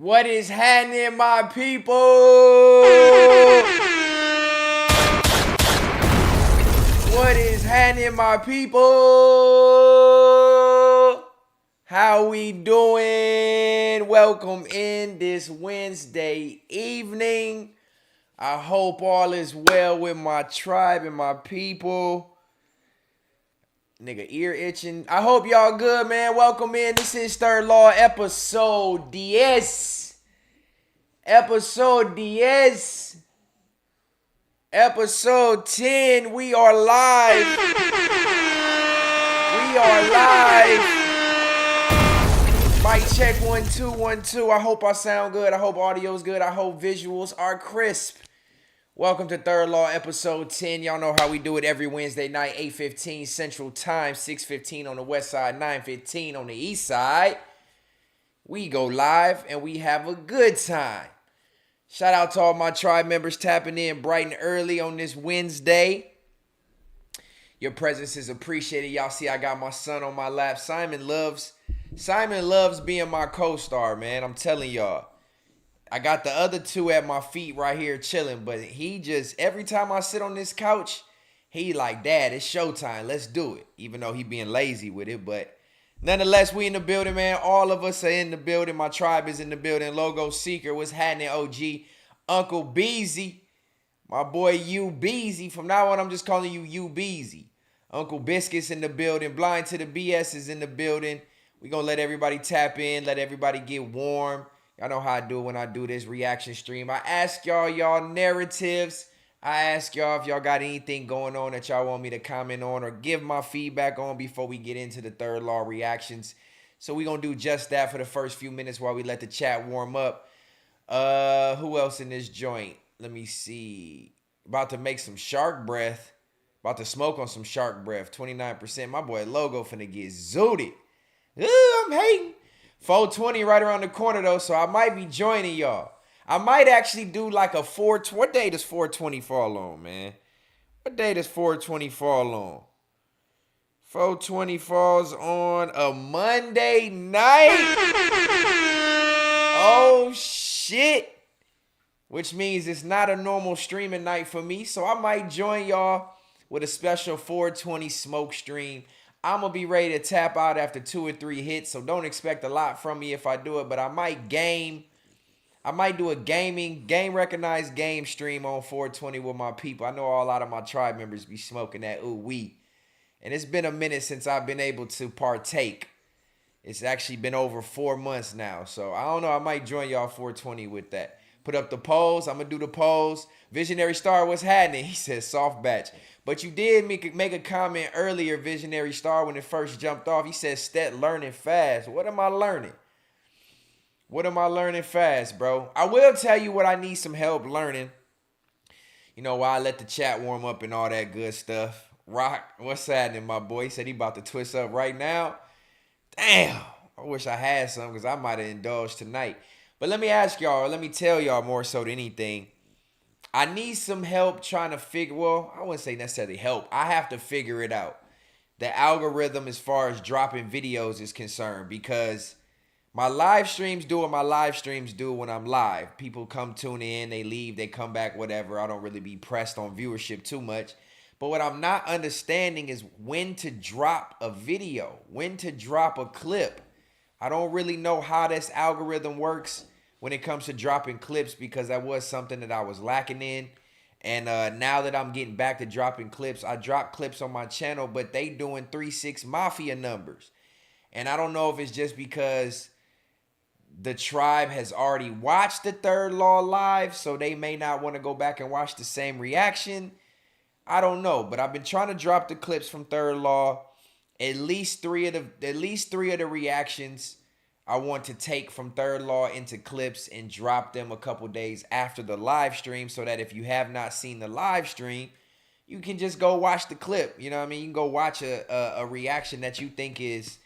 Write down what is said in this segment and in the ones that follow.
What is happening, my people? What is happening, my people? How we doing? Welcome in this Wednesday evening. I hope all is well with my tribe and my people. Nigga, ear itching. I hope y'all good, man. Welcome in. This is Third Law episode 10. Episode 10. Episode 10. We are live. We are live. Mic check 1 2 1 2. I hope I sound good. I hope audio's good. I hope visuals are crisp. Welcome to Third Law episode 10. Y'all know how we do it every Wednesday night, 8:15 Central Time, 6:15 on the west side, 9:15 on the east side. We go live and we have a good time. Shout out to all my tribe members tapping in bright and early on this Wednesday. Your presence is appreciated. Y'all see I got my son on my lap. Simon loves being my co-star, man. I'm telling y'all. I got the other two at my feet right here chilling, but he just, every time I sit on this couch, he like, Dad, it's showtime. Let's do it. Even though he being lazy with it, but nonetheless, we in the building, man. All of us are in the building. My tribe is in the building. Logo Seeker, what's happening, OG? Uncle Beezy, my boy U Beezy. From now on, I'm just calling you U Beezy. Uncle Biscuits in the building. Blind to the BS is in the building. We gonna let everybody tap in, let everybody get warm. Y'all know how I do it when I do this reaction stream. I ask y'all narratives. I ask y'all if y'all got anything going on that y'all want me to comment on or give my feedback on before we get into the Third Law reactions. So we going to do just that for the first few minutes while we let the chat warm up. Who else in this joint? Let me see. About to make some shark breath. About to smoke on some shark breath. 29%. My boy Logo finna get zooted. Ooh, I'm hating. 420 right around the corner, though, so I might be joining y'all. I might actually do like a 420. What day does 420 fall on, man? What day does 420 fall on? 420 falls on a Monday night? Oh, shit. Which means it's not a normal streaming night for me, so I might join y'all with a special 420 smoke stream. I'm going to be ready to tap out after 2 or 3 hits, so don't expect a lot from me if I do it, but I might do a game recognized game stream on 420 with my people. I know a lot of my tribe members be smoking that ooh-wee, and it's been a minute since I've been able to partake. It's actually been over 4 months now, so I don't know. I might join y'all 420 with that. Put up the polls. I'm going to do the polls. Visionary Star, what's happening? He says soft batch. But you did make a comment earlier, Visionary Star, when it first jumped off. He said Stet learning fast. What am I learning? What am I learning fast, bro? I will tell you what I need some help learning. You know, while I let the chat warm up and all that good stuff. Rock, what's happening, my boy? He said he about to twist up right now. Damn, I wish I had some because I might have indulged tonight. But let me ask y'all, let me tell y'all more so than anything. I need some help trying to figure, well, I wouldn't say necessarily help. I have to figure it out. The algorithm as far as dropping videos is concerned, because my live streams do what my live streams do when I'm live. People come tune in, they leave, they come back, whatever. I don't really be pressed on viewership too much. But what I'm not understanding is when to drop a video, when to drop a clip. I don't really know how this algorithm works when it comes to dropping clips, because that was something that I was lacking in. And now that I'm getting back to dropping clips, I drop clips on my channel, but they doing 3-6 Mafia numbers. And I don't know if it's just because the tribe has already watched the Third Law live, so they may not want to go back and watch the same reaction. I don't know, but I've been trying to drop the clips from Third Law. At least three of the reactions I want to take from Third Law into clips and drop them a couple days after the live stream, so that if you have not seen the live stream, you can just go watch the clip. You know what I mean? You can go watch a reaction that you think is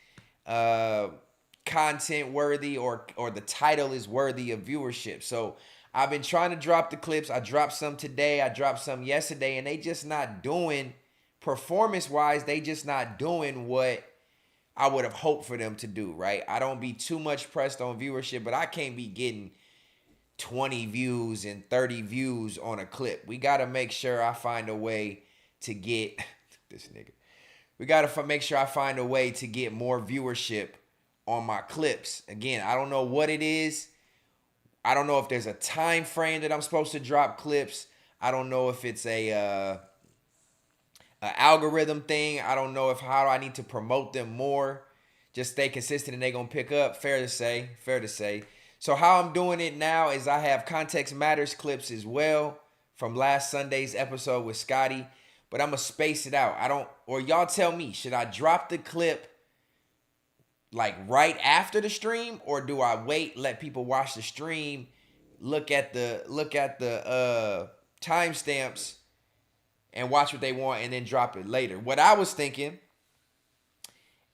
content worthy, or the title is worthy of viewership. So I've been trying to drop the clips. I dropped some today. I dropped some yesterday, and they just not doing, performance-wise, they just not doing what I would have hoped for them to do, right? I don't be too much pressed on viewership, but I can't be getting 20 views and 30 views on a clip. We got to make sure I find a way to get this nigga. We got to make sure I find a way to get more viewership on my clips. Again, I don't know what it is. I don't know if there's a time frame that I'm supposed to drop clips. I don't know if it's a algorithm thing. I don't know how I need to promote them more. Just stay consistent and they gonna pick up. Fair to say. So how I'm doing it now is I have Context Matters clips as well from last Sunday's episode with Scotty, but I'm gonna space it out. Or y'all tell me, should I drop the clip like right after the stream, or do I wait, let people watch the stream, look at the timestamps and watch what they want and then drop it later? What I was thinking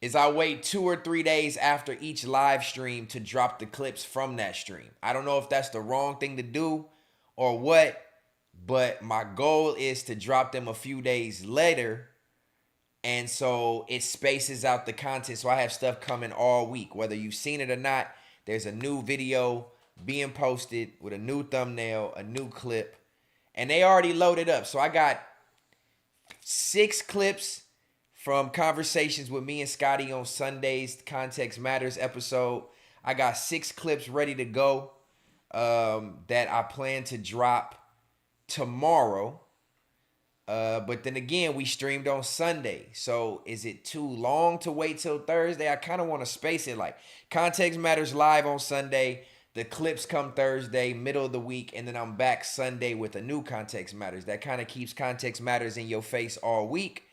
is I wait 2 or 3 days after each live stream to drop the clips from that stream. I don't know if that's the wrong thing to do or what, but my goal is to drop them a few days later, and so it spaces out the content, so I have stuff coming all week. Whether you've seen it or not, there's a new video being posted with a new thumbnail, a new clip, and they already loaded up. So I got 6 clips from conversations with me and Scotty on Sunday's Context Matters episode. I got 6 clips ready to go that I plan to drop tomorrow. But then again, we streamed on Sunday. So is it too long to wait till Thursday? I kind of want to space it like Context Matters live on Sunday. The clips come Thursday, middle of the week, and then I'm back Sunday with a new Context Matters. That kind of keeps Context Matters in your face all week.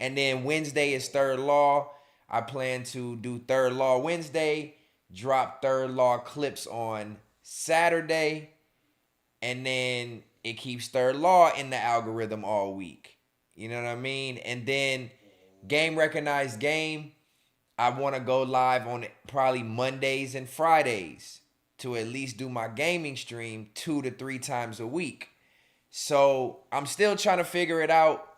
And then Wednesday is Third Law. I plan to do Third Law Wednesday, drop Third Law clips on Saturday, and then it keeps Third Law in the algorithm all week. You know what I mean? And then Game Recognized Game, I want to go live on probably Mondays and Fridays to at least do my gaming stream 2 to 3 times a week. So I'm still trying to figure it out.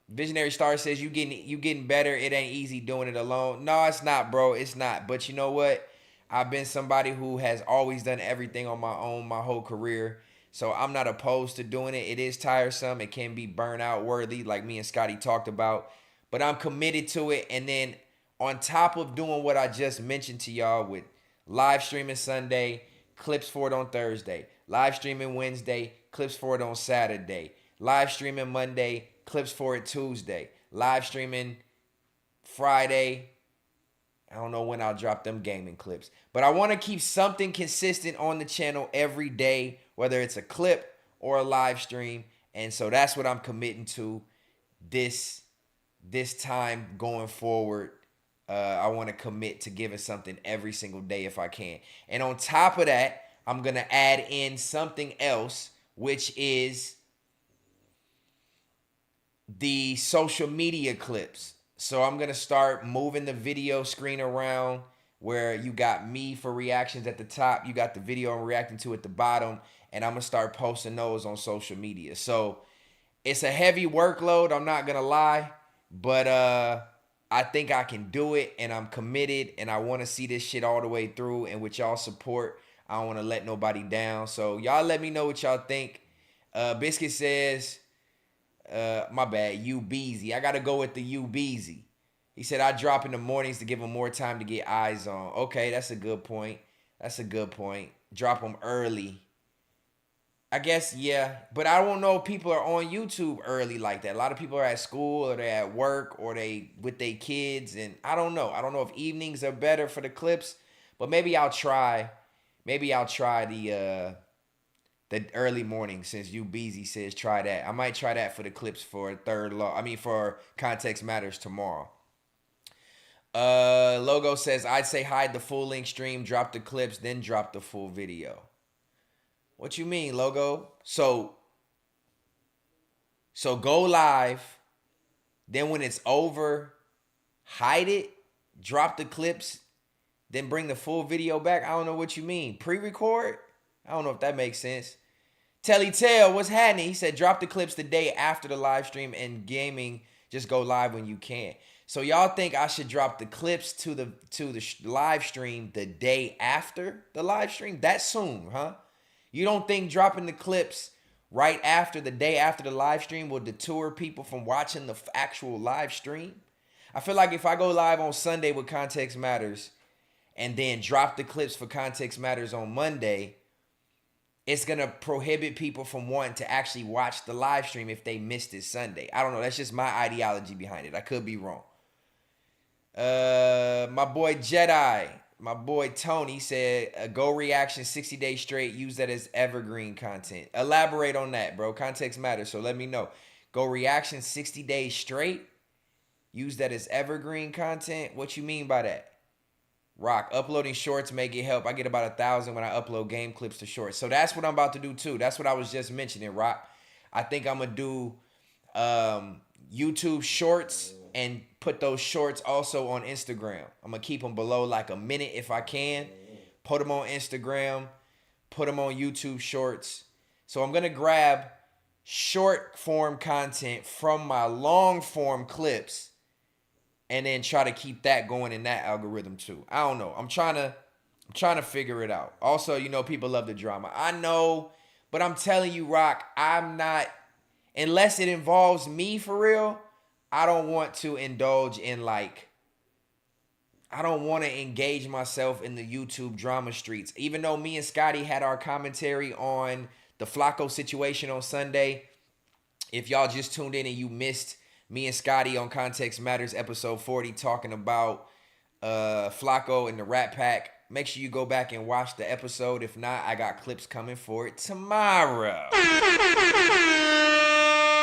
Visionary Star says you getting better. It ain't easy doing it alone. No, it's not, bro. It's not. But you know what? I've been somebody who has always done everything on my own my whole career. So I'm not opposed to doing it. It is tiresome. It can be burnout worthy, like me and Scotty talked about. But I'm committed to it. And then on top of doing what I just mentioned to y'all with live streaming Sunday, clips for it on Thursday, live streaming Wednesday, clips for it on Saturday, live streaming Monday, clips for it Tuesday, live streaming Friday. I don't know when I'll drop them gaming clips, but I want to keep something consistent on the channel every day, whether it's a clip or a live stream. And so that's what I'm committing to this time going forward. I want to commit to giving something every single day if I can. And on top of that, I'm going to add in something else, which is the social media clips. So I'm going to start moving the video screen around where you got me for reactions at the top. You got the video I'm reacting to at the bottom. and I'm gonna start posting those on social media. So it's a heavy workload, I'm not gonna lie, but I think I can do it, and I'm committed, and I want to see this shit all the way through. And with y'all support, I don't want to let nobody down. So y'all let me know what y'all think. Biscuit says, my bad, U Beezy. I gotta go with the U Beezy. He said I drop in the mornings to give him more time to get eyes on. Okay, that's a good point. That's a good point. Drop them early. I guess, yeah. But I don't know if people are on YouTube early like that. A lot of people are at school, or they're at work, or they with their kids. And I don't know. I don't know if evenings are better for the clips. But maybe I'll try. Maybe I'll try the early morning, since you Beezy says try that. I might try that for the clips for for Context Matters tomorrow. Logo says, I'd say hide the full length stream, drop the clips, then drop the full video. What you mean, Logo? So go live, then when it's over, hide it, drop the clips, then bring the full video back. I don't know what you mean. Pre-record? I don't know if that makes sense. Telly Tell, what's happening? He said drop the clips the day after the live stream, and gaming just go live when you can. So y'all think I should drop the clips to the live stream the day after the live stream? That's soon, huh? You don't think dropping the clips right after the day after the live stream will deter people from watching the actual live stream? I feel like if I go live on Sunday with Context Matters and then drop the clips for Context Matters on Monday, it's going to prohibit people from wanting to actually watch the live stream if they missed it Sunday. I don't know. That's just my ideology behind it. I could be wrong. My boy Jedi, my boy Tony said, go reaction 60 days straight. Use that as evergreen content. Elaborate on that, bro. Context matters, so let me know. Go reaction 60 days straight. Use that as evergreen content. What you mean by that? Rock, uploading shorts may get help. I get about 1,000 when I upload game clips to shorts. So that's what I'm about to do too. That's what I was just mentioning, Rock. I think I'm going to do YouTube shorts and put those shorts also on Instagram. I'm going to keep them below like a minute if I can. Put them on Instagram. Put them on YouTube shorts. So I'm going to grab short form content from my long form clips and then try to keep that going in that algorithm too. I don't know. I'm trying to figure it out. Also, people love the drama. I know, but I'm telling you, Rock, I'm not, unless it involves me for real, I don't want to indulge in I don't want to engage myself in the YouTube drama streets. Even though me and Scotty had our commentary on the Flacco situation on Sunday, if y'all just tuned in and you missed me and Scotty on Context Matters episode 40 talking about Flacco and the Rat Pack, make sure you go back and watch the episode. If not, I got clips coming for it tomorrow.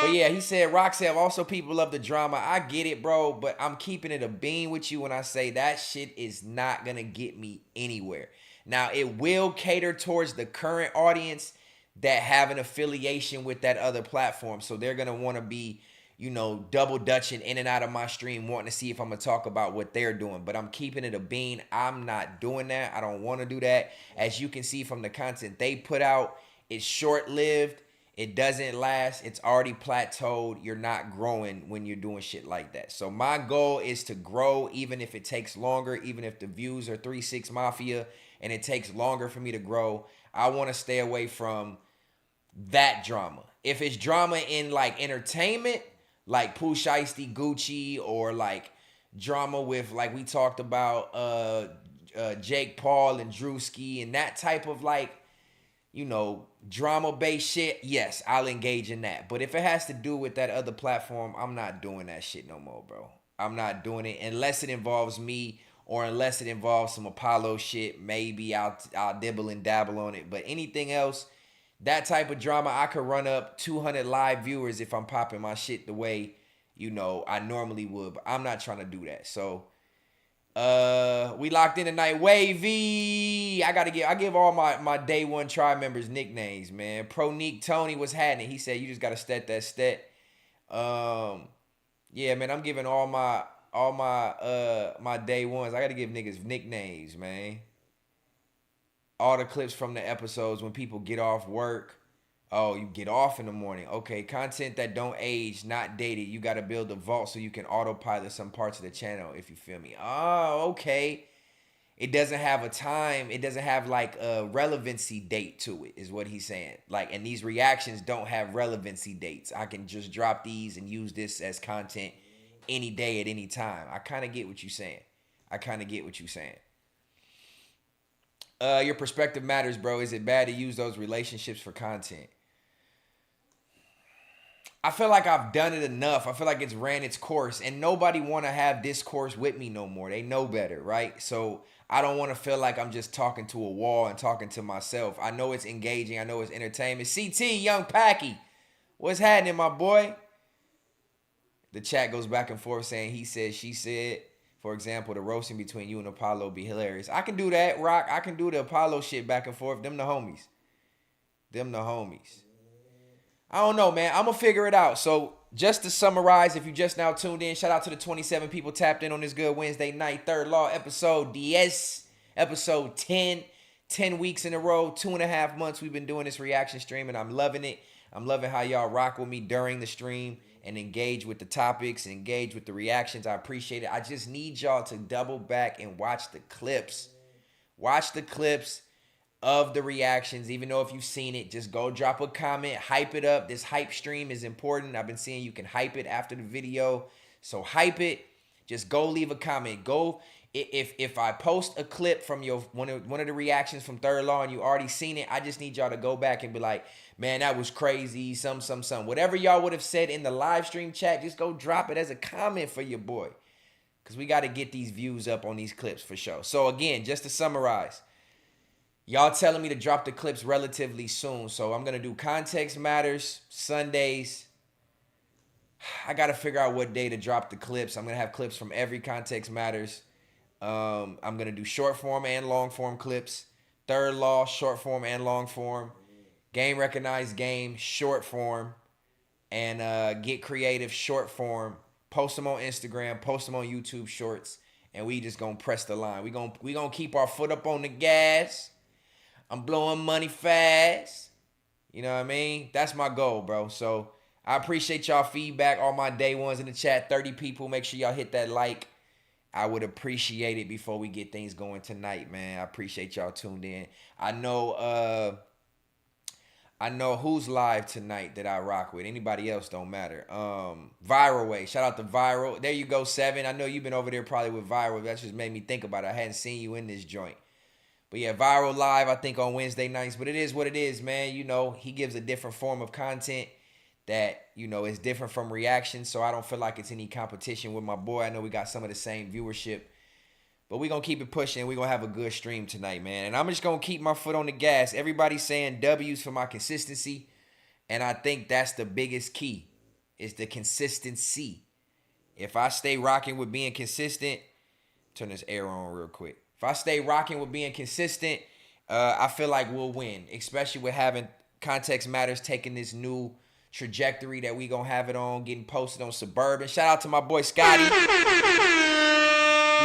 But yeah, he said, Roxanne, also people love the drama. I get it, bro, but I'm keeping it a bean with you when I say that shit is not going to get me anywhere. Now, it will cater towards the current audience that have an affiliation with that other platform. So they're going to want to be, double dutching in and out of my stream, wanting to see if I'm going to talk about what they're doing. But I'm keeping it a bean. I'm not doing that. I don't want to do that. As you can see from the content they put out, it's short-lived. It doesn't last. It's already plateaued. You're not growing when you're doing shit like that. So my goal is to grow, even if it takes longer, even if the views are 3-6 Mafia and it takes longer for me to grow. I want to stay away from that drama. If it's drama in entertainment, like Pooh Shiesty, Gucci, or drama with we talked about Jake Paul and Drewski and that type of drama-based shit, yes, I'll engage in that. But if it has to do with that other platform, I'm not doing that shit no more, bro. I'm not doing it unless it involves me or unless it involves some Apollo shit. Maybe I'll dibble and dabble on it. But anything else, that type of drama, I could run up 200 live viewers if I'm popping my shit the way, I normally would. But I'm not trying to do that. So, we locked in tonight. Wavy. I give all my day one tribe members nicknames, man. Pro Neek Tony was happening. He said you just gotta stet that stet. Yeah, man, I'm giving all my my day ones. I gotta give niggas nicknames, man. All the clips from the episodes when people get off work. Oh, you get off in the morning. Okay, content that don't age, not dated. You got to build a vault so you can autopilot some parts of the channel, if you feel me. Oh, okay. It doesn't have a time. It doesn't have like a relevancy date to it, is what he's saying. Like, and these reactions don't have relevancy dates. I can just drop these and use this as content any day at any time. I kind of get what you're saying. Your perspective matters, bro. Is it bad to use those relationships for content? I feel like I've done it enough. I feel like it's ran its course, and nobody want to have discourse with me no more. They know better, right? So I don't want to feel like I'm just talking to a wall and talking to myself. I know it's engaging. I know it's entertainment. CT, Young Packy, what's happening, my boy? The chat goes back and forth saying he said, she said. For example, the roasting between you and Apollo be hilarious. I can do that, Rock. I can do the Apollo shit back and forth. Them the homies. I don't know, man. I'm going to figure it out. So just to summarize, if you just now tuned in, shout out to the 27 people tapped in on this good Wednesday night. Third Law episode DS, episode 10. 10 weeks in a row, 2.5 months we've been doing this reaction stream, and I'm loving it. I'm loving how y'all rock with me during the stream and engage with the topics and engage with the reactions. I appreciate it. I just need y'all to double back and watch the clips. Watch the clips of the reactions. Even though if you've seen it, just go drop a comment, hype it up. This hype stream is important. I've been seeing you can hype it after the video. So hype it. Just go leave a comment. Go. If I post a clip from your one of the reactions from Third Law and you already seen it, I just need y'all to go back and be like, man, that was crazy, some. Whatever y'all would have said in the live stream chat, just go drop it as a comment for your boy. Because we got to get these views up on these clips for sure. So again, just to summarize, y'all telling me to drop the clips relatively soon. So I'm going to do Context Matters Sundays. I got to figure out what day to drop the clips. I'm going to have clips from every Context Matters. I'm going to do short form and long form clips. Third Law, short form and long form. Game Recognized Game, short form. And Get Creative, short form. Post them on Instagram, post them on YouTube Shorts. And we just going to press the line. We gonna keep our foot up on the gas. I'm blowing money fast. You know what I mean? That's my goal, bro. So I appreciate y'all feedback. All my day ones in the chat, 30 people. Make sure y'all hit that like. I would appreciate it before we get things going tonight, man. I appreciate y'all tuned in. I know who's live tonight that I rock with. Anybody else don't matter. Viral Way. Shout out to Viral. There you go, 7. I know you've been over there probably with Viral. That just made me think about it. I hadn't seen you in this joint. But yeah, Viral live, I think, on Wednesday nights. But it is what it is, man. You know, he gives a different form of content that, you know, is different from reaction. So I don't feel like it's any competition with my boy. I know we got some of the same viewership. But we're going to keep it pushing. We're going to have a good stream tonight, man. And I'm just going to keep my foot on the gas. Everybody's saying W's for my consistency. And I think that's the biggest key, is the consistency. If I stay rocking with being consistent, turn this air on real quick. If I stay rocking with being consistent, I feel like we'll win. Especially with having Context Matters taking this new trajectory that we gonna have it on, getting posted on Suburban. Shout out to my boy Scotty. We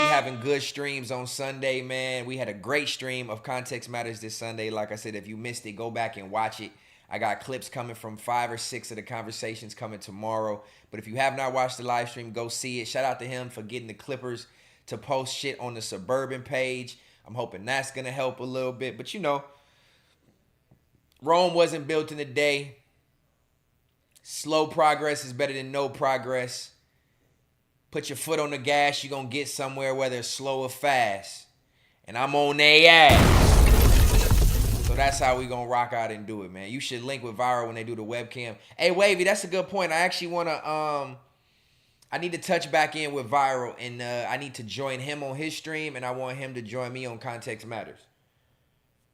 having good streams on Sunday, man. We had a great stream of Context Matters this Sunday. Like I said, if you missed it, go back and watch it. I got clips coming from 5 or 6 of the conversations coming tomorrow. But if you have not watched the live stream, go see it. Shout out to him for getting the Clippers to post shit on the Suburban page. I'm hoping that's gonna help a little bit. But you know, Rome wasn't built in a day. Slow progress is better than no progress. Put your foot on the gas, you're going to get somewhere, whether it's slow or fast. And I'm on their ass. So that's how we going to rock out and do it, man. You should link with Viral when they do the webcam. Hey, Wavy, that's a good point. I actually want to, I need to touch back in with Viral, and I need to join him on his stream, and I want him to join me on Context Matters.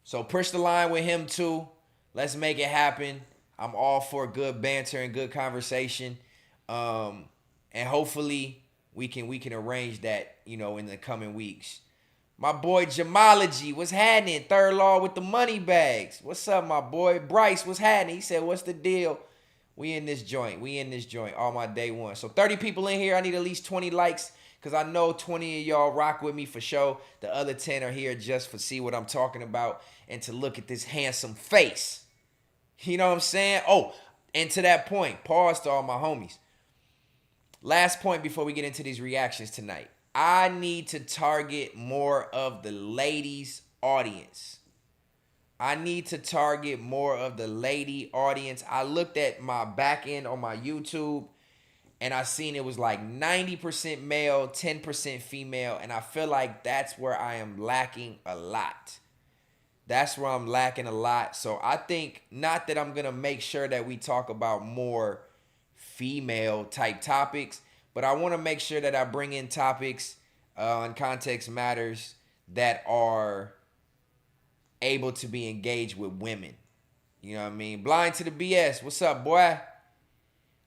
So push the line with him too. Let's make it happen. I'm all for good banter and good conversation. And hopefully we can arrange that, you know, in the coming weeks. My boy Jamology, what's happening? Third Law with the money bags. What's up, my boy? Bryce, what's happening? He said, what's the deal? We in this joint. All my day one. So 30 people in here. I need at least 20 likes. because I know 20 of y'all rock with me for sure. The other 10 are here just for see what I'm talking about and to look at this handsome face. You know what I'm saying? Oh, and to that point, pause to all my homies. Last point before we get into these reactions tonight. I need to target more of the ladies' audience. I need to target more of the lady audience. I looked at my back end on my YouTube and I seen it was like 90% male, 10% female. And I feel like that's where I am lacking a lot. That's where I'm lacking a lot. So I think not that I'm going to make sure that we talk about more female type topics, but I want to make sure that I bring in topics on Context Matters that are able to be engaged with women. You know what I mean? Blind to the BS. What's up, boy?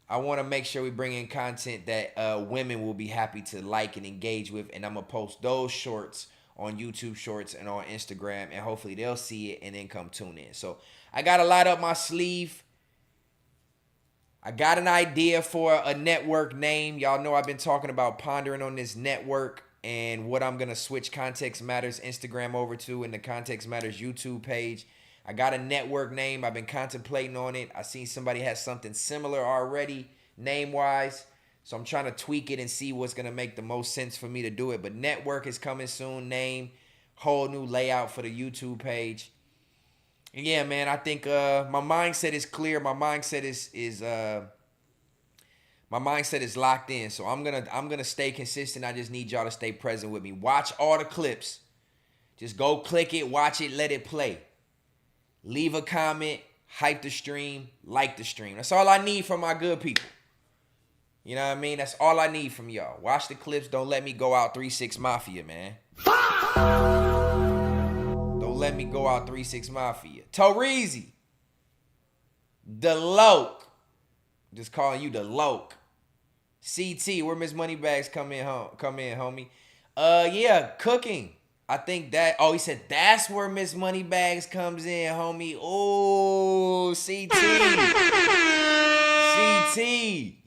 I want to make sure we bring in content that women will be happy to like and engage with, and I'm going to post those shorts on YouTube Shorts and on Instagram, and hopefully they'll see it and then come tune in. So I got a lot up my sleeve. I got an idea for a network name. Y'all know I've been talking about pondering on this network and what I'm going to switch Context Matters Instagram over to and the Context Matters YouTube page. I got a network name. I've been contemplating on it. I seen somebody has something similar already name-wise. So I'm trying to tweak it and see what's going to make the most sense for me to do it. But network is coming soon. Name, whole new layout for the YouTube page. And yeah, man, I think my mindset is clear. My mindset is locked in. So I'm gonna stay consistent. I just need y'all to stay present with me. Watch all the clips. Just go click it, watch it, let it play. Leave a comment, hype the stream, like the stream. That's all I need from my good people. You know what I mean? That's all I need from y'all. Watch the clips. Don't let me go out 3-6 Mafia, man. Don't let me go out 3-6 Mafia. Torizi. The Loke. Just calling you the Loke. CT, where Miss Moneybags come in, homie. Yeah, cooking. I think that, he said that's where Miss Moneybags comes in, homie. Oh, CT,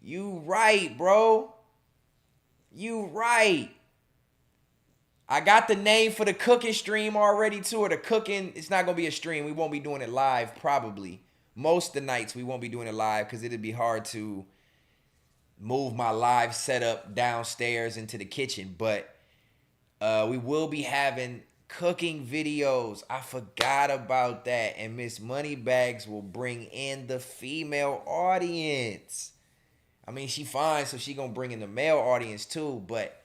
you right, bro. You right. I got the name for the cooking stream already, too, or the cooking. It's not going to be a stream. We won't be doing it live, probably. Most of the nights, we won't be doing it live because it'd be hard to move my live setup downstairs into the kitchen. But we will be having cooking videos. I forgot about that. And Miss Moneybags will bring in the female audience. I mean, she fine, so she gonna bring in the male audience too, but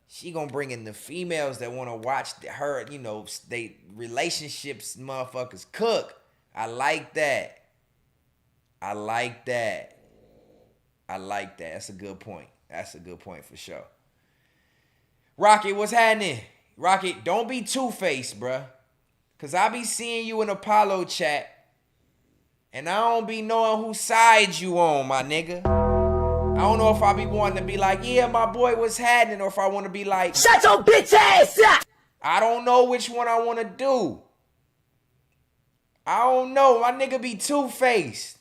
she gonna bring in the females that want to watch her, you know, they relationships motherfuckers cook. I like that. That's a good point. That's a good point for sure. Rocket, what's happening? Rocket, don't be two-faced, bruh. Because I be seeing you in Apollo chat, and I don't be knowing whose side you on, my nigga. I don't know if I be wanting to be like, yeah, my boy, what's happening? Or if I want to be like, shut your bitch ass up. I don't know which one I want to do. I don't know. My nigga be two-faced.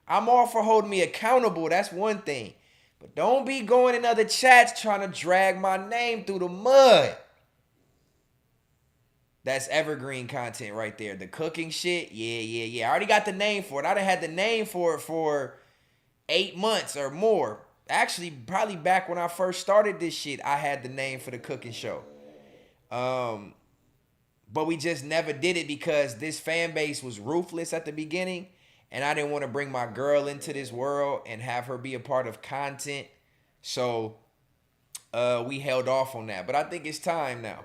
I'm all for holding me accountable. That's one thing. But don't be going in other chats trying to drag my name through the mud. That's evergreen content right there. The cooking shit, yeah. I already got the name for it. I done had the name for it for 8 months or more. Actually, probably back when I first started this shit, I had the name for the cooking show. But we just never did it because this fan base was ruthless at the beginning. And I didn't want to bring my girl into this world and have her be a part of content. So we held off on that. But I think it's time now.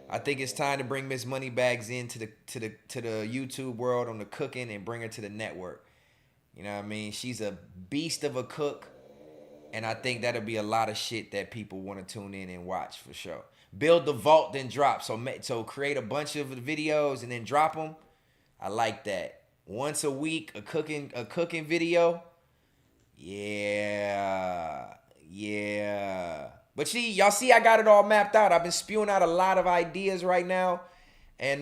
I think it's time to bring Miss Moneybags into the YouTube world on the cooking and bring her to the network. You know what I mean? She's a beast of a cook. And I think that'll be a lot of shit that people want to tune in and watch for sure. Build the vault, then drop. So create a bunch of videos and then drop them. I like that. Once a week, a cooking video. Yeah. But y'all see I got it all mapped out. I've been spewing out a lot of ideas right now. And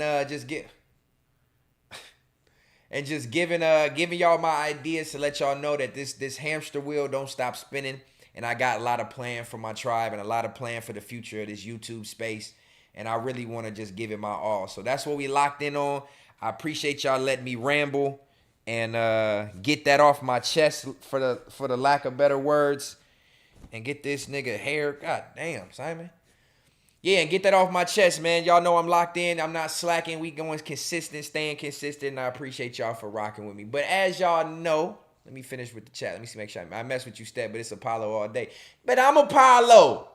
giving y'all my ideas to let y'all know that this hamster wheel don't stop spinning. And I got a lot of plan for my tribe and a lot of plan for the future of this YouTube space. And I really want to just give it my all. So that's what we locked in on. I appreciate y'all letting me ramble and get that off my chest for the lack of better words. And get this nigga hair. God damn, Simon. Yeah, and get that off my chest, man. Y'all know I'm locked in. I'm not slacking. We going consistent, staying consistent. And I appreciate y'all for rocking with me. But as y'all know, let me finish with the chat. Let me see, make sure I mess with you, Stet, but it's Apollo all day. But I'm Apollo.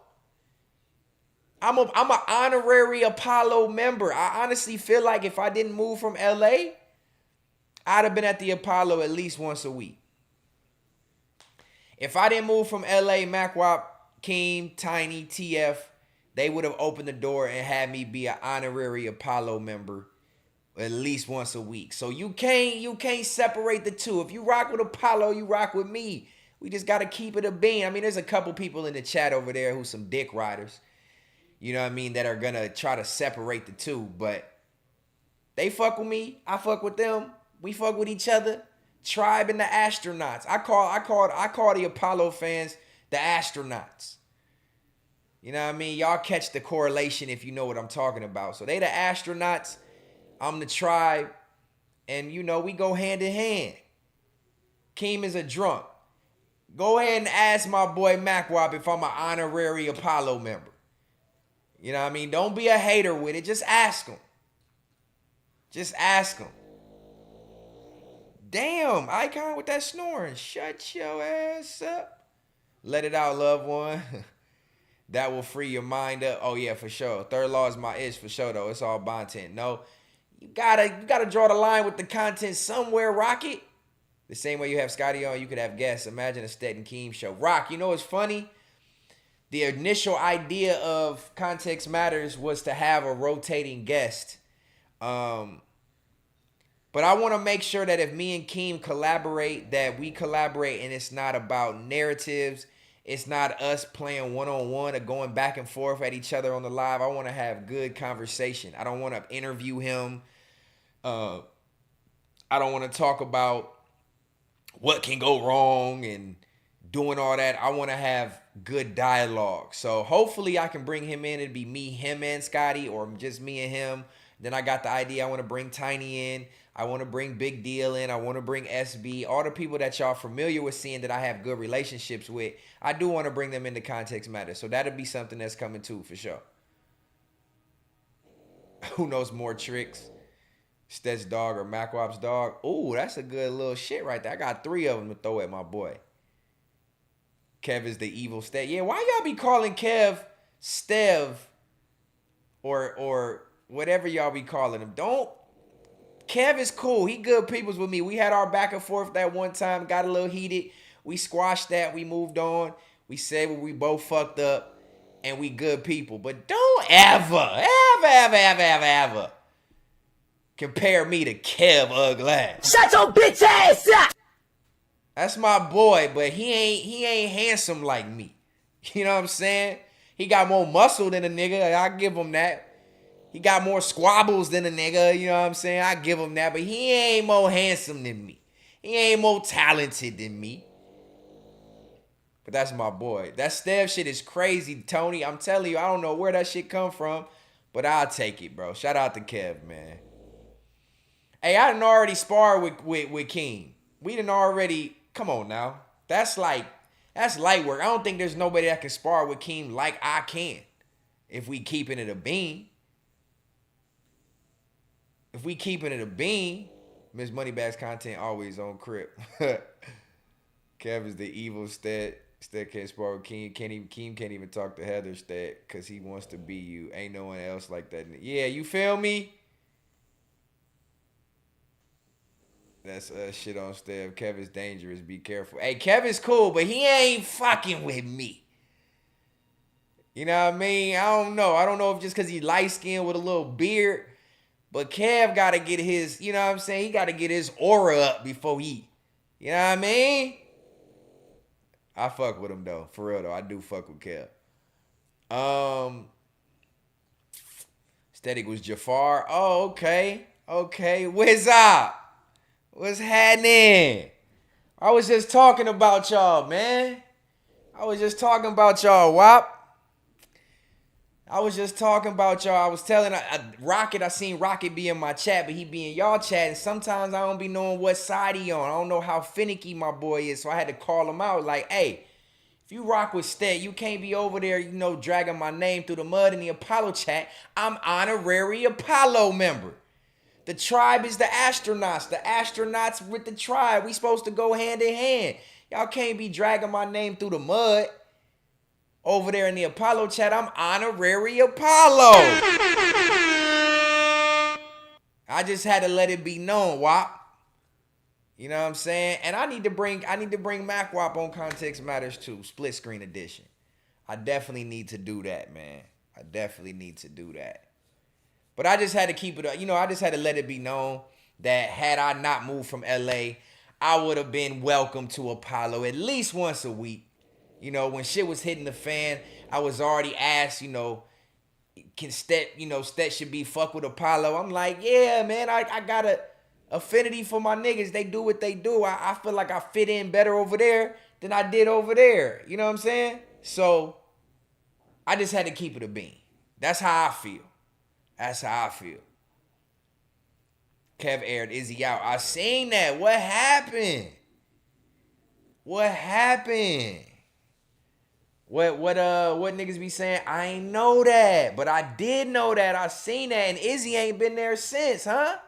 I'm an honorary Apollo member. I honestly feel like if I didn't move from LA, I'd have been at the Apollo at least once a week. If I didn't move from LA, MacWap, Keem, Tiny, TF, they would have opened the door and had me be an honorary Apollo member at least once a week. So you can't separate the two. If you rock with Apollo, you rock with me. We just got to keep it a bean. I mean, there's a couple people in the chat over there who's some dick riders, you know what I mean, that are going to try to separate the two. But they fuck with me. I fuck with them. We fuck with each other. Tribe and the astronauts. I call the Apollo fans the astronauts. You know what I mean? Y'all catch the correlation if you know what I'm talking about. So they the astronauts. I'm the tribe. And, you know, we go hand in hand. Keem is a drunk. Go ahead and ask my boy MacWap if I'm an honorary Apollo member. You know what I mean? Don't be a hater with it. Just ask him. Just ask him. Damn, Icon with that snoring. Shut your ass up. Let it out, loved one. That will free your mind up. Oh, yeah, for sure. Third law is my ish for sure, though. It's all content. No, you gotta draw the line with the content somewhere, Rocket. The same way you have Scotty on, you could have guests. Imagine a Stet and Keem show. Rock, you know what's funny? The initial idea of Context Matters was to have a rotating guest. But I want to make sure that if me and Keem collaborate, that we collaborate and it's not about narratives. It's not us playing one-on-one or going back and forth at each other on the live. I want to have good conversation. I don't want to interview him. I don't want to talk about what can go wrong and doing all that. I want to have good dialogue. So hopefully I can bring him in. It'd be me, him, and Scotty, or just me and him. Then I got the idea I want to bring Tiny in. I want to bring Big Deal in. I want to bring SB. All the people that y'all familiar with seeing that I have good relationships with, I do want to bring them into Context Matters. So that'll be something that's coming too, for sure. Who knows more tricks? Stet's dog or MacWap's dog? Ooh, that's a good little shit right there. I got 3 of them to throw at my boy. Kev is the evil Stet. Yeah, why y'all be calling Kev Stev or whatever y'all be calling him? Don't. Kev is cool. He good peoples with me. We had our back and forth that one time. Got a little heated. We squashed that. We moved on. We said we both fucked up. And we good people. But don't ever compare me to Kev Ugly. Shut your bitch ass up! That's my boy, but he ain't handsome like me. You know what I'm saying? He got more muscle than a nigga. I give him that. He got more squabbles than a nigga, you know what I'm saying? I give him that, but he ain't more handsome than me. He ain't more talented than me. But that's my boy. That Stev shit is crazy, Tony. I'm telling you, I don't know where that shit come from, but I'll take it, bro. Shout out to Kev, man. Hey, I done already sparred with King. We done already, come on now. That's light work. I don't think there's nobody that can spar with Keem like I can. If we keeping it a bean. If we keeping it a bean, Miss Moneybags content always on Crip. Kev is the evil Stet. Stet can't spar with Keem. Keem can't even talk to Heather Stet because he wants to be you. Ain't no one else like that. Yeah, you feel me? That's shit on Stev. Kev is dangerous. Be careful. Hey, Kev is cool, but he ain't fucking with me. You know what I mean? I don't know. I don't know if just because he light-skinned with a little beard. But Kev got to get his, you know what I'm saying? He got to get his aura up before he, you know what I mean? I fuck with him, though. For real, though. I do fuck with Kev. Static was Jafar. Oh, okay. Okay. What's up? What's happening? I was just talking about y'all, man. I was just talking about y'all, Wop. I was just talking about y'all. I was telling Rocket, I seen Rocket be in my chat, but he be in y'all chat. And sometimes I don't be knowing what side he on. I don't know how finicky my boy is. So I had to call him out like, hey, if you rock with Stet, you can't be over there, dragging my name through the mud in the Apollo chat. I'm honorary Apollo member. The tribe is the astronauts. The astronauts with the tribe. We supposed to go hand in hand. Y'all can't be dragging my name through the mud. Over there in the Apollo chat, I'm honorary Apollo. I just had to let it be known, Wop. You know what I'm saying? And I need to bring Mac Wop on Context Matters too, split screen edition. I definitely need to do that, man. I definitely need to do that. But I just had to keep it up. I just had to let it be known that had I not moved from LA, I would have been welcome to Apollo at least once a week. When shit was hitting the fan, I was already asked, can Stet should be fuck with Apollo. I'm like, yeah, man, I got a affinity for my niggas. They do what they do. I feel like I fit in better over there than I did over there. You know what I'm saying? So I just had to keep it a bean. That's how I feel. That's how I feel. Kev aired Izzy out. I seen that. What happened? What happened? What niggas be saying? I ain't know that, but I did know that. I seen that, and Izzy ain't been there since, huh?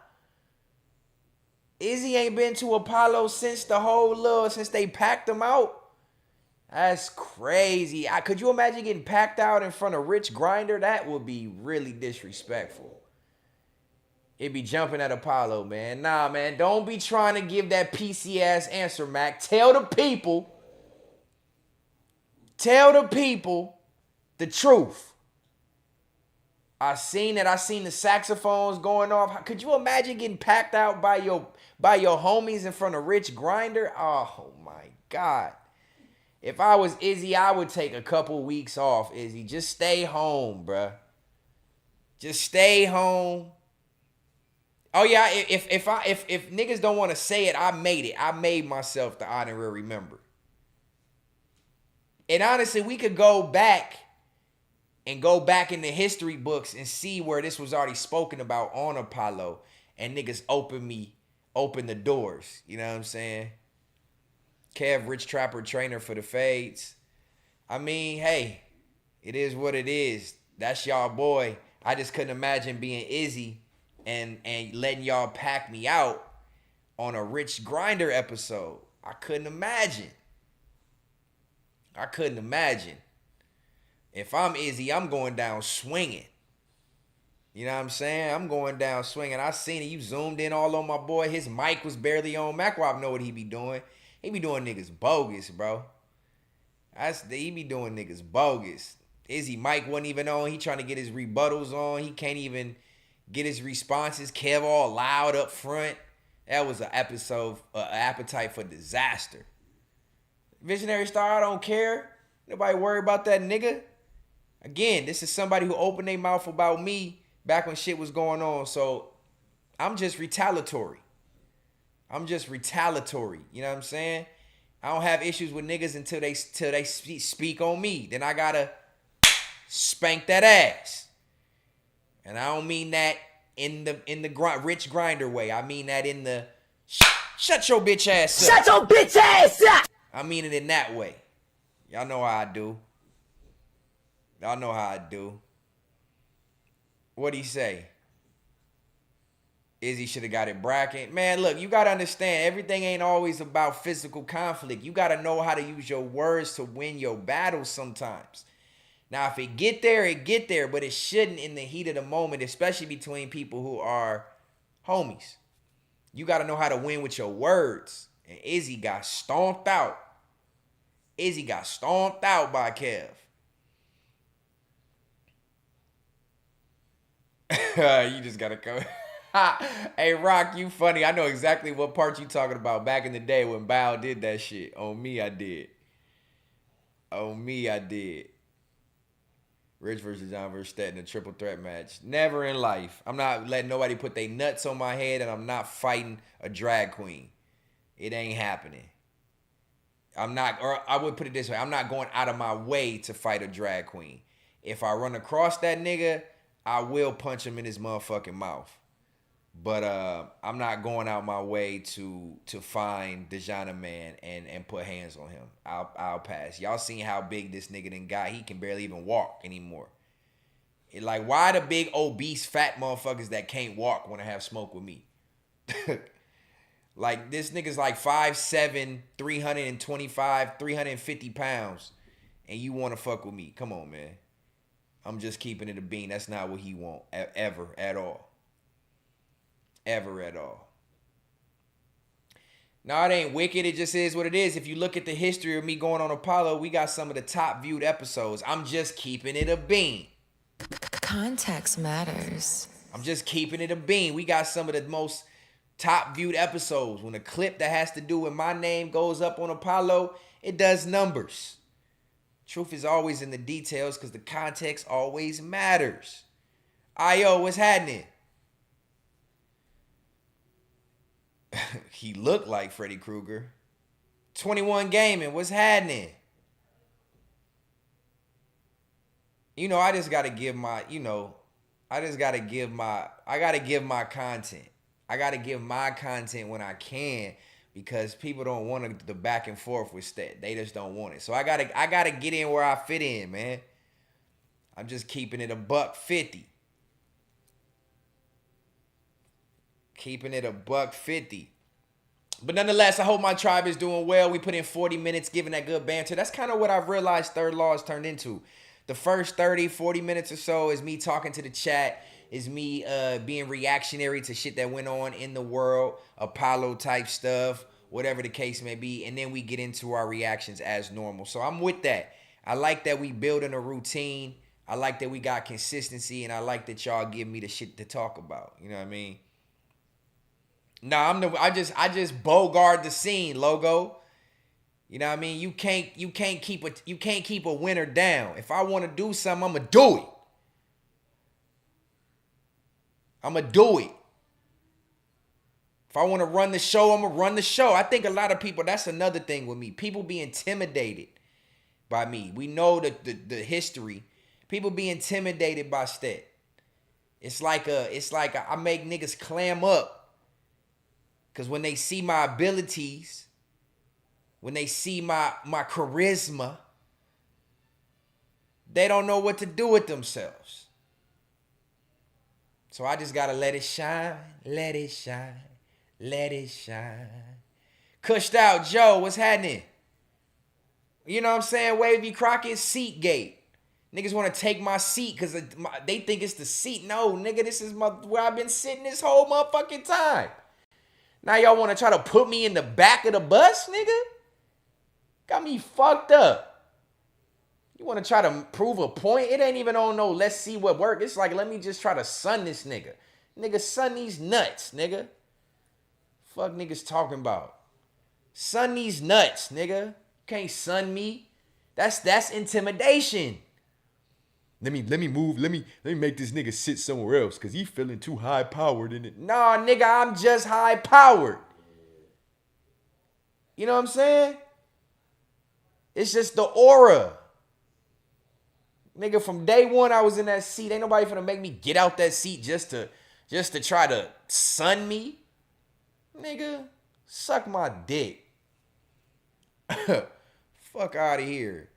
Izzy ain't been to Apollo since since they packed him out. That's crazy. Could you imagine getting packed out in front of Rich Grinder? That would be really disrespectful. It'd be jumping at Apollo, man. Nah, man, don't be trying to give that PC ass answer, Mac. Tell the people the truth. I seen the saxophones going off. Could you imagine getting packed out by your homies in front of Rich Grinder? Oh my God. If I was Izzy, I would take a couple weeks off, Izzy. Just stay home, bruh. Just stay home. Oh yeah, if niggas don't want to say it, I made it. I made myself the honorary member. And honestly, we could go back in the history books and see where this was already spoken about on Apollo, and niggas open the doors. You know what I'm saying? Kev, Rich Trapper trainer for the fades. I mean, hey, it is what it is. That's y'all boy. I just couldn't imagine being Izzy and letting y'all pack me out on a Rich Grinder episode. I couldn't imagine. If I'm Izzy, I'm going down swinging. You know what I'm saying? I'm going down swinging. I seen it. You zoomed in all on my boy. His mic was barely on. Macwop know what he be doing. He be doing niggas bogus, bro. He be doing niggas bogus. Izzy mic wasn't even on. He trying to get his rebuttals on. He can't even get his responses. Kev all loud up front. That was an episode, appetite for disaster. Visionary Star, I don't care. Nobody worry about that nigga. Again, this is somebody who opened their mouth about me back when shit was going on. So I'm just retaliatory. You know what I'm saying? I don't have issues with niggas until they speak on me. Then I gotta spank that ass. And I don't mean that in the Rich Grinder way. I mean that in the shut your bitch ass up. Shut your bitch ass up! I mean it in that way. Y'all know how I do. What'd he say? Izzy should have got it bracket. Man, look, you got to understand, everything ain't always about physical conflict. You got to know how to use your words to win your battles sometimes. Now, if it get there, but it shouldn't in the heat of the moment, especially between people who are homies. You got to know how to win with your words. And Izzy got stomped out. By Kev. You just got to come. Hey, Rock, you funny. I know exactly what part you talking about back in the day when Bow did that shit. On me, I did. Rich versus John versus Stet in a triple threat match. Never in life. I'm not letting nobody put their nuts on my head, and I'm not fighting a drag queen. It ain't happening. I'm not, or I would put it this way, I'm not going out of my way to fight a drag queen. If I run across that nigga, I will punch him in his motherfucking mouth. But I'm not going out my way to find Dejana Man and put hands on him. I'll pass. Y'all seen how big this nigga done got. He can barely even walk anymore. Like, why the big obese fat motherfuckers that can't walk want to have smoke with me? Like, this nigga's like 5'7", 325, 350 pounds, and you want to fuck with me. Come on, man. I'm just keeping it a bean. That's not what he want, ever, at all. Ever at all. No, it ain't wicked. It just is what it is. If you look at the history of me going on Apollo, we got some of the top viewed episodes. I'm just keeping it a bean. Context matters. I'm just keeping it a bean. We got some of the most top viewed episodes. When a clip that has to do with my name goes up on Apollo, it does numbers. Truth is always in the details because the context always matters. Ayo, what's happening? He looked like Freddy Krueger. 21 Gaming, what's happening? You know, I gotta give my content. I gotta give my content when I can because people don't want the back and forth with Stet. They just don't want it. So I gotta get in where I fit in, man. I'm just keeping it $150. Keeping it $150. But nonetheless, I hope my tribe is doing well. We put in 40 minutes giving that good banter. That's kind of what I've realized Third Law has turned into. The first 30, 40 minutes or so is me talking to the chat, is me being reactionary to shit that went on in the world, Apollo type stuff, whatever the case may be. And then we get into our reactions as normal. So I'm with that. I like that we building a routine. I like that we got consistency. And I like that y'all give me the shit to talk about. You know what I mean? Nah, I just bogart the scene, logo. You know what I mean? You can't keep a winner down. If I want to do something, I'ma do it. I'ma do it. If I want to run the show, I'ma run the show. I think a lot of people, that's another thing with me. People be intimidated by me. We know the history. People be intimidated by Stet. It's like I make niggas clam up. Because when they see my abilities, when they see my charisma, they don't know what to do with themselves. So I just got to let it shine, let it shine, let it shine. Cushed out Joe, what's happening? You know what I'm saying? Wavy Crockett, seat gate. Niggas want to take my seat because they think it's the seat. No, nigga, this is where I've been sitting this whole motherfucking time. Now y'all want to try to put me in the back of the bus, nigga? Got me fucked up. You want to try to prove a point? It ain't even on no let's see what work. It's like, let me just try to sun this nigga. Nigga, sun these nuts, nigga. Fuck niggas talking about. Sun these nuts, nigga. Can't sun me. That's intimidation. Let me make this nigga sit somewhere else because he feeling too high powered in it. Nah, nigga, I'm just high powered. You know what I'm saying? It's just the aura. Nigga, from day one I was in that seat. Ain't nobody finna make me get out that seat just to try to sun me. Nigga, suck my dick. Fuck out of here.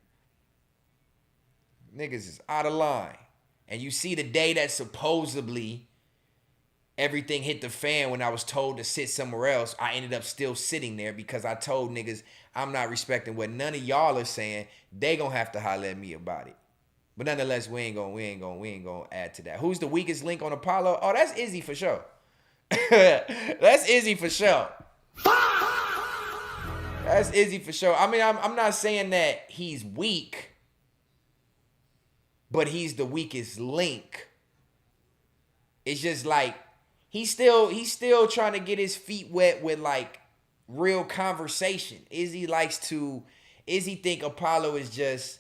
Niggas is out of line. And you see the day that supposedly everything hit the fan when I was told to sit somewhere else, I ended up still sitting there because I told niggas I'm not respecting what none of y'all are saying. They gonna have to holler at me about it. But nonetheless, we ain't gonna add to that. Who's the weakest link on Apollo? Oh, that's Izzy for sure. That's Izzy for sure. That's Izzy for sure. I mean, I'm not saying that he's weak, but he's the weakest link. It's just like he's still trying to get his feet wet with like real conversation. Izzy think Apollo is just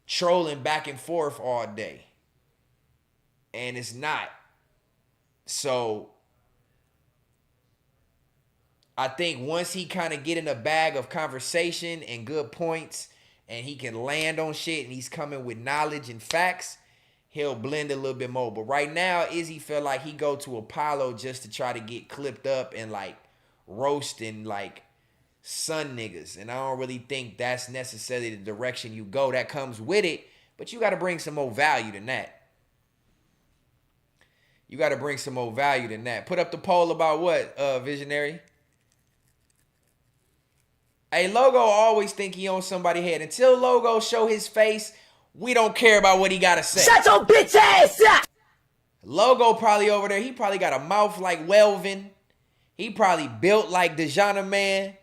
trolling back and forth all day. And it's not. So I think once he kind of get in a bag of conversation and good points and he can land on shit and he's coming with knowledge and facts, he'll blend a little bit more. But right now, Izzy feel like he go to Apollo just to try to get clipped up and like roasting like son niggas. And I don't really think that's necessarily the direction you go. That comes with it, but you got to bring some more value than that. You got to bring some more value than that. Put up the poll about what, Visionary? Hey, Logo always think he owns somebody's head. Until Logo show his face, we don't care about what he got to say. Shut your bitch ass up! Logo probably over there. He probably got a mouth like Welvin. He probably built like Dejana Man.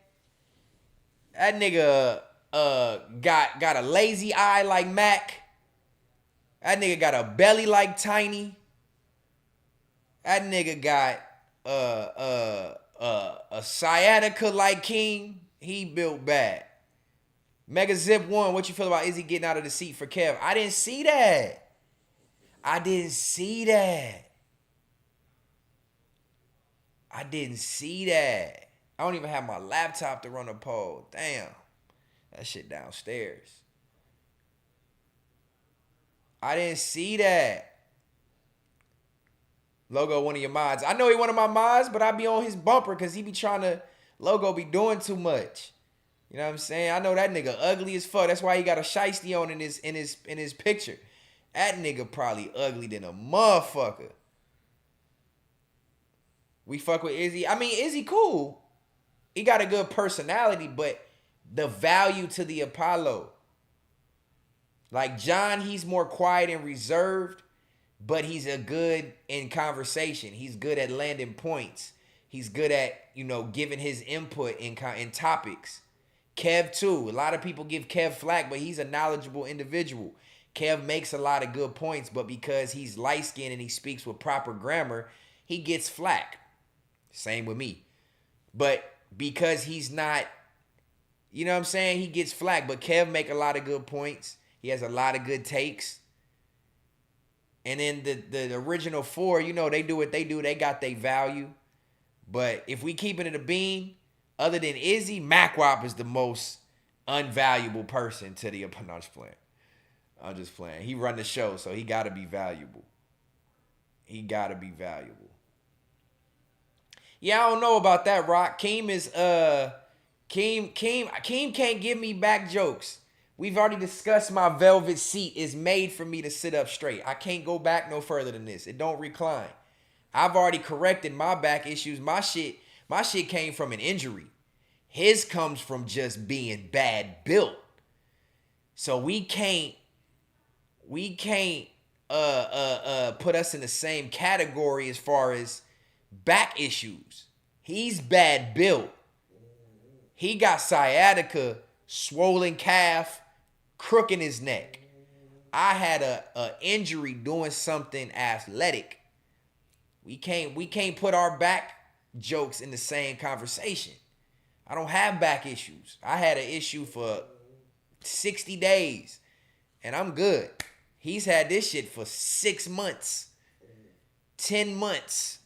That nigga got a lazy eye like Mac. That nigga got a belly like Tiny. That nigga got a sciatica like King. He built bad. Mega Zip 1, what you feel about Izzy getting out of the seat for Kev? I didn't see that. I didn't see that. I don't even have my laptop to run a poll. Damn. That shit downstairs. I didn't see that. Logo, one of your mods. I know he one of my mods, but I be on his bumper because he be trying to, Logo be doing too much. You know what I'm saying? I know that nigga ugly as fuck. That's why he got a shiesty on in his picture. That nigga probably ugly than a motherfucker. We fuck with Izzy. I mean, Izzy cool. He got a good personality, but the value to the Apollo. Like John, he's more quiet and reserved, but he's a good in conversation. He's good at landing points. He's good at, giving his input in topics. Kev too. A lot of people give Kev flack, but he's a knowledgeable individual. Kev makes a lot of good points, but because he's light-skinned and he speaks with proper grammar, he gets flack. Same with me. But because he's not, you know what I'm saying? He gets flack, but Kev make a lot of good points. He has a lot of good takes. And then the original four, they do what they do. They got their value. But if we keeping it a bean, other than Izzy, Macwop is the most unvaluable person to the opponent. I'm just playing. He run the show, so he got to be valuable. Yeah, I don't know about that, Rock. Keem can't give me back jokes. We've already discussed my velvet seat is made for me to sit up straight. I can't go back no further than this. It don't recline. I've already corrected my back issues. My shit came from an injury. His comes from just being bad built. So we can't put us in the same category as far as back issues. He's bad built. He got sciatica, swollen calf, crook in his neck. I had a injury doing something athletic. We can't put our back jokes in the same conversation. I don't have back issues. I had an issue for 60 days and I'm good. He's had this shit for 6 months, 10 months.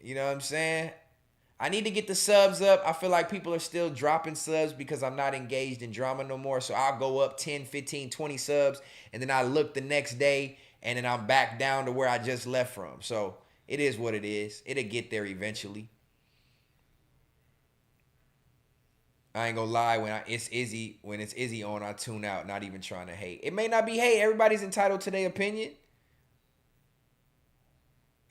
You know what I'm saying? I need to get the subs up. I feel like people are still dropping subs because I'm not engaged in drama no more. So I'll go up 10, 15, 20 subs. And then I look the next day and then I'm back down to where I just left from. So it is what it is. It'll get there eventually. I ain't gonna lie, when it's Izzy on, I tune out, not even trying to hate. It may not be hate. Everybody's entitled to their opinion.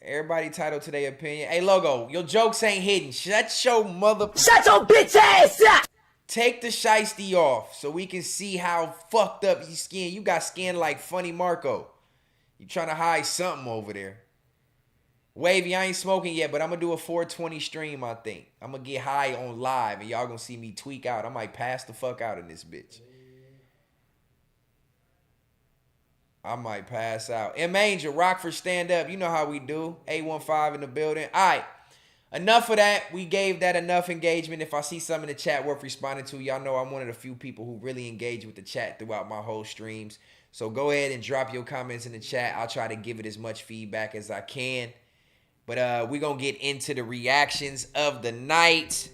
Everybody entitled to their opinion. Hey, Logo, your jokes ain't hidden. Shut your bitch ass up! Take the shiesty off so we can see how fucked up your skin. You got skin like Funny Marco. You trying to hide something over there. Wavy, I ain't smoking yet, but I'm going to do a 420 stream, I think. I'm going to get high on live, and y'all going to see me tweak out. I might pass the fuck out in this bitch. I might pass out. M. Angel, Rockford, stand up. You know how we do. A15 in the building. All right. Enough of that. We gave that enough engagement. If I see something in the chat worth responding to, y'all know I'm one of the few people who really engage with the chat throughout my whole streams. So go ahead and drop your comments in the chat. I'll try to give it as much feedback as I can. But we're going to get into the reactions of the night.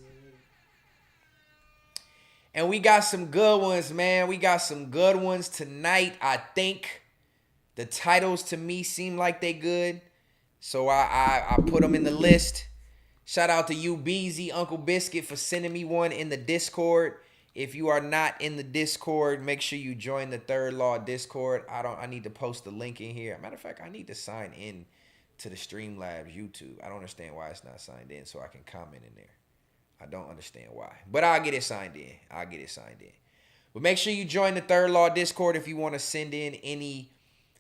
And we got some good ones, man. We got some good ones tonight. I think the titles to me seem like they good. So I put them in the list. Shout out to you, Beezy, Uncle Biscuit, for sending me one in the Discord. If you are not in the Discord, make sure you join the Third Law Discord. I need to post the link in here. Matter of fact, I need to sign in to the Streamlabs YouTube. I don't understand why it's not signed in, so I can comment in there. I don't understand why. But I'll get it signed in. But make sure you join the Third Law Discord if you want to send in any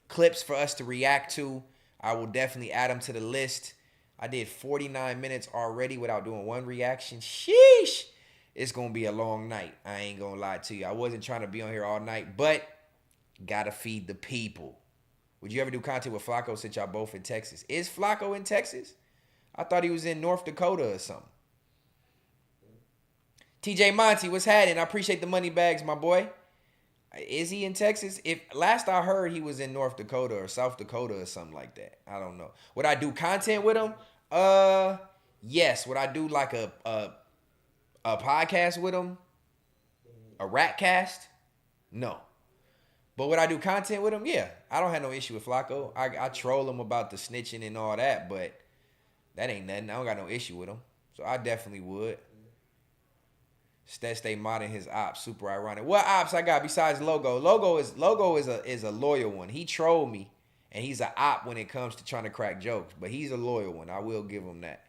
clips for us to react to. I will definitely add them to the list. I did 49 minutes already without doing one reaction. Sheesh. It's going to be a long night. I ain't going to lie to you. I wasn't trying to be on here all night, but got to feed the people. Would you ever do content with Flacco since y'all both in Texas? Is Flacco in Texas? I thought he was in North Dakota or something. TJ Monty, what's happening? I appreciate the money bags, my boy. Is he in Texas? If last I heard, he was in North Dakota or South Dakota or something like that. I don't know. Would I do content with him? Yes. Would I do like a podcast with him? A rat cast? No. But would I do content with him? Yeah. I don't have no issue with Flacco. I troll him about the snitching and all that, but that ain't nothing. I don't got no issue with him. So I definitely would. Stet stay modding his ops. Super ironic. What ops I got besides Logo? Logo is a loyal one. He trolled me, and he's an op when it comes to trying to crack jokes. But he's a loyal one. I will give him that.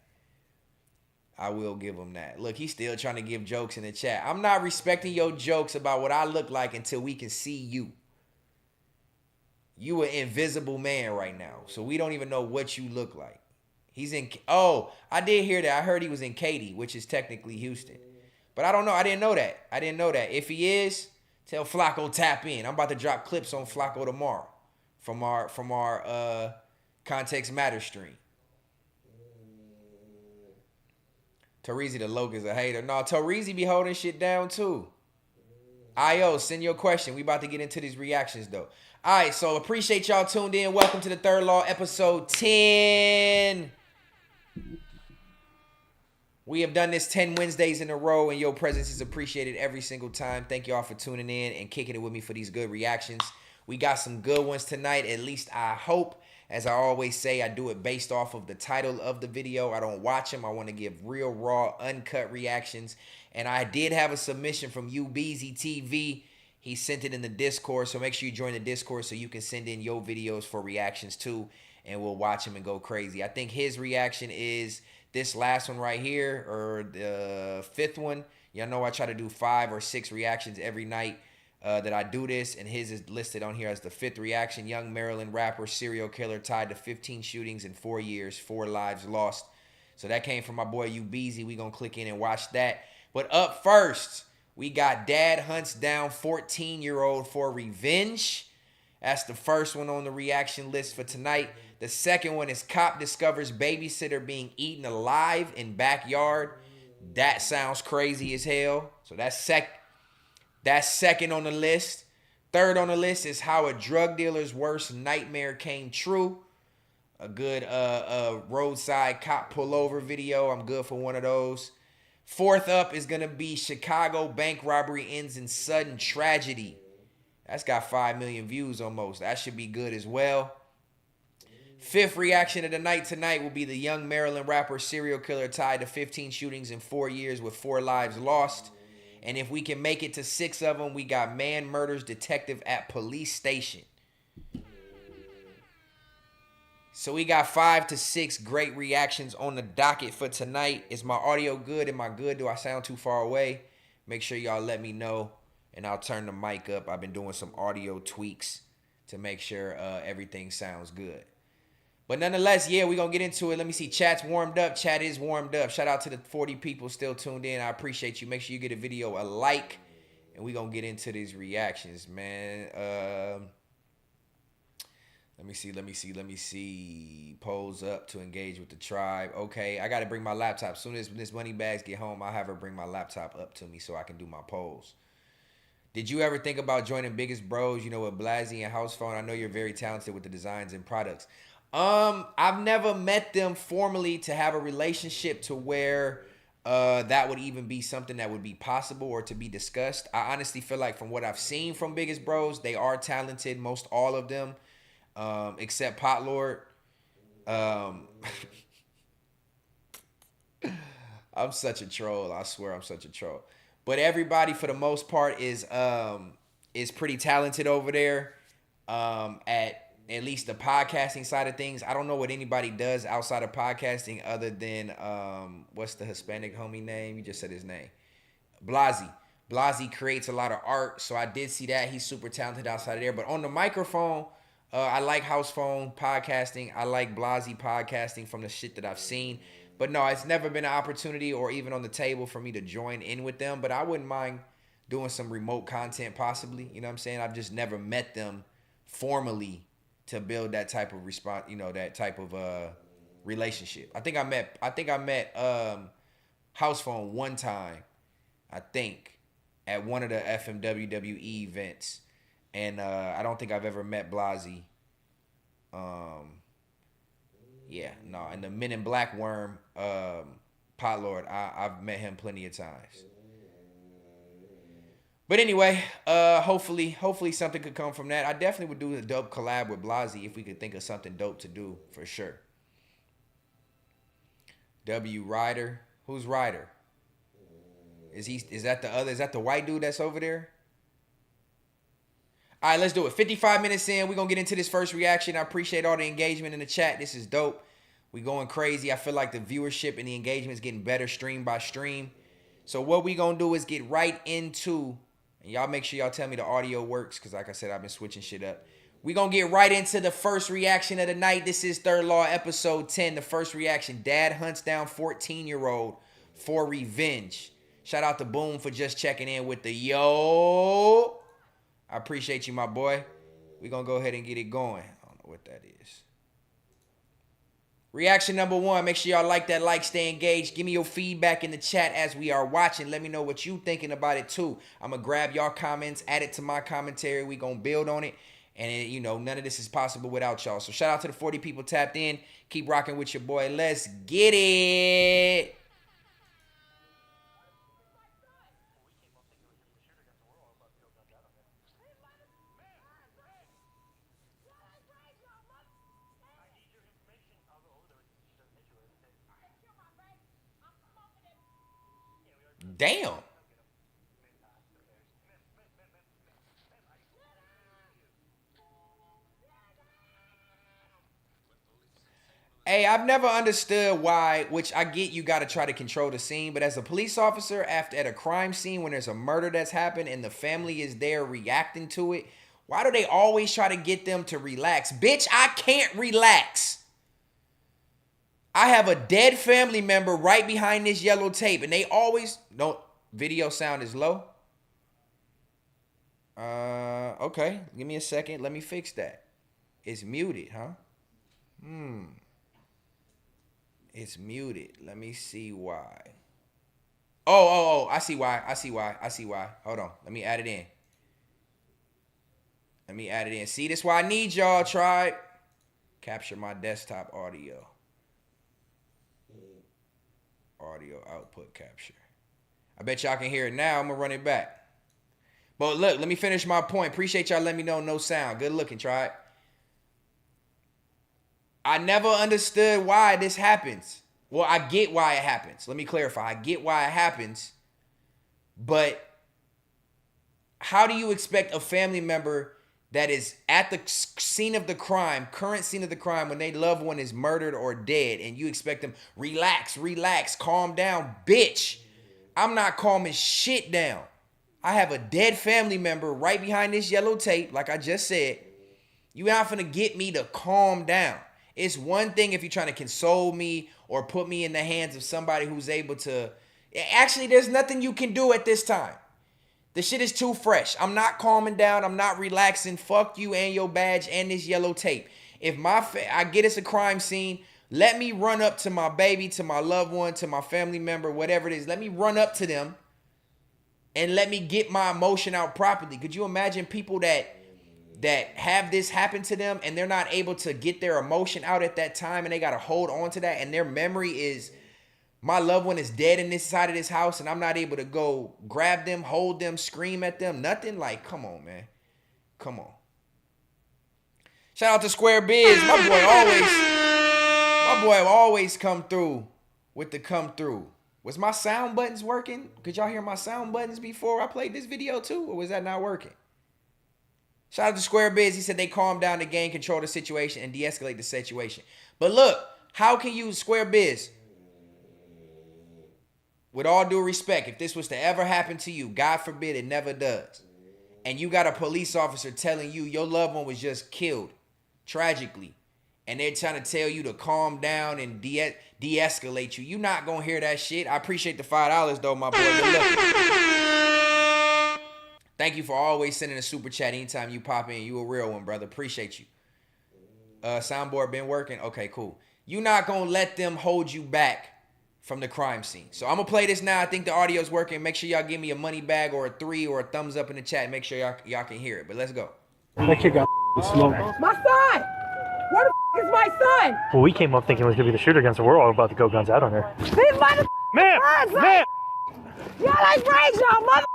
Look, he's still trying to give jokes in the chat. I'm not respecting your jokes about what I look like until we can see you. You an invisible man right now, so we don't even know what you look like. He's in. Oh, I did hear that. I heard he was in Katy, which is technically Houston. But I don't know. I didn't know that. If he is, tell Flacco tap in. I'm about to drop clips on Flacco tomorrow from our Context Matter stream. Torizi the Logan's a hater. No, Torizi be holding shit down too. IO, send your question. We about to get into these reactions though. All right, so appreciate y'all tuned in. Welcome to the Third Law, episode 10. We have done this 10 Wednesdays in a row, and your presence is appreciated every single time. Thank y'all for tuning in and kicking it with me for these good reactions. We got some good ones tonight, at least I hope. As I always say, I do it based off of the title of the video. I don't watch them. I want to give real, raw, uncut reactions. And I did have a submission from UBZ TV. He sent it in the Discord, so make sure you join the Discord so you can send in your videos for reactions too, and we'll watch them and go crazy. I think his reaction is this last one right here, or the fifth one. Y'all know I try to do 5 or 6 reactions every night that I do this, and his is listed on here as the 5th reaction. Young Maryland rapper, serial killer, tied to 15 shootings in 4 years, 4 lives lost. So that came from my boy UBZ. We gonna click in and watch that. But up first, we got Dad Hunts Down 14-year-old for Revenge. That's the first one on the reaction list for tonight. The second one is Cop Discovers Babysitter Being Eaten Alive in Backyard. That sounds crazy as hell. So that's second on the list. Third on the list is How a Drug Dealer's Worst Nightmare Came True. A good roadside cop pullover video. I'm good for one of those. Fourth up is going to be Chicago Bank Robbery Ends in Sudden Tragedy. That's got 5 million views almost. That should be good as well. Fifth reaction of the night tonight will be the young Maryland rapper serial killer tied to 15 shootings in 4 years with 4 lives lost. And if we can make it to 6 of them, we got Man Murders Detective at Police Station. So we got 5 to 6 great reactions on the docket for tonight. Is my audio good? Am I good? Do I sound too far away? Make sure y'all let me know, and I'll turn the mic up. I've been doing some audio tweaks to make sure everything sounds good. But nonetheless, yeah, we're going to get into it. Let me see. Chat's warmed up. Chat is warmed up. Shout out to the 40 people still tuned in. I appreciate you. Make sure you get a video a like, and we're going to get into these reactions, man. Let me see. Polls up to engage with the tribe. Okay, I got to bring my laptop. As soon as this money bags get home, I'll have her bring my laptop up to me so I can do my polls. Did you ever think about joining Biggest Bros, with Blasey and House Phone? I know you're very talented with the designs and products. I've never met them formally to have a relationship to where that would even be something that would be possible or to be discussed. I honestly feel like from what I've seen from Biggest Bros, they are talented, most all of them, except Pot Lord. I'm such a troll. I swear I'm such a troll. But everybody for the most part is pretty talented over there. At least the podcasting side of things. I don't know what anybody does outside of podcasting other than what's the Hispanic homie name? You just said his name. Blasey. Blasey creates a lot of art, so I did see that. He's super talented outside of there. But on the microphone, I like house phone podcasting. I like Blasey podcasting from the shit that I've seen. But no, it's never been an opportunity or even on the table for me to join in with them. But I wouldn't mind doing some remote content possibly. You know what I'm saying? I've just never met them formally to build that type of response, that type of relationship. I think I met House Phone one time, I think, at one of the FMWWE events. And I don't think I've ever met Blasey. And the Men in Black Worm, Pot Lord, I've met him plenty of times. But anyway, hopefully something could come from that. I definitely would do a dope collab with Blasey if we could think of something dope to do, for sure. W Ryder. Who's Ryder? Is that the white dude that's over there? All right, let's do it. 55 minutes in, we're going to get into this first reaction. I appreciate all the engagement in the chat. This is dope. We going crazy. I feel like the viewership and the engagement is getting better stream by stream. So what we going to do is get right into, and y'all make sure y'all tell me the audio works, because like I said, I've been switching shit up. We going to get right into the first reaction of the night. This is Third Law episode 10. The first reaction, Dad hunts down 14-year-old for revenge. Shout out to Boom for just checking in with the yo. I appreciate you, my boy. We're going to go ahead and get it going. I don't know what that is. Reaction number 1. Make sure y'all like that like, stay engaged. Give me your feedback in the chat as we are watching. Let me know what you thinking about it too. I'm going to grab y'all comments, add it to my commentary. We going to build on it. And, none of this is possible without y'all. So shout out to the 40 people tapped in. Keep rocking with your boy. Let's get it. Damn. Hey, I've never understood why, which I get you got to try to control the scene, but as a police officer at a crime scene when there's a murder that's happened and the family is there reacting to it, why do they always try to get them to relax? Bitch, I can't relax. I have a dead family member right behind this yellow tape, and they always... No, video sound is low. Okay, give me a second. Let me fix that. It's muted, huh? It's muted. Let me see why. Oh, I see why. Hold on. Let me add it in. See, this is why I need y'all, tribe. Capture my desktop audio. Audio output capture. I bet y'all can hear it now. I'm gonna run it back. But look, let me finish my point. Appreciate y'all letting me know no sound. Good looking, try it. I never understood why this happens. Well, I get why it happens. Let me clarify. I get why it happens. But how do you expect a family member that is at the scene of the crime, current scene of the crime, when their loved one is murdered or dead, and you expect them, relax, calm down? Bitch, I'm not calming shit down. I have a dead family member right behind this yellow tape, like I just said. You're not finna get me to calm down. It's one thing if you're trying to console me or put me in the hands of somebody who's able to... Actually, there's nothing you can do at this time. The shit is too fresh. I'm not calming down. I'm not relaxing. Fuck you and your badge and this yellow tape. If I get us a crime scene, let me run up to my baby, to my loved one, to my family member, whatever it is. Let me run up to them and let me get my emotion out properly. Could you imagine people that that have this happen to them and they're not able to get their emotion out at that time and they got to hold on to that, and their memory is, my loved one is dead in this side of this house and I'm not able to go grab them, hold them, scream at them, nothing. Like, come on, man. Come on. Shout out to Square Biz. My boy always come through with the come through. Was my sound buttons working? Could y'all hear my sound buttons before I played this video too? Or was that not working? Shout out to Square Biz. He said they calm down the game, control the situation, and de-escalate the situation. But look, how can you, Square Biz, with all due respect, if this was to ever happen to you, God forbid it never does, and you got a police officer telling you your loved one was just killed tragically, and they're trying to tell you to calm down and de-escalate you, you're not going to hear that shit. I appreciate the $5 though, my boy. Good luck. Thank you for always sending a super chat anytime you pop in. You a real one, brother. Appreciate you. Soundboard been working? Okay, cool. You not going to let them hold you back from the crime scene. So I'm going to play this now. I think the audio's working. Make sure y'all give me a money bag or a 3 or a thumbs up in the chat. Make sure y'all can hear it. But let's go. That kid got smoked. My son! Where the is my son? Well, we came up thinking it was going to be the shooter gun, so we're all about to go guns out on her. These mother Ma'am! Ma'am! y'all like brains, y'all mother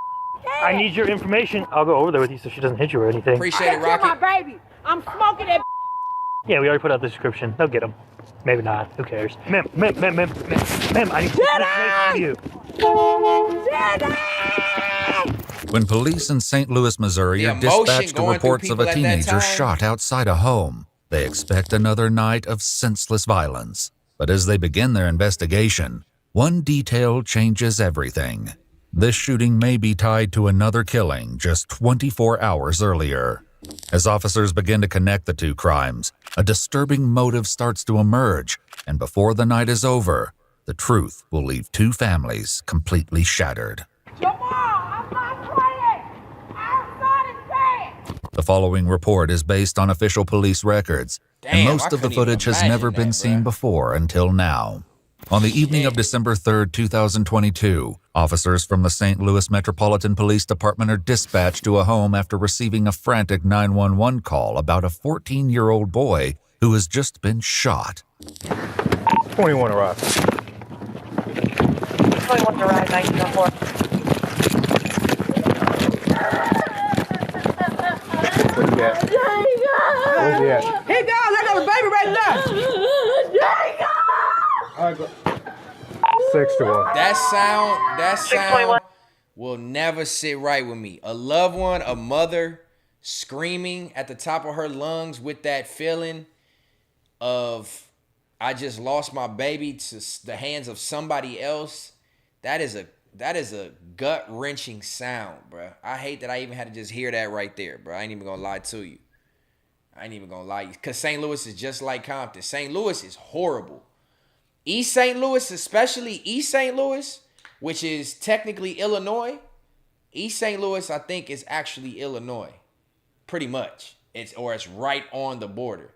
I need your information. I'll go over there with you so she doesn't hit you or anything. Appreciate it, my Rocket. baby. I'm smoking that. Yeah, we already put out the description. They'll get him. Maybe not. Who cares? Ma'am, I need information from you. When police in St. Louis, Missouri are dispatched to reports of a teenager shot outside a home, they expect another night of senseless violence. But as they begin their investigation, one detail changes everything. This shooting may be tied to another killing just 24 hours earlier. As officers begin to connect the two crimes, a disturbing motive starts to emerge, and before the night is over, the truth will leave two families completely shattered. Jamal, I'm not playing. Our son is dead. The following report is based on official police records, and Damn, most of the footage has never been seen before until now. On the evening of December 3rd, 2022, officers from the St. Louis Metropolitan Police Department are dispatched to a home after receiving a frantic 911 call about a 14-year-old boy who has just been shot. 21 arrived. 21 arrived, 1904. Where's he at? Where's he at? Hey, guys, I got a baby right there. All right, go. 6 to 1. That sound will never sit right with me. A loved one, a mother screaming at the top of her lungs with that feeling of, I just lost my baby to the hands of somebody else. That is a gut-wrenching sound, bro. I hate that I even had to just hear that right there, bro. I ain't even gonna lie to you. I ain't even gonna lie to you. Because St. Louis is just like Compton. St. Louis is horrible. East St. Louis, especially East St. Louis, which is technically Illinois. East St. Louis, I think, is actually Illinois. Pretty much. It's right on the border.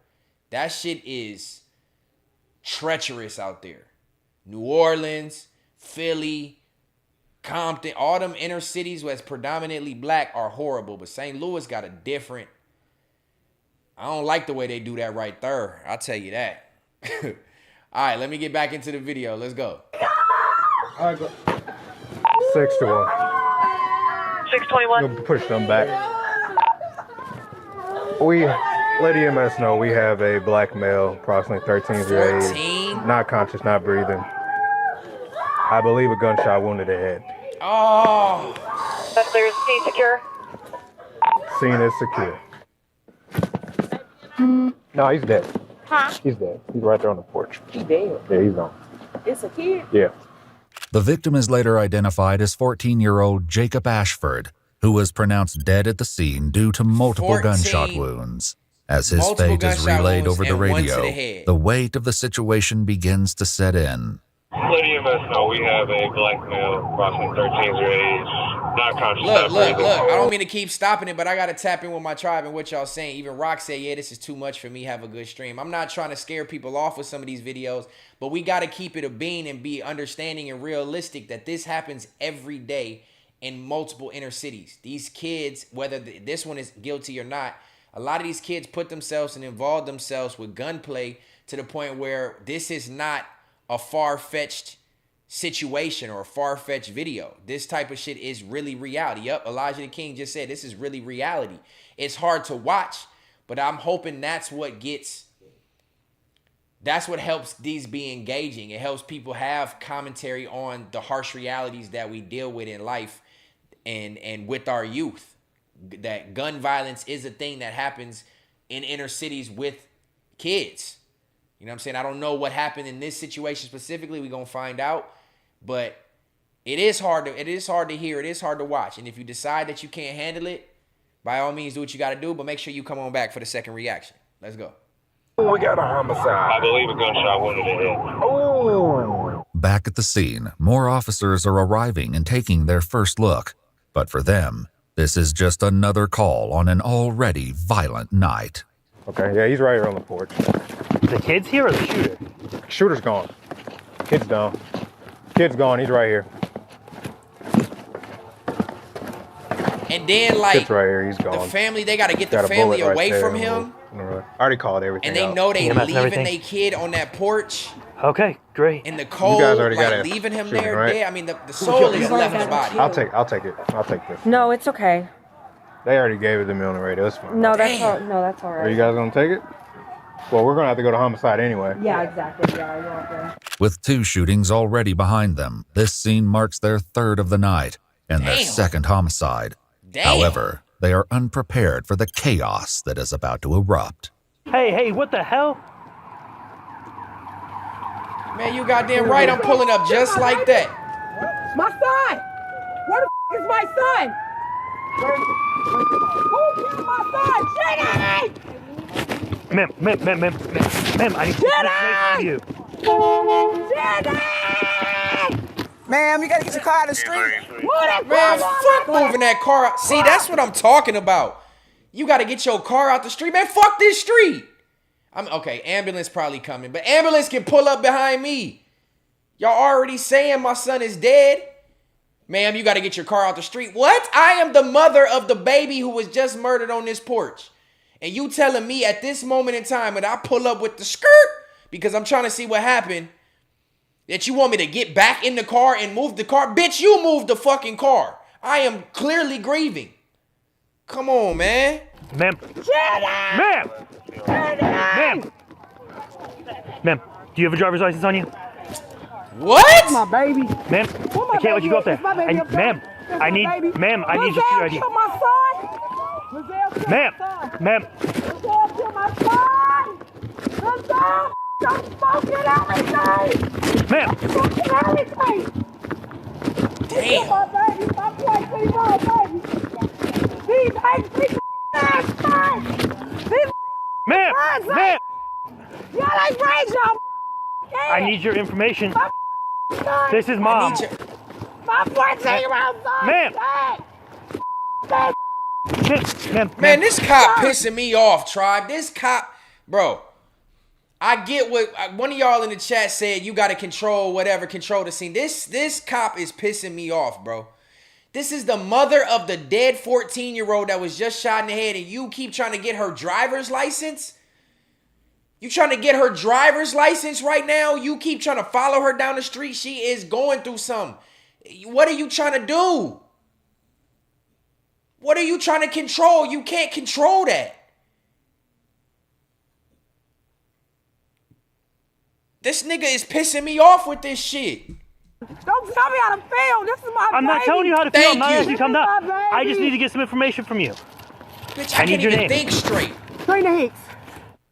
That shit is treacherous out there. New Orleans, Philly, Compton, all them inner cities where it's predominantly black are horrible. But St. Louis got a different... I don't like the way they do that right there. I'll tell you that. All right, let me get back into the video. Let's go. All right, go. 6 to 1. 621. Go push them back. Let EMS know we have a black male, approximately 13 years of age, 14? not conscious, not breathing. I believe a gunshot wounded the head. Oh. That clear is scene secure. Scene is secure. No, he's dead. Huh? He's dead. He's right there on the porch. He dead. Yeah, he's gone. It's a kid. Yeah. The victim is later identified as 14-year-old Jacob Ashford, who was pronounced dead at the scene due to multiple gunshot wounds. As his fate is relayed over the radio, the weight of the situation begins to set in. Let EMS know we have a black male, approximately 13 years of age, not conscious. Look. I don't mean to keep stopping it, but I got to tap in with my tribe and what y'all saying. Even Rock said, yeah, this is too much for me. Have a good stream. I'm not trying to scare people off with some of these videos, but we got to keep it a bean and be understanding and realistic that this happens every day in multiple inner cities. These kids, whether this one is guilty or not, A lot of these kids put themselves and involve themselves with gunplay to the point where this is not a far-fetched situation or a far-fetched video. This type of shit is really reality. Yup, Elijah the King just said this is really reality. It's hard to watch, but I'm hoping that's what helps these be engaging. It helps people have commentary on the harsh realities that we deal with in life and with our youth. That gun violence is a thing that happens in inner cities with kids. You know what I'm saying? I don't know what happened in this situation specifically. We're going to find out. But it is hard to hear. It is hard to watch. And if you decide that you can't handle it, by all means, do what you got to do. But make sure you come on back for the second reaction. Let's go. We got a homicide. I believe a gunshot wound in the head. Oh. Back at the scene, more officers are arriving and taking their first look. But for them, this is just another call on an already violent night. Okay, yeah, he's right here on the porch. The kid's here or the shooter? Shooter's gone. Kid's gone. Kid's gone, he's right here. And then, like, Kid's right here, he's gone. the family, they got to get the family away from him. I already called everything And they out. know they leaving their kid on that porch. Okay, great. In the cold, You guys already like got it. leaving him Shooting, there right? dead. I mean, the soul is left his body. I'll take it. I'll take this. No, it's okay. They already gave it to me on the radio. It's fine. No, that's all. No, that's all Are right. you guys gonna take it? Well, we're gonna have to go to homicide anyway. Yeah, exactly. Yeah, you're okay. With 2 shootings already behind them, this scene marks their third of the night and their second homicide. However, they are unprepared for the chaos that is about to erupt. Hey, what the hell? Man, you goddamn right, I'm pulling up just like that. My son! Where the is my son? Who killed my son? Jenny! Ma'am, I need to you. Jenny! Ma'am, you gotta get your car out of the street. Man, fuck moving that car out. See, that's what I'm talking about. You got to get your car out the street. Man, fuck this street. Okay, ambulance probably coming, but ambulance can pull up behind me. Y'all already saying my son is dead? Ma'am, you got to get your car out the street. What? I am the mother of the baby who was just murdered on this porch. And you telling me at this moment in time when I pull up with the skirt, because I'm trying to see what happened, that you want me to get back in the car and move the car? Bitch, you moved the fucking car. I am clearly grieving. Come on, man. Ma'am. Ma'am. Ma'am, do you have a driver's license on you? What? My baby. Ma'am, I can't let you go up there. Ma'am, I need your street ID. Ma'am. Don't fucking everything! Ma'am! Fucking everything! Damn! My baby, my boy, my baby! These ass guys! These Ma'am! Y'all ain't raised y'all I need your information. son! This is mom. My 14-year-old son! Ma'am. Man, this cop pissing me off, tribe. This cop, bro. I get what one of y'all in the chat said. You got to control the scene. This cop is pissing me off, bro. This is the mother of the dead 14-year-old that was just shot in the head, and you keep trying to get her driver's license? You trying to get her driver's license right now? You keep trying to follow her down the street? She is going through something. What are you trying to do? What are you trying to control? You can't control that. This nigga is pissing me off with this shit. Don't tell me how to feel. This is my baby. I'm not telling you how to feel. I'm not Thank asking you to come down. I just need to get some information from you. Bitch, I need can't your even name. think straight. Trina Hicks.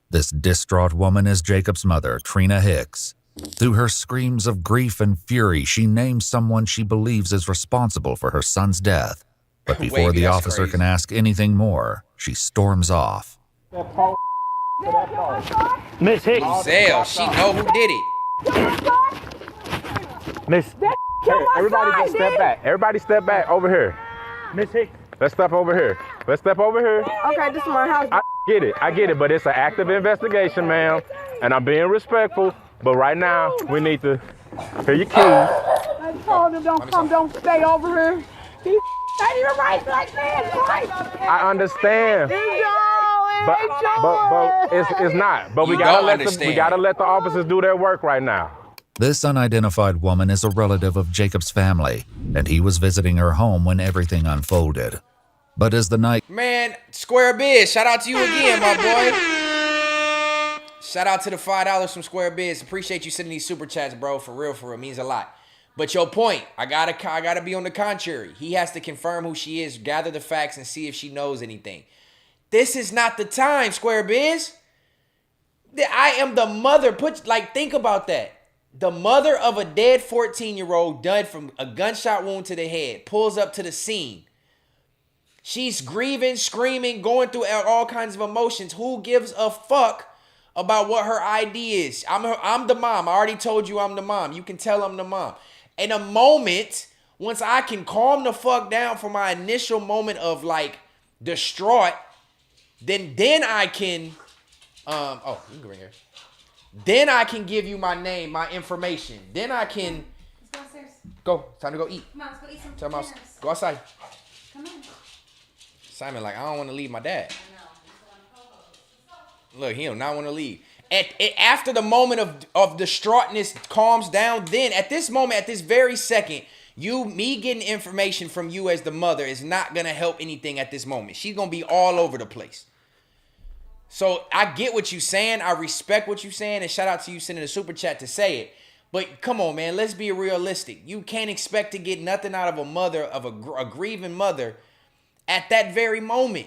This distraught woman is Jacob's mother, Trina Hicks. Through her screams of grief and fury, she names someone she believes is responsible for her son's death. But before Wait, the that's officer crazy. can ask anything more, she storms off. Miss Hicks. Zell, she know who did it. Miss Everybody just step back. Everybody step back over here. Miss Hicks. Let's step over here. Okay, this is my house. I get it, but it's an active investigation, ma'am. And I'm being respectful, but right now, we need to hear your keys. I told him don't stay over here. He ain't even right like that, right? I understand. Y'all it's not. But we You gotta don't let understand. we gotta let the officers do their work right now. This unidentified woman is a relative of Jacob's family, and he was visiting her home when everything unfolded. But as the night... Man, Square Biz, shout out to you again, my boy. Shout out to the $5 from Square Biz. Appreciate you sending these super chats, bro. For real, means a lot. But your point, I gotta be on the contrary. He has to confirm who she is, gather the facts, and see if she knows anything. This is not the time, Square Biz. I am the mother. Think about that. The mother of a dead 14-year-old died from a gunshot wound to the head, pulls up to the scene. She's grieving, screaming, going through all kinds of emotions. Who gives a fuck about what her ID is? I'm the mom. I already told you I'm the mom. You can tell I'm the mom. In a moment, once I can calm the fuck down from my initial moment of distraught, then I can, you can bring her. Then I can give you my name, my information. Then I can. Let's go upstairs. Go. Time to go eat. Come on, let's go eat some Tell him dinners. go outside. Come on. Simon, I don't want to leave my dad. Look, he do not want to leave. After the moment of distraughtness calms down, then at this moment, at this very second, me getting information from you as the mother is not going to help anything at this moment. She's going to be all over the place. So I get what you're saying. I respect what you're saying. And shout out to you sending a super chat to say it. But come on, man. Let's be realistic. You can't expect to get nothing out of a mother, of a grieving mother at that very moment.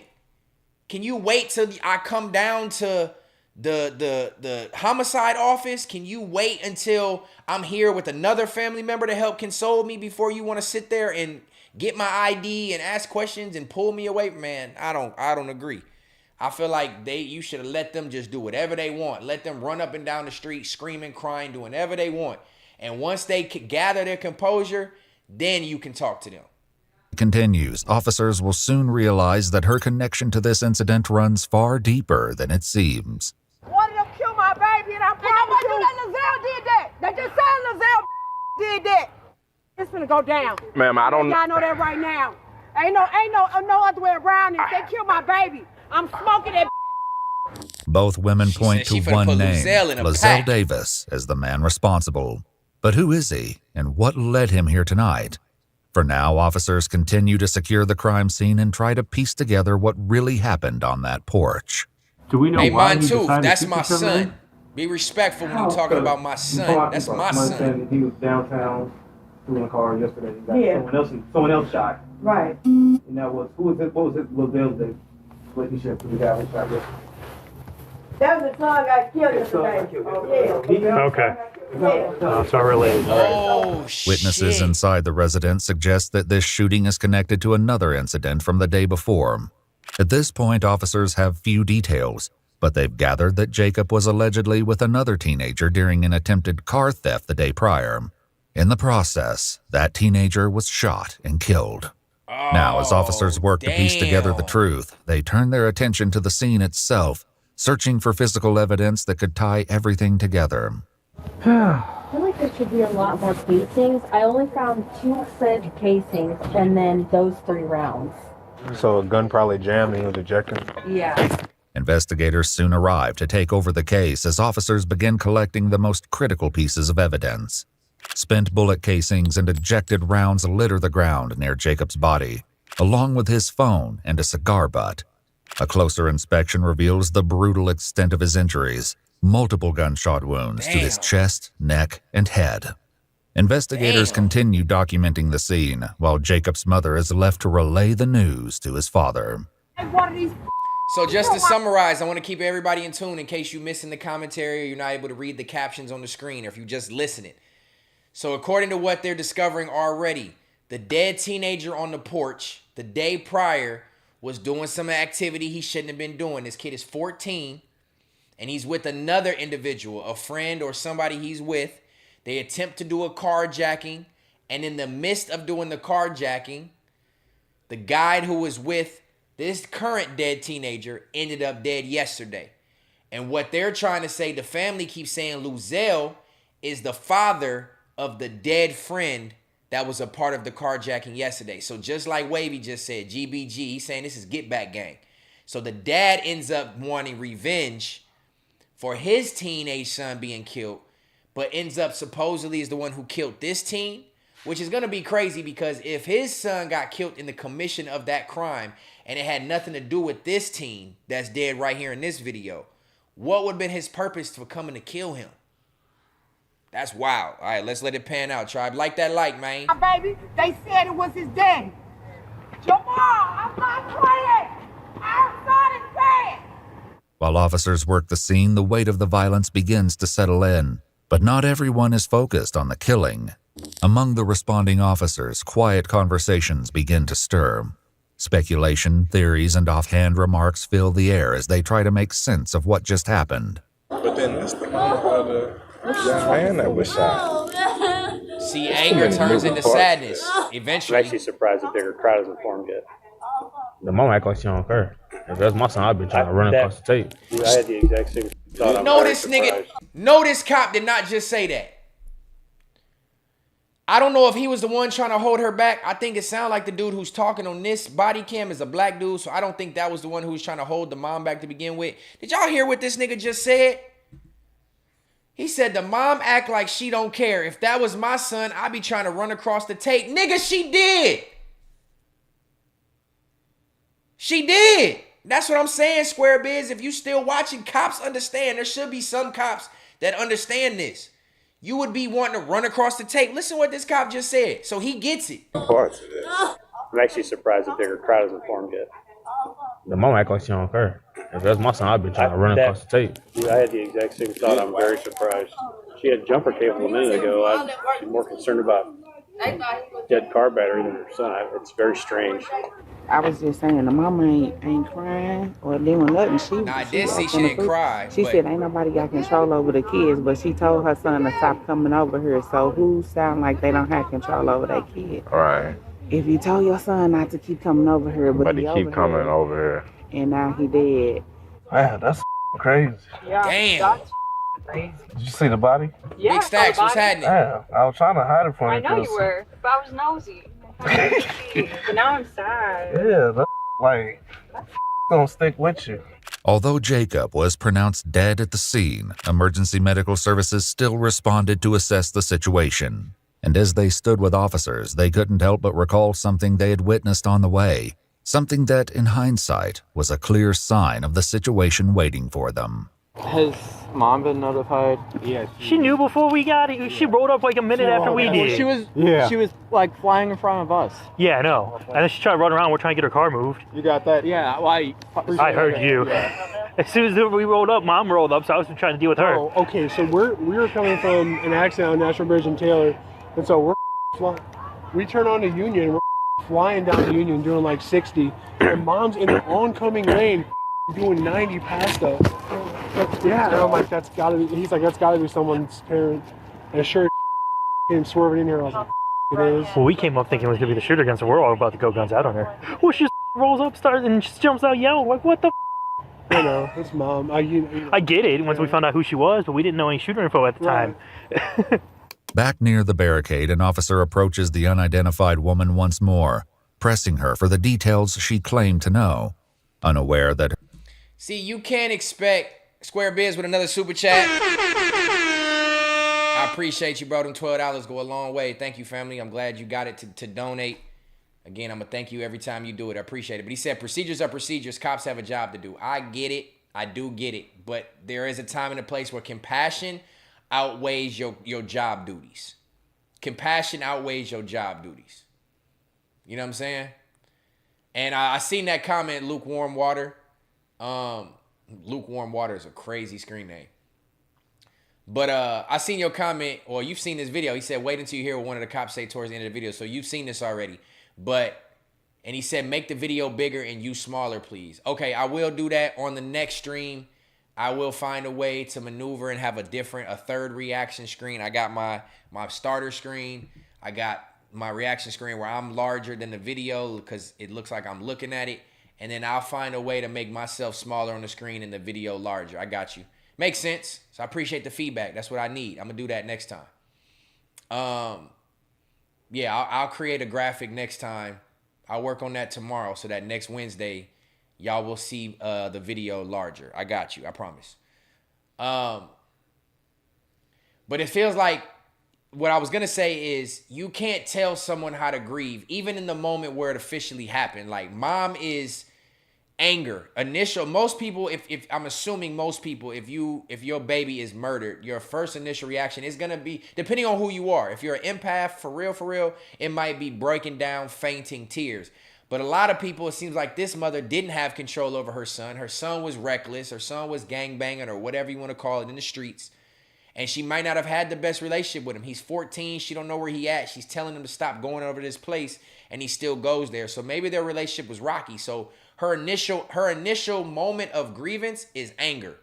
Can you wait till I come down to the homicide office? Can you wait until I'm here with another family member to help console me before you want to sit there and get my ID and ask questions and pull me away? Man, I don't agree. I feel like you should have let them just do whatever they want. Let them run up and down the street, screaming, crying, doing whatever they want. And once they gather their composure, then you can talk to them. Continues, officers will soon realize that her connection to this incident runs far deeper than it seems. One of them killed my baby, and I promise you that Lizelle did that. They just said Lizelle did that. It's gonna go down. Ma'am, I don't. Y'all know that right now. Ain't no other way around it. They killed my baby. I'm smoking that. Both women point to one name, Lizelle Davis, as the man responsible. But who is he, and what led him here tonight? For now, officers continue to secure the crime scene and try to piece together what really happened on that porch. Do we know hey, why mine he too. decided That's to my keep son. him? Be respectful when you're talking about my son. That's my son. He was downtown doing a car yesterday. He got Yeah. someone else shot. Right. And that was what was his Lizelle's relationship with the guy who shot yesterday? That was the son got killed yesterday. Yeah. Okay. It's not related. Oh, shit. Witnesses inside the residence suggest that this shooting is connected to another incident from the day before. At this point, officers have few details, but they've gathered that Jacob was allegedly with another teenager during an attempted car theft the day prior. In the process, that teenager was shot and killed. Now, as officers work to piece together the truth, they turn their attention to the scene itself, searching for physical evidence that could tie everything together. I feel like there should be a lot more casings. I only found 2 said casings and then those 3 rounds. So a gun probably jammed and he was ejected? Yeah. Investigators soon arrive to take over the case as officers begin collecting the most critical pieces of evidence. Spent bullet casings and ejected rounds litter the ground near Jacob's body, along with his phone and a cigar butt. A closer inspection reveals the brutal extent of his injuries, multiple gunshot wounds to his chest, neck, and head. Investigators continue documenting the scene, while Jacob's mother is left to relay the news to his father. So just to summarize, I want to keep everybody in tune in case you're missing the commentary or you're not able to read the captions on the screen or if you just listen it. So according to what they're discovering already, the dead teenager on the porch the day prior was doing some activity he shouldn't have been doing. This kid is 14 and he's with another individual, a friend or somebody he's with. They attempt to do a carjacking, and in the midst of doing the carjacking, the guy who was with this current dead teenager ended up dead yesterday. And what they're trying to say, the family keeps saying Luzelle is the father of the dead friend that was a part of the carjacking yesterday. So just like Wavy just said, GBG, he's saying this is Get Back Gang. So the dad ends up wanting revenge for his teenage son being killed, but ends up supposedly is the one who killed this teen, which is going to be crazy because if his son got killed in the commission of that crime and it had nothing to do with this teen that's dead right here in this video, what would have been his purpose for coming to kill him? That's wild. All right, let's let it pan out, tribe. Like that like, man. My baby, they said it was his daddy. Jamal, I'm not playing. I'm not playing. While officers work the scene, the weight of the violence begins to settle in. But not everyone is focused on the killing. Among the responding officers, quiet conversations begin to stir. Speculation, theories, and offhand remarks fill the air as they try to make sense of what just happened. But then that's the other young man that was shot. See, anger turns into sadness eventually. I'm actually surprised the bigger crowd isn't formed yet. The mom act like she don't care. If that's my son, I've been trying to run across the tape. I had the exact same thought. No, this nigga, no, this cop did not just say that. I don't know if he was the one trying to hold her back. I think it sounded like the dude who's talking on this body cam is a black dude, so I don't think that was the one who was trying to hold the mom back to begin with. Did y'all hear what this nigga just said? He said the mom act like she don't care. If that was my son, I'd be trying to run across the tape. Nigga, she did. She did. That's what I'm saying, Square Biz. If you still watching, cops understand. There should be some cops that understand this. You would be wanting to run across the tape. Listen what this cop just said. So he gets it. Parts of this. I'm actually surprised the bigger crowd isn't formed yet. The mom act like she don't care. If that's my son, I've been trying to run across the tape. I had the exact same thought. I'm very surprised. She had jumper cable a minute ago. I'm more concerned about dead car battery than her son. It's very strange. I was just saying the mama ain't crying or doing nothing. I did see she didn't cry. She said ain't nobody got control over the kids, but she told her son to stop coming over here. So who sound like they don't have control over their kid? Right. If you told your son not to keep coming over here, but he keep coming over here. And now he dead. Man, that's crazy. Yeah, damn. Did you see the body? Yeah, Big Stacks, what's happening? Damn, I was trying to hide it from you. I know you were, but I was nosy. But now I'm sad. Yeah, that's like, gonna stick with you. Although Jacob was pronounced dead at the scene, emergency medical services still responded to assess the situation. And as they stood with officers, they couldn't help but recall something they had witnessed on the way. Something that, in hindsight, was a clear sign of the situation waiting for them. Has mom been notified? Yeah. She knew before we got it. She rolled up like a minute after we did. She was like flying in front of us. Yeah, I know. And then she tried to run around. We're trying to get her car moved. You got that? Yeah. Well, I heard you. Yeah. As soon as we rolled up, mom rolled up, so I was trying to deal with her. Oh, okay. So we were coming from an accident on National Bridge in Taylor, and so we're flying. We turn on the Union. We're flying down the Union, doing like 60, and mom's in the oncoming lane, doing 90 past us. Yeah, and I'm like, that's gotta be. He's like, that's gotta be someone's parent. And sure, came swerving in here. I was like, it is. Well, we came up thinking it was gonna be the shooter gun, so we're all about to go guns out on her. Well, she just rolls up, starts, and just jumps out yelling like, "What the?" I know, it's mom. I get it once we found out who she was, but we didn't know any shooter info at the time. Back near the barricade, an officer approaches the unidentified woman once more, pressing her for the details she claimed to know, unaware that. See, you can't expect Square Biz with another super chat. I appreciate you, bro. Them $12 go a long way. Thank you, family. I'm glad you got it to donate. Again, I'm going to thank you every time you do it. I appreciate it. But he said procedures are procedures. Cops have a job to do. I get it. I do get it. But there is a time and a place where compassion outweighs your job duties. Compassion outweighs your job duties. You know what I'm saying? And I seen that comment, lukewarm water. Lukewarm water is a crazy screen name. But I seen your comment, or you've seen this video. He said, wait until you hear what one of the cops say towards the end of the video. So you've seen this already. And he said, make the video bigger and use smaller, please. Okay, I will do that on the next stream. I will find a way to maneuver and have a third reaction screen. I got my starter screen. I got my reaction screen where I'm larger than the video because it looks like I'm looking at it. And then I'll find a way to make myself smaller on the screen and the video larger. I got you. Makes sense. So I appreciate the feedback. That's what I need. I'm going to do that next time. Yeah, I'll create a graphic next time. I'll work on that tomorrow so that next Wednesday y'all will see the video larger. I got you. I promise. But it feels like what I was going to say is you can't tell someone how to grieve, even in the moment where it officially happened. Like, mom is anger. Most people, if I'm assuming most people, if your baby is murdered, your first initial reaction is going to be, depending on who you are. If you're an empath, for real, it might be breaking down, fainting, tears. But a lot of people, it seems like this mother didn't have control over her son. Her son was reckless. Her son was gangbanging or whatever you want to call it in the streets. And she might not have had the best relationship with him. He's 14. She don't know where he at. She's telling him to stop going over this place, and he still goes there. So maybe their relationship was rocky. So her initial moment of grievance is anger.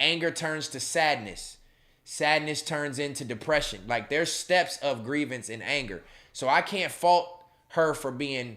Anger turns to sadness. Sadness turns into depression. Like, there's steps of grievance and anger. So I can't fault her for being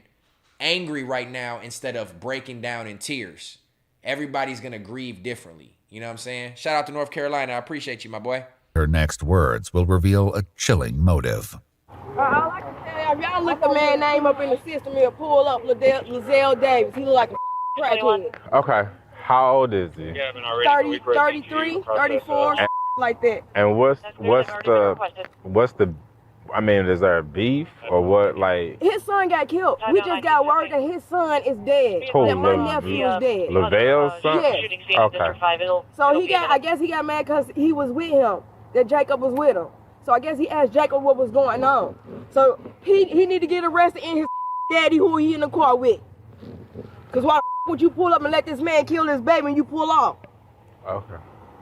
angry right now instead of breaking down in tears. Everybody's going to grieve differently. You know what I'm saying? Shout out to North Carolina. I appreciate you, my boy. Her next words will reveal a chilling motive. All I can tell you, if y'all look the man name up in the system, he'll pull up Lizelle Davis. He look like a crackhead. Okay. How old is he? 30, 33, 34, like that. And what's the I mean, is there a beef or what? Like, his son got killed. We just got word that his son is dead. That my nephew is dead. LaVelle's son? Yes. Okay. So I guess he got mad because he was with him. That Jacob was with him. So I guess he asked Jacob what was going on. So he need to get arrested and his daddy who he in the car with. Because why would you pull up and let this man kill his baby and you pull off? Okay.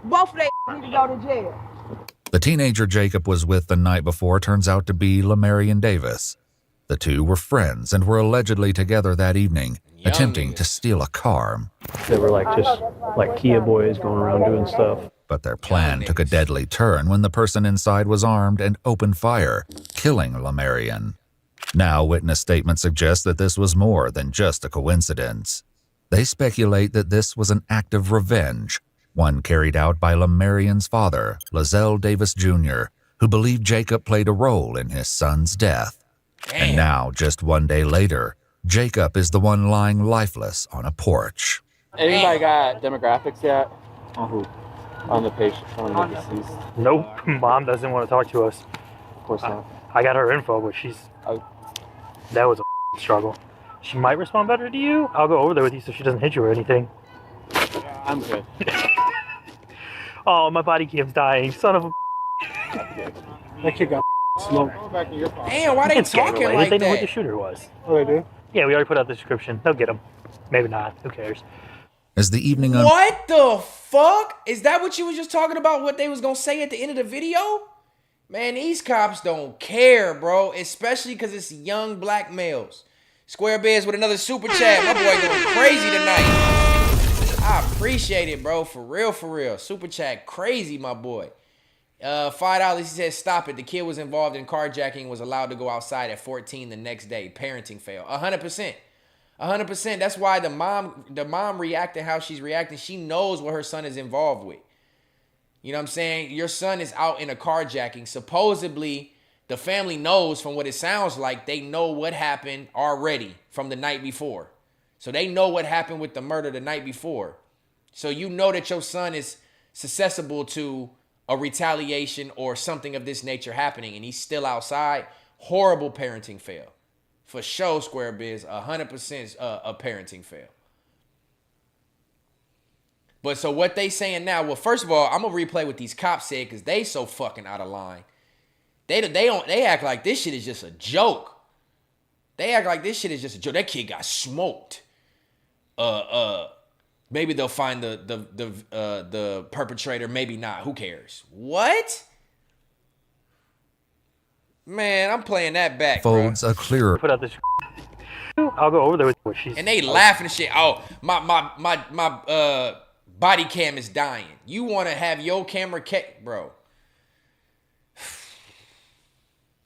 Both of them need to go to jail. The teenager Jacob was with the night before turns out to be Lamarian Davis. The two were friends and were allegedly together that evening, attempting to steal a car. They were just Kia boys going around doing stuff. But their plan took a deadly turn when the person inside was armed and opened fire, killing Lamarian. Now, witness statements suggest that this was more than just a coincidence. They speculate that this was an act of revenge, one carried out by Lamarian's father, Lizelle Davis Jr., who believed Jacob played a role in his son's death. Damn. And now, just one day later, Jacob is the one lying lifeless on a porch. Anybody got demographics yet? On who? On the patient, on the deceased? Nope. Mom doesn't want to talk to us. Of course not. I got her info, but that was a struggle. She might respond better to you. I'll go over there with you so she doesn't hit you or anything. I'm good. Oh, my body cam's dying. Son of a... That kid got smoked. Damn, why they talking like They that? know what the shooter was. Oh, they do? Yeah, we already put out the description. They'll get him. Maybe not. Who cares? As the evening What the fuck? Is that what you was just talking about? What they was gonna say at the end of the video? Man, these cops don't care, bro. Especially because it's young black males. Square Bears with another super chat. My boy going crazy tonight. I appreciate it, bro. For real. Super chat crazy, my boy. $5. He says, stop it. The kid was involved in carjacking, was allowed to go outside at 14 the next day. Parenting fail. 100%. 100%. That's why the mom reacted how she's reacting. She knows what her son is involved with. You know what I'm saying? Your son is out in a carjacking. Supposedly, the family knows from what it sounds like, they know what happened already from the night before. So they know what happened with the murder the night before. So you know that your son is susceptible to a retaliation or something of this nature happening, and he's still outside. Horrible parenting fail. For sure, Square Biz, 100% a parenting fail. But so what they saying now, well, first of all, I'm going to replay what these cops said because they so fucking out of line. They act like this shit is just a joke. They act like this shit is just a joke. That kid got smoked. Maybe they'll find the perpetrator, maybe not. Who cares? What? Man, I'm playing that back, folds bro. A clearer. Put out this. I'll go over there with what she's. And they laughing and shit. Oh, my body cam is dying. You want to have your camera bro?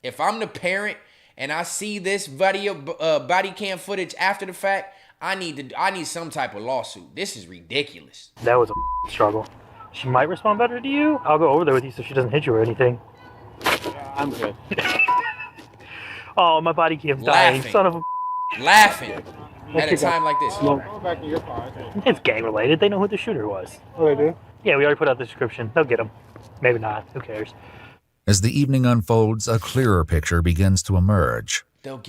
If I'm the parent and I see this video body cam footage after the fact, I need some type of lawsuit. This is ridiculous. That was a struggle. She might respond better to you. I'll go over there with you so she doesn't hit you or anything. I'm good. Oh, my body cam's dying. Son of a... Laughing. at a time like this? It's gang related. They know who the shooter was. Oh, they do? Yeah, we already put out the description. They'll get him. Maybe not. Who cares? As the evening unfolds, a clearer picture begins to emerge.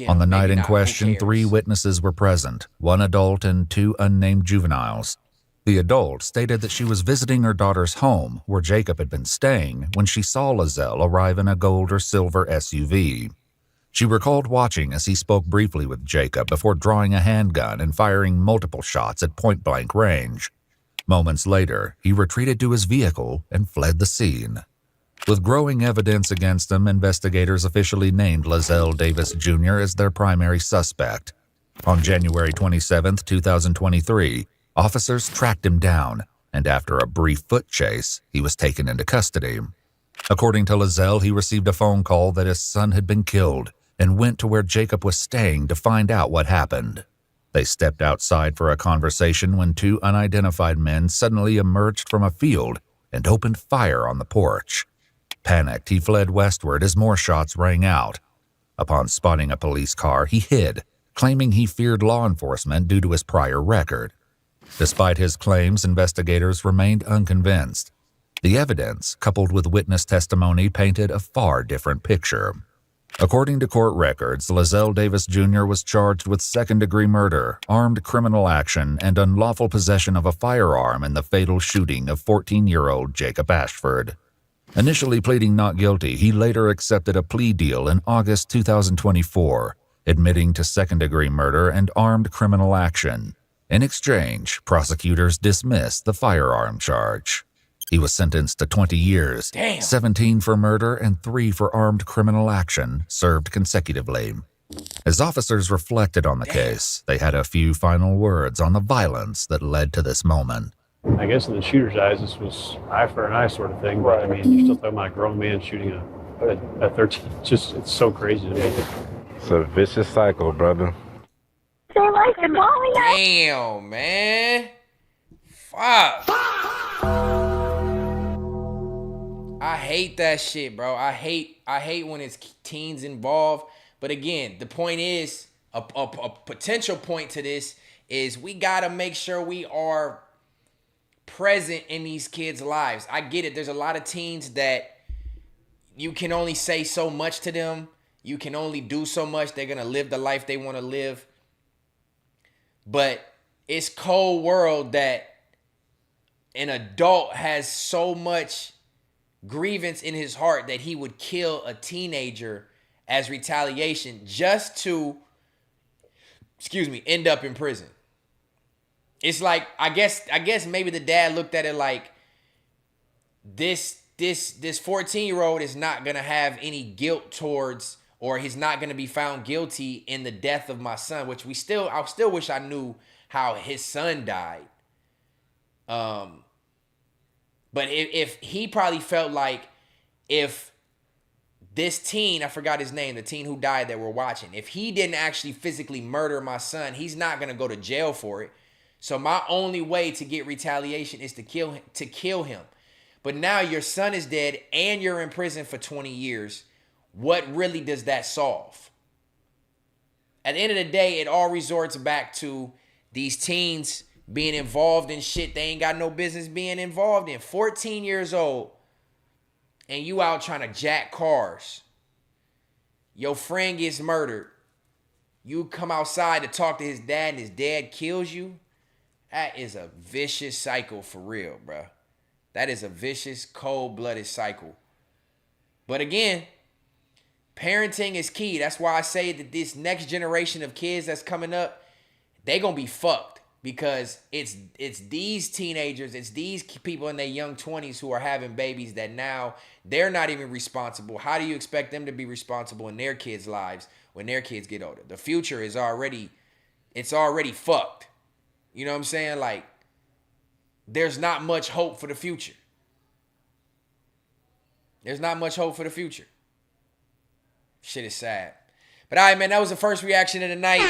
On the night in question, 3 witnesses were present, 1 adult and 2 unnamed juveniles. The adult stated that she was visiting her daughter's home, where Jacob had been staying, when she saw Lizelle arrive in a gold or silver SUV. She recalled watching as he spoke briefly with Jacob before drawing a handgun and firing multiple shots at point-blank range. Moments later, he retreated to his vehicle and fled the scene. With growing evidence against him, investigators officially named Lizelle Davis Jr. as their primary suspect. On January 27, 2023, officers tracked him down, and after a brief foot chase, he was taken into custody. According to Lizelle, he received a phone call that his son had been killed and went to where Jacob was staying to find out what happened. They stepped outside for a conversation when 2 unidentified men suddenly emerged from a field and opened fire on the porch. Panicked, he fled westward as more shots rang out. Upon spotting a police car, he hid, claiming he feared law enforcement due to his prior record. Despite his claims, investigators remained unconvinced. The evidence, coupled with witness testimony, painted a far different picture. According to court records, Lizelle Davis Jr. was charged with second-degree murder, armed criminal action, and unlawful possession of a firearm in the fatal shooting of 14-year-old Jacob Ashford. Initially pleading not guilty, he later accepted a plea deal in August 2024, admitting to second-degree murder and armed criminal action. In exchange, prosecutors dismissed the firearm charge. He was sentenced to 20 years, 17 for murder and 3 for armed criminal action, served consecutively. As officers reflected on the case, they had a few final words on the violence that led to this moment. I guess in the shooter's eyes, this was eye for an eye sort of thing, but I mean, you're still talking about a grown man shooting a 13. It's so crazy to me. It's a vicious cycle, brother. Damn, man. Fuck. I hate that shit, bro. I hate when it's teens involved. But again, the point is, a potential point to this is we gotta make sure we are present in these kids' lives. I get it. There's a lot of teens that you can only say so much to them. You can only do so much. They're gonna live the life they want to live. But it's cold world that an adult has so much grievance in his heart that he would kill a teenager as retaliation just to, end up in prison. It's like, I guess maybe the dad looked at it like this 14-year-old is not going to have any guilt towards, or he's not going to be found guilty in the death of my son, which I still wish I knew how his son died. But if he probably felt like if this teen, I forgot his name, the teen who died that we're watching, if he didn't actually physically murder my son, he's not going to go to jail for it. So my only way to get retaliation is to kill him. But now your son is dead and you're in prison for 20 years. What really does that solve? At the end of the day, it all resorts back to these teens being involved in shit they ain't got no business being involved in. 14 years old, and you out trying to jack cars. Your friend gets murdered. You come outside to talk to his dad, and his dad kills you. That is a vicious cycle for real, bro. That is a vicious, cold-blooded cycle. But again, parenting is key. That's why I say that this next generation of kids that's coming up, they gonna be fucked. Because it's these teenagers, it's these people in their young 20s who are having babies that now they're not even responsible. How do you expect them to be responsible in their kids' lives when their kids get older? The future is already fucked. You know what I'm saying? Like, there's not much hope for the future. There's not much hope for the future. Shit is sad. But all right, man, that was the first reaction of the night.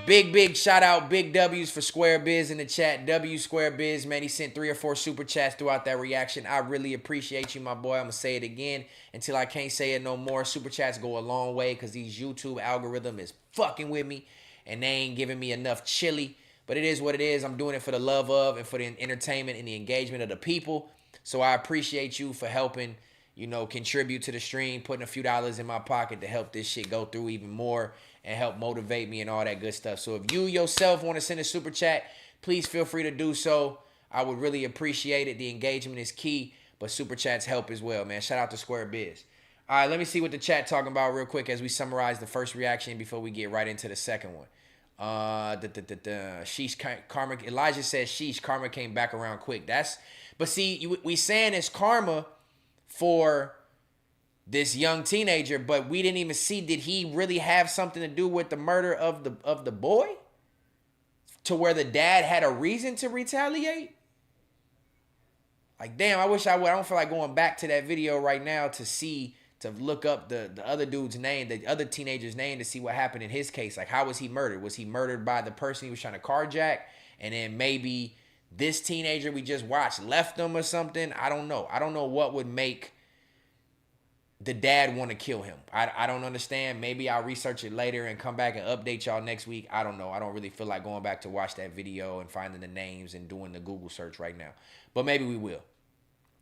Big shout out, big W's for Square Biz in the chat. W Square Biz, man, he sent 3 or 4 super chats throughout that reaction. I really appreciate you, my boy. I'm going to say it again until I can't say it no more. Super chats go a long way because these YouTube algorithm is fucking with me and they ain't giving me enough chili. But it is what it is. I'm doing it for the love of and for the entertainment and the engagement of the people. So I appreciate you for helping, you know, contribute to the stream, putting a few dollars in my pocket to help this shit go through even more and help motivate me and all that good stuff. So if you yourself want to send a super chat, please feel free to do so. I would really appreciate it. The engagement is key, but super chats help as well, man. Shout out to Square Biz. All right, let me see what the chat talking about real quick as we summarize the first reaction before we get right into the second one. Sheesh, karma. Elijah says, sheesh, karma came back around quick. But see, we saying it's karma for this young teenager, but we didn't even see, did he really have something to do with the murder of the boy? To where the dad had a reason to retaliate? Like, damn, I wish I would. I don't feel like going back to that video right now to look up the other dude's name, the other teenager's name, to see what happened in his case. Like, how was he murdered? Was he murdered by the person he was trying to carjack? And then maybe this teenager we just watched left him or something? I don't know. I don't know what would make the dad want to kill him. I don't understand. Maybe I'll research it later and come back and update y'all next week. I don't know. I don't really feel like going back to watch that video and finding the names and doing the Google search right now. But maybe we will.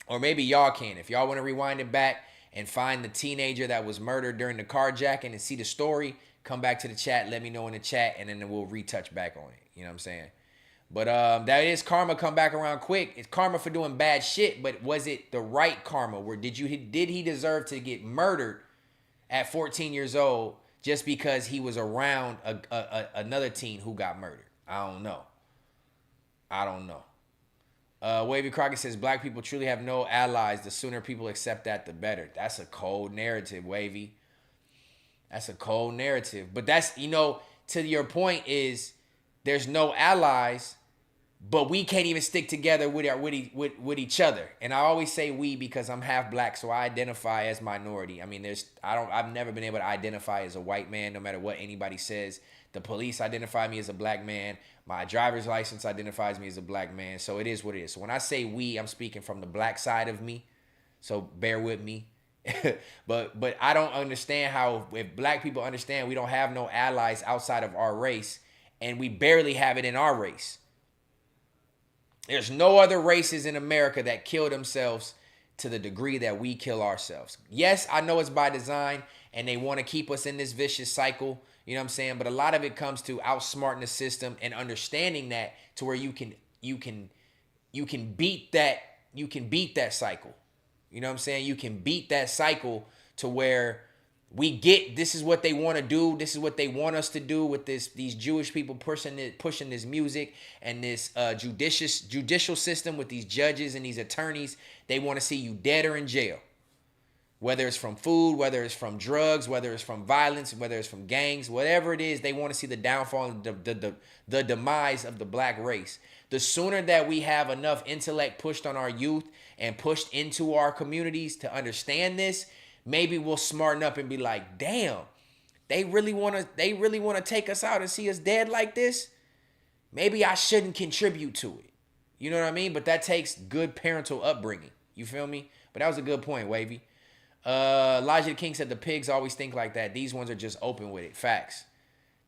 Or maybe y'all can. If y'all want to rewind it back and find the teenager that was murdered during the carjacking and see the story, come back to the chat. Let me know in the chat, and then we'll retouch back on it. You know what I'm saying? But that is karma come back around quick. It's karma for doing bad shit, but was it the right karma? Where did he deserve to get murdered at 14 years old just because he was around another teen who got murdered? I don't know. Wavy Crockett says, black people truly have no allies. The sooner people accept that, the better. That's a cold narrative, Wavy. That's a cold narrative. But that's, you know, to your point is there's no allies, but we can't even stick together with each other. And I always say we because I'm half black, so I identify as minority. I mean, I've never been able to identify as a white man, no matter what anybody says. The police identify me as a black man. My driver's license identifies me as a black man. So it is what it is. So when I say we, I'm speaking from the black side of me. So bear with me. but I don't understand how, if black people understand we don't have no allies outside of our race, and we barely have it in our race. There's no other races in America that kill themselves to the degree that we kill ourselves. Yes, I know it's by design, and they want to keep us in this vicious cycle. You know what I'm saying? But a lot of it comes to outsmarting the system and understanding that to where you can beat that cycle. You know what I'm saying? You can beat that cycle to where we get, this is what they want to do. This is what they want us to do with these Jewish people pushing this music and this judicial system with these judges and these attorneys. They want to see you dead or in jail. Whether it's from food, whether it's from drugs, whether it's from violence, whether it's from gangs, whatever it is, they want to see the downfall and the demise of the black race. The sooner that we have enough intellect pushed on our youth and pushed into our communities to understand this, maybe we'll smarten up and be like, damn, they really want to take us out and see us dead like this. Maybe I shouldn't contribute to it. You know what I mean? But that takes good parental upbringing. You feel me? But that was a good point, Wavy. Elijah the King said the pigs always think like that. These ones are just open with it. Facts.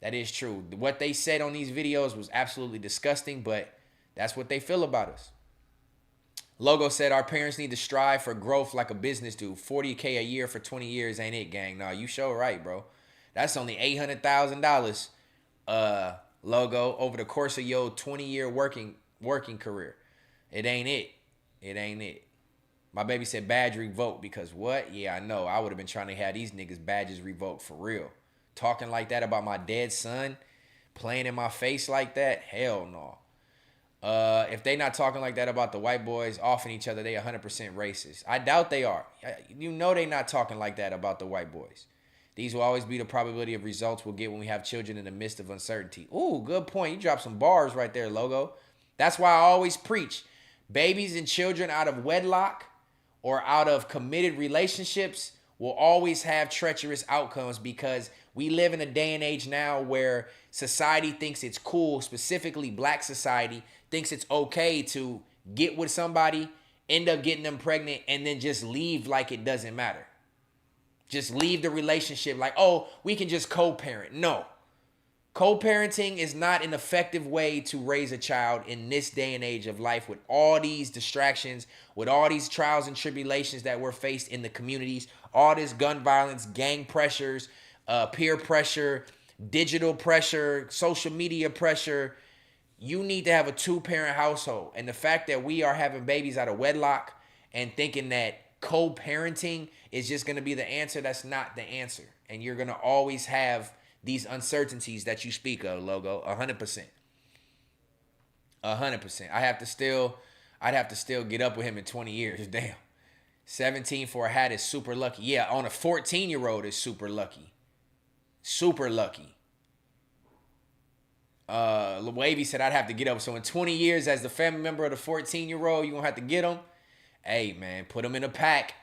That is true. What they said on these videos was absolutely disgusting, but that's what they feel about us. Logo said our parents need to strive for growth like a business do. $40K a year for 20 years ain't it, gang. No, you sure right, bro. That's only $800,000, Logo, over the course of your 20-year working career. It ain't it. It ain't it. My baby said badge revoked because what? Yeah, I know. I would have been trying to have these niggas badges revoked for real. Talking like that about my dead son, playing in my face like that, hell no. If they not talking like that about the white boys offing each other, they 100% racist. I doubt they are. You know they not talking like that about the white boys. These will always be the probability of results we'll get when we have children in the midst of uncertainty. Ooh, good point. You dropped some bars right there, Logo. That's why I always preach. Babies and children out of wedlock or out of committed relationships will always have treacherous outcomes because We live in a day and age now where society thinks it's cool, specifically black society, thinks it's okay to get with somebody, end up getting them pregnant, and then just leave like it doesn't matter. Just leave the relationship like, oh, we can just co-parent. No. Co-parenting is not an effective way to raise a child in this day and age of life with all these distractions, with all these trials and tribulations that we're faced in the communities, all this gun violence, gang pressures, peer pressure, digital pressure, social media pressure. You need to have a 2-parent household. And the fact that we are having babies out of wedlock and thinking that co-parenting is just going to be the answer, that's not the answer. And you're going to always have these uncertainties that you speak of, Logo. 100%. 100%. I'd have to still get up with him in 20 years. Damn. 17 for a hat is super lucky. Yeah, on a 14-year-old is super lucky. Super lucky. Wavy said I'd have to get up. So in 20 years, as the family member of the 14-year-old, you're going to have to get him. Hey, man, put him in a pack.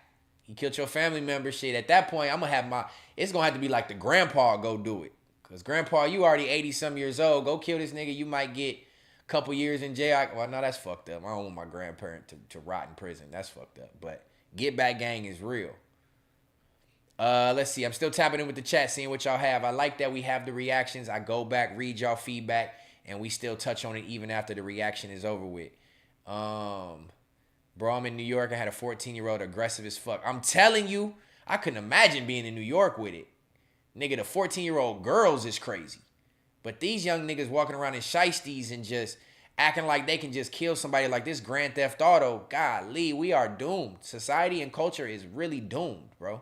He killed your family member. Shit, at that point, I'm going to have it's going to have to be like the grandpa go do it. Because grandpa, you already 80-some years old. Go kill this nigga. You might get a couple years in jail. Well, no, that's fucked up. I don't want my grandparent to rot in prison. That's fucked up. But Get Back Gang is real. Let's see. I'm still tapping in with the chat, seeing what y'all have. I like that we have the reactions. I go back, read y'all feedback, and we still touch on it even after the reaction is over with. Bro, I'm in New York. I had a 14-year-old aggressive as fuck. I'm telling you, I couldn't imagine being in New York with it. Nigga, the 14-year-old girls is crazy. But these young niggas walking around in shiesties and just acting like they can just kill somebody like this Grand Theft Auto. Golly, we are doomed. Society and culture is really doomed, bro.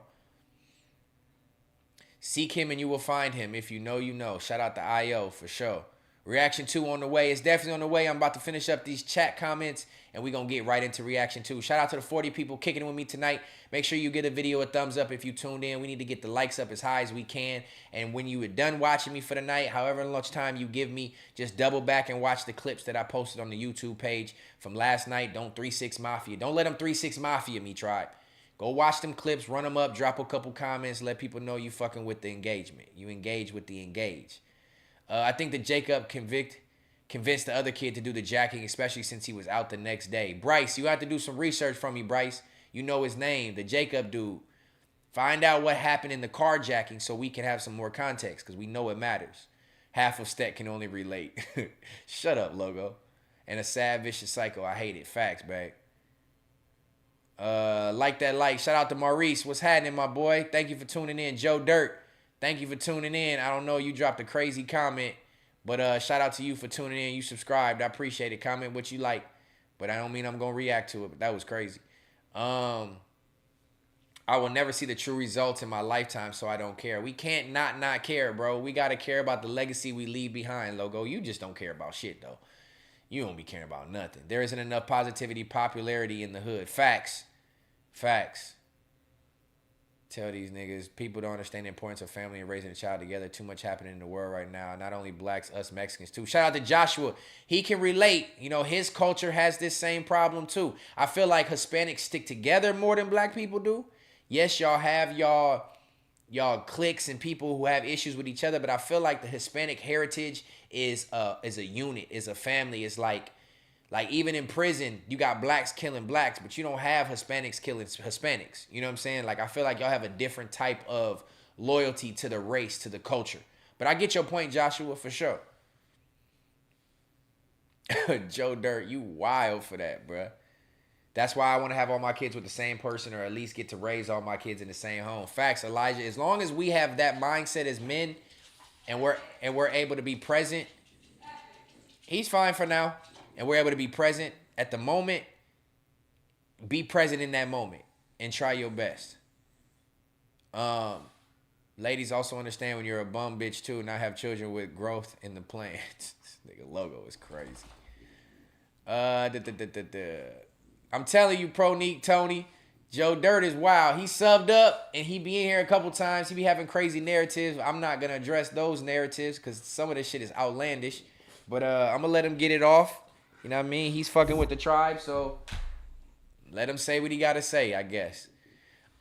Seek him and you will find him. If you know, you know. Shout out to IO for sure. Reaction 2 on the way. It's definitely on the way. I'm about to finish up these chat comments and we're going to get right into reaction 2. Shout out to the 40 people kicking it with me tonight. Make sure you give the video a thumbs up if you tuned in. We need to get the likes up as high as we can. And when you are done watching me for the night, however much time you give me, just double back and watch the clips that I posted on the YouTube page from last night. Don't 3-6 Mafia. Don't let them 3-6 Mafia me, tribe. Go watch them clips, run them up, drop a couple comments, let people know you fucking with the engagement. You engage with the engage. I think that Jacob convinced the other kid to do the jacking, especially since he was out the next day. Bryce, you have to do some research from me, Bryce. You know his name, the Jacob dude. Find out what happened in the carjacking so we can have some more context because we know it matters. Half of Stet can only relate. Shut up, Logo. And a sad, vicious cycle. I hate it. Facts, bag. Like that like. Shout out to Maurice. What's happening, my boy? Thank you for tuning in. Joe Dirt. Thank you for tuning in. I don't know, you dropped a crazy comment, but shout out to you for tuning in. You subscribed. I appreciate it. Comment what you like, but I don't mean I'm going to react to it, but that was crazy. I will never see the true results in my lifetime, so I don't care. We can't not care, bro. We got to care about the legacy we leave behind, Logo. You just don't care about shit, though. You don't be caring about nothing. There isn't enough positivity, popularity in the hood. Facts. Facts. Tell these niggas, people don't understand the importance of family and raising a child together. Too much happening in the world right now. Not only blacks, us Mexicans too. Shout out to Joshua. He can relate. You know, his culture has this same problem too. I feel like Hispanics stick together more than black people do. Yes, y'all have y'all cliques and people who have issues with each other, but I feel like the Hispanic heritage is a unit, is a family. It's like even in prison, you got blacks killing blacks, but you don't have Hispanics killing Hispanics. You know what I'm saying? Like, I feel like y'all have a different type of loyalty to the race, to the culture. But I get your point, Joshua, for sure. Joe Dirt, you wild for that, bruh. That's why I want to have all my kids with the same person, or at least get to raise all my kids in the same home. Facts, Elijah. As long as we have that mindset as men and we're able to be present, he's fine for now. And we're able to be present at the moment, be present in that moment and try your best. Ladies also understand when you're a bum bitch too, not have children with growth in the plans. This nigga Logo is crazy. I'm telling you, Pro Neek Tony, Joe Dirt is wild. He subbed up and he be in here a couple times. He be having crazy narratives. I'm not going to address those narratives because some of this shit is outlandish. But I'm going to let him get it off. You know what I mean? He's fucking with the tribe, so let him say what he got to say, I guess.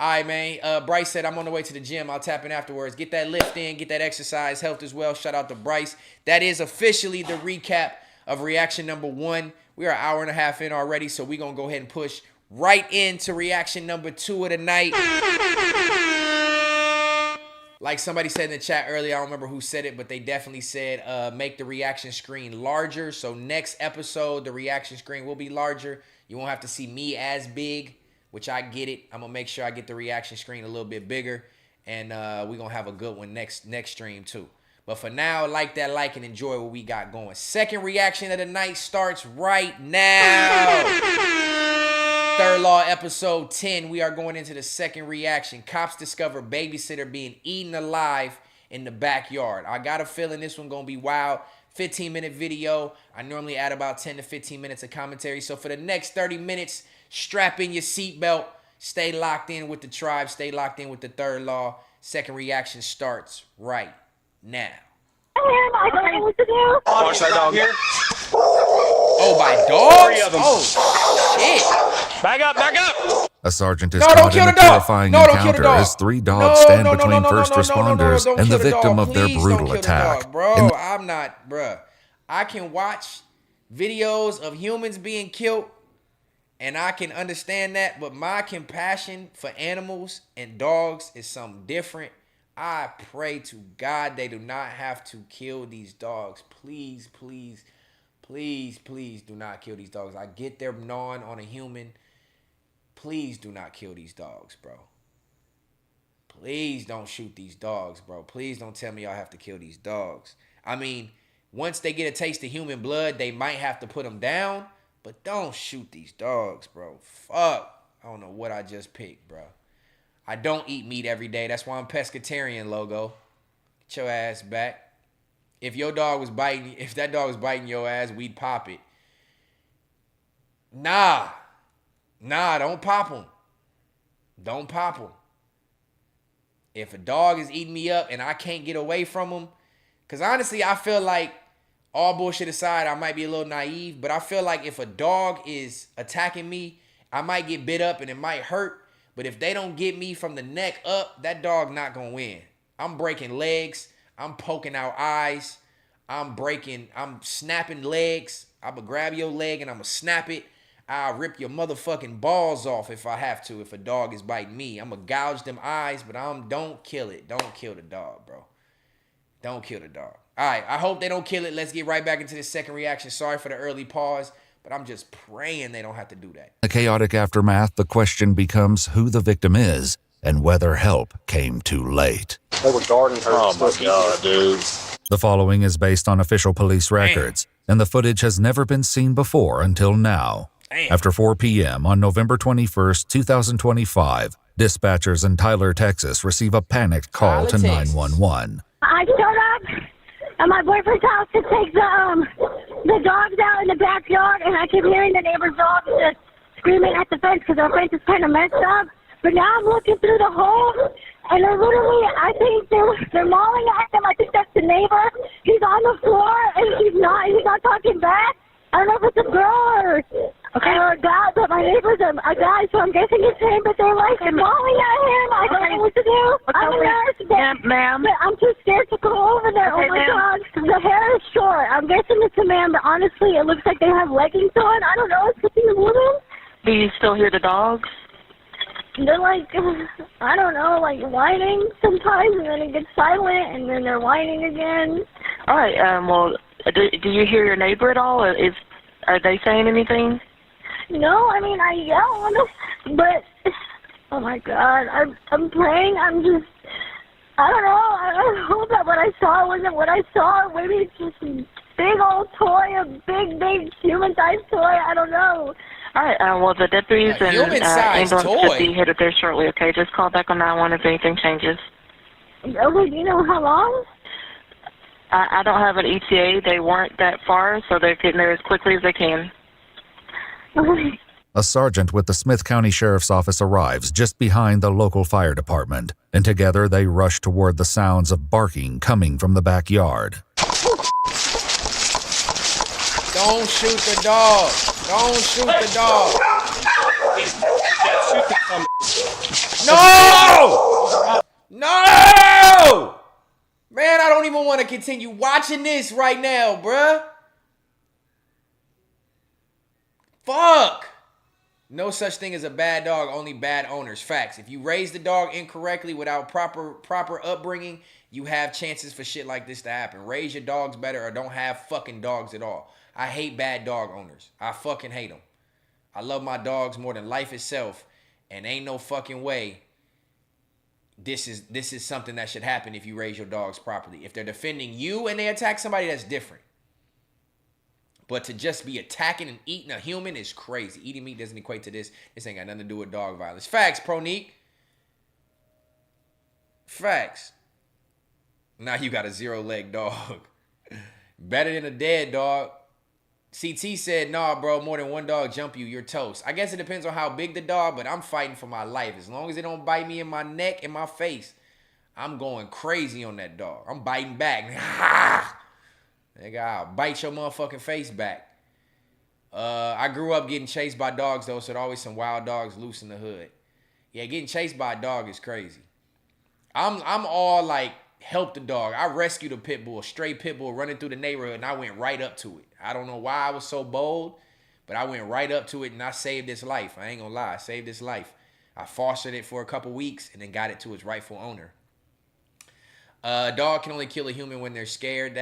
All right, man. Bryce said, I'm on the way to the gym. I'll tap in afterwards. Get that lift in. Get that exercise. Health as well. Shout out to Bryce. That is officially the recap of reaction number 1. We are an hour and a half in already, so we're going to go ahead and push right into reaction number 2 of the night. Like somebody said in the chat earlier, I don't remember who said it, but they definitely said make the reaction screen larger. So next episode, the reaction screen will be larger. You won't have to see me as big, which I get it. I'm going to make sure I get the reaction screen a little bit bigger. And we're going to have a good one next stream too. But for now, like and enjoy what we got going. Second reaction of the night starts right now. Third Law episode 10. We are going into the second reaction. Cops discover babysitter being eaten alive in the backyard. I got a feeling this one going to be wild. 15-minute video. I normally add about 10 to 15 minutes of commentary. So for the next 30 minutes, strap in your seatbelt. Stay locked in with the tribe. Stay locked in with the Third Law. Second reaction starts right now. I don't know what to do. Watch that dog here. Oh, by dogs? 3 of them. Oh, shit. Back up. A sergeant is caught in a terrifying encounter as 3 dogs stand between first responders and the victim of their brutal attack. Bro, I'm not, bruh. I can watch videos of humans being killed, and I can understand that, but my compassion for animals and dogs is something different. I pray to God they do not have to kill these dogs. Please, please, please, please do not kill these dogs. I get they're gnawing on a human. Please do not kill these dogs, bro. Please don't shoot these dogs, bro. Please don't tell me y'all have to kill these dogs. I mean, once they get a taste of human blood, they might have to put them down, but don't shoot these dogs, bro. Fuck. I don't know what I just picked, bro. I don't eat meat every day. That's why I'm pescatarian, logo. Get your ass back. If that dog was biting your ass, we'd pop it. Nah, don't pop them. Don't pop them. If a dog is eating me up and I can't get away from him, because honestly, I feel like, all bullshit aside, I might be a little naive, but I feel like if a dog is attacking me, I might get bit up and it might hurt. But if they don't get me from the neck up, that dog not going to win. I'm breaking legs. I'm poking out eyes. I'm snapping legs. I'm going to grab your leg and I'm going to snap it. I'll rip your motherfucking balls off if I have to, if a dog is biting me. I'm going to gouge them eyes, but don't kill it. Don't kill the dog, bro. Don't kill the dog. All right, I hope they don't kill it. Let's get right back into the second reaction. Sorry for the early pause, but I'm just praying they don't have to do that. In the chaotic aftermath, the question becomes who the victim is and whether help came too late. They were guarding her. Oh my God, dude. The following is based on official police records, and the footage has never been seen before until now. After 4 p.m. on November 21st, 2025, dispatchers in Tyler, Texas receive a panicked call to 911. I showed up at my boyfriend's house to take the dogs out in the backyard, and I keep hearing the neighbor's dogs just screaming at the fence because our fence is kind of messed up. But now I'm looking through the hole, and they're literally, I think they're mauling at them. I think that's the neighbor. He's on the floor, and he's not talking back. I don't know if it's a girl or a guy, but my neighbor's a guy, so I'm guessing it's him, but they're like mauling at him. I don't know what to do. I'm a nurse, ma'am. But I'm too scared to go over there. Oh my God. The hair is short. I'm guessing it's a man, but honestly, it looks like they have leggings on. I don't know. It's something a woman. Do you still hear the dogs? They're like, I don't know, like whining sometimes, and then it gets silent, and then they're whining again. All right. Well, do you hear your neighbor at all? Are they saying anything? No, I mean, I yell on them, but, oh my God, I'm praying, I don't know, I hope that what I saw wasn't what I saw. Maybe it's just a big old toy, a big human-sized toy, I don't know. All right, well, the deputies and ambulance should be headed there shortly, okay? Just call back on 911 if anything changes. Okay, do you know how long? I don't have an ETA. They weren't that far, so they're getting there as quickly as they can. A sergeant with the Smith County Sheriff's Office arrives just behind the local fire department, and together they rush toward the sounds of barking coming from the backyard. Don't shoot the dog. Don't shoot the dog. No! No! Man, I don't even want to continue watching this right now, bruh. Fuck. No such thing as a bad dog, only bad owners. Facts. If you raise the dog incorrectly without proper upbringing, you have chances for shit like this to happen. Raise your dogs better or don't have fucking dogs at all. I hate bad dog owners. I fucking hate them. I love my dogs more than life itself, and ain't no fucking way this is something that should happen if you raise your dogs properly. If they're defending you and they attack somebody, that's different. But to just be attacking and eating a human is crazy. Eating meat doesn't equate to this. This ain't got nothing to do with dog violence. Facts, Pronique. Facts. Now you got a 0-leg dog. Better than a dead dog. CT said, nah, bro, more than one dog jump you, you're toast. I guess it depends on how big the dog, but I'm fighting for my life. As long as it don't bite me in my neck and my face, I'm going crazy on that dog. I'm biting back. Nigga, I'll bite your motherfucking face back. I grew up getting chased by dogs, though, so there's always some wild dogs loose in the hood. Yeah, getting chased by a dog is crazy. I'm all like, help the dog. I rescued a pit bull, straight pit bull running through the neighborhood, and I went right up to it. I don't know why I was so bold, but I went right up to it, and I saved its life. I ain't gonna lie, I saved its life. I fostered it for a couple weeks, and then got it to its rightful owner. A dog can only kill a human when they're scared.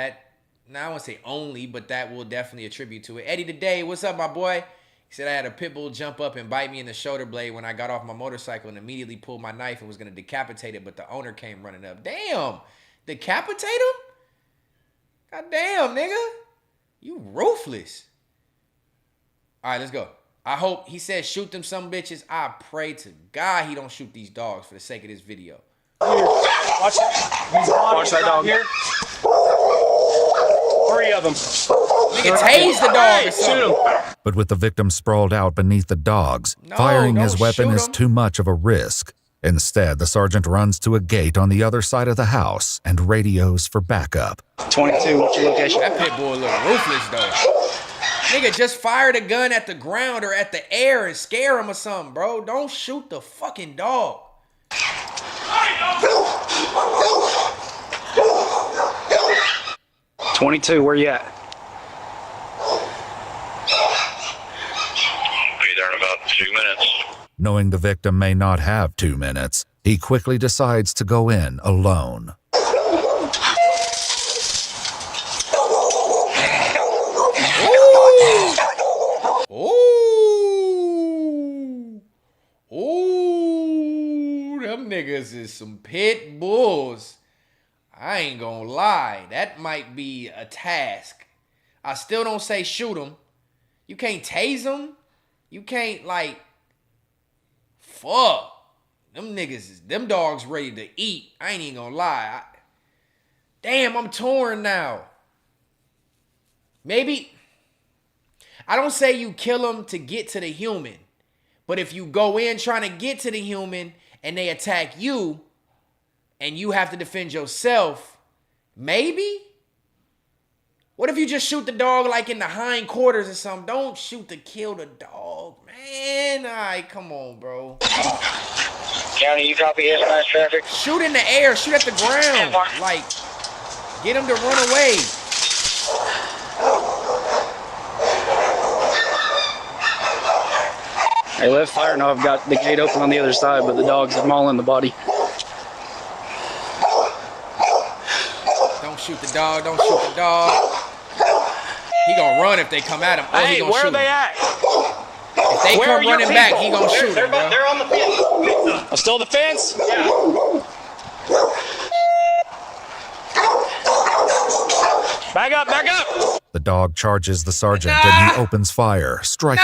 Now I won't say only, but that will definitely attribute to it. Eddie Today, what's up, my boy? He said I had a pit bull jump up and bite me in the shoulder blade when I got off my motorcycle and immediately pulled my knife and was going to decapitate it, but the owner came running up. Damn! Decapitate him? God damn, nigga. You ruthless. All right, let's go. I hope, he said shoot them some bitches. I pray to God he don't shoot these dogs for the sake of this video. Here, watch that dog here. 3 of them. Nigga, tase the dog or something. But with the victim sprawled out beneath the dogs, firing his weapon is too much of a risk. Instead, the sergeant runs to a gate on the other side of the house and radios for backup. 22, what's your location? That pit bull look ruthless, though. Nigga, just fire the gun at the ground or at the air and scare him or something, bro. Don't shoot the fucking dog. 22, where you at? Be there in about 2 minutes. Knowing the victim may not have 2 minutes, he quickly decides to go in alone. Ooh, them niggas is some pit bulls. I ain't gonna lie, that might be a task. I still don't say shoot them. You can't tase them. You can't, like, fuck. Them niggas, them dogs ready to eat. I ain't even gonna lie. Damn, I'm torn now. Maybe, I don't say you kill them to get to the human. But if you go in trying to get to the human and they attack you and you have to defend yourself, maybe? What if you just shoot the dog like in the hindquarters or something? Don't shoot to kill the dog, man. All right, come on, bro. County, you copy S9 traffic? Shoot in the air. Shoot at the ground. Like, get him to run away. Hey, left fire. No, I've got the gate open on the other side, but the dogs are mauling the body. Don't shoot the dog. Don't shoot the dog. He gonna run if they come at him. Oh, hey, he gonna where shoot are they him. at? If they come running back, he gonna shoot they're, him, bro. They're on the fence. Still the fence? Yeah. Back up, back up! The dog charges the sergeant and he opens fire, striking.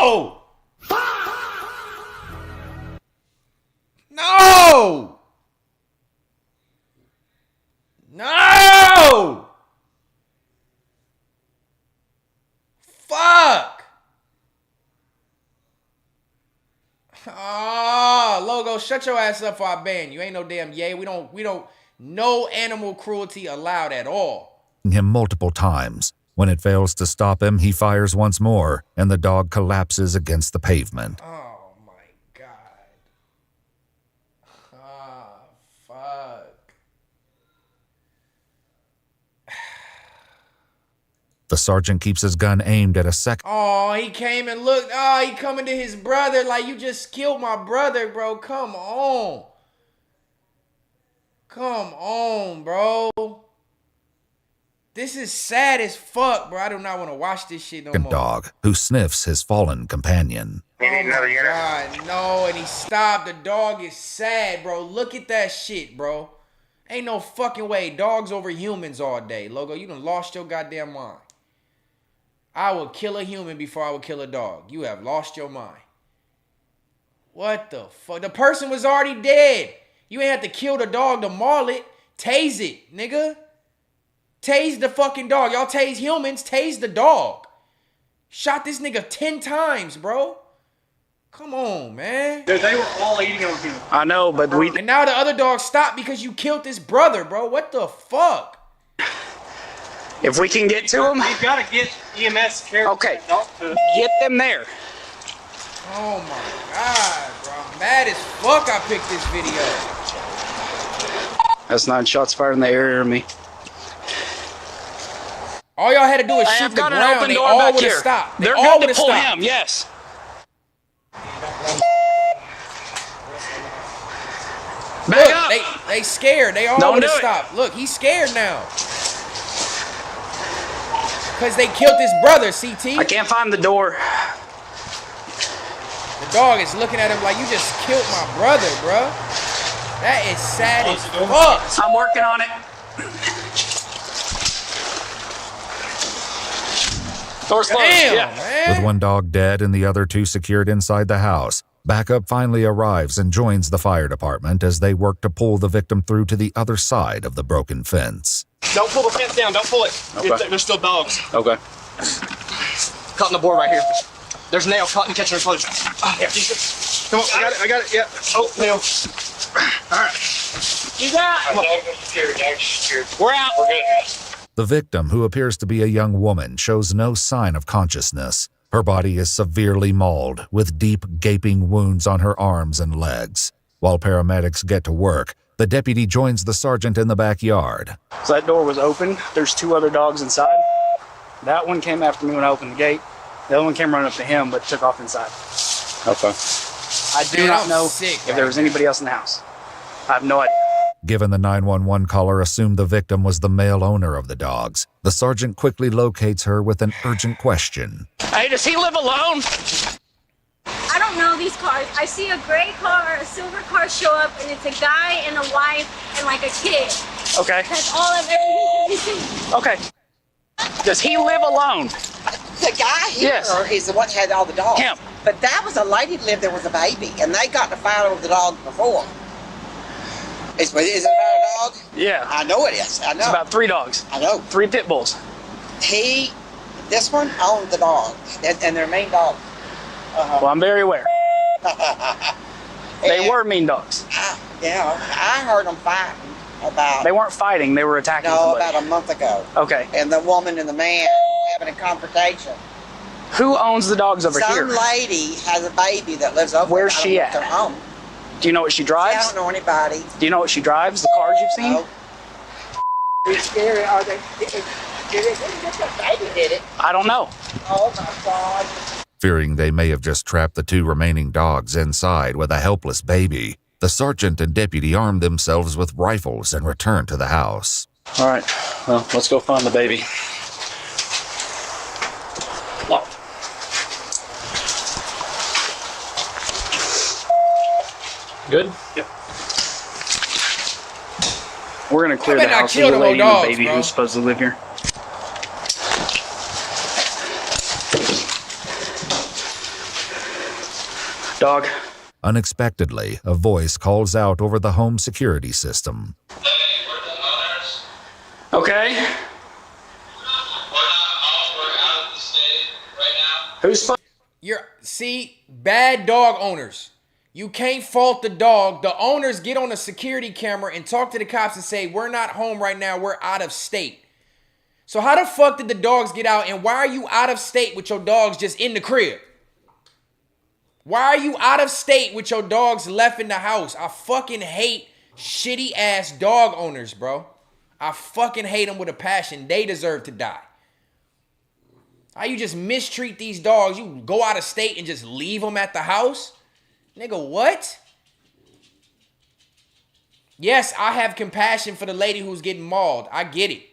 No! No! No! Fuck! Ah, Logo, shut your ass up before I ban you. Ain't no damn yay. We don't, no animal cruelty allowed at all. Him multiple times. When it fails to stop him, he fires once more, and the dog collapses against the pavement. Oh my God. Ah, fuck. The sergeant keeps his gun aimed at a second. Oh, he came and looked. Oh, he coming to his brother like, you just killed my brother, bro. Come on. Come on, bro. This is sad as fuck, bro. I do not want to watch this shit no more. Dog who sniffs his fallen companion. Oh my God, no, and he stopped. The dog is sad, bro. Look at that shit, bro. Ain't no fucking way. Dogs over humans all day. Logo, you done lost your goddamn mind. I will kill a human before I would kill a dog. You have lost your mind. What the fuck? The person was already dead. You ain't have to kill the dog to maul it. Tase it, nigga. Tase the fucking dog. Y'all tase humans. Tase the dog. Shot this nigga 10 times, bro. Come on, man. They were all eating on him. I know, but we... And now the other dog stopped because you killed this brother, bro. What the fuck? If we can get to him... We've got to get EMS care. Okay, get them there. Oh my God, bro. I'm mad as fuck I picked this video. That's 9 shots fired in the area of me. All y'all had to do is shoot the ground. They all would have stopped. They're going to pull him, yes. Look, they scared. They all would have stopped. Look, he's scared now. Because they killed his brother, CT. I can't find the door. The dog is looking at him like, you just killed my brother, bro. That is sad as fuck. I'm working on it. Door's closed. Damn, man. With one dog dead and the other 2 secured inside the house, backup finally arrives and joins the fire department as they work to pull the victim through to the other side of the broken fence. Don't pull the fence down. Don't pull it. Okay. There's still dogs. Okay. Caught in the board right here. There's nail caught in catching her clothes. Yeah. Come on, I got it. Yeah. Oh, nail. All right. You got it. We're out. We're good. The victim, who appears to be a young woman, shows no sign of consciousness. Her body is severely mauled, with deep, gaping wounds on her arms and legs. While paramedics get to work, the deputy joins the sergeant in the backyard. So that door was open. There's 2 other dogs inside. That one came after me when I opened the gate. The other one came running up to him, but took off inside. Okay. I do not know if there was anybody else in the house. I have no idea. Given the 911 caller assumed the victim was the male owner of the dogs, the sergeant quickly locates her with an urgent question. Hey, does he live alone? I don't know these cars. I see a gray car, a silver car show up, and it's a guy and a wife and like a kid. Okay. That's all I've ever seen. Okay. Does he live alone? The guy here is the one that had all the dogs. Him. But that was a lady that lived there with a baby, and they got to fight over the dog before. Is it about a dog? Yeah. I know it is. I know. It's about 3 dogs. I know. 3 pit bulls. This one owned the dog, and their main dog. Well, I'm very aware. They were mean dogs. I heard them fighting about... They weren't fighting, they were attacking No, somebody. about a month ago. Okay. And the woman and the man having a confrontation. Who owns the dogs over here? Some lady has a baby that lives over Where's she at? Their home. Do you know what she drives? I don't know anybody. Do you know what she drives? The cars you've seen? No. It's scary. Are they? Did baby did it? I don't know. Oh my God. Fearing they may have just trapped the 2 remaining dogs inside with a helpless baby, the sergeant and deputy arm themselves with rifles and return to the house. All right, well, let's go find the baby. Locked. Good? Yep. We're gonna clear the house of the lady and the baby who's supposed to live here. Dog. Unexpectedly, a voice calls out over the home security system. Okay. Who's See, bad dog owners. You can't fault the dog. The owners get on a security camera and talk to the cops and say, we're not home right now. We're out of state. So how the fuck did the dogs get out, and why are you out of state with your dogs just in the crib? Why are you out of state with your dogs left in the house? I fucking hate shitty ass dog owners, bro. I fucking hate them with a passion. They deserve to die. How you just mistreat these dogs? You go out of state and just leave them at the house? Nigga, what? Yes, I have compassion for the lady who's getting mauled. I get it.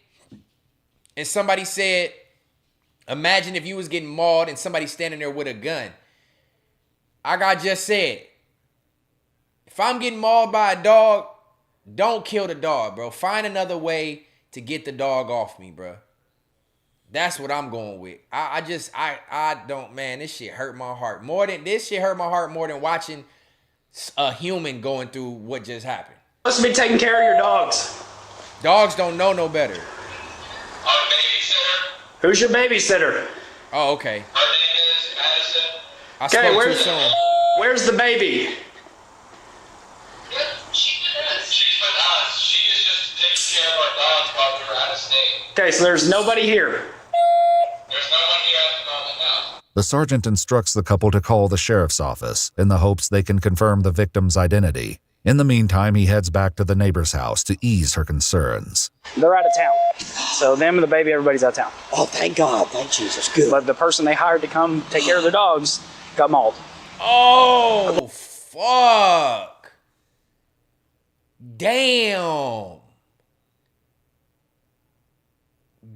And somebody said, imagine if you was getting mauled and somebody standing there with a gun. Like I just said, if I'm getting mauled by a dog, don't kill the dog, bro. Find another way to get the dog off me, bro. That's what I'm going with. I don't, man, this shit hurt my heart. This shit hurt my heart more than watching a human going through what just happened. Supposed to be taking care of your dogs. Dogs don't know no better. Who's your babysitter? Oh, okay. Her name is Madison. I spoke too soon. Where's the baby? She's with us. She is just taking care of our dogs while we were out of state. Okay, so there's nobody here. There's no one here at the moment now. The sergeant instructs the couple to call the sheriff's office in the hopes they can confirm the victim's identity. In the meantime, he heads back to the neighbor's house to ease her concerns. They're out of town. So them and the baby, everybody's out of town. Oh, thank God. Thank Jesus. Good. But the person they hired to come take care of their dogs got mauled. Oh, fuck. Damn.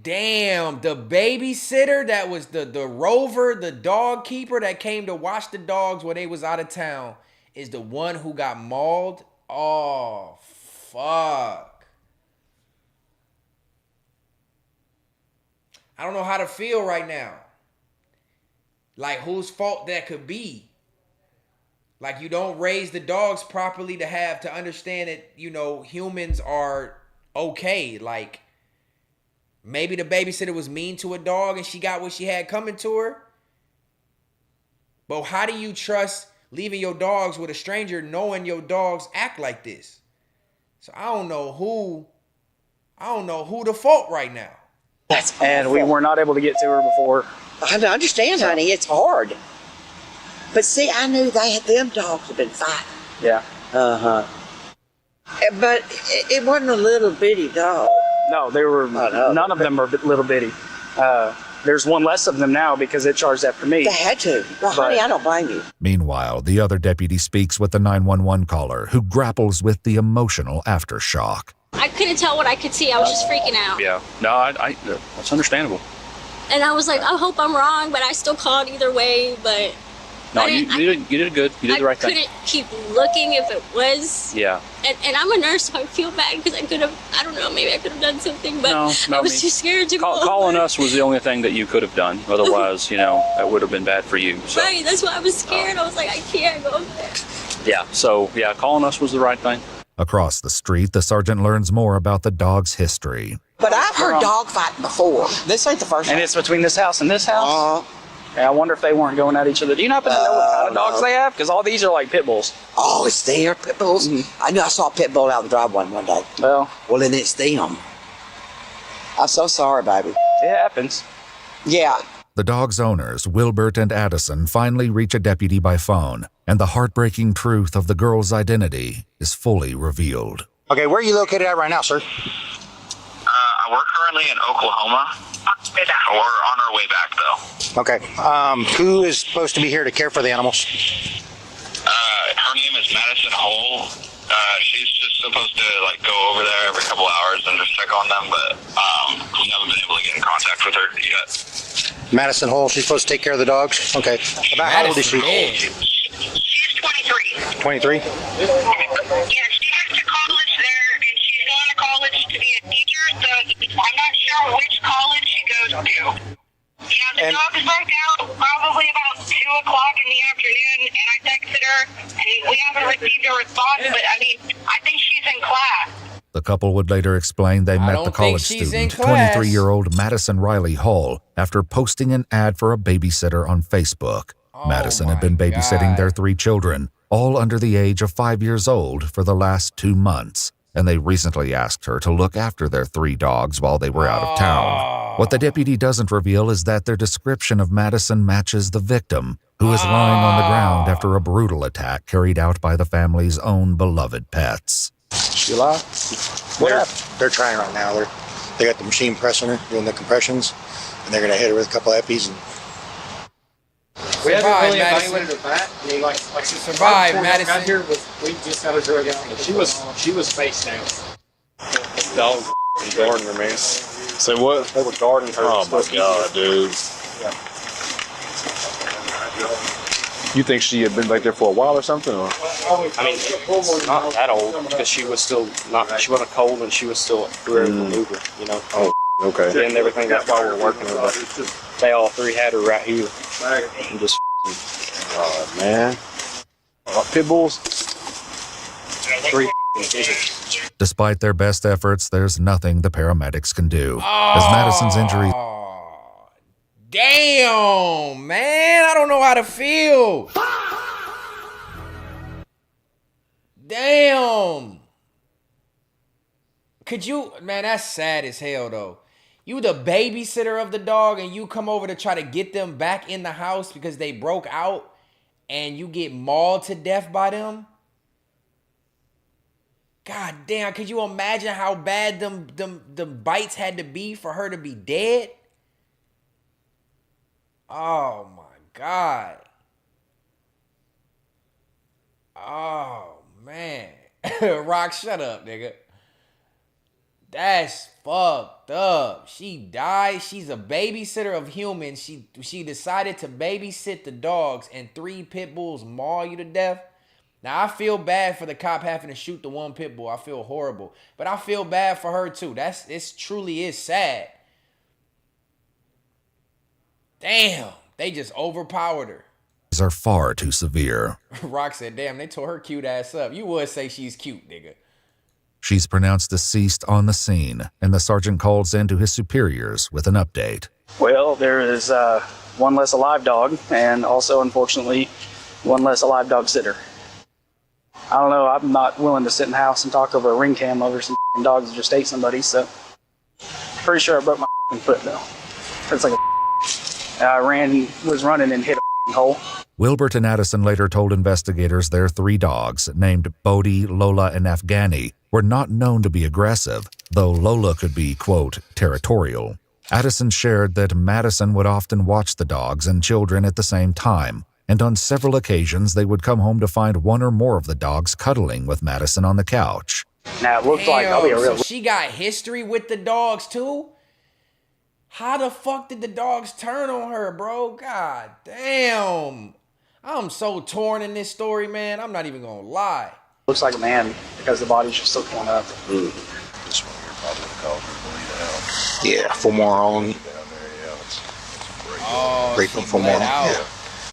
Damn, the babysitter that was the rover, the dog keeper that came to watch the dogs when they was out of town is the one who got mauled. Oh, fuck. I don't know how to feel right now. Like, whose fault that could be? Like, you don't raise the dogs properly to understand that, humans are okay. Like, maybe the babysitter was mean to a dog and she got what she had coming to her. But how do you trust leaving your dogs with a stranger knowing your dogs act like this? So I don't know who the fault right now. And we were not able to get to her before. I understand, honey. It's hard. But see, I knew them dogs had been fighting. Yeah. Uh-huh. But it wasn't a little bitty dog. No, they were. None of them are little bitty. There's one less of them now because it charged after me. They had to. Well, honey, I don't blame you. Meanwhile, the other deputy speaks with the 911 caller, who grapples with the emotional aftershock. I couldn't tell what I could see. I was just freaking out. Yeah. No, that's understandable. And I was like, I hope I'm wrong, but I still called either way. But no, you did good. You did the right thing. I couldn't keep looking if it was. Yeah. And I'm a nurse, so I feel bad because I could have, I don't know, maybe I could have done something, but no, I was too scared to call. Calling us was the only thing that you could have done. Otherwise, that would have been bad for you. So. Right, that's why I was scared. I was like, I can't go there. Yeah, so, calling us was the right thing. Across the street, the sergeant learns more about the dog's history. But I've heard dog fighting before. This ain't the first time. And it's between this house and this house? Yeah, I wonder if they weren't going at each other. Do you happen to know what kind of dogs they have? Because all these are like pit bulls. Oh, it's there, pit bulls? Mm-hmm. I knew I saw a pit bull out the drive one day. Well, then it's them. I'm so sorry, baby. It happens. Yeah. The dog's owners, Wilbert and Addison, finally reach a deputy by phone, and the heartbreaking truth of the girl's identity is fully revealed. Okay, where are you located at right now, sir? We're currently in Oklahoma. We're on our way back, though. Okay. Who is supposed to be here to care for the animals? Her name is Madison Hole. She's just supposed to go over there every couple hours and just check on them, but we haven't been able to get in contact with her yet. Madison Hole, she's supposed to take care of the dogs? Okay. About how old is she? She's 23. 23? Yeah, she goes to college there, and she's going to college to be a teacher, so I'm not sure which college she goes to. Yeah, the dogs broke out probably about 2 o'clock in the afternoon, and I texted her, and we haven't received a response, but I think she's in class. The couple would later explain they met the college student, 23-year-old Madison Riley Hall, after posting an ad for a babysitter on Facebook. Madison had been babysitting their 3 children, all under the age of 5 years old, for the last 2 months. and they recently asked her to look after their 3 dogs while they were out of town. What the deputy doesn't reveal is that their description of Madison matches the victim, who is lying on the ground after a brutal attack carried out by the family's own beloved pets. She alive? They're trying right now. They got the machine pressing her, doing the compressions, and they're going to hit her with a couple eppies. And we haven't really Madison. evaluated her back. I mean, like survive, Madison. Got here we just got her drug out. She was face down. Dog guarding her, man. Say what? They were guarding her. Oh my God, dude. Yeah. You think she had been back there for a while or something? Or? I mean, it's not that old because she was still not. She wasn't cold and she was still very maneuver. You know. Oh, okay. And everything. That's why we're working her. But they all 3 had her right here. And just. Oh man. Pit bulls. 3. Despite their best efforts, there's nothing the paramedics can do, as Madison's injuries. Damn, man, I don't know how to feel. Damn. Could you, man, that's sad as hell though. You the babysitter of the dog and you come over to try to get them back in the house because they broke out and you get mauled to death by them? God damn, could you imagine how bad them bites had to be for her to be dead? Oh my God. Oh man. Rock, shut up, nigga. That's fucked up. She died. She's a babysitter of humans. She decided to babysit the dogs and 3 pit bulls maul you to death. Now, I feel bad for the cop having to shoot the 1 pit bull. I feel horrible. But I feel bad for her too. It truly is sad. Damn, they just overpowered her. Are far too severe. Rock said, damn, they tore her cute ass up. You would say she's cute, nigga. She's pronounced deceased on the scene, and the sergeant calls in to his superiors with an update. Well, there is 1 less alive dog, and also, unfortunately, 1 less alive dog sitter. I don't know, I'm not willing to sit in the house and talk over a ring cam over some dogs that just ate somebody, so pretty sure I broke my foot, though. It's like was running and hit a hole. Wilbert and Addison later told investigators their 3 dogs, named Bodie, Lola, and Afghani, were not known to be aggressive, though Lola could be, quote, territorial. Addison shared that Madison would often watch the dogs and children at the same time, and on several occasions they would come home to find 1 or more of the dogs cuddling with Madison on the couch. Now, it looks like I'll be a real... So she got history with the dogs, too? How the fuck did the dogs turn on her, bro? God damn. I'm so torn in this story, man. I'm not even gonna lie. Looks like a man because the body's just still torn up. This one here probably called. Yeah, 4 more on. Oh, for more. Yeah.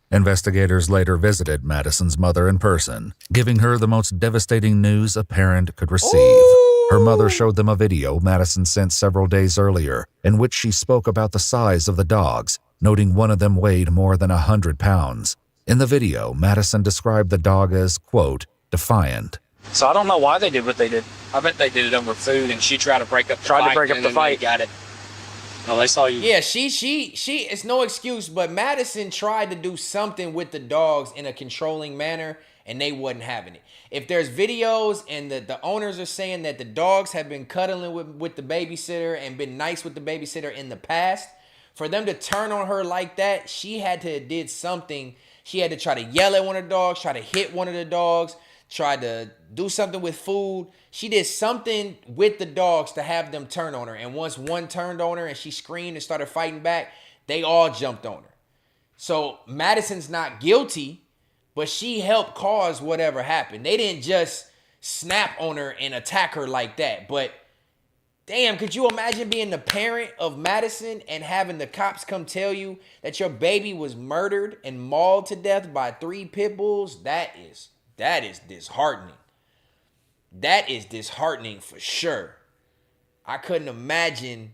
Investigators later visited Madison's mother in person, giving her the most devastating news a parent could receive. Her mother showed them a video Madison sent several days earlier, in which she spoke about the size of the dogs, noting one of them weighed more than 100 pounds. In the video, Madison described the dog as, quote, defiant. So I don't know why they did what they did. I bet they did it over food, and she tried to break up the fight. Got it. No, they saw you. Yeah, she. It's no excuse, but Madison tried to do something with the dogs in a controlling manner, and they wasn't having it. If there's videos and the owners are saying that the dogs have been cuddling with the babysitter and been nice with the babysitter in the past, for them to turn on her like that, she had to have did something. She had to try to yell at one of the dogs, try to hit one of the dogs, try to do something with food. She did something with the dogs to have them turn on her. And once one turned on her and she screamed and started fighting back, they all jumped on her. So Madison's not guilty, but she helped cause whatever happened. They didn't just snap on her and attack her like that. But damn, could you imagine being the parent of Madison and having the cops come tell you that your baby was murdered and mauled to death by 3 pit bulls? That is disheartening. That is disheartening for sure. I couldn't imagine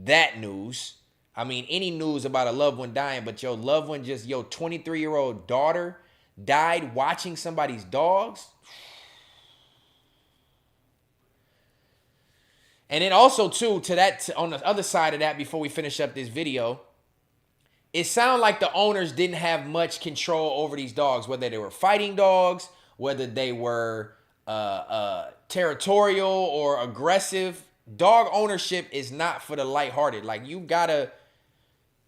that news. I mean, any news about a loved one dying, but your loved one, just your 23-year-old daughter died watching somebody's dogs. And then also too, on the other side of that, before we finish up this video, it sounded like the owners didn't have much control over these dogs, whether they were fighting dogs, whether they were territorial or aggressive. Dog ownership is not for the lighthearted. Like, you gotta,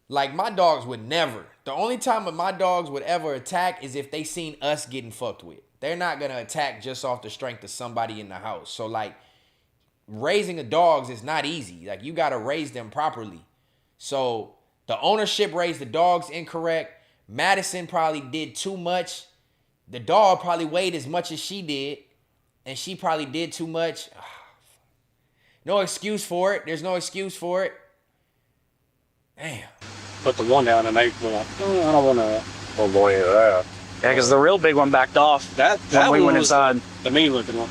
like, my dogs would never. The only time that my dogs would ever attack is if they seen us getting fucked with. They're not gonna attack just off the strength of somebody in the house. So, like, raising a dogs is not easy. Like, you gotta raise them properly. So the ownership raised the dogs incorrect. Madison probably did too much. The dog probably weighed as much as she did, and she probably did too much. No excuse for it. There's no excuse for it. Damn. Put the one down and they were like, oh, I don't want to. Oh boy, yeah. Yeah, because the real big one backed off. That when we went inside. The mean looking one.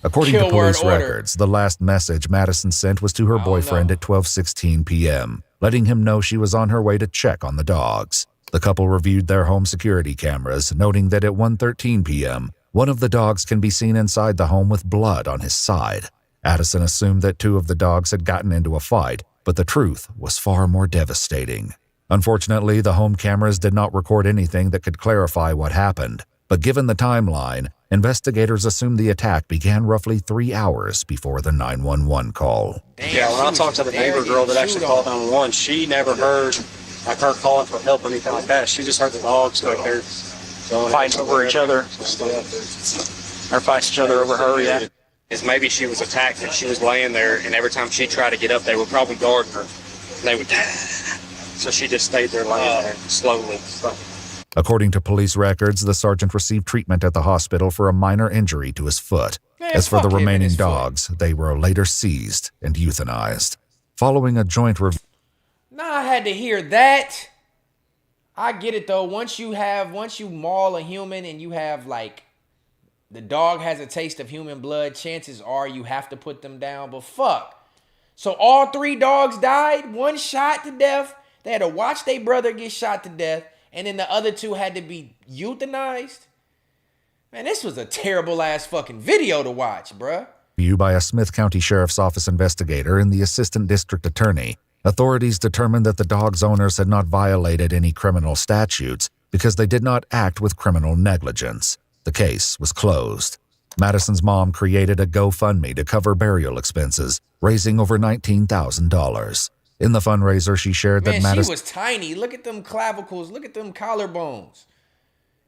According to police records, the last message Madison sent was to her boyfriend at 12:16 p.m., letting him know she was on her way to check on the dogs. The couple reviewed their home security cameras, noting that at 1:13 p.m., one of the dogs can be seen inside the home with blood on his side. Addison assumed that 2 of the dogs had gotten into a fight, but the truth was far more devastating. Unfortunately, the home cameras did not record anything that could clarify what happened, but given the timeline, investigators assumed the attack began roughly 3 hours before the 911 call. Yeah, when I talked to the neighbor girl that actually called 911, she never heard like her calling for help or anything like that. She just heard the dogs like they're fighting over each other. Or fighting each other over her, yeah. Is maybe she was attacked and she was laying there, and every time she tried to get up, they would probably guard her. They would, so she just stayed there laying there slowly. According to police records, the sergeant received treatment at the hospital for a minor injury to his foot. As for the remaining dogs, they were later seized and euthanized. Following a joint review. Nah, I had to hear that. I get it though. Once you maul a human and you have like, the dog has a taste of human blood, chances are you have to put them down. But fuck. So all 3 dogs died, 1 shot to death. They had to watch their brother get shot to death. And then the other 2 had to be euthanized. Man, this was a terrible ass fucking video to watch, bruh. By a Smith County Sheriff's Office investigator and the assistant district attorney, authorities determined that the dog's owners had not violated any criminal statutes because they did not act with criminal negligence. The case was closed. Madison's mom created a GoFundMe to cover burial expenses, raising over $19,000. In the fundraiser, she shared that Madison... she was tiny. Look at them clavicles. Look at them collarbones.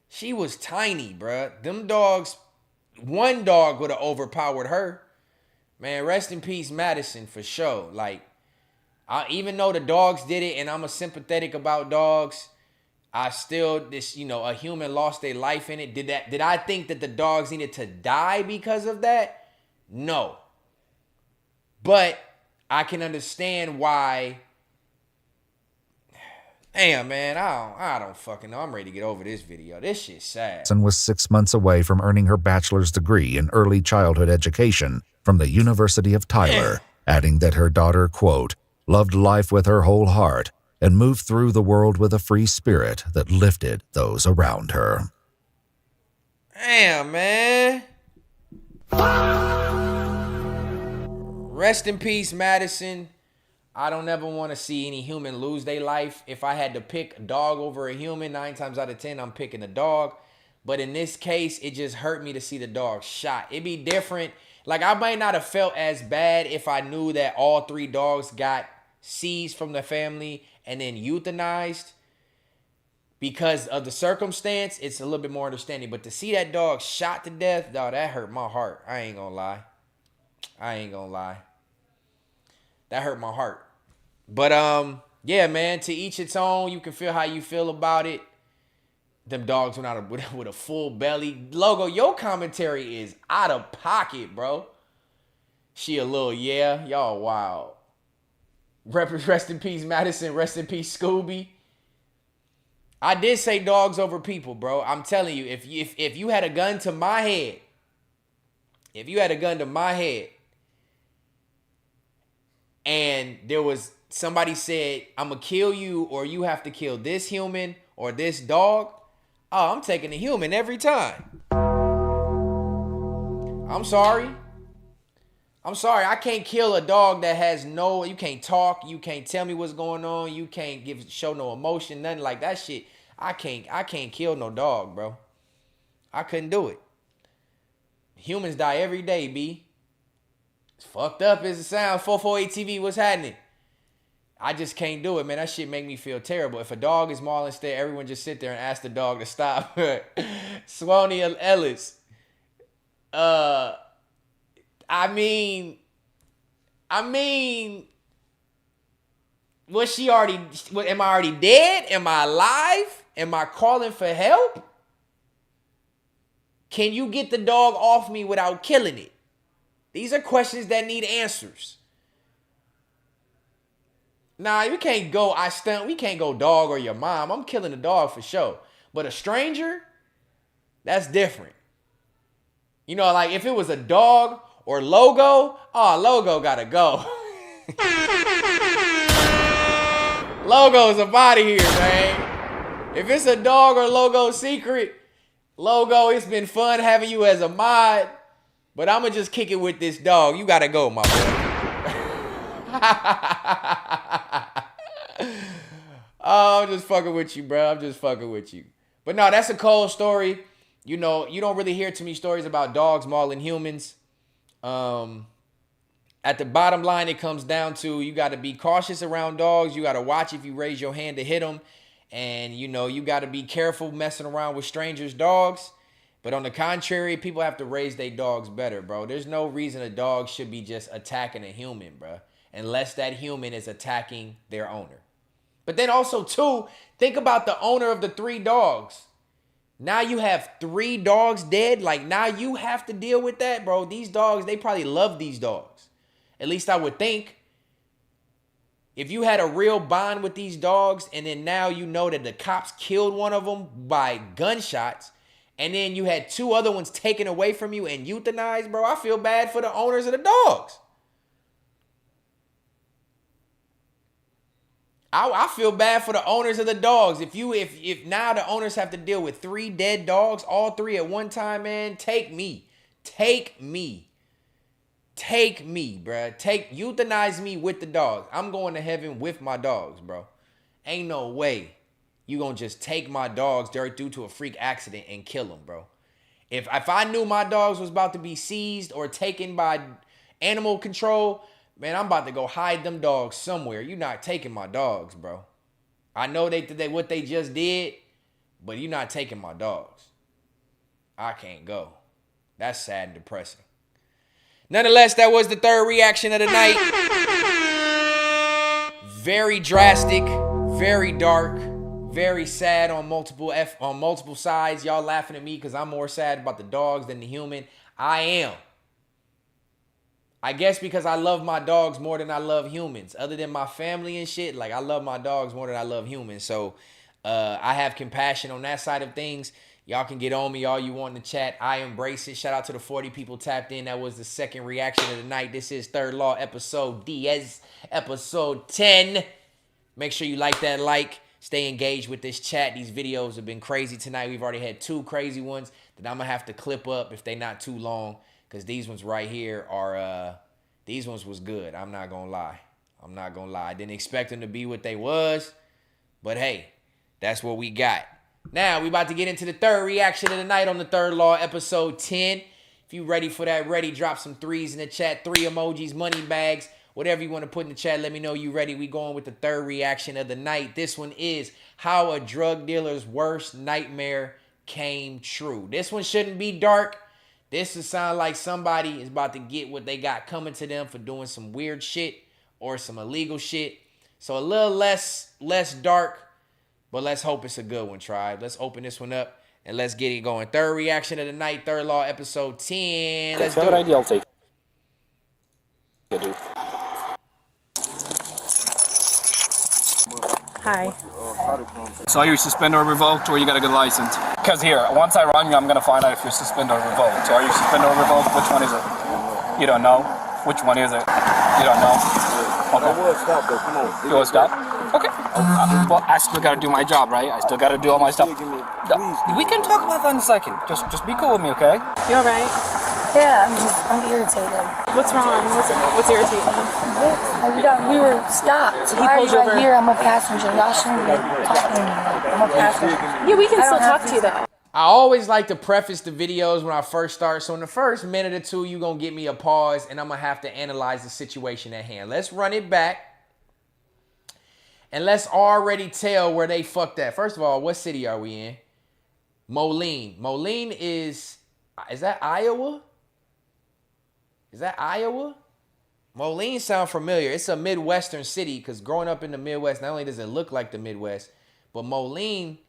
She was tiny, bruh. Them dogs, 1 dog would have overpowered her. Man, rest in peace, Madison, for sure. Like, even though the dogs did it and I'm sympathetic about dogs, I still, a human lost their life in it. Did I think that the dogs needed to die because of that? No. But I can understand why. Damn, man, I don't fucking know. I'm ready to get over this video. This shit's sad. Madison was 6 months away from earning her bachelor's degree in early childhood education from the University of Tyler, adding that her daughter, quote, loved life with her whole heart and moved through the world with a free spirit that lifted those around her. Damn, man. Rest in peace, Madison. I don't ever want to see any human lose their life. If I had to pick a dog over a human, 9 times out of 10, I'm picking a dog. But in this case, it just hurt me to see the dog shot. It'd be different. Like, I might not have felt as bad if I knew that all 3 dogs got seized from the family and then euthanized. Because of the circumstance, it's a little bit more understanding. But to see that dog shot to death, dog, that hurt my heart. I ain't gonna lie. That hurt my heart. But yeah, man, to each its own. You can feel how you feel about it. Them dogs went out with a full belly. Logo, your commentary is out of pocket, bro. She a little, yeah. Y'all wild. Rest in peace, Madison. Rest in peace, Scooby. I did say dogs over people, bro. I'm telling you, if you had a gun to my head, and there was somebody said, I'm gonna kill you, or you have to kill this human or this dog, oh, I'm taking the human every time. I'm sorry. I'm sorry, I can't kill a dog that has no, you can't talk, you can't tell me what's going on, you can't show no emotion, nothing like that shit. I can't kill no dog, bro. I couldn't do it. Humans die every day, B. It's fucked up as it sounds. 448 TV, what's happening? I just can't do it, man. That shit make me feel terrible. If a dog is mauling instead, everyone just sit there and ask the dog to stop. Swanee Ellis. I mean, was she already, am I already dead? Am I alive? Am I calling for help? Can you get the dog off me without killing it? These are questions that need answers. Nah, we can't go, we can't go dog or your mom. I'm killing the dog for sure. But a stranger, that's different. You know, like if it was a dog or Logo, Logo gotta go. Logo's up out of here, man. If it's a dog or Logo secret, Logo, it's been fun having you as a mod, but I'ma just kick it with this dog. You gotta go, my boy. Oh, I'm just fucking with you, bro. I'm just fucking with you. But no, that's a cold story. You know, you don't really hear too many stories about dogs mauling humans. At the bottom line, it comes down to you got to be cautious around dogs. You got to watch if you raise your hand to hit them. And, you know, you got to be careful messing around with strangers' dogs. But on the contrary, people have to raise their dogs better, bro. There's no reason a dog should be just attacking a human, bro, unless that human is attacking their owner. But then also, too, think about the owner of the 3 dogs. Now you have 3 dogs dead. Like, now you have to deal with that, bro. These dogs, they probably love these dogs. At least I would think. If you had a real bond with these dogs, and then now you know that the cops killed one of them by gunshots, and then you had 2 other ones taken away from you and euthanized, bro, I feel bad for the owners of the dogs. I feel bad for the owners of the dogs. If now the owners have to deal with 3 dead dogs, all 3 at one time, man, take me, bruh. Euthanize me with the dogs. I'm going to heaven with my dogs, bro. Ain't no way you gonna just take my dogs due to a freak accident and kill them, bro. If I knew my dogs was about to be seized or taken by animal control, man, I'm about to go hide them dogs somewhere. You're not taking my dogs, bro. I know they what they just did, but you're not taking my dogs. I can't go. That's sad and depressing. Nonetheless, that was the 3rd reaction of the night. Very drastic, very dark, very sad on multiple sides. Y'all laughing at me because I'm more sad about the dogs than the human. I am. I guess because I love my dogs more than I love humans. Other than my family and shit, like I love my dogs more than I love humans. So I have compassion on that side of things. Y'all can get on me all you want in the chat. I embrace it. Shout out to the 40 people tapped in. That was the 2nd reaction of the night. This is Third Law episode Diaz, episode 10. Make sure you like that like. Stay engaged with this chat. These videos have been crazy tonight. We've already had 2 crazy ones that I'm going to have to clip up if they're not too long. Because these ones right here are, these ones was good. I'm not going to lie. I didn't expect them to be what they was. But hey, that's what we got. Now, we about to get into the 3rd reaction of the night on the Third Law, episode 10. If you ready for that, drop some 3s in the chat. 3 emojis, money bags, whatever you want to put in the chat. Let me know you ready. We going with the 3rd reaction of the night. This one is how a drug dealer's worst nightmare came true. This one shouldn't be dark. This will sound like somebody is about to get what they got coming to them for doing some weird shit or some illegal shit. So a little less dark, but let's hope it's a good one, tribe. Let's open this one up and let's get it going. 3rd reaction of the night, Third Law, episode 10. Let's do it. Idea, I'll take it, dude. Hi. So are you suspended or revoked, or you got a good license? Because here, once I run you, I'm going to find out if you're suspended or revoked. So are you suspended or revoked? Which one is it? You don't know? Which one is it? You don't know? Okay. I will stop, though. Come on. You will stop? Okay. Well, I still got to do my job, right? I still got to do all my stuff. We can talk about that in a second. Just be cool with me, okay? You all right? Yeah, I'm irritated. What's wrong? What's irritating? We were stopped. Why are you right here? I'm a passenger. Y'all shouldn't be talking to me. I'm a passenger. Yeah, we can still talk to you though. I always like to preface the videos when I first start. So in the first minute or two, you're going to get me a pause and I'm going to have to analyze the situation at hand. Let's run it back. And let's already tell where they fucked at. First of all, what city are we in? Moline. Moline is that Iowa? Is that Iowa? Moline sound familiar. It's a Midwestern city because growing up in the Midwest, not only does it look like the Midwest, but Moline,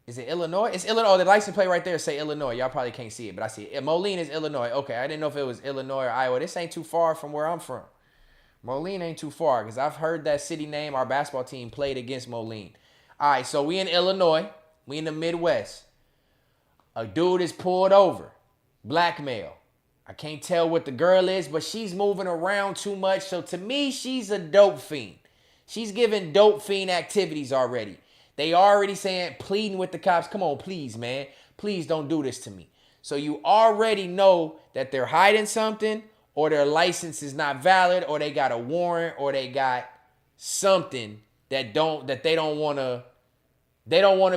is it Illinois? It's Illinois. Oh, the license plate right there say Illinois. Y'all probably can't see it, but I see it. Moline is Illinois. Okay, I didn't know if it was Illinois or Iowa. This ain't too far from where I'm from. Moline ain't too far because I've heard that city name. Our basketball team played against Moline. All right, so we in Illinois. We in the Midwest. A dude is pulled over. Black male. I can't tell what the girl is, but she's moving around too much. So to me, she's a dope fiend. She's giving dope fiend activities already. They already saying, pleading with the cops, come on, please, man. Please don't do this to me. So you already know that they're hiding something, or their license is not valid, or they got a warrant, or they got something that they don't want to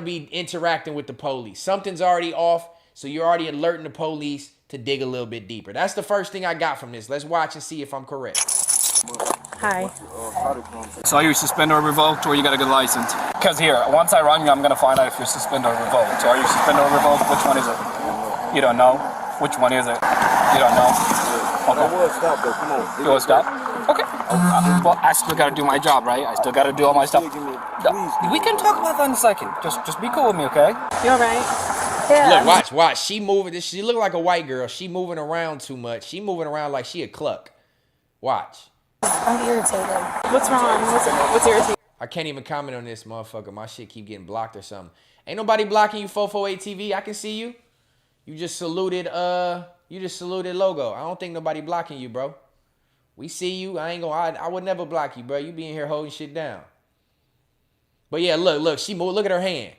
be interacting with the police. Something's already off, so you're already alerting the police to dig a little bit deeper. That's the first thing I got from this. Let's watch and see if I'm correct. Hi. So are you suspended or revoked, or you got a good license? Because here, once I run you, I'm gonna find out if you're suspended or revoked. So are you suspended or revoked? Which one is it? You don't know. Which one is it? You don't know. Okay. I will stop, though. Come on. You will stop? Okay. Well, I still gotta do my job, right? I still gotta do all my stuff. We can talk about that in a second. Just be cool with me, okay? You all right? Yeah. Look, watch. She moving. She look like a white girl. She moving around too much. She moving around like she a cluck. Watch. I'm irritated. What's wrong? What's irritating? I can't even comment on this, motherfucker. My shit keep getting blocked or something. Ain't nobody blocking you, 448 TV. I can see you. You just saluted logo. I don't think nobody blocking you, bro. We see you. I would never block you, bro. You be in here holding shit down. But yeah, look. She moved. Look at her hand.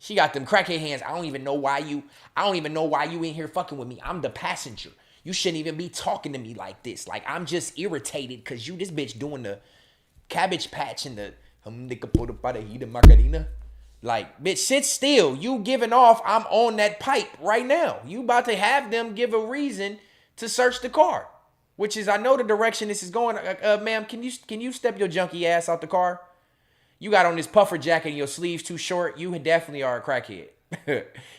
She got them crackhead hands. I don't even know why you in here fucking with me. I'm the passenger. You shouldn't even be talking to me like this. Like, I'm just irritated because you this bitch doing the cabbage patch and the margarina. Like, bitch, sit still. You giving off, I'm on that pipe right now. You about to have them give a reason to search the car. Which is, I know the direction this is going. Ma'am, can you step your junky ass out the car? You got on this puffer jacket and your sleeves too short. You definitely are a crackhead.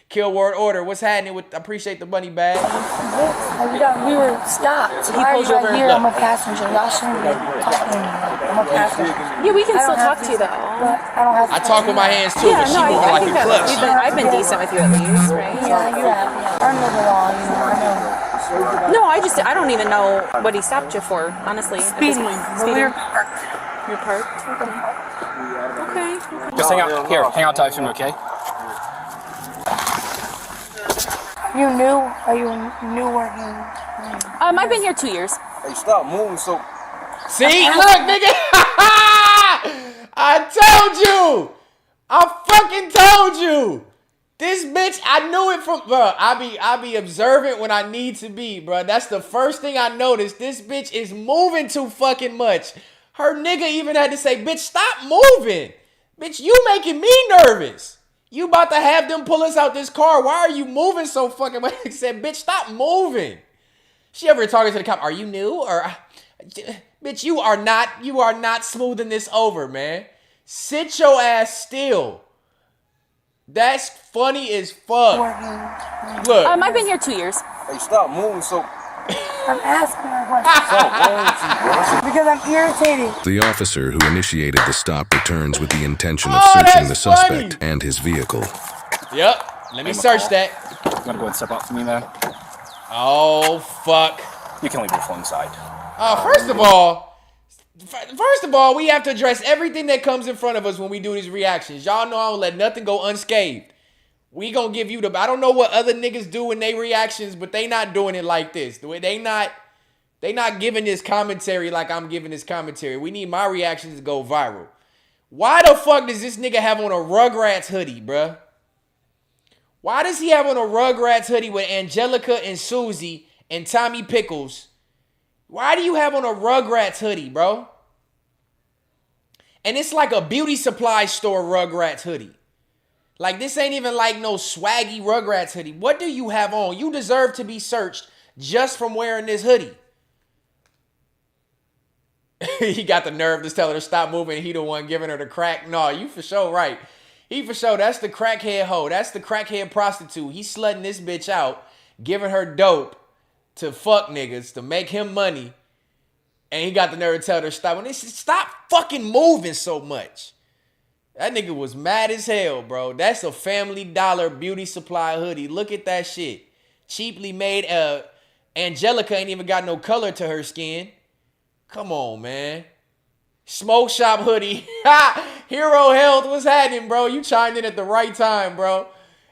Kill word order. What's happening with? Appreciate the bunny bag. We were stopped. Why are you right here? I'm a passenger. Y'all shouldn't be talking to me. I'm a passenger. Yeah, we can still talk to you though. I don't have to. I talk with my hands too, but she moving like a clutch. I've been decent with you at least, right? Yeah, you have. I know the law. I know. No, I don't even know what he stopped you for, honestly. Speeding. We're parked. You're parked? Okay. Just hang out here. Hang out till I finish, okay? You new? Are you new working? I've been here 2 years. Hey, stop moving so. See, look, nigga. I told you. I fucking told you. This bitch, I knew it from, bro. I be observant when I need to be, bro. That's the first thing I noticed. This bitch is moving too fucking much. Her nigga even had to say, bitch, stop moving. Bitch, you making me nervous. You about to have them pull us out this car. Why are you moving so fucking much? He said, bitch, stop moving. She over here talking to the cop. Are you new? Or, bitch, you are not smoothing this over, man. Sit your ass still. That's funny as fuck. Look. I've been here 2 years. Hey, stop moving so. I'm asking her questions. Because I'm irritated. The officer who initiated the stop returns with the intention of searching the suspect and his vehicle. Yep. Let me search that. You wanna go ahead and step out for me, man? Oh, fuck. You can leave your phone inside. First of all, we have to address everything that comes in front of us when we do these reactions. Y'all know I don't let nothing go unscathed. We gonna give you I don't know what other niggas do in their reactions, but they not doing it like this. The way they not giving this commentary like I'm giving this commentary. We need my reactions to go viral. Why the fuck does this nigga have on a Rugrats hoodie, bruh? Why does he have on a Rugrats hoodie with Angelica and Susie and Tommy Pickles? Why do you have on a Rugrats hoodie, bro? And it's like a beauty supply store Rugrats hoodie. Like, this ain't even like no swaggy Rugrats hoodie. What do you have on? You deserve to be searched just from wearing this hoodie. He got the nerve to tell her to stop moving. He the one giving her the crack. No, you for sure right. He for sure, that's the crackhead hoe. That's the crackhead prostitute. He's slutting this bitch out, giving her dope to fuck niggas, to make him money. And he got the nerve to tell her to stop. And they said, stop fucking moving so much. That nigga was mad as hell, bro. That's a Family Dollar beauty supply hoodie. Look at that shit. Cheaply made. Angelica ain't even got no color to her skin. Come on, man. Smoke shop hoodie. Hero Health, what's happening, bro? You chimed in at the right time, bro.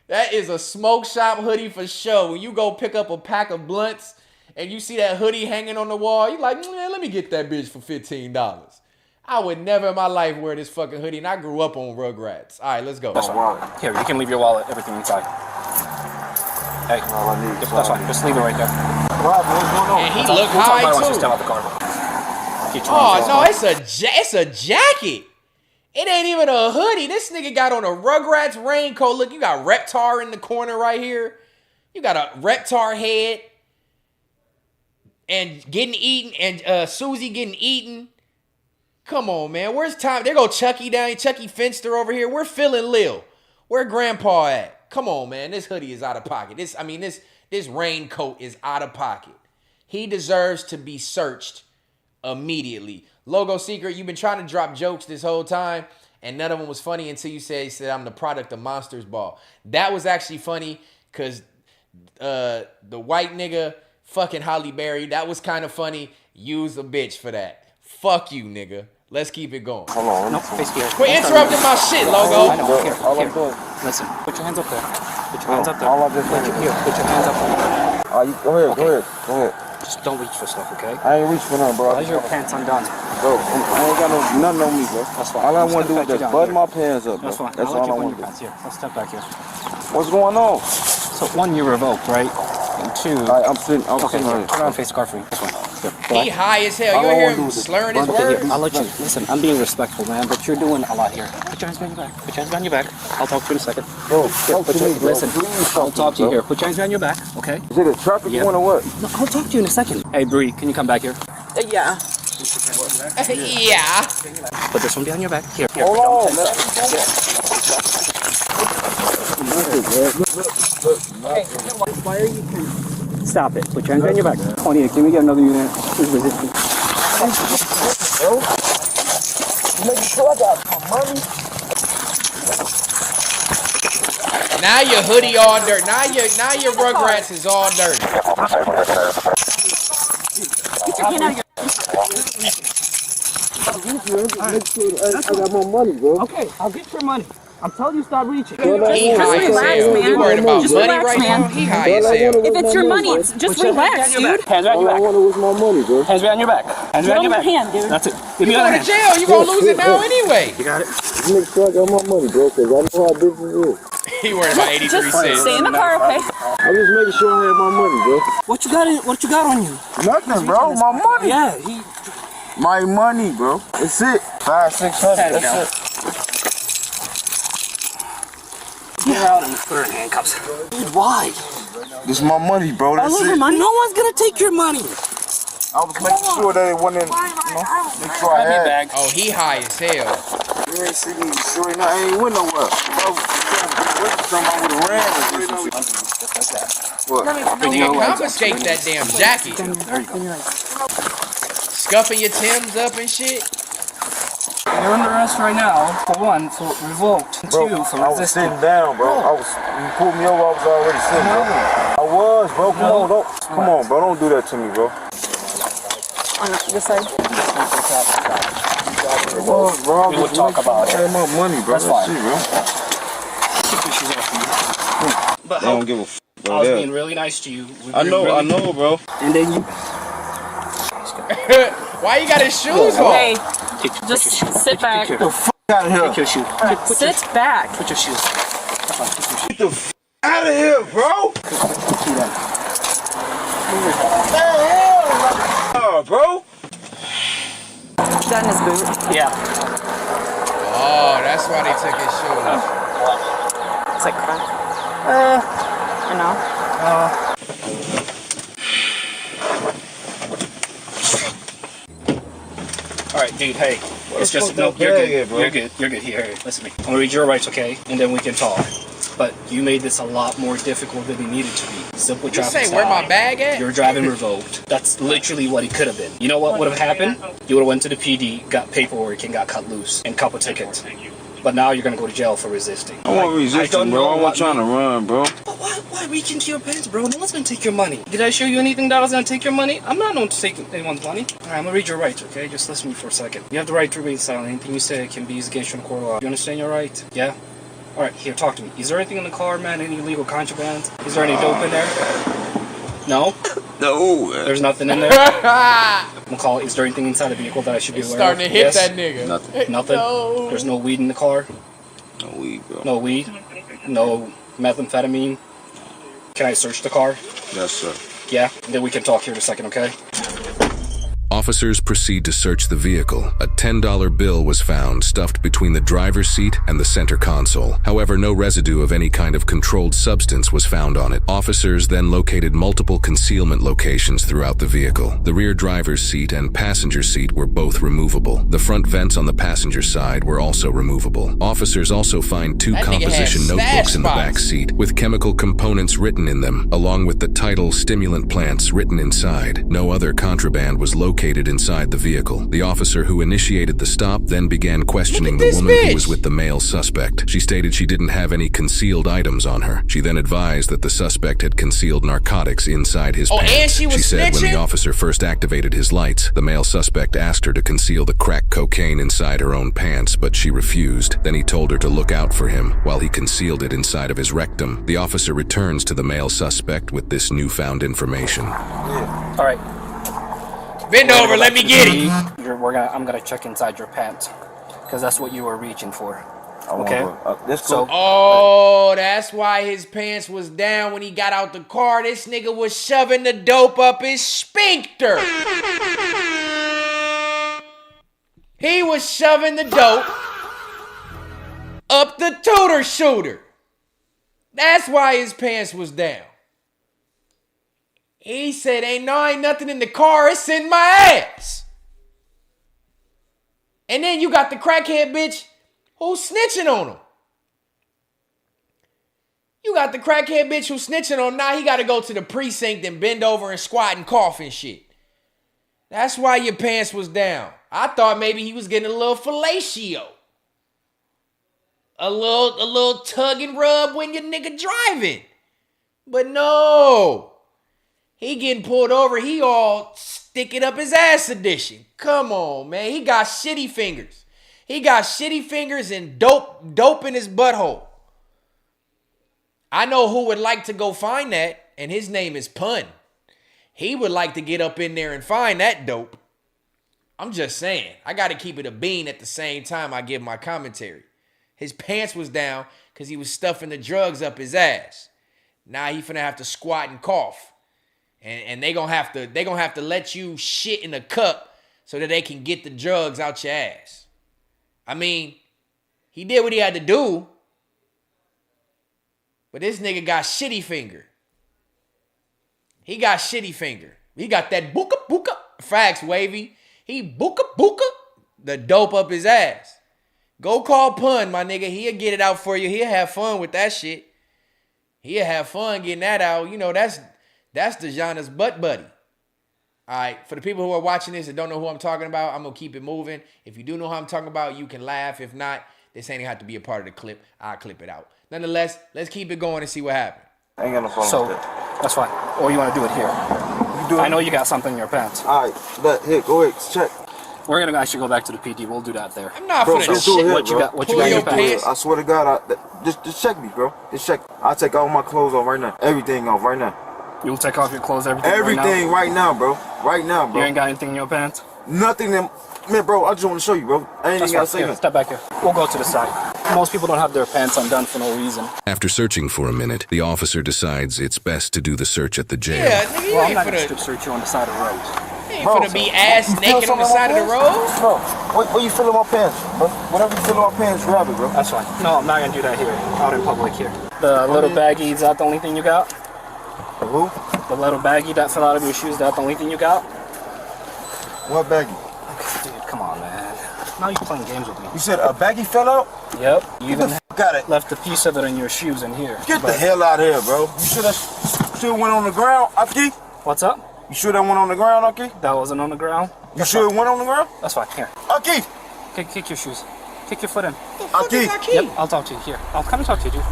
That is a smoke shop hoodie for sure. When you go pick up a pack of blunts and you see that hoodie hanging on the wall, you like, man, let me get that bitch for $15. I would never in my life wear this fucking hoodie, and I grew up on Rugrats. All right, let's go. That's fine. Here, you can leave your wallet, everything inside. Hey, all I need. That's fine. Just leave it right there. And he look high too. Just out the car. Oh no, it's a jacket. It ain't even a hoodie. This nigga got on a Rugrats raincoat. Look, you got Reptar in the corner right here. You got a Reptar head. And getting eaten, and Susie getting eaten. Come on, man. Where's Tom? There go Chucky down here. Chucky Finster over here. We're feeling Lil. Where Grandpa at? Come on, man. This hoodie is out of pocket. This raincoat is out of pocket. He deserves to be searched immediately. Logo Secret, you've been trying to drop jokes this whole time, and none of them was funny until you said I'm the product of Monsters Ball. That was actually funny because the white nigga fucking Holly Berry, that was kind of funny. Use a bitch for that. Fuck you, nigga. Let's keep it going. Hold on. No, face here. Quit interrupting my shit, Logo. I know. Here. Listen. Put your hands up there. Put your hands up there. Put your hands up there. Go ahead. Just don't reach for stuff, okay? I ain't reach for nothing, bro. Why is your pants undone? Bro, I ain't got nothing on me, bro. That's fine. All I want to do is just button my pants up, bro. That's fine. That's all I want to do. Here, let's step back here. What's going on? So, one, you're revoked, right? And two... All right, I'm sitting here. Here. Turn around, face the car for me. This one. He high as hell. You hear him slurring his words? I'll let you. Listen, I'm being respectful, man, but you're doing a lot here. Put your hands behind your back. Put your hands behind your back. I'll talk to you in a second. Bro, listen, I'll talk to you here. Put your hands behind your back, okay? Is it a traffic point or what? No, I'll talk to you in a second. Hey, Bree, can you come back here? Yeah. Yeah. Put this one behind your back. Here. Hold on, man. Why are you... Stop it. Put your hands behind your back. Tony, can we get another unit? Please resist. Bro, make sure I got my money. Now your hoodie all dirty. Now your Rugrats is all dirty. Get your hand out of your... I got my money, bro. Okay, I'll get your money. I'm telling you, stop reaching. He high as hell. You worried about money right now? He high as hell. If it's your money, it's just relax, dude. Hands behind your back. I want to lose my money, bro. Hands behind your back. Hands behind your back. Hand, dude. That's it. You go to jail. You gonna lose it now anyway. You got it. Just make sure I got my money, bro, because I know how business is. He worried about 83 Just cents. stay in the car, okay? I'm just making sure I have my money, bro. What you got on you? Nothing, bro. My money. Yeah, My money, bro. That's it. 500-600. That's it. Get her out and put her in handcuffs. Dude, why? This is my money, bro. That's it. No one's gonna take your money. I was making sure that it wasn't, make sure I had. Bag. Oh, he high as hell. You ain't see me. Sure enough, I ain't went nowhere. If I was trying to wait for something, I would have ran. What? Nigga, confiscate that damn jacket. There you go. Scuffing your Timbs up and shit. You're under arrest right now, for one, for revoked, and Bro, two, for I was resisting. sitting down, bro. You pulled me over, I was already sitting down. I was, bro. Come on, bro. Don't do that to me, bro. On this side. Bro, We would talk about it. I had my money, bro. That's fine. It, bro. Keep your shoes off me. But I don't give a f, bro. I was being really nice to you. I know, bro. And then you... Why you got his shoes on? Hey, just sit back. Get the f out of here. Take your shoe. Sit back. Put your shoes. Get the f Out of here, bro. Oh, bro. Is that in his boot? Yeah. Oh, that's why they took his shoes. It's like crack. Or no? All right, dude. Hey, it's just no. You're good. You're good. You're good. Here, listen to me. I'm gonna read your rights, okay? And then we can talk. But you made this a lot more difficult than it needed to be. Simple traffic stop. You say where my bag at? You're driving revoked. That's literally what it could have been. You know what would have happened? You would have went to the PD, got paperwork, and got cut loose and cop a ticket. But now you're gonna go to jail for resisting. I wasn't resisting, bro. I wasn't trying to run, bro. Why reach into your pants, bro? No one's gonna take your money. Did I show you anything that was gonna take your money? I'm not known to take anyone's money. Alright, I'm gonna read your rights, okay? Just listen to me for a second. You have the right to remain silent. Anything you say can be used against you in court of law. You understand your right? Yeah? Alright, here, talk to me. Is there anything in the car, man? Any illegal contraband? Is there any dope in there? No? No. There's nothing in there? McCall, is there anything inside the vehicle that I should be aware of? Starting to hit that nigga. Nothing. Nothing? No. There's no weed in the car? No weed, bro. No weed? No methamphetamine? Can I search the car? Yes, sir. Yeah? Then we can talk here in a second, okay? Officers proceed to search the vehicle. A $10 bill was found stuffed between the driver's seat and the center console. However, no residue of any kind of controlled substance was found on it. Officers then located multiple concealment locations throughout the vehicle. The rear driver's seat and passenger seat were both removable. The front vents on the passenger side were also removable. Officers also find two composition notebooks in the back seat with chemical components written in them, along with the title stimulant plants written inside. No other contraband was located inside the vehicle. The officer who initiated the stop then began questioning the woman who was with the male suspect. She stated she didn't have any concealed items on her. She then advised that the suspect had concealed narcotics inside his pants. And she said when the officer first activated his lights, the male suspect asked her to conceal the crack cocaine inside her own pants, but she refused. Then he told her to look out for him while he concealed it inside of his rectum. The officer returns to the male suspect with this newfound information. All right. Bend over, let me get it. I'm gonna check inside your pants, because that's what you were reaching for. Okay. Oh, that's why his pants was down when he got out the car. This nigga was shoving the dope up his sphincter. He was shoving the dope up the tutor shooter. That's why his pants was down. He said, ain't nothing in the car, it's in my ass. And then you got the crackhead bitch who's snitching on him. You got the crackhead bitch who's snitching on him. Now he got to go to the precinct and bend over and squat and cough and shit. That's why your pants was down. I thought maybe he was getting a little fellatio. A little tug and rub when your nigga driving. But no. He getting pulled over. He all stick it up his ass edition. Come on, man. He got shitty fingers. He got shitty fingers and dope in his butthole. I know who would like to go find that, and his name is Pun. He would like to get up in there and find that dope. I'm just saying. I got to keep it a bean at the same time I give my commentary. His pants was down because he was stuffing the drugs up his ass. Now he finna have to squat and cough. And they gonna have to let you shit in a cup so that they can get the drugs out your ass. I mean, he did what he had to do. But this nigga got shitty finger. He got shitty finger. He got that booka facts, wavy. He booka the dope up his ass. Go call Pun, my nigga. He'll get it out for you. He'll have fun with that shit. He'll have fun getting that out. You know, that's Dejana's butt buddy. All right, for the people who are watching this and don't know who I'm talking about, I'm going to keep it moving. If you do know who I'm talking about, you can laugh. If not, this ain't going to have to be a part of the clip. I'll clip it out. Nonetheless, let's keep it going and see what happens. I ain't got no problem with that. That's fine. Or you want to do it here? You do it. I know you got something in your pants. All right, but here, go ahead, check. We're going to actually go back to the PD. We'll do that there. I'm not finna shit. What you got in your pants? I swear to God, just check me, bro. Just check. I'll take all my clothes off right now. Everything off right now. You'll take off your clothes, everything right now, bro. Right now, bro. You ain't got anything in your pants? nothing. Man, bro, I just want to show you, bro. I ain't even got to say nothing. Step back here. We'll go to the side. Most people don't have their pants undone for no reason. After searching for a minute, the officer decides it's best to do the search at the jail. Yeah, nigga, well, I'm not going to search you on the side of the road. You ain't finna be ass naked on the side of the road. No, where you feeling my pants, bro? Whatever you feel in my pants, grab it, bro. That's fine. No, I'm not going to do that here, out in public here. The little baggie, is that the only thing you got? The who? The little baggie that fell out of your shoes, is that the only thing you got? What baggie? Okay, dude, come on, man. Now you're playing games with me. You said a baggie fell out? Yep. You even got it. Left a piece of it in your shoes in here. Get the hell out of here, bro. You should have went on the ground, Aki. What's up? You sure that went on the ground, Aki? That wasn't on the ground. You sure it went on the ground? That's fine. Here. Aki! Kick your shoes. Kick your foot in. Aki! Yep, I'll talk to you. Here. I'll come and talk to you, dude.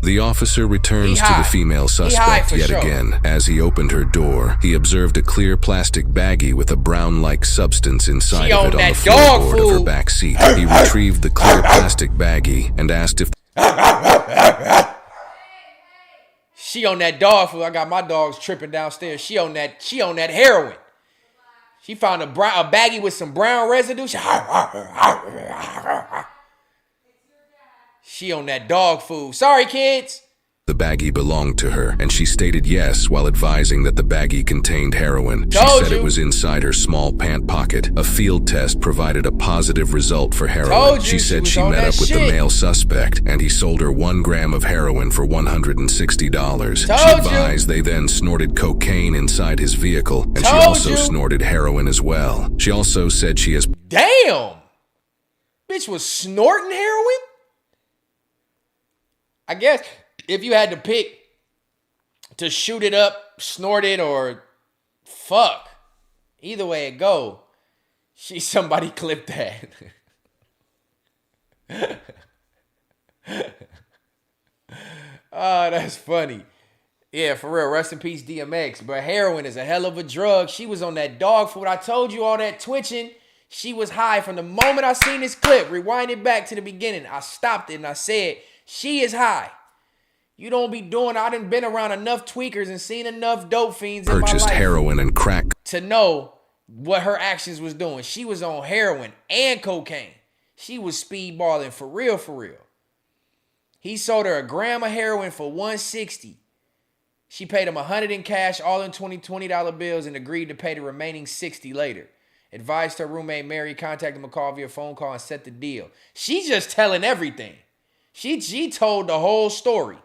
The officer returns to the female suspect yet again. As he opened her door, he observed a clear plastic baggie with a brown-like substance inside of it on the floorboard of her back seat. He retrieved the clear plastic baggie and asked if... She on that dog food. I got my dogs tripping downstairs. She on that heroin. She found a baggie with some brown residue. She on that dog food. Sorry, kids. The baggie belonged to her, and she stated yes while advising that the baggie contained heroin. She said it was inside her small pant pocket. A field test provided a positive result for heroin. She said she met up with the male suspect, and he sold her 1 gram of heroin for $160. She advised they then snorted cocaine inside his vehicle, and she also snorted heroin as well. She also said she has... Damn! Bitch was snorting heroin? I guess... if you had to pick to shoot it up, snort it, or fuck, either way it go, somebody clipped that. Oh, that's funny. Yeah, for real. Rest in peace, DMX. But heroin is a hell of a drug. She was on that dog food. I told you all that twitching. She was high from the moment I seen this clip. Rewind it back to the beginning. I stopped it and I said, she is high. You don't be doing. I done been around enough tweakers and seen enough dope fiends in my life. Purchased heroin and crack to know what her actions was doing. She was on heroin and cocaine. She was speedballing for real, for real. He sold her 1 gram of heroin for $160. She paid him $100 in cash, all in $20 bills, and agreed to pay the remaining $60 later. Advised her roommate Mary contact McCall via phone call and set the deal. She's just telling everything. She told the whole story.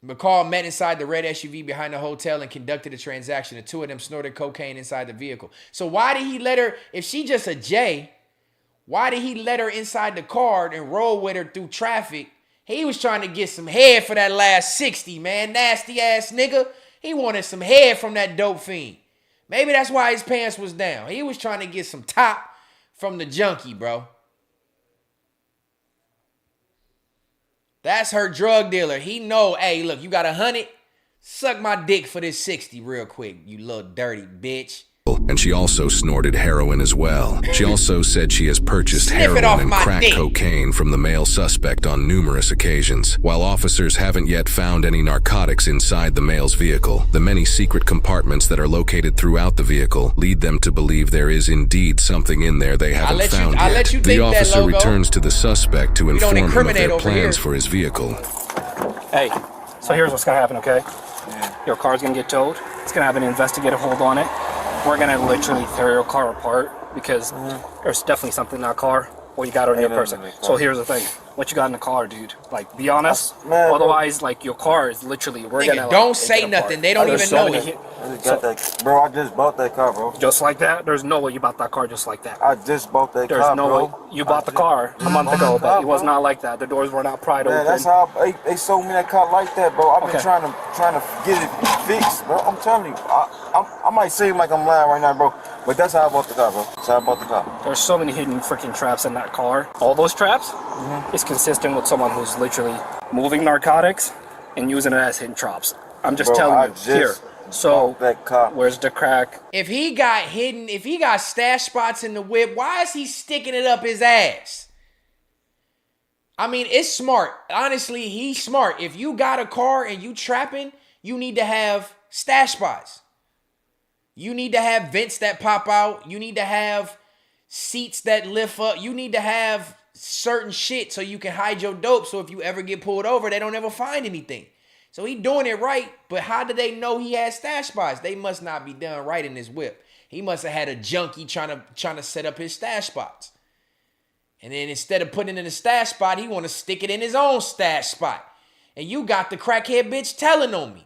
McCall met inside the red SUV behind the hotel and conducted a transaction. The two of them snorted cocaine inside the vehicle. So why did he let her, if she just a J, why did he let her inside the car and roll with her through traffic? He was trying to get some head for that last 60, man. Nasty ass nigga. He wanted some head from that dope fiend. Maybe that's why his pants was down. He was trying to get some top from the junkie, bro. That's her drug dealer. He know, hey, look, you got 100? Suck my dick for this 60 real quick, you little dirty bitch. And she also snorted heroin as well. She also said she has purchased heroin and crack cocaine from the male suspect on numerous occasions. While officers haven't yet found any narcotics inside the male's vehicle, the many secret compartments that are located throughout the vehicle lead them to believe there is indeed something in there they haven't found yet. The officer returns to the suspect to inform him of their plans for his vehicle. Hey, so here's what's gonna happen, okay? Your car's gonna get towed. It's gonna have an investigative hold on it. We're gonna literally tear your car apart because there's definitely something in that car. What you got on your person. So here's the thing. What you got in the car, dude? Like, be honest. Otherwise, like, your car is literally, we're gonna, like, don't say nothing. They don't even know it. Bro, I just bought that car, bro. Just like that? There's no way you bought that car just like that. I just bought that car, There's no way. You bought the car a month ago, but it was not like that. The doors were not pried open. That's how they sold me that car like that, bro. I've been trying to get it fixed, bro. I'm telling you, I might seem like I'm lying right now, bro, but that's how I bought the car, bro. That's how I bought the car. There's so many hidden freaking traps in that car. All those traps is consistent with someone who's literally moving narcotics and using it as hidden traps. I'm just telling you here. So where's the crack? If he got stash spots in the whip, why is he sticking it up his ass? I mean, it's smart. Honestly, he's smart. If you got a car and you trapping, you need to have stash spots. You need to have vents that pop out. You need to have seats that lift up. You need to have certain shit so you can hide your dope. So if you ever get pulled over, they don't ever find anything. So he doing it right, but how did they know he had stash spots? They must not be done right in his whip. He must have had a junkie trying to set up his stash spots. And then instead of putting it in a stash spot, he want to stick it in his own stash spot. And you got the crackhead bitch telling on me.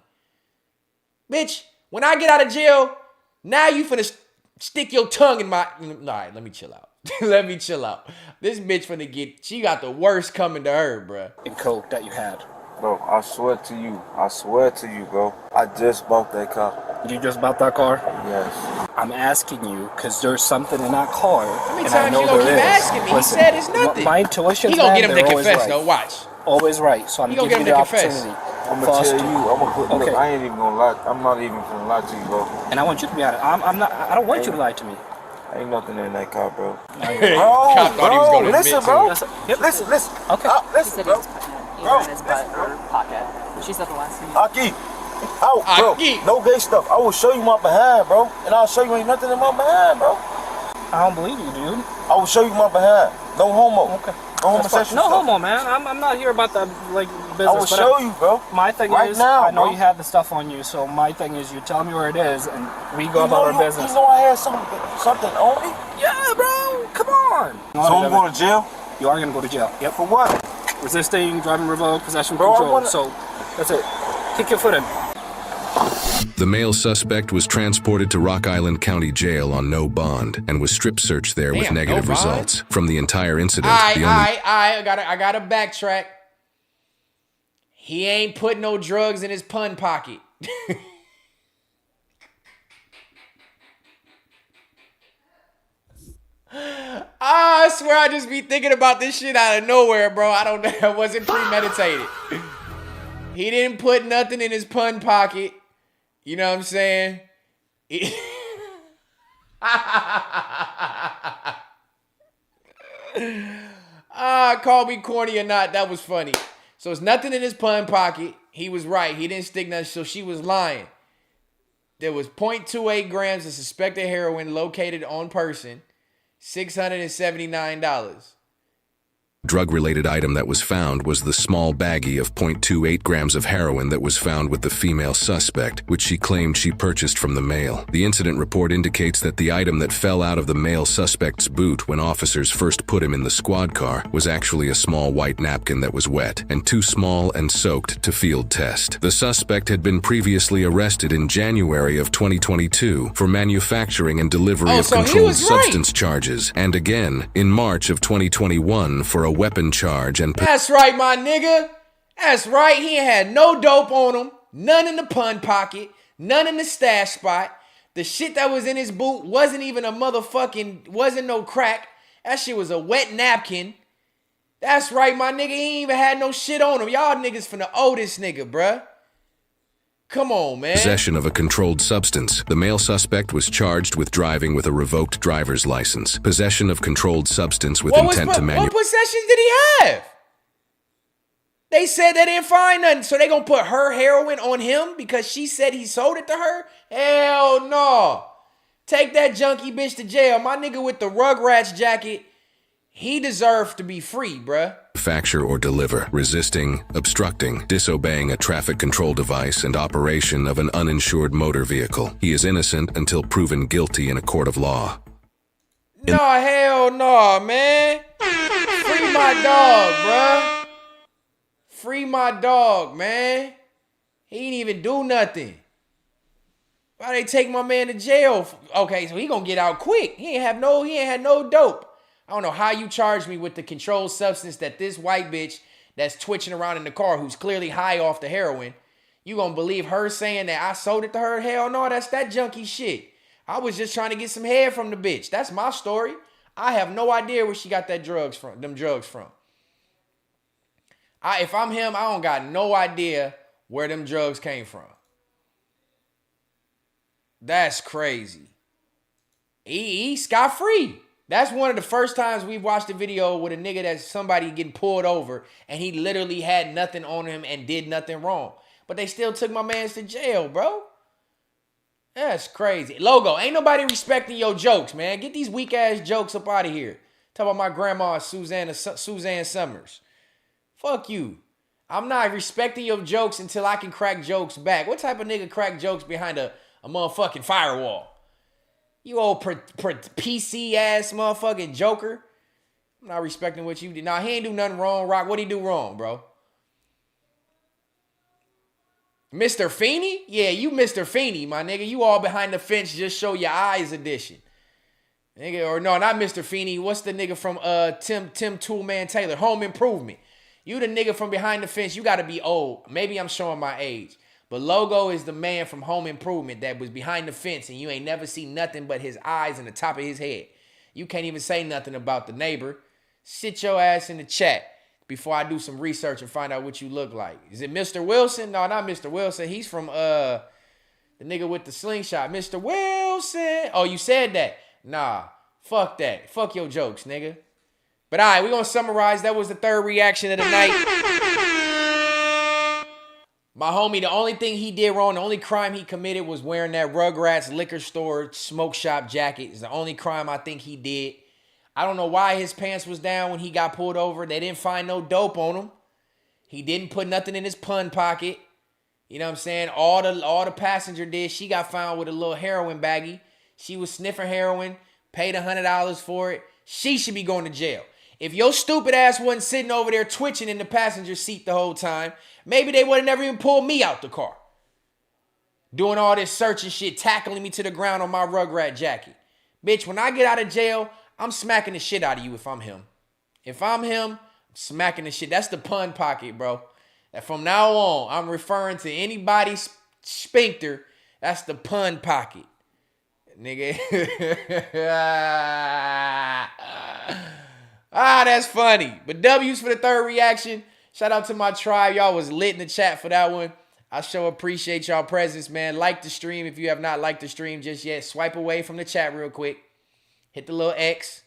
Bitch, when I get out of jail, now you finna stick your tongue in my... All right, let me chill out. Let me chill out. This bitch finna get... She got the worst coming to her, bruh. In coke that you had. Bro, I swear to you, bro. I just bought that car. You just bought that car? Yes. I'm asking you because there's something in that car. How many times you gonna keep asking me? Listen, he said it's nothing. My intuition. He gonna get him to right. confess, though. Watch. Always right. So I'm gonna giving get him you to the confess. opportunity. I'm gonna tell you. I'm gonna put. Okay. Look, I ain't even gonna lie. I'm not even gonna lie to you, bro. And I want you to be honest. I'm not. I don't want you to lie to me. Ain't nothing in that car, bro. Bro, listen, bro. Listen. Okay. Listen, bro. Bro, in his butt or pocket. She said the last thing. Aki, bro, no gay stuff. I will show you my behind, bro, and I'll show you ain't nothing in my behind, bro. I don't believe you, dude. I will show you my behind. No homo. Okay. No homosexual No stuff. homo, man. I'm not here about the business. I will show you, bro. My thing right is, now, I know bro. You have the stuff on you, so my thing is, you tell me where it is, and we go about our business. You know I had something on me. Yeah, bro. Come on. So I'm going to jail. You are gonna go to jail. Yep. For what? Resisting, driving revoked, possession, Bro, control. So that's it. Kick your foot in. The male suspect was transported to Rock Island County Jail on no bond and was strip searched there with negative results. From the entire incident, I gotta backtrack. He ain't put no drugs in his pun pocket. I swear I just be thinking about this shit out of nowhere, bro. I don't know. It wasn't premeditated. He didn't put nothing in his pun pocket. You know what I'm saying? Call me corny or not, that was funny. So it's nothing in his pun pocket. He was right. He didn't stick nothing, so she was lying. There was 0.28 grams of suspected heroin located on person. $679. drug-related item that was found was the small baggie of 0.28 grams of heroin that was found with the female suspect, which she claimed she purchased from the male. The incident report indicates that the item that fell out of the male suspect's boot when officers first put him in the squad car was actually a small white napkin that was wet and too small and soaked to field test. The suspect had been previously arrested in January of 2022 for manufacturing and delivery of controlled substance charges, and again in March of 2021 for a weapon charge and... That's right, my nigga. That's right. He ain't had no dope on him. None in the pun pocket. None in the stash spot. The shit that was in his boot wasn't even wasn't no crack. That shit was a wet napkin. That's right, my nigga. He ain't even had no shit on him. Y'all niggas finna owe this nigga, bruh. Come on, man. Possession of a controlled substance. The male suspect was charged with driving with a revoked driver's license. Possession of controlled substance with intent to What possessions did he have? They said they didn't find nothing, so they gonna put her heroin on him because she said he sold it to her? Hell no. Take that junkie bitch to jail. My nigga with the Rugrats jacket, he deserved to be free, bruh. Manufacture or deliver, resisting, obstructing, disobeying a traffic control device, and operation of an uninsured motor vehicle. He is innocent until proven guilty in a court of law. No, hell no, man. Free my dog, bruh. Free my dog, man. He ain't even do nothing. Why they take my man to jail? Okay, so he gonna get out quick. He ain't had no dope. I don't know how you charge me with the controlled substance that this white bitch that's twitching around in the car who's clearly high off the heroin. You gonna believe her saying that I sold it to her? Hell no, that's that junkie shit. I was just trying to get some head from the bitch. That's my story. I have no idea where she got them drugs from. If I'm him, I don't got no idea where them drugs came from. That's crazy. He scot-free. That's one of the first times we've watched a video with a nigga that's somebody getting pulled over and he literally had nothing on him and did nothing wrong. But they still took my mans to jail, bro. That's crazy. Logo, ain't nobody respecting your jokes, man. Get these weak ass jokes up out of here. Talk about my grandma, Suzanne Summers. Fuck you. I'm not respecting your jokes until I can crack jokes back. What type of nigga crack jokes behind a motherfucking firewall? You old PC ass motherfucking joker. I'm not respecting what you did. Nah, he ain't do nothing wrong, Rock. What'd he do wrong, bro? Mr. Feeney? Yeah, you Mr. Feeney, my nigga. You all behind the fence, just show your eyes edition. Nigga, or no, not Mr. Feeney. What's the nigga from Tim Toolman Taylor? Home Improvement. You the nigga from behind the fence. You gotta be old. Maybe I'm showing my age. But Logo is the man from Home Improvement that was behind the fence and you ain't never seen nothing but his eyes and the top of his head. You can't even say nothing about the neighbor. Sit your ass in the chat before I do some research and find out what you look like. Is it Mr. Wilson? No, not Mr. Wilson. He's from the nigga with the slingshot. Mr. Wilson. Oh, you said that. Nah, fuck that. Fuck your jokes, nigga. But all right, we're going to summarize. That was the third reaction of the night. My homie, the only thing he did wrong, the only crime he committed was wearing that Rugrats liquor store smoke shop jacket. It's the only crime I think he did. I don't know why his pants was down when he got pulled over. They didn't find no dope on him. He didn't put nothing in his pun pocket. You know what I'm saying? All the passenger did. She got found with a little heroin baggie. She was sniffing heroin, paid $100 for it. She should be going to jail. If your stupid ass wasn't sitting over there twitching in the passenger seat the whole time, maybe they would have never even pulled me out the car. Doing all this searching shit, tackling me to the ground on my Rugrat jacket. Bitch, when I get out of jail, I'm smacking the shit out of you if I'm him. If I'm him, I'm smacking the shit. That's the pun pocket, bro. And from now on, I'm referring to anybody's sphincter. That's the pun pocket. Nigga. That's funny. But W's for the third reaction. Shout out to my tribe. Y'all was lit in the chat for that one. I sure appreciate y'all presence, man. Like the stream if you have not liked the stream just yet. Swipe away from the chat real quick. Hit the little X.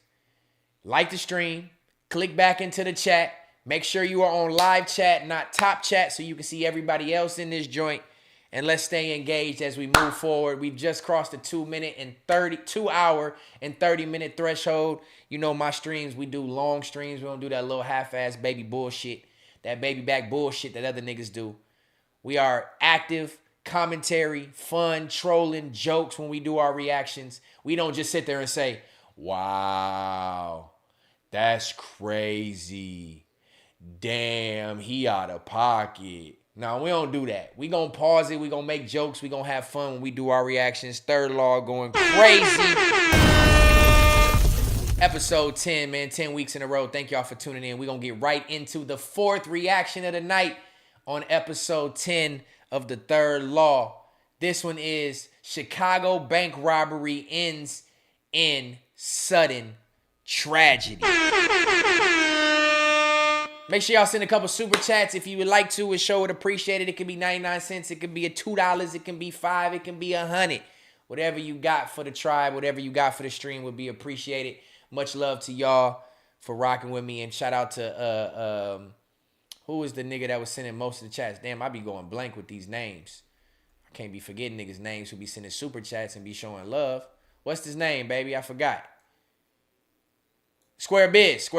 Like the stream. Click back into the chat. Make sure you are on live chat, not top chat, so you can see everybody else in this joint. And let's stay engaged as we move forward. We've just crossed the 2 hour and 30 minute threshold. You know my streams, we do long streams. We don't do that little half-ass baby bullshit, that baby back bullshit that other niggas do. We are active, commentary, fun, trolling, jokes when we do our reactions. We don't just sit there and say, wow, that's crazy. Damn, he out of pocket. No, we don't do that. We gonna pause it. We gonna make jokes. We gonna have fun when we do our reactions. Third Law going crazy. Episode 10, man. 10 weeks in a row. Thank y'all for tuning in. We gonna get right into the fourth reaction of the night on episode 10 of the Third Law. This one is Chicago bank robbery ends in sudden tragedy. Make sure y'all send a couple super chats if you would like to. It sure would appreciate it. It can be 99 cents. It can be $2. It can be $5. It can be $100. Whatever you got for the tribe, whatever you got for the stream would be appreciated. Much love to y'all for rocking with me. And shout out to, who was the nigga that was sending most of the chats? Damn, I be going blank with these names. I can't be forgetting niggas' names who be sending super chats and be showing love. What's his name, baby? I forgot. Square Biz.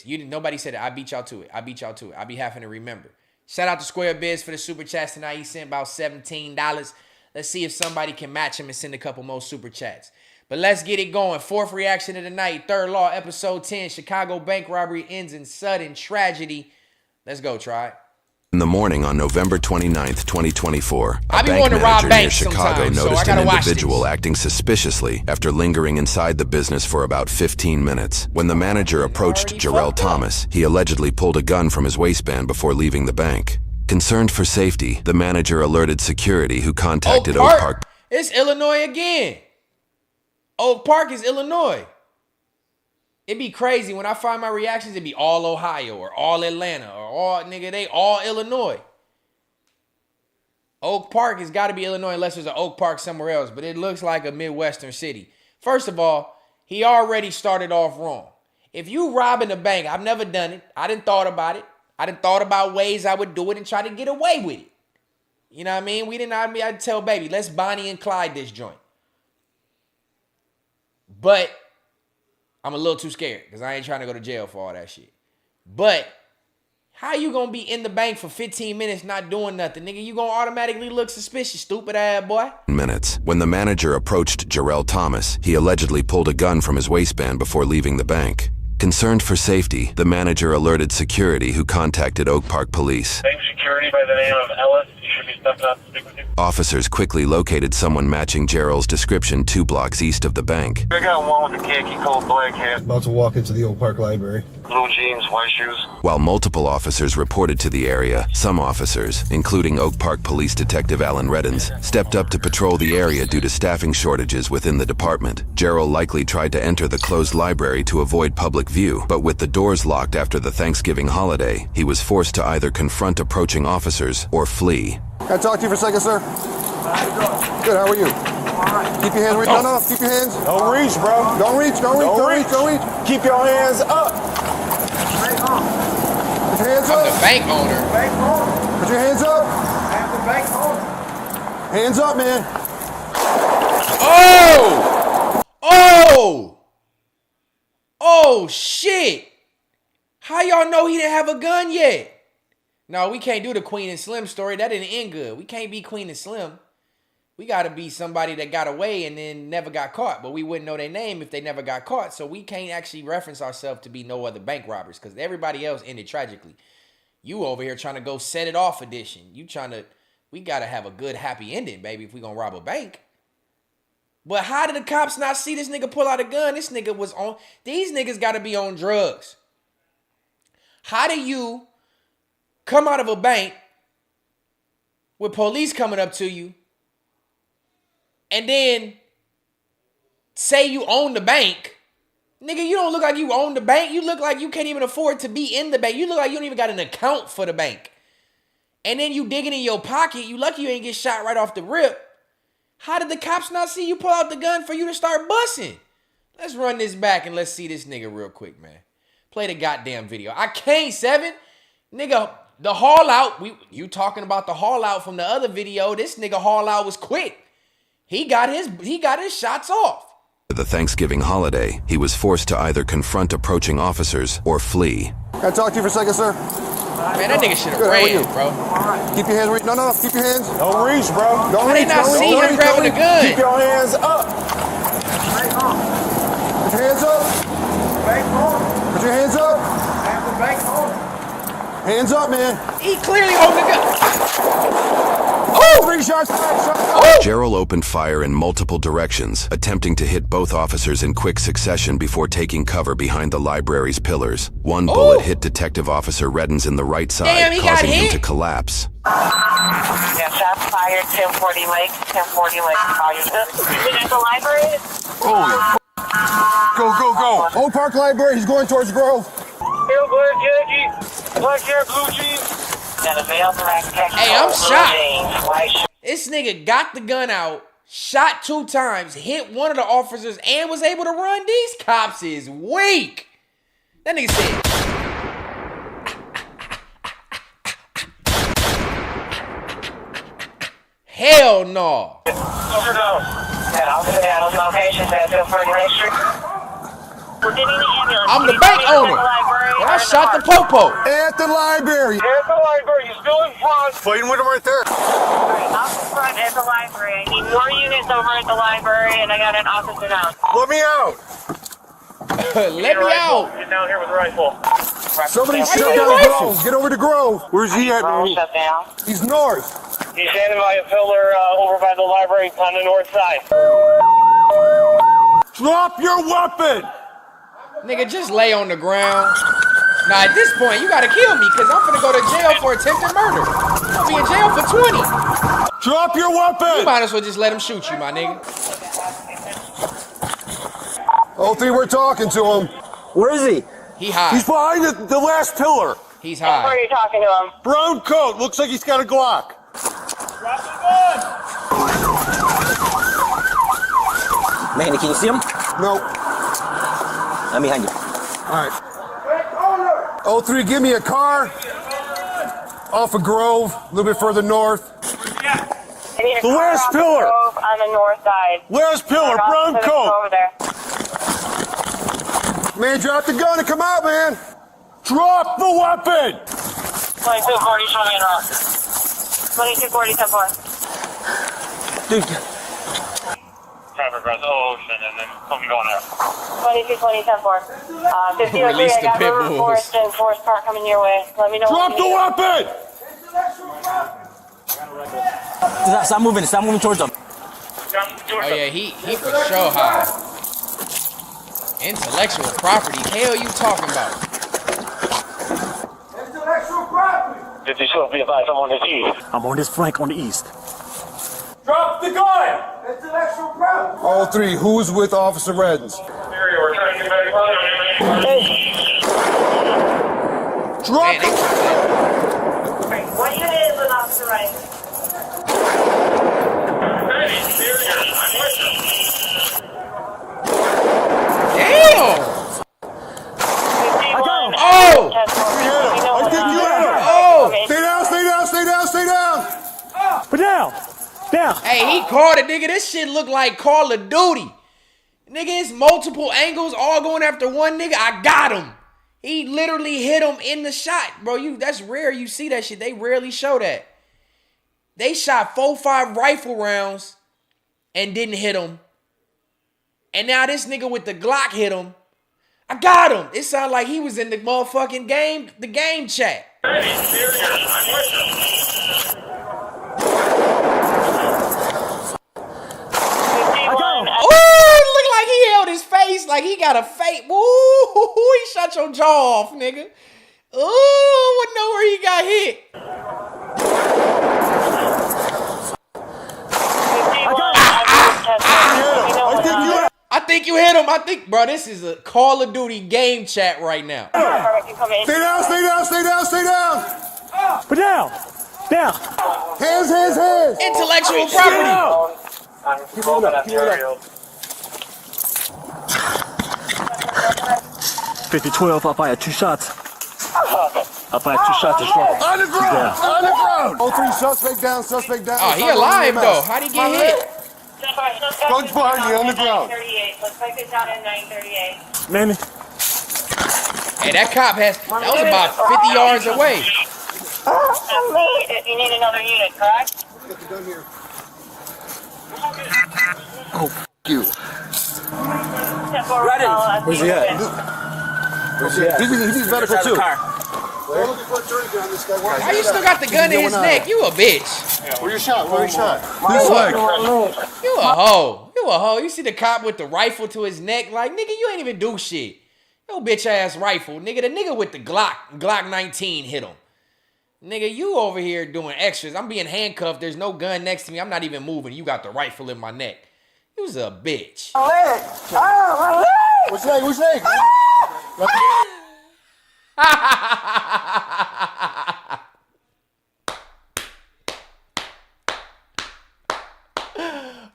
Nobody said it. I beat y'all to it. I be having to remember. Shout out to Square Biz for the super chats tonight. He sent about $17. Let's see if somebody can match him and send a couple more super chats. But let's get it going. Fourth reaction of the night. Third Law, episode 10. Chicago bank robbery ends in sudden tragedy. Let's go, try. In the morning on November 29th, 2024, a bank manager near Chicago noticed an individual acting suspiciously after lingering inside the business for about 15 minutes. When the manager approached Jarrell Thomas, he allegedly pulled a gun from his waistband before leaving the bank. Concerned for safety, the manager alerted security who contacted Oak Park. It's Illinois again. Oak Park is Illinois. It'd be crazy when I find my reactions, it'd be all Ohio or all Atlanta or all, nigga, they all Illinois. Oak Park has got to be Illinois unless there's an Oak Park somewhere else, but it looks like a Midwestern city. First of all, he already started off wrong. If you robbing a bank, I've never done it. I didn't thought about it. I didn't thought about ways I would do it and try to get away with it. You know what I mean? I'd tell baby, let's Bonnie and Clyde this joint. But I'm a little too scared because I ain't trying to go to jail for all that shit. But how you gonna be in the bank for 15 minutes not doing nothing, nigga? You gonna automatically look suspicious, stupid ass boy. Minutes. When the manager approached Jarrell Thomas, he allegedly pulled a gun from his waistband before leaving the bank. Concerned for safety, the manager alerted security, who contacted Oak Park Police. Bank security by the name of Ellis. You should be stepping up to speak with you. Officers quickly located someone matching Jarrell's description 2 blocks east of the bank. I got one with a khaki coat black hat. About to walk into the Oak Park Library. Blue jeans, white shoes. While multiple officers reported to the area, some officers, including Oak Park Police Detective Alan Reddins, stepped up to patrol the area due to staffing shortages within the department. Jarrell likely tried to enter the closed library to avoid public view, but with the doors locked after the Thanksgiving holiday, he was forced to either confront approaching officers or flee. Can I talk to you for a second, sir? Good, how are you? Keep your hands, no, keep your hands. Don't reach, bro. Don't reach. Keep your hands up. Put your hands up. I'm the bank owner. Put your hands up. I'm the bank owner. Hands up, man. Oh, shit. How y'all know he didn't have a gun yet? No, we can't do the Queen and Slim story. That didn't end good. We can't be Queen and Slim. We got to be somebody that got away and then never got caught. But we wouldn't know their name if they never got caught. So we can't actually reference ourselves to be no other bank robbers because everybody else ended tragically. You over here trying to go set it off edition. We got to have a good happy ending, baby, if we going to rob a bank. But how did the cops not see this nigga pull out a gun? This nigga was on. These niggas got to be on drugs. How do you come out of a bank with police coming up to you and then say you own the bank? Nigga, you don't look like you own the bank. You look like you can't even afford to be in the bank. You look like you don't even got an account for the bank. And then you digging in your pocket. You lucky you ain't get shot right off the rip. How did the cops not see you pull out the gun for you to start busting? Let's run this back and let's see this nigga real quick, man. Play the goddamn video. I can't, Seven. Nigga, the haul out. You talking about the haul out from the other video. This nigga haul out was quick. He got his shots off. The Thanksgiving holiday, he was forced to either confront approaching officers or flee. Can I talk to you for a second, sir? Man, that nigga should have ran, bro. Keep your hands, no, keep your hands. Don't reach, bro. Don't reach. How they not see him grabbing the gun? Keep your hands up. Put your hands up. Put your hands up. I'm the bank owner. Hands up, man. He clearly holding the gun. Oh! 3 shots. Jarrell opened fire in multiple directions, attempting to hit both officers in quick succession before taking cover behind the library's pillars. One bullet hit Detective Officer Reddins in the right side, causing him to collapse. Yeah, shots fired, 1040 Lake, 1040 Lake. Is it at the library? Holy Go. Oak Park Library, he's going towards Grove. Real black khaki, black hair, blue jeans. Hey, I'm shocked. This nigga got the gun out, shot 2 times, hit one of the officers, and was able to run. These cops is weak. That nigga said. Hell no. Over down. We're getting the ambulance. I'm the bank owner. Well, I shot the popo. At the library. At the library. You're still in front. Fighting with him right there. Out in front at the library. I need more units over at the library, and I got an officer now. Let me out. Let me out. Get down here with a rifle. Somebody shut down Grove. Get over to Grove. Where's he at, man? Shut down. He's north. He's standing by a pillar over by the library on the north side. Drop your weapon. Nigga, just lay on the ground. Now, at this point, you gotta kill me, because I'm finna go to jail for attempted murder. I'll be in jail for 20. Drop your weapon! You might as well just let him shoot you, my nigga. 03, we're talking to him. Where is he? He high. He's behind the last pillar. He's high. Where are you talking to him? Brown coat. Looks like he's got a Glock. Drop the gun! Manny, can you see him? No. I'm behind you. All right. 03, give me a car. Off of Grove, a little bit further north. need a So where's Pillar? on the north side. Where's Pillar? Brown coat. Over there. Man, drop the gun and come out, man. Drop the weapon. 2240, show me in rock. 2240, 10-4. Dude. Traffic across the ocean and then something going there. 2220, 10-4. 5003, I got River Forest and Forest Park coming your way. Let me know. Drop the weapon! Stop moving towards them. Oh yeah, he for sure high. Intellectual property. Hell you talking about? Intellectual property. 52, be advised, I'm on this east. I'm on this flank on the east. Drop the gun. Intellectual property. All three, who's with Officer Reddens? We're trying to get back Drop it! What unit is with Officer Wright? Damn! Oh! I think you have it. Oh! Stay down. Put down. Hey, he caught it, nigga. This shit look like Call of Duty. Nigga, it's multiple angles all going after one nigga. I got him. He literally hit him in the shot. Bro, that's rare. You see that shit. They rarely show that. They shot 4-5 rifle rounds and didn't hit him. And now this nigga with the Glock hit him. I got him. It sounded like he was in the motherfucking game chat. Oh, look like he held his face like he got a fake. Ooh, he shut your jaw off, nigga. Ooh, I wouldn't know where he got hit. I think you hit him. I think, bro, this is a Call of Duty game chat right now. Stay down. Put down. Hands. Intellectual property. Keep it up. 5012, I fired 2 shots. I fired 2 shots as well. On the ground. All three, suspect down. Oh, he alive though. How'd he get hit? Guns behind you on the ground. Looks like it's down in 938. Manny. Hey, that cop that was about 50 yards away. You need another unit, correct? Get the gun here. Oh, you. Where's he at? He's medical too. Why you still got the gun in his neck? You a bitch. Where you shot? This leg. You a hoe. You see the cop with the rifle to his neck? Like, nigga, you ain't even do shit. Yo, bitch ass rifle. Nigga, the nigga with the Glock 19 hit him. Nigga, you over here doing extras. I'm being handcuffed. There's no gun next to me. I'm not even moving. You got the rifle in my neck. You was a bitch. My leg. Which leg?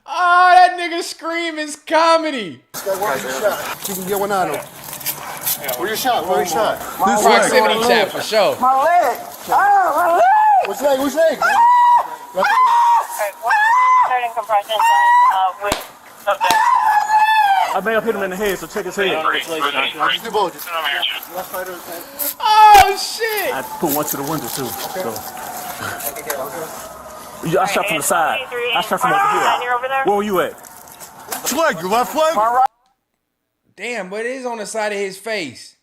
Oh, that nigga scream is comedy. You can get one on him. Where you shot? This proximity chat for sure. My leg. My leg. Which leg? Starting compression with subject. I may have hit him in the head, so check his head. Oh shit! I put one to the window too. So. I shot from the side. I shot from over here. Where were you at? Which leg? Your left leg? Damn, but it is on the side of his face.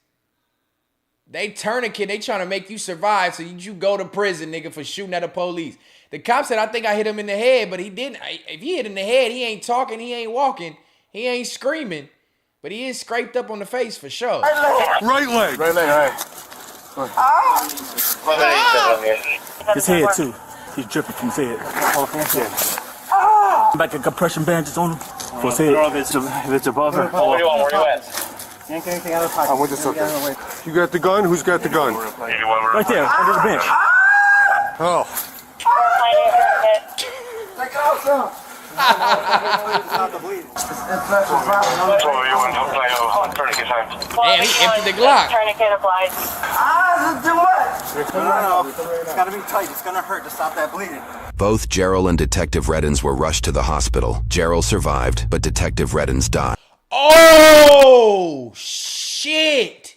They tourniquet. They trying to make you survive, so you go to prison, nigga, for shooting at the police. The cop said, I think I hit him in the head, but he didn't. If he hit in the head, he ain't talking, he ain't walking, he ain't screaming, but he is scraped up on the face for sure. Right leg. His head too. He's dripping from his head. Back a compression bandages on him for his head. If it's above her. What do you want? Where you at? I want this up there. You got the gun? Who's got the gun? Right there, under the bench. Oh. Damn, he emptied the Glock. Tourniquet applied. It's too much. No. It's gotta be tight. It's gonna hurt to stop that bleeding. Both Gerald and Detective Reddins were rushed to the hospital. Gerald survived, but Detective Reddins died. Oh, shit.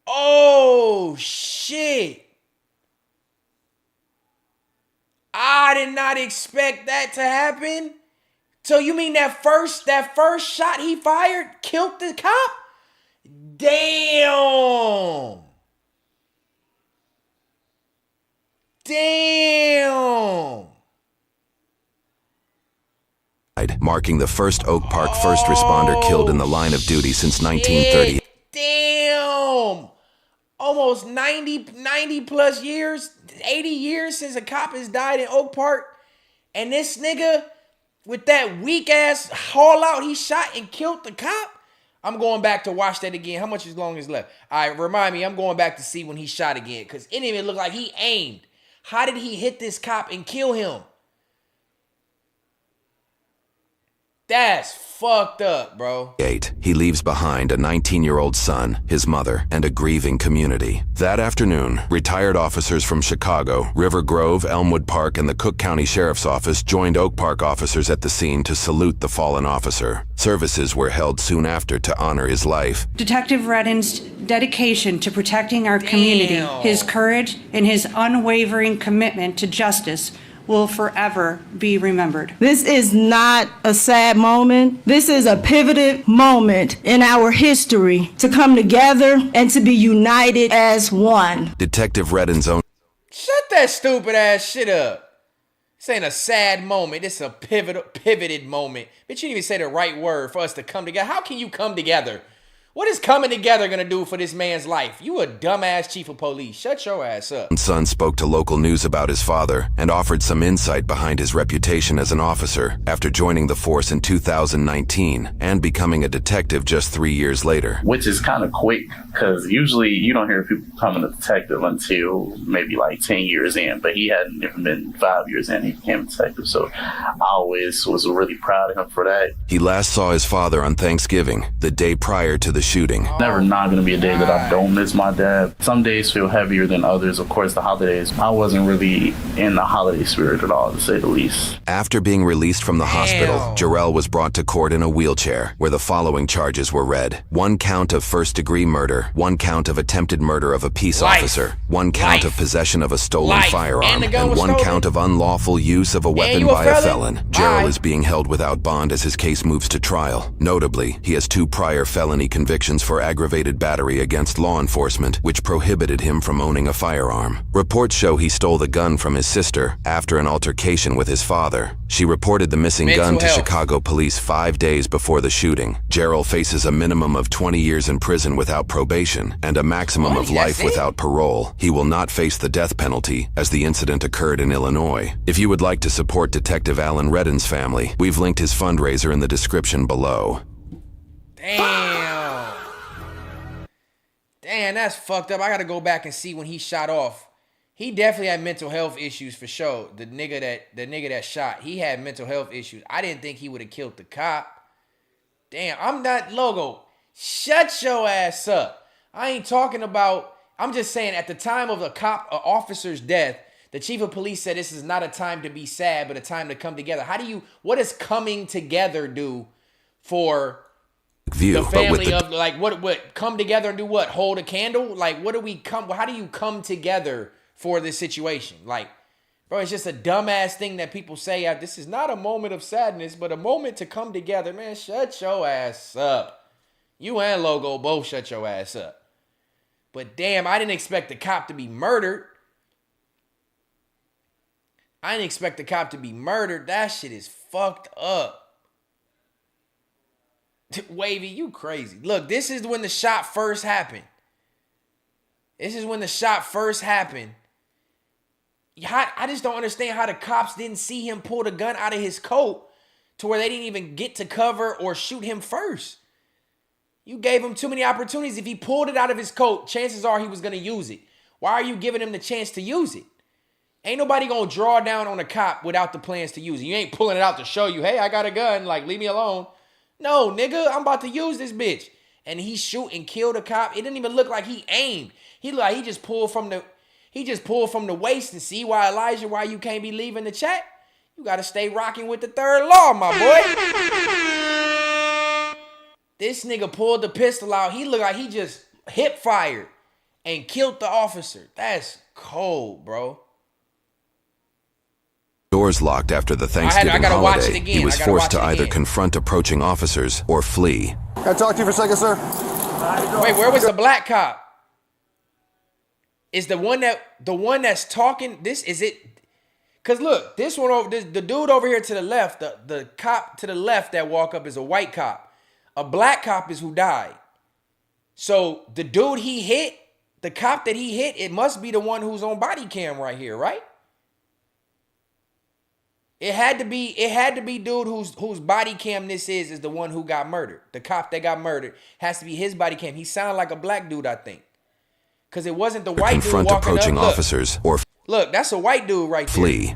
Oh, shit. I did not expect that to happen. So you mean that first shot he fired killed the cop? Damn. Damn. Marking the first Oak Park first responder killed in the line of duty since 1930. Damn. Almost 90 plus years, 80 years since a cop has died in Oak Park. And this nigga with that weak ass haul out, he shot and killed the cop. I'm going back to watch that again. How much long is left? All right, remind me, I'm going back to see when he shot again because it didn't even look like he aimed. How did he hit this cop and kill him? That's fucked up, bro. He leaves behind a 19-year-old son, his mother, and a grieving community. That afternoon, retired officers from Chicago, River Grove, Elmwood Park, and the Cook County Sheriff's Office joined Oak Park officers at the scene to salute the fallen officer. Services were held soon after to honor his life. Detective Reddin's dedication to protecting our community, his courage, and his unwavering commitment to justice will forever be remembered. This is not a sad moment. This is a pivotal moment in our history to come together and to be united as one. Detective Reddin's own... Shut that stupid ass shit up. This ain't a sad moment. This is a pivoted moment. But you didn't even say the right word for us to come together. How can you come together? What is coming together gonna do for this man's life? You a dumbass chief of police. Shut your ass up. Son spoke to local news about his father and offered some insight behind his reputation as an officer after joining the force in 2019 and becoming a detective just 3 years later. Which is kind of quick because usually you don't hear people becoming a detective until maybe like 10 years in, but he hadn't even been 5 years in, he became a detective. So I always was really proud of him for that. He last saw his father on Thanksgiving, the day prior to the shooting. Never not going to be a day that I don't miss my dad. Some days feel heavier than others. Of course, the holidays, I wasn't really in the holiday spirit at all, to say the least. After being released from the hospital, Jarrell was brought to court in a wheelchair, where the following charges were read. 1 count of first-degree murder, 1 count of attempted murder of a peace officer, 1 count of possession of a stolen firearm, and 1 count of unlawful use of a weapon by a felon. Jarrell is being held without bond as his case moves to trial. Notably, he has 2 prior felony convictions for aggravated battery against law enforcement, which prohibited him from owning a firearm. Reports show he stole the gun from his sister after an altercation with his father. She reported the missing gun to Chicago police 5 days before the shooting. Jarrell faces a minimum of 20 years in prison without probation and a maximum of life without parole. He will not face the death penalty, as the incident occurred in Illinois. If you would like to support Detective Alan Reddin's family, we've linked his fundraiser in the description below. Damn, that's fucked up. I gotta go back and see when he shot off. He definitely had mental health issues for sure. The nigga that shot, he had mental health issues. I didn't think he would have killed the cop. Damn, I'm not Logo. Shut your ass up. I ain't talking about, I'm just saying at the time of an officer's death, the chief of police said this is not a time to be sad, but a time to come together. What does coming together do for the family of, like, what come together and do what? Hold a candle? Like, how do you come together for this situation? Like, bro, it's just a dumbass thing that people say. This is not a moment of sadness, but a moment to come together. Man, shut your ass up. You and Logo both shut your ass up. But damn, I didn't expect the cop to be murdered. That shit is fucked up. Wavy, you crazy. Look, this is when the shot first happened. I just don't understand how the cops didn't see him pull the gun out of his coat to where they didn't even get to cover or shoot him first. You gave him too many opportunities. If he pulled it out of his coat, chances are he was going to use it. Why are you giving him the chance to use it? Ain't nobody gonna draw down on a cop without the plans to use it. You ain't pulling it out to show you, hey, I got a gun, like, leave me alone. No, nigga, I'm about to use this bitch. And he shoot and kill the cop. It didn't even look like he aimed. He looked like he just pulled from the waist. And see why, Elijah, why you can't be leaving the chat? You gotta stay rocking with the third law, my boy. This nigga pulled the pistol out. He looked like he just hip fired and killed the officer. That's cold, bro. Doors locked after the Thanksgiving holiday. He was forced to either confront approaching officers or flee. Can I talk to you for a second, sir? Wait, where was the black cop? Is the one that's talking? This is it? Cause look, this one over, the dude over here to the left, the cop to the left that walk up is a white cop. A black cop is who died. So the dude he hit, the cop that he hit, it must be the one who's on body cam right here, right? It had to be dude whose body cam this is the one who got murdered. The cop that got murdered has to be his body cam. He sounded like a black dude, I think. Cause it wasn't the white dude walking approaching up. Officers or look, that's a white dude right there. Flee.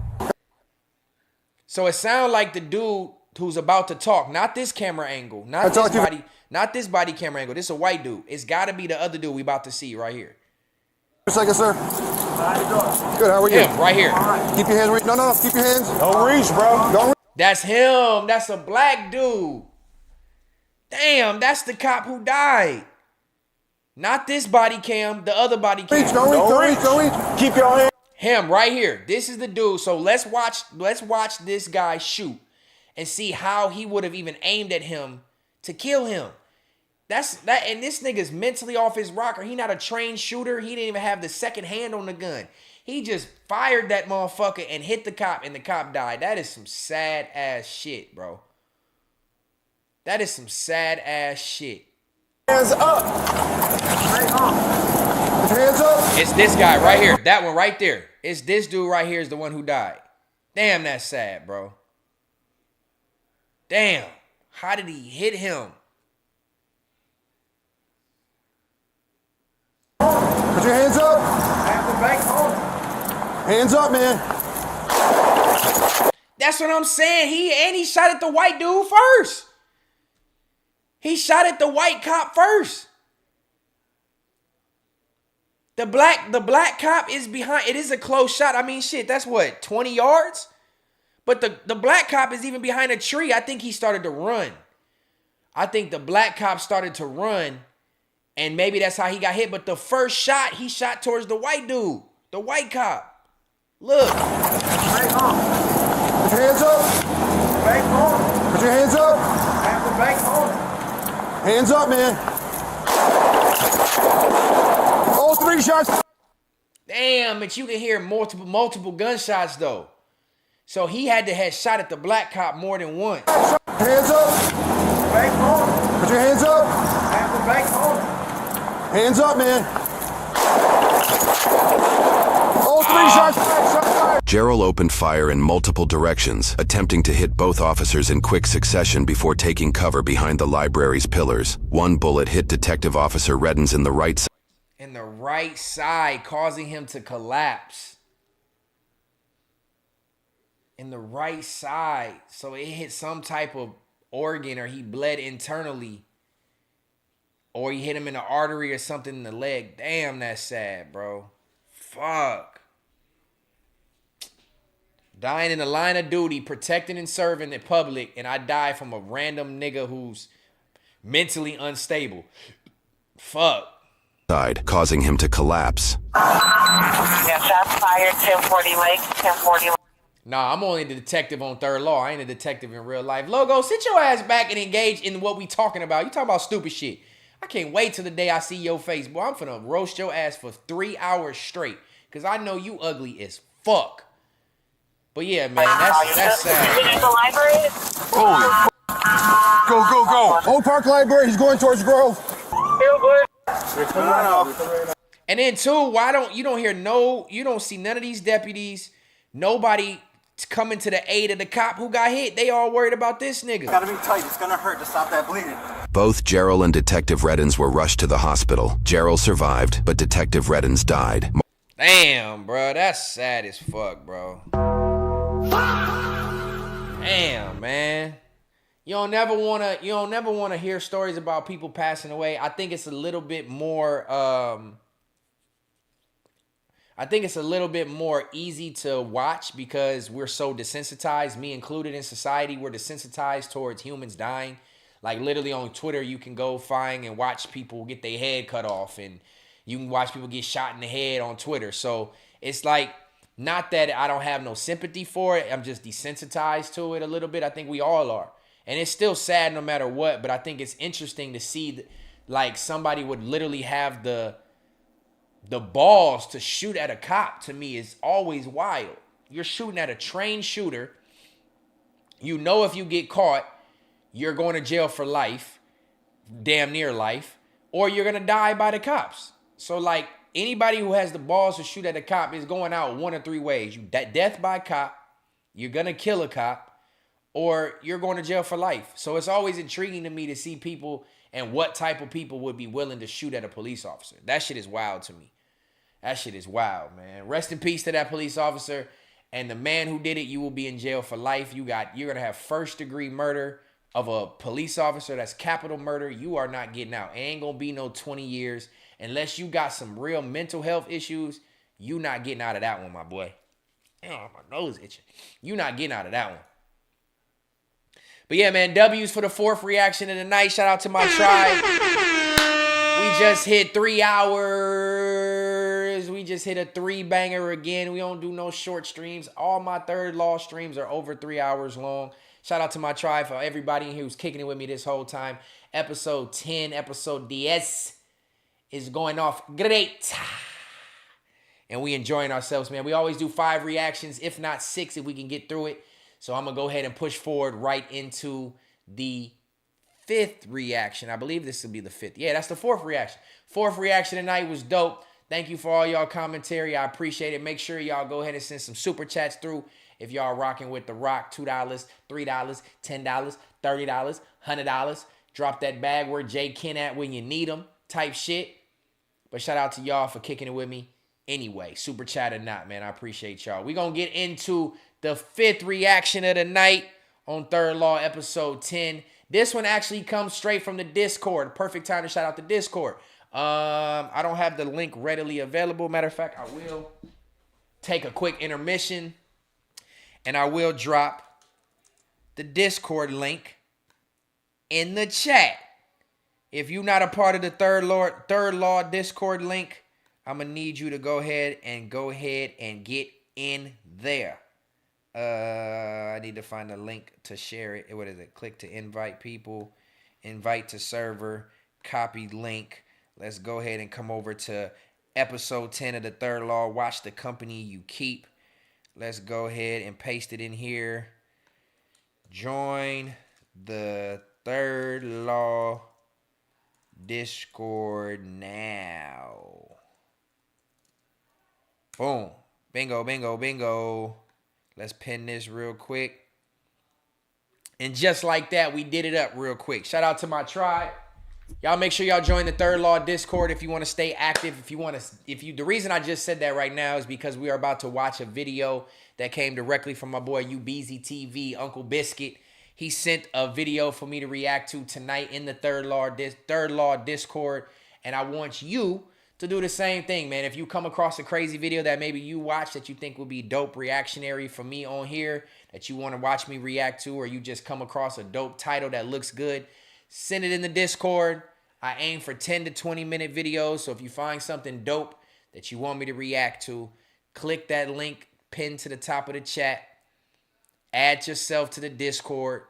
So it sounded like the dude who's about to talk, not this camera angle, not this body camera angle. This is a white dude. It's got to be the other dude we about to see right here. A second, sir. Good, how are you? Him, right here. Keep your hands, no, keep your hands. Don't reach, bro. Don't reach. That's him. That's a black dude. Damn, that's the cop who died. Not this body cam, the other body cam. Don't reach. Keep your hands. Him right here. This is the dude. So let's watch this guy shoot and see how he would have even aimed at him to kill him. And this nigga's mentally off his rocker. He not a trained shooter. He didn't even have the second hand on the gun. He just fired that motherfucker and hit the cop, and the cop died. That is some sad ass shit, bro. That is some sad ass shit. Hands up. Hands up. It's this guy right here. That one right there. It's this dude right here is the one who died. Damn, that's sad, bro. Damn. How did he hit him? Put your hands up. Hands up, man. That's what I'm saying. He shot at the white dude first. He shot at the white cop first. The black cop is behind. It is a close shot. I mean, shit, that's what, 20 yards? But the black cop is even behind a tree. I think he started to run. I think the black cop started to run. And maybe that's how he got hit. But the first shot, he shot towards the white dude. The white cop. Look. Put your hands up. Put your hands up. Hands up, man. All three shots. Damn, but you can hear multiple gunshots, though. So he had to have shot at the black cop more than once. Hands up. Put your hands up. Hands up, man. All three shots. Gerald opened fire in multiple directions, attempting to hit both officers in quick succession before taking cover behind the library's pillars. One bullet hit Detective Officer Reddens in the right side. In the right side, causing him to collapse. In the right side. So it hit some type of organ, or he bled internally. Or he hit him in the artery or something in the leg. Damn, that's sad, bro. Fuck. Dying in the line of duty, protecting and serving in public, and I die from a random nigga who's mentally unstable. Fuck. Causing him to collapse. Yeah, shots fired, 1040 Lake, 1040 Lake. Nah, I'm only the detective on Third Law. I ain't a detective in real life. Logo, sit your ass back and engage in what we talking about. You talking about stupid shit. I can't wait till the day I see your face, boy. I'm finna roast your ass for 3 hours straight. Because I know you ugly as fuck. But yeah, man, that's sad. Is it in the library? Go. Old Park Library, he's going towards Grove. And then two, you don't see none of these deputies, nobody coming to the aid of the cop who got hit. They all worried about this nigga. Gotta be tight, it's gonna hurt to stop that bleeding. Both Gerald and Detective Reddens were rushed to the hospital. Gerald survived, but Detective Reddens died. Damn, bro. That's sad as fuck, bro. Damn, man. You don't never wanna hear stories about people passing away. I think it's a little bit more easy to watch because we're so desensitized, me included in society. We're desensitized towards humans dying. Like literally on Twitter, you can go find and watch people get their head cut off, and you can watch people get shot in the head on Twitter. So it's like, not that I don't have no sympathy for it. I'm just desensitized to it a little bit. I think we all are. And it's still sad no matter what, but I think it's interesting to see like somebody would literally have the balls to shoot at a cop. To me, is always wild. You're shooting at a trained shooter. You know if you get caught, you're going to jail for life, damn near life, or you're going to die by the cops. So like anybody who has the balls to shoot at a cop is going out one of three ways. Death by cop, you're going to kill a cop, or you're going to jail for life. So it's always intriguing to me to see people and what type of people would be willing to shoot at a police officer. That shit is wild to me. That shit is wild, man. Rest in peace to that police officer. And the man who did it, you will be in jail for life. You're going to have first-degree murder of a police officer. That's capital murder. You are not getting out. It ain't going to be no 20 years. Unless you got some real mental health issues, you not getting out of that one, my boy. Damn, my nose itching. You not getting out of that one. But yeah, man, W's for the 4th reaction of the night. Shout out to my tribe. We just hit 3 hours. We just hit a 3-banger again. We don't do no short streams. All my Third Law streams are over 3 hours long. Shout out to my tribe, for everybody in here who's kicking it with me this whole time. Episode 10, episode 10 is going off great. And we enjoying ourselves, man. We always do 5 reactions, if not 6, if we can get through it. So I'm going to go ahead and push forward right into the 5th reaction. I believe this will be the 5th. Yeah, that's the 4th reaction. 4th reaction tonight was dope. Thank you for all y'all commentary. I appreciate it. Make sure y'all go ahead and send some super chats through if y'all rocking with The Rock. $2, $3, $10, $30, $100. Drop that bag where Jay Ken at when you need him type shit. But shout out to y'all for kicking it with me. Anyway, super chat or not, man, I appreciate y'all. We're going to get into the 5th reaction of the night on Third Law episode 10. This one actually comes straight from the Discord. Perfect time to shout out the Discord. I don't have the link readily available. Matter of fact, I will take a quick intermission and I will drop the Discord link in the chat. If you're not a part of the Third Law Discord link, I'm going to need you to go ahead and get in there. I need to find a link to share it. What is it? Click to invite people, invite to server, copy link. Let's go ahead and come over to episode 10 of the Third Law. Watch the company you keep. Let's go ahead and paste it in here. Join the Third Law Discord now. Boom. Bingo, bingo, bingo. Let's pin this real quick. And just like that, we did it up real quick. Shout out to my tribe. Y'all make sure y'all join the Third Law Discord if you want to stay active. The reason I just said that right now is because we are about to watch a video that came directly from my boy UBZ TV, Uncle Biscuit. He sent a video for me to react to tonight in the Third Law Discord. And I want you to do the same thing, man. If you come across a crazy video that maybe you watch that you think would be dope reactionary for me on here, that you want to watch me react to, or you just come across a dope title that looks good, send it in the Discord. I aim for 10 to 20 minute videos. So if you find something dope that you want me to react to, click that link pinned to the top of the chat, add yourself to the Discord,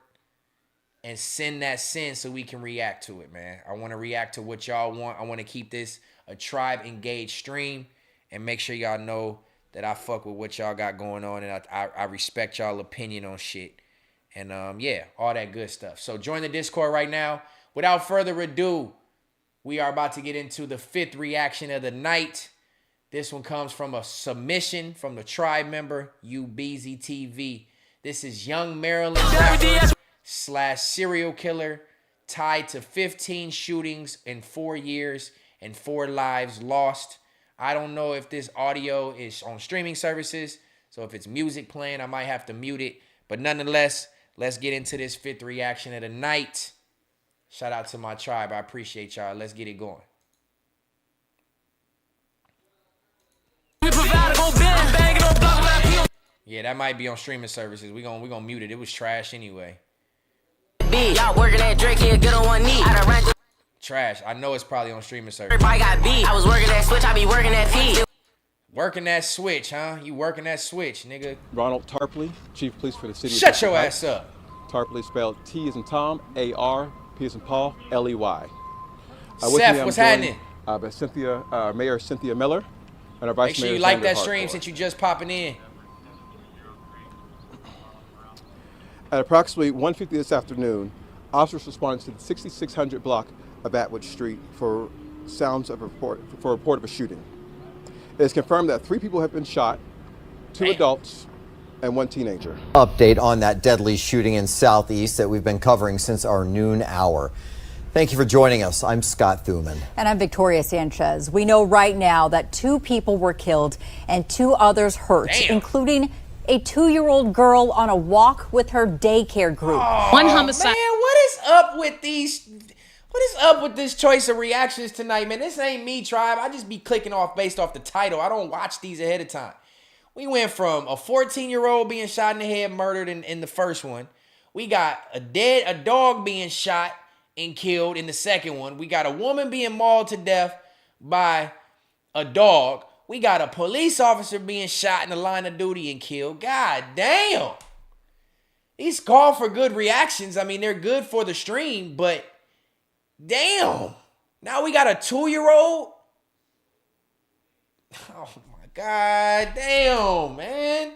and send that so we can react to it, man. I want to react to what y'all want. I want to keep this a tribe engaged stream and make sure y'all know that I fuck with what y'all got going on, and I respect y'all opinion on shit. And yeah, all that good stuff. So join the Discord right now. Without further ado, we are about to get into the 5th reaction of the night. This one comes from a submission from the tribe member, UBZ TV. This is young Maryland rapper / serial killer tied to 15 shootings in 4 years and 4 lives lost. I don't know if this audio is on streaming services. So if it's music playing, I might have to mute it. But nonetheless, let's get into this 5th reaction of the night. Shout out to my tribe. I appreciate y'all. Let's get it going. Yeah, that might be on streaming services. We gonna mute it. It was trash anyway. Y'all working that Drake here, get on one knee. Trash. I know it's probably on streaming services. Everybody got beat. I was working that switch, I be working that feed. Working that switch, huh? You working that switch, nigga. Ronald Tarpley, Chief of Police for the city. Shut your ass up. Tarpley spelled T as in Tom, A-R, P as in Paul, L-E-Y. Seth, what's happening? Mayor Cynthia Miller and our Vice Mayor. Make sure you like that stream since you just popping in. At approximately 1:50 this afternoon, officers responded to the 6600 block of Atwood Street for a report of a shooting. It is confirmed that 3 people have been shot, 2 adults, and 1 teenager. Update on that deadly shooting in Southeast that we've been covering since our noon hour. Thank you for joining us. I'm Scott Thuman. And I'm Victoria Sanchez. We know right now that 2 people were killed and 2 others hurt, including a 2-year-old girl on a walk with her daycare group. One homicide. Man, what is up with these? What is up with this choice of reactions tonight, man? This ain't me, tribe. I just be clicking off based off the title. I don't watch these ahead of time. We went from a 14-year-old being shot in the head, murdered in the first one. We got a dog being shot and killed in the second one. We got a woman being mauled to death by a dog. We got a police officer being shot in the line of duty and killed. God damn. These call for good reactions. I mean, they're good for the stream, but damn. Now we got a 2-year-old. Oh my God. Damn, man.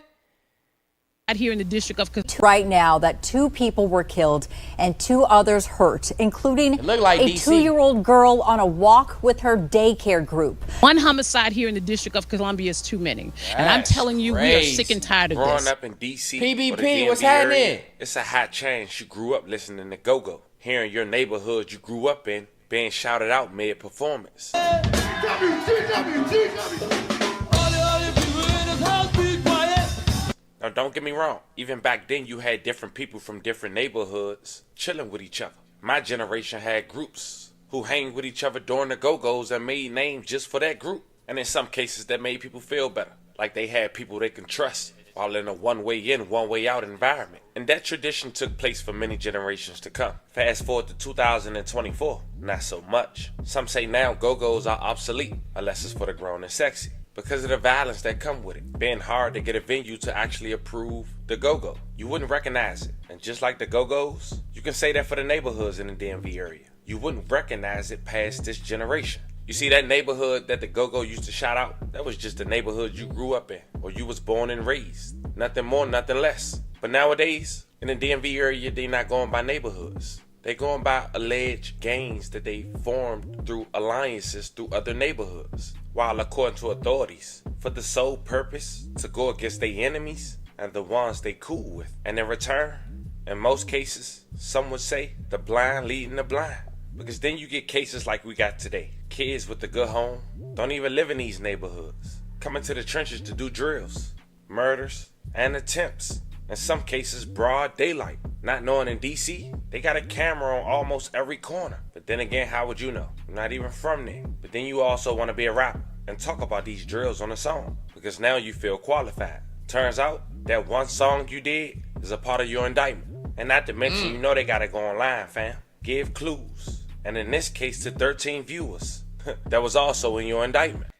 Here in the district of right now that 2 people were killed and 2 others hurt, including like a DC. 2-year-old girl on a walk with her daycare group. One homicide here in the District of Columbia is too many. And I'm telling you, we are sick and tired of Growing this. up in D.C. PBP, or the DMV what's happening? area, it's a hot change. You grew up listening to go-go. Here in your neighborhood you grew up in, being shouted out mid-performance. Now, don't get me wrong. Even back then, you had different people from different neighborhoods chilling with each other. My generation had groups who hang with each other during the go-go's and made names just for that group. And in some cases, that made people feel better. Like they had people they can trust while in a one-way in, one-way out environment. And that tradition took place for many generations to come. Fast forward to 2024, not so much. Some say now go-go's are obsolete, unless it's for the grown and sexy, because of the violence that come with it. Being hard to get a venue to actually approve the go-go. You wouldn't recognize it. And just like the go-go's, you can say that for the neighborhoods in the DMV area. You wouldn't recognize it past this generation. You see, that neighborhood that the go-go used to shout out, that was just the neighborhood you grew up in, or you was born and raised. Nothing more, nothing less. But nowadays, in the DMV area, they not going by neighborhoods. They going by alleged gangs that they formed through alliances through other neighborhoods. While according to authorities, for the sole purpose to go against their enemies and the ones they cool with. And in return, in most cases, some would say the blind leading the blind. Because then you get cases like we got today. Kids with a good home don't even live in these neighborhoods. Coming to the trenches to do drills, murders, and attempts. In some cases, broad daylight. Not knowing in DC, they got a camera on almost every corner. But then again, how would you know? You're not even from there. But then you also want to be a rapper and talk about these drills on a song. Because now you feel qualified. Turns out, that one song you did is a part of your indictment. And not to mention, you know they gotta go online, fam. Give clues. And in this case, to 13 viewers. That was also in your indictment.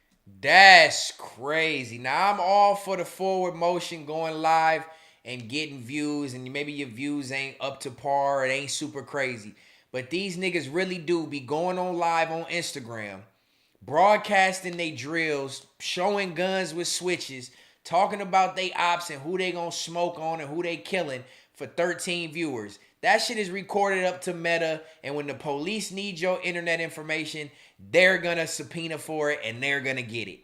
That's crazy. Now, I'm all for the forward motion, going live and getting views, and maybe your views ain't up to par, it ain't super crazy. But these niggas really do be going on live on Instagram, broadcasting they drills, showing guns with switches, talking about they ops and who they gonna smoke on and who they killing for 13 viewers. That shit is recorded up to Meta, and when the police need your internet information, they're gonna subpoena for it and they're gonna get it.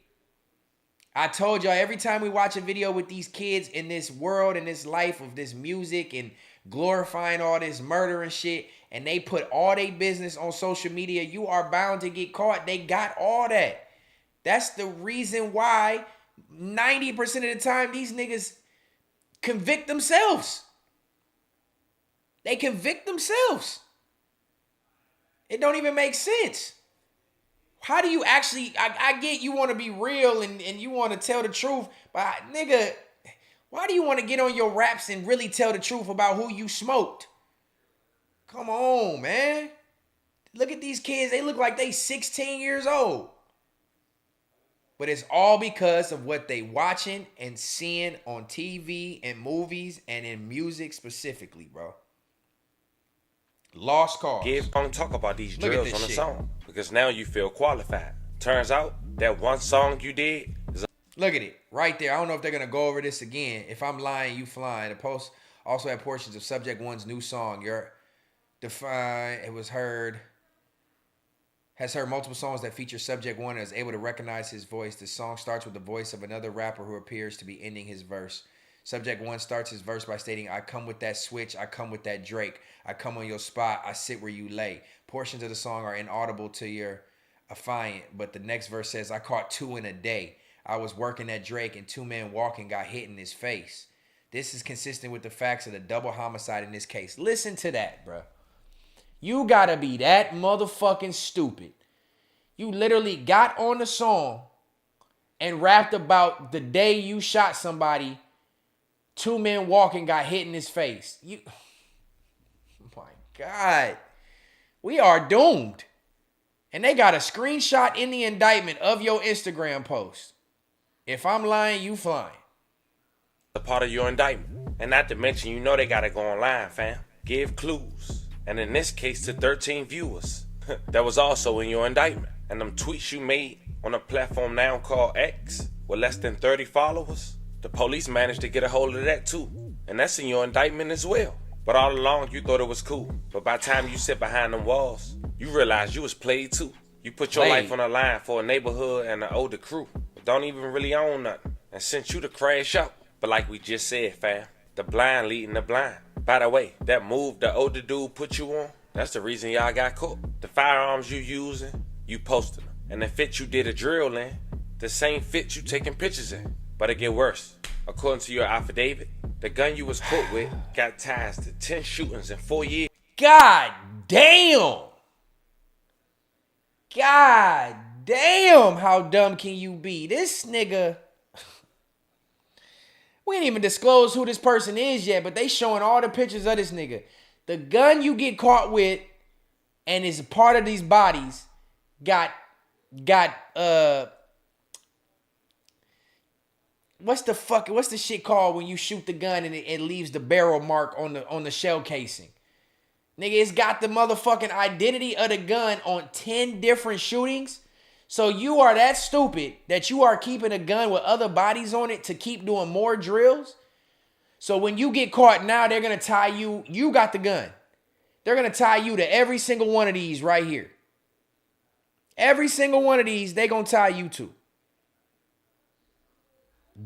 I told y'all, every time we watch a video with these kids in this world, in this life of this music and glorifying all this murder and shit, and they put all their business on social media, you are bound to get caught. They got all that. That's the reason why 90% of the time these niggas convict themselves. They convict themselves. It don't even make sense. How do you actually, I get you want to be real and you want to tell the truth, but nigga, why do you want to get on your raps and really tell the truth about who you smoked? Come on, man. Look at these kids. They look like they 16 years old. But it's all because of what they watching and seeing on TV and movies and in music specifically, bro. Lost cause. Don't talk about these drills on the song because now you feel qualified. Turns out that one song you did is look at it right there. I don't know if they're gonna go over this again. If I'm lying, you flying. The post also had portions of Subject One's new song. You're defined. It was heard. Has heard multiple songs that feature Subject One and is able to recognize his voice. The song starts with the voice of another rapper who appears to be ending his verse. Subject One starts his verse by stating, I come with that switch, I come with that Drake. I come on your spot, I sit where you lay. Portions of the song are inaudible to your affiant, but the next verse says, I caught 2 in a day. I was working at Drake and 2 men walking got hit in his face. This is consistent with the facts of the double homicide in this case. Listen to that, bro. You gotta be that motherfucking stupid. You literally got on the song and rapped about the day you shot somebody, 2 men walking got hit in his face. You, oh my God. We are doomed. And they got a screenshot in the indictment of your Instagram post. If I'm lying, you flying. a part of your indictment. And not to mention, you know they gotta go online, fam. Give clues. And in this case, to 13 viewers. That was also in your indictment. And them tweets you made on a platform now called X with less than 30 followers. The police managed to get a hold of that too. And that's in your indictment as well. But all along, you thought it was cool. But by the time you sit behind them walls, you realize you was played too. You put your life on the line for a neighborhood and an older crew. Don't even really own nothing. And sent you to crash out. But like we just said, fam, the blind leading the blind. By the way, that move the older dude put you on, that's the reason y'all got caught. The firearms you using, you posted them. And the fit you did a drill in, the same fit you taking pictures in. But it get worse. According to your affidavit, the gun you was caught with got ties to 10 shootings in 4 years. God damn! God damn, how dumb can you be? This nigga... We ain't even disclose who this person is yet, but they showing all the pictures of this nigga. The gun you get caught with and is a part of these bodies got what's the shit called when you shoot the gun and it leaves the barrel mark on the shell casing? Nigga, it's got the motherfucking identity of the gun on 10 different shootings. So you are that stupid that you are keeping a gun with other bodies on it to keep doing more drills. So when you get caught now, they're going to tie you. You got the gun. They're going to tie you to every single one of these right here. Every single one of these, they going to tie you to.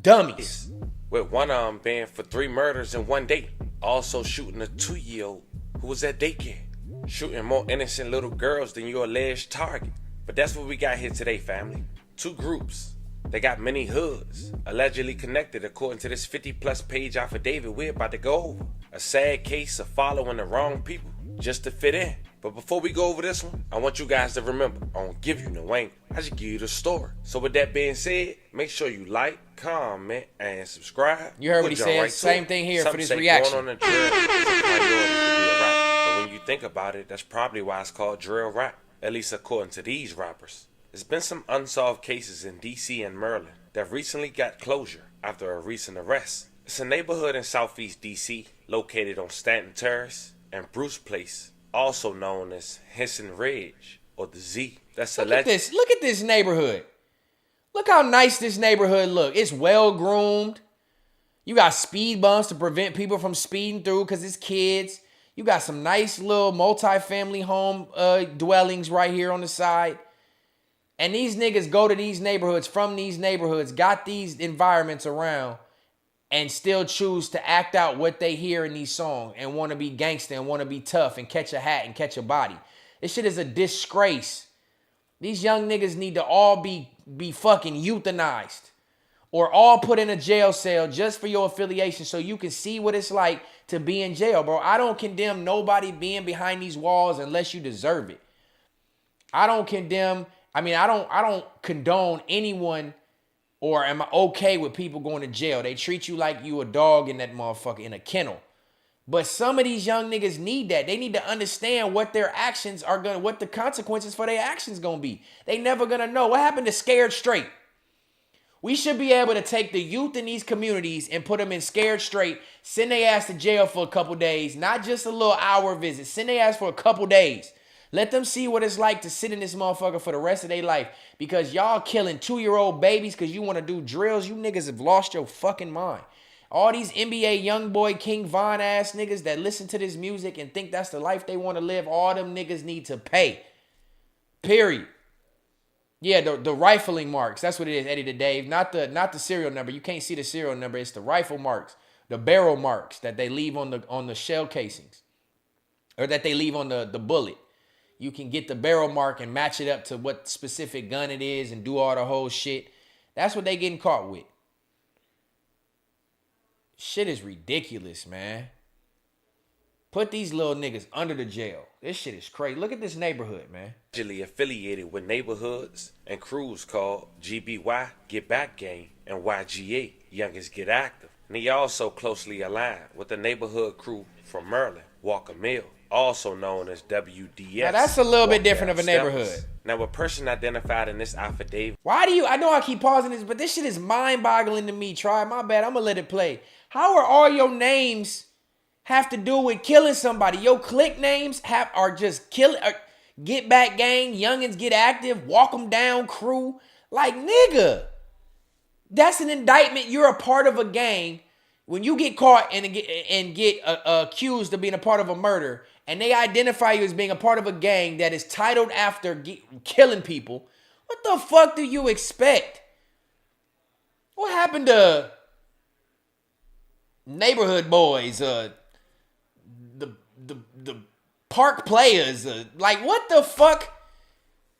Dummies. With one of them banned for 3 murders in 1 day. Also shooting a 2-year-old who was at daycare. Shooting more innocent little girls than your alleged target. But that's what we got here today, family. 2 groups. They got many hoods, allegedly connected according to this 50-plus page affidavit we're about to go over. A sad case of following the wrong people just to fit in. But before we go over this one, I want you guys to remember, I don't give you no angle. I just give you the story. So with that being said, make sure you like, comment, and subscribe. You heard what he said. Right, same thing here for this reaction. Going on the drill is a priority to be a rapper. But when you think about it, that's probably why it's called drill rap. At least according to these rappers. There's been some unsolved cases in DC and Maryland that recently got closure after a recent arrest. It's a neighborhood in southeast DC located on Stanton Terrace and Bruce Place, also known as Henson Ridge or the Z. That's Look at this neighborhood. Look how nice this neighborhood look. It's well groomed. You got speed bumps to prevent people from speeding through because it's kids. You got some nice little multi-family home dwellings right here on the side. And these niggas go to these neighborhoods, from these neighborhoods, got these environments around, and still choose to act out what they hear in these songs and want to be gangster and want to be tough and catch a hat and catch a body. This shit is a disgrace. These young niggas need to all be be fucking euthanized or all put in a jail cell just for your affiliation so you can see what it's like to be in jail, bro. I don't condemn nobody being behind these walls unless you deserve it. I don't condone anyone, or am I okay with people going to jail? They treat you like you a dog in that motherfucker in a kennel. But some of these young niggas need that. They need to understand what their actions are what the consequences for their actions gonna be. They never gonna know. What happened to Scared Straight? We should be able to take the youth in these communities and put them in Scared Straight, send their ass to jail for a couple days, not just a little hour visit. Send their ass for a couple days. Let them see what it's like to sit in this motherfucker for the rest of their life. Because y'all killing 2-year-old babies because you want to do drills. You niggas have lost your fucking mind. All these NBA YoungBoy King Von ass niggas that listen to this music and think that's the life they want to live, all them niggas need to pay. Period. Yeah, the rifling marks. That's what it is, Eddie to Dave. Not the serial number. You can't see the serial number. It's the rifle marks, the barrel marks that they leave on the shell casings, or that they leave on the bullet. You can get the barrel mark and match it up to what specific gun it is and do all the whole shit. That's what they getting caught with. Shit is ridiculous, man. Put these little niggas under the jail. This shit is crazy. Look at this neighborhood, man. Allegedly affiliated with neighborhoods and crews called GBY, Get Back Gang, and YGA, Youngest Get Active. And he also closely aligned with the neighborhood crew from Maryland, Walker Mill, also known as WDS. Now that's a little bit different of a neighborhood. Now a person identified in this affidavit. I know I keep pausing this, but this shit is mind-boggling to me. Try, my bad, I'm gonna let it play. How are all your names have to do with killing somebody? Your clique names are just killing. Get Back Gang, Youngins Get Active, Walk 'em Down Crew. Like, nigga, that's an indictment. You're a part of a gang. When you get caught and get accused of being a part of a murder, and they identify you as being a part of a gang that is titled after killing people, what the fuck do you expect? What happened to Neighborhood Boys, the Park Players, like what the fuck?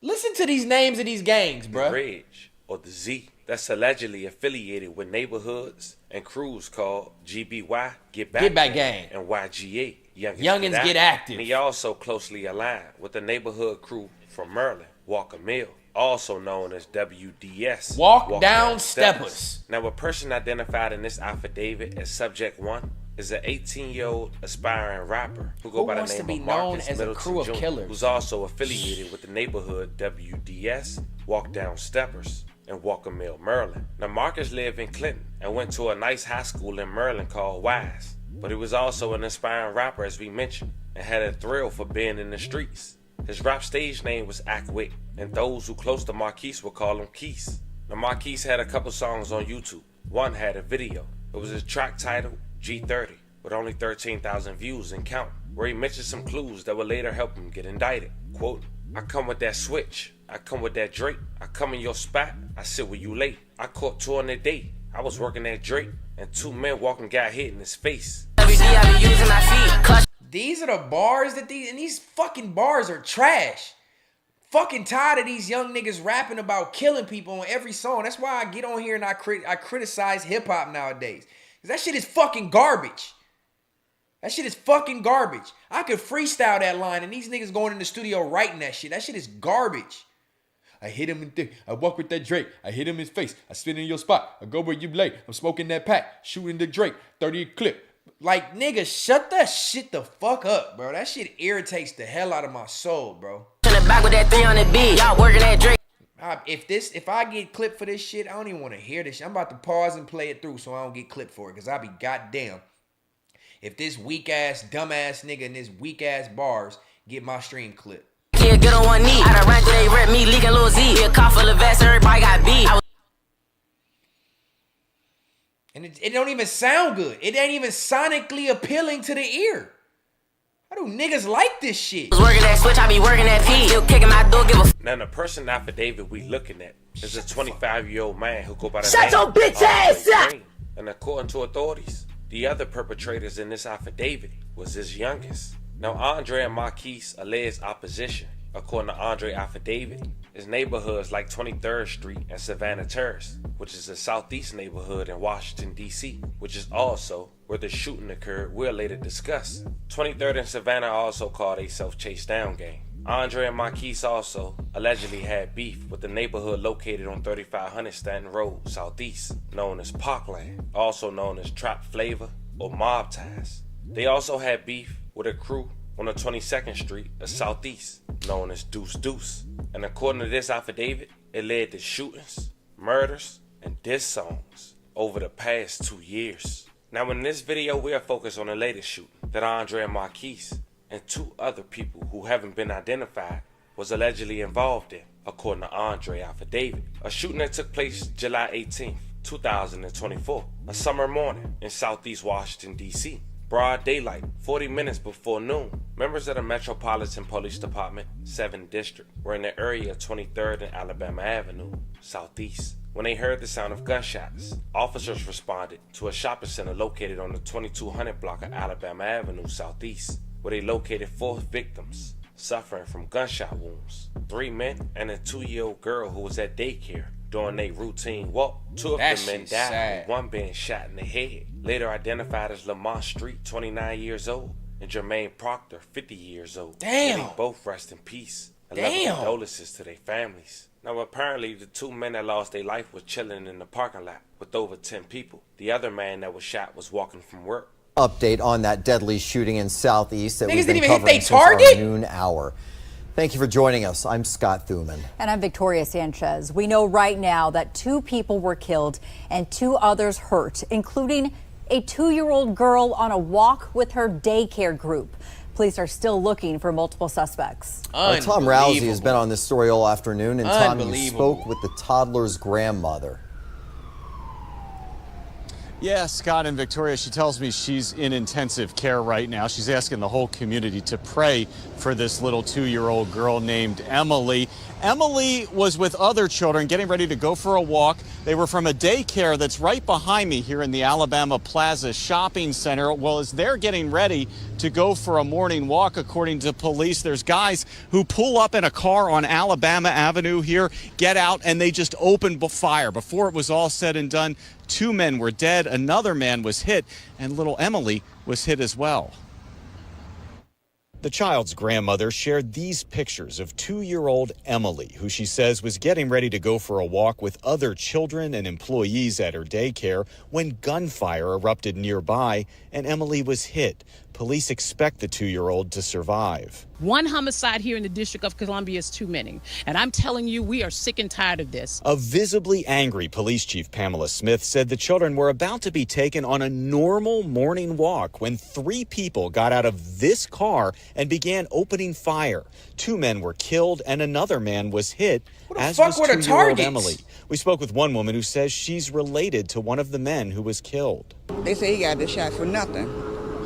Listen to these names of these gangs, bro. The Ridge, or the Z, that's allegedly affiliated with neighborhoods and crews called GBY, Get Back Gang, and YGA, Youngins Get Active. And he also closely aligned with the neighborhood crew from Maryland, Walker Mill, also known as WDS, Walk Down Steppers. Now, a person identified in this affidavit as Subject 1 is an 18-year-old aspiring rapper who go by the name of Marcus Middleton Jr., who's also affiliated with the neighborhood WDS, Walk Down Steppers, in Walker Mill, Maryland. Now, Marcus lived in Clinton and went to a nice high school in Maryland called Wise, but he was also an aspiring rapper, as we mentioned, and had a thrill for being in the streets. His rap stage name was Ackwick, and those who close to Marquise would call him Keese. Now, Marquise had a couple songs on YouTube. One had a video. It was a track titled G30, with only 13,000 views and count, where he mentioned some clues that would later help him get indicted. Quote, I come with that switch, I come with that Drake, I come in your spot, I sit with you late. I caught 2 on the day, I was working at Drake, and 2 men walking got hit in his face. These are the bars that these fucking bars are trash. Fucking tired of these young niggas rapping about killing people on every song. That's why I get on here and I criticize hip hop nowadays. Cause that shit is fucking garbage. That shit is fucking garbage. I could freestyle that line and these niggas going in the studio writing that shit. That shit is garbage. I hit him in I walk with that Drake. I hit him in his face. I spin in your spot. I go where you lay. I'm smoking that pack. Shooting the Drake. 30 clip. Like, nigga, shut that shit the fuck up, bro. That shit irritates the hell out of my soul, bro. Back with that 300 B, y'all working at Drake. If I get clipped for this shit, I don't even want to hear this shit. I'm about to pause and play it through so I don't get clipped for it, because I be goddamn if this weak ass, dumb ass nigga in this weak ass bars get my stream clipped. Yeah, get on one knee. I done ran through they rep me, leaking Lil Z. A car full of vests, everybody got beat. And it don't even sound good. It ain't even sonically appealing to the ear. How do niggas like this shit? I was working that switch, I be working that P. Still kicking my door, give a Now, the person affidavit we looking at is a 25-year-old man who go by the Shut name your bitch ass up! Green. And according to authorities, the other perpetrators in this affidavit was his youngest. Now, Andre and Marquise alleged opposition According to Andre affidavit, his neighborhoods like 23rd Street and Savannah Terrace, which is a southeast neighborhood in Washington, D.C., which is also where the shooting occurred, we'll later discuss. 23rd and Savannah also called a self-chase down gang. Andre and Marquise also allegedly had beef with the neighborhood located on 3500 Stanton Road, Southeast, known as Parkland, also known as Trap Flavor or Mob Ties. They also had beef with a crew on the 22nd Street of Southeast, known as Deuce Deuce. And according to this affidavit, it led to shootings, murders, and diss songs over the past 2 years. Now in this video, we are focused on the latest shooting that Andre and Marquise and 2 other people who haven't been identified was allegedly involved in, according to Andre affidavit. A shooting that took place July 18th, 2024, a summer morning in Southeast Washington, D.C. Broad daylight, 40 minutes before noon. Members of the Metropolitan Police Department, 7th District, were in the area of 23rd and Alabama Avenue, Southeast, when they heard the sound of gunshots. Officers responded to a shopping center located on the 2200 block of Alabama Avenue, Southeast, where they located 4 victims suffering from gunshot wounds. 3 men and a 2-year-old girl who was at daycare during their routine walk. 2 of the men died, with 1 being shot in the head. Later identified as Lamont Street, 29 years old, and Jermaine Proctor, 50 years old. Damn. They both rest in peace. 11 condolences to their families. Now apparently the 2 men that lost their life was chilling in the parking lot with over 10 people. The other man that was shot was walking from work. Update on that deadly shooting in Southeast that we've Niggas been didn't even hit covering they since our target? noon hour. Thank you for joining us. I'm Scott Thuman. And I'm Victoria Sanchez. We know right now that 2 people were killed and 2 others hurt, including a 2-year-old girl on a walk with her daycare group. Police are still looking for multiple suspects. Tom Rousey has been on this story all afternoon, and Tom, you spoke with the toddler's grandmother. Yeah, Scott and Victoria, she tells me she's in intensive care right now. She's asking the whole community to pray for this little 2-year-old girl named Emily. Emily was with other children getting ready to go for a walk. They were from a daycare that's right behind me here in the Alabama Plaza Shopping Center. Well, as they're getting ready to go for a morning walk, according to police, there's guys who pull up in a car on Alabama Avenue here, get out, and they just open fire. Before it was all said and done, 2 men were dead, another man was hit, and little Emily was hit as well. The child's grandmother shared these pictures of 2-year-old Emily, who she says was getting ready to go for a walk with other children and employees at her daycare when gunfire erupted nearby and Emily was hit. Police expect the 2-year-old to survive. 1 homicide here in the District of Columbia is too many. And I'm telling you, we are sick and tired of this. A visibly angry Police Chief Pamela Smith said the children were about to be taken on a normal morning walk when 3 people got out of this car and began opening fire. 2 men were killed and another man was hit, as was 2-year-old Emily. We spoke with one woman who says she's related to one of the men who was killed. They say he got the shot for nothing,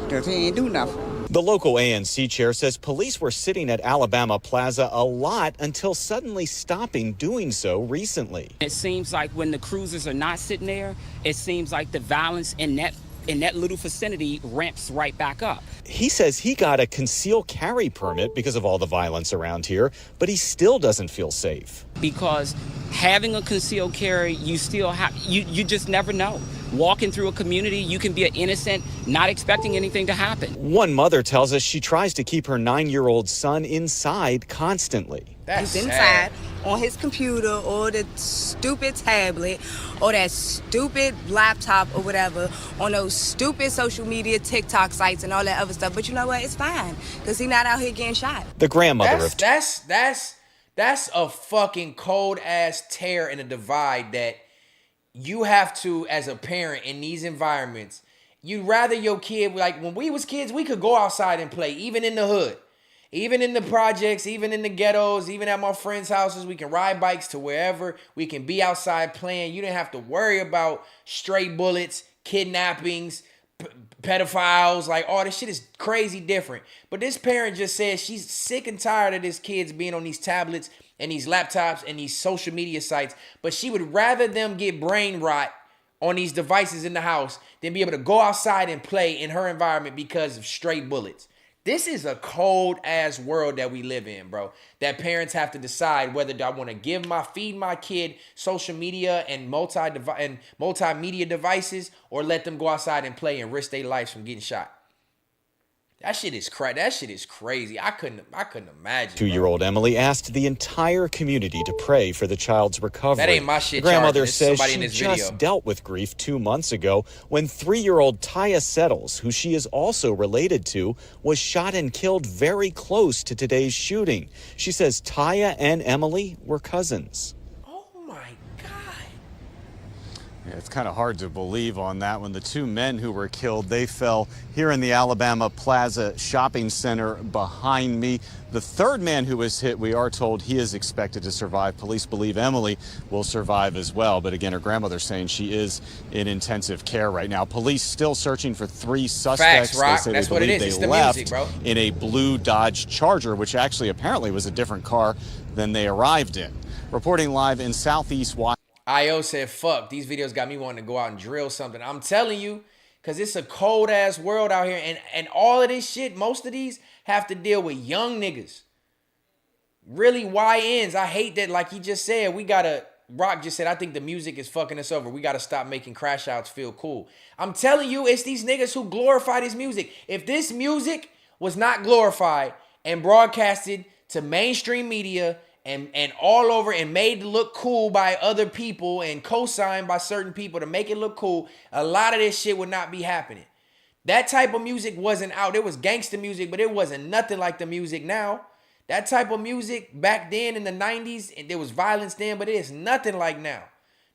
because he ain't do nothing. The local ANC chair says police were sitting at Alabama Plaza a lot until suddenly stopping doing so recently. It seems like when the cruisers are not sitting there, it seems like the violence in that little vicinity ramps right back up. He says he got a concealed carry permit because of all the violence around here, but he still doesn't feel safe. Because having a concealed carry, you still have, you just never know. Walking through a community, you can be an innocent, not expecting anything to happen. One mother tells us she tries to keep her 9-year-old son inside constantly. He's inside on his computer or the stupid tablet or that stupid laptop or whatever, on those stupid social media TikTok sites and all that other stuff. But you know what? It's fine, because he's not out here getting shot. The grandmother that's a fucking cold ass tear in a divide that you have to, as a parent in these environments, you'd rather your kid, like when we was kids, we could go outside and play, even in the hood, even in the projects, even in the ghettos, even at my friends' houses. We can ride bikes to wherever. We can be outside playing. You didn't have to worry about stray bullets, kidnappings, pedophiles. Like, all this shit is crazy different. But this parent just says she's sick and tired of this kids being on these tablets and these laptops and these social media sites, but she would rather them get brain rot on these devices in the house than be able to go outside and play in her environment because of stray bullets. This is a cold ass world that we live in, bro. That parents have to decide whether I want to feed my kid social media and multimedia devices, or let them go outside and play and risk their lives from getting shot. That shit is crazy. I couldn't imagine. 2-year-old Emily asked the entire community to pray for the child's recovery. That ain't my shit. The grandmother says she just dealt with grief 2 months ago when 3-year-old Taya Settles, who she is also related to, was shot and killed very close to today's shooting. She says Taya and Emily were cousins. Yeah, it's kind of hard to believe on that one. The 2 men who were killed, they fell here in the Alabama Plaza Shopping Center behind me. The 3rd man who was hit, we are told he is expected to survive. Police believe Emily will survive as well. But again, her grandmother's saying she is in intensive care right now. Police still searching for 3 suspects. Facts, Rock. They say That's they what it believe is. It's they the left music, bro. in a blue Dodge Charger, which actually apparently was a different car than they arrived in. Reporting live in Southeast Washington. IO said, fuck, these videos got me wanting to go out and drill something. I'm telling you, because it's a cold-ass world out here. And all of this shit, most of these have to deal with young niggas. Really YNs. I hate that, like he just said, Rock just said, I think the music is fucking us over. We got to stop making crash outs feel cool. I'm telling you, it's these niggas who glorify this music. If this music was not glorified and broadcasted to mainstream media and all over and made to look cool by other people and co-signed by certain people to make it look cool, a lot of this shit would not be happening. That type of music wasn't out. It was gangster music, but it wasn't nothing like the music now. That type of music back then in the 90s, and there was violence then, but it is nothing like now.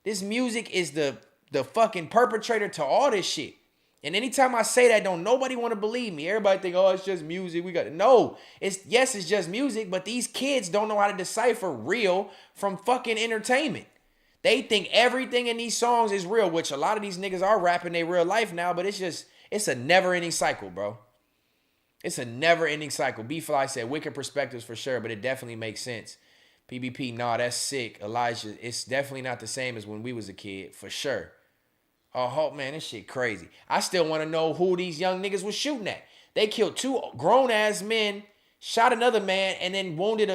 This music is the fucking perpetrator to all this shit. And anytime I say that, don't nobody want to believe me. Everybody think, oh, it's just music. No, it's just music, but these kids don't know how to decipher real from fucking entertainment. They think everything in these songs is real, which a lot of these niggas are rapping their real life now, but it's a never-ending cycle, bro. It's a never-ending cycle. B-Fly said, wicked perspectives for sure, but it definitely makes sense. PBP, nah, that's sick. Elijah, it's definitely not the same as when we was a kid, for sure. Oh, man, this shit crazy. I still want to know who these young niggas was shooting at. They killed 2 grown-ass men, shot another man, and then wounded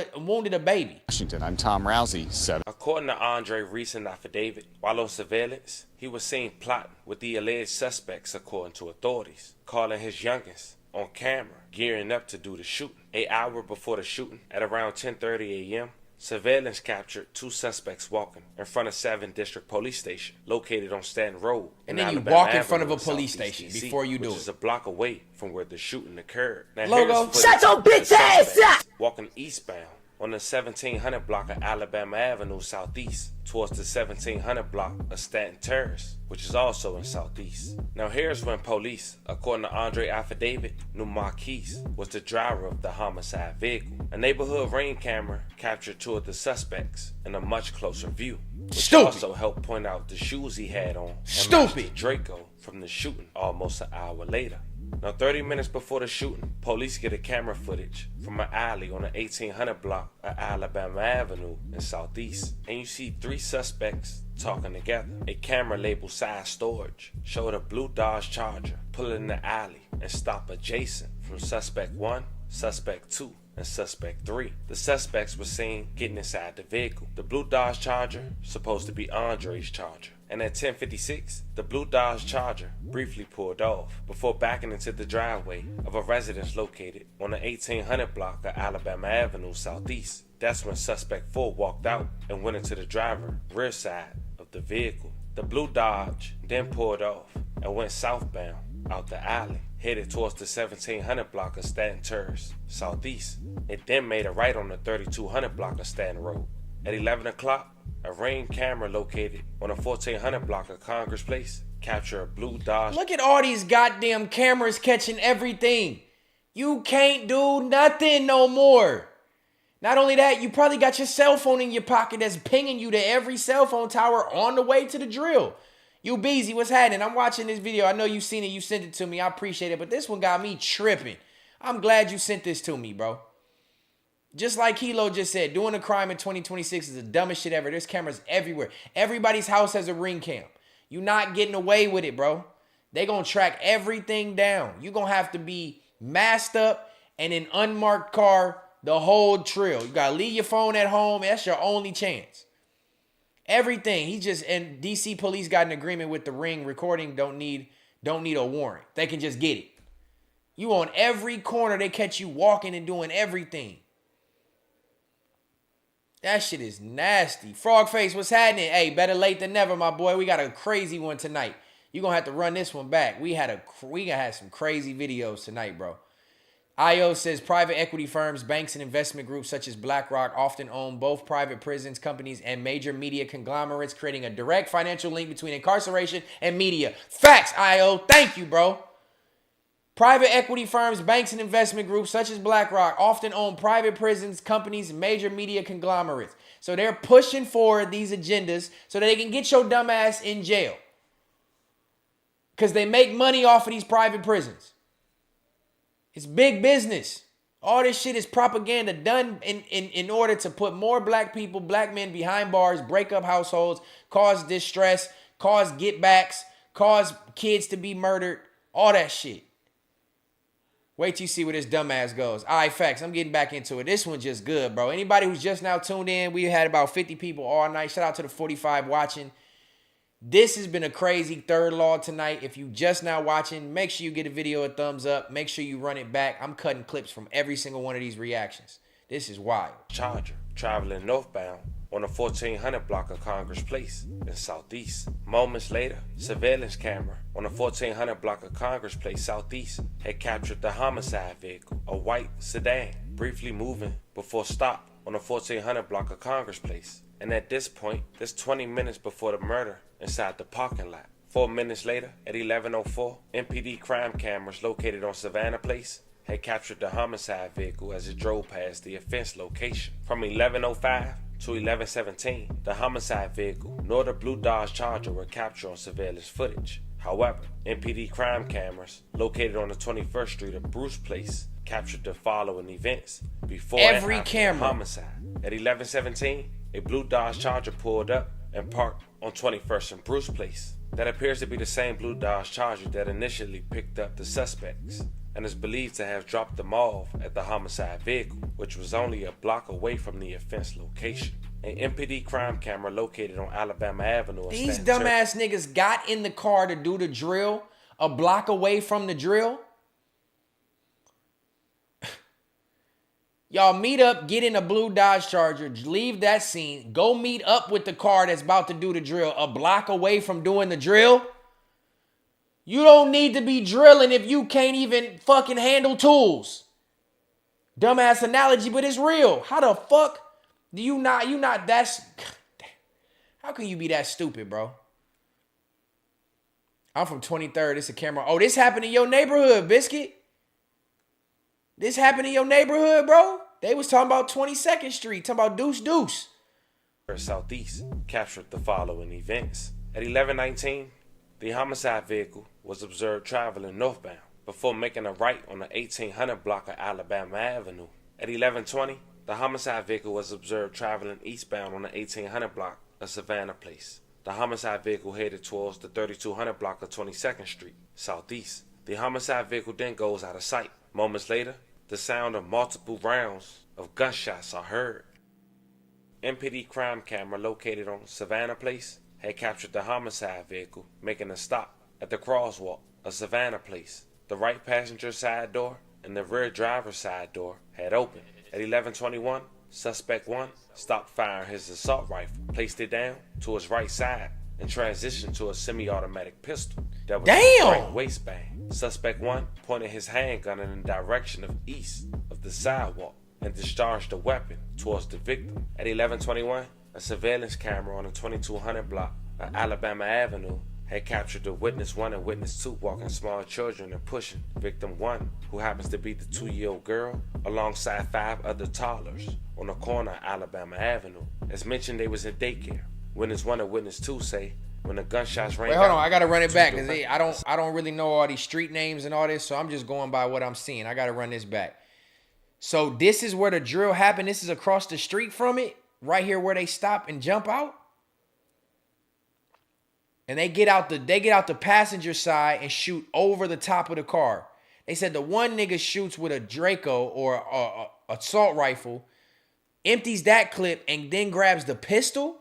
a baby. Washington, I'm Tom Rousey, 7. According to Andre's recent affidavit, while on surveillance, he was seen plotting with the alleged suspects, according to authorities, calling his youngest on camera, gearing up to do the shooting. An hour before the shooting, at around 10:30 a.m., surveillance captured 2 suspects walking in front of 7th District Police Station, located on Stanton Road. And then you walk in front of a police station before you do it. Which is a block away from where the shooting occurred. Now, Logo, shut your bitch ass up! Walking eastbound on the 1700 block of Alabama Avenue Southeast towards the 1700 block of Stanton Terrace, which is also in Southeast. Now here's when police, according to Andre affidavit, knew Marquise was the driver of the homicide vehicle. A neighborhood ring camera captured 2 of the suspects in a much closer view, which also helped point out the shoes he had on and matched Draco from the shooting almost an hour later. Now 30 minutes before the shooting, police get a camera footage from an alley on the 1800 block of Alabama Avenue in Southeast, and you see 3 suspects talking together. A camera labeled side storage showed a blue Dodge Charger pull in the alley and stop adjacent from suspect 1, suspect 2, and suspect 3. The suspects were seen getting inside the vehicle. The blue Dodge Charger supposed to be Andre's Charger. And at 10:56, the blue Dodge Charger briefly pulled off before backing into the driveway of a residence located on the 1800 block of Alabama Avenue Southeast. That's when suspect 4 walked out and went into the driver's rear side of the vehicle. The blue Dodge then pulled off and went southbound out the alley, headed towards the 1700 block of Stanton Terrace Southeast. It then made a right on the 3200 block of Stanton Road. At 11 o'clock, a ring camera located on the 1400 block of Congress Place captured a blue Dodge. Look at all these goddamn cameras catching everything. You can't do nothing no more. Not only that, you probably got your cell phone in your pocket that's pinging you to every cell phone tower on the way to the drill. You Beezy, what's happening? I'm watching this video. I know you've seen it. You sent it to me. I appreciate it. But this one got me tripping. I'm glad you sent this to me, bro. Just like Hilo just said, doing a crime in 2026 is the dumbest shit ever. There's cameras everywhere. Everybody's house has a ring cam. You're not getting away with it, bro. They gonna track everything down. You're gonna have to be masked up and an unmarked car the whole trail. You gotta leave your phone at home. That's your only chance. Everything. And DC police got an agreement with the Ring. Recording don't need a warrant. They can just get it. You on every corner, they catch you walking and doing everything. That shit is nasty. Frogface, what's happening? Hey, better late than never, my boy. We got a crazy one tonight. You're going to have to run this one back. We had some crazy videos tonight, bro. IO says private equity firms, banks, and investment groups such as BlackRock often own both private prisons, companies, and major media conglomerates, creating a direct financial link between incarceration and media. Facts, IO. Thank you, bro. Private equity firms, banks, and investment groups such as BlackRock often own private prisons, companies, and major media conglomerates. So they're pushing forward these agendas so that they can get your dumb ass in jail. Because they make money off of these private prisons. It's big business. All this shit is propaganda done in order to put more black people, black men behind bars, break up households, cause distress, cause get backs, cause kids to be murdered, all that shit. Wait till you see where this dumbass goes. All right, facts. I'm getting back into it. This one's just good, bro. Anybody who's just now tuned in, we had about 50 people all night. Shout out to the 45 watching. This has been a crazy third law tonight. If you just now watching, make sure you get a video a thumbs up. Make sure you run it back. I'm cutting clips from every single one of these reactions. This is wild. Charger traveling northbound on the 1400 block of Congress Place in Southeast. Moments later, surveillance camera on the 1400 block of Congress Place Southeast had captured the homicide vehicle, a white sedan, briefly moving before stop on the 1400 block of Congress Place. And at this point, that's 20 minutes before the murder inside the parking lot. 4 minutes later, at 11:04, MPD crime cameras located on Savannah Place had captured the homicide vehicle as it drove past the offense location. From 11:05 to 11:17, the homicide vehicle nor the blue Dodge Charger were captured on surveillance footage. However, MPD crime cameras located on the 21st Street of Bruce Place captured the following events before every and after camera. the homicide. At 11:17, a blue Dodge Charger pulled up and parked on 21st and Bruce Place. That appears to be the same blue Dodge Charger that initially picked up the suspects and is believed to have dropped them off at the homicide vehicle, which was only a block away from the offense location. An MPD crime camera located on Alabama Avenue. These dumbass niggas got in the car to do the drill a block away from the drill. Y'all meet up, get in a blue Dodge Charger, leave that scene, go meet up with the car that's about to do the drill a block away from doing the drill. You don't need to be drilling if you can't even fucking handle tools. Dumbass analogy, but it's real. How the fuck do you not that's... How can you be that stupid, bro? I'm from 23rd. It's a camera. Oh, this happened in your neighborhood, Biscuit. This happened in your neighborhood, bro. They was talking about 22nd Street, talking about deuce. Southeast captured the following events. At 11:19, the homicide vehicle was observed traveling northbound before making a right on the 1800 block of Alabama Avenue. At 11:20, the homicide vehicle was observed traveling eastbound on the 1800 block of Savannah Place. The homicide vehicle headed towards the 3200 block of 22nd Street, Southeast. The homicide vehicle then goes out of sight. Moments later, the sound of multiple rounds of gunshots are heard. MPD crime camera located on Savannah Place had captured the homicide vehicle making a stop at the crosswalk of Savannah Place. The right passenger side door and the rear driver's side door had opened. At 11:21, suspect 1 stopped firing his assault rifle, placed it down to his right side, and transitioned to a semi-automatic pistol that was in his right waistband. Suspect 1 pointed his handgun in the direction of east of the sidewalk and discharged the weapon towards the victim. At 11:21, a surveillance camera on the 2200 block of Alabama Avenue had captured the witness 1 and witness 2 walking small children and pushing victim 1, who happens to be the 2-year-old girl, alongside 5 other toddlers on the corner of Alabama Avenue. As mentioned, they was in daycare. Witness 1 and witness 2 say when the gunshots rang out. Wait, hold on. I gotta run it back because I don't really know all these street names and all this, so I'm just going by what I'm seeing. I gotta run this back. So this is where the drill happened. This is across the street from it, right here where they stop and jump out. And they get out the passenger side and shoot over the top of the car. They said the one nigga shoots with a Draco or a assault rifle, empties that clip, and then grabs the pistol.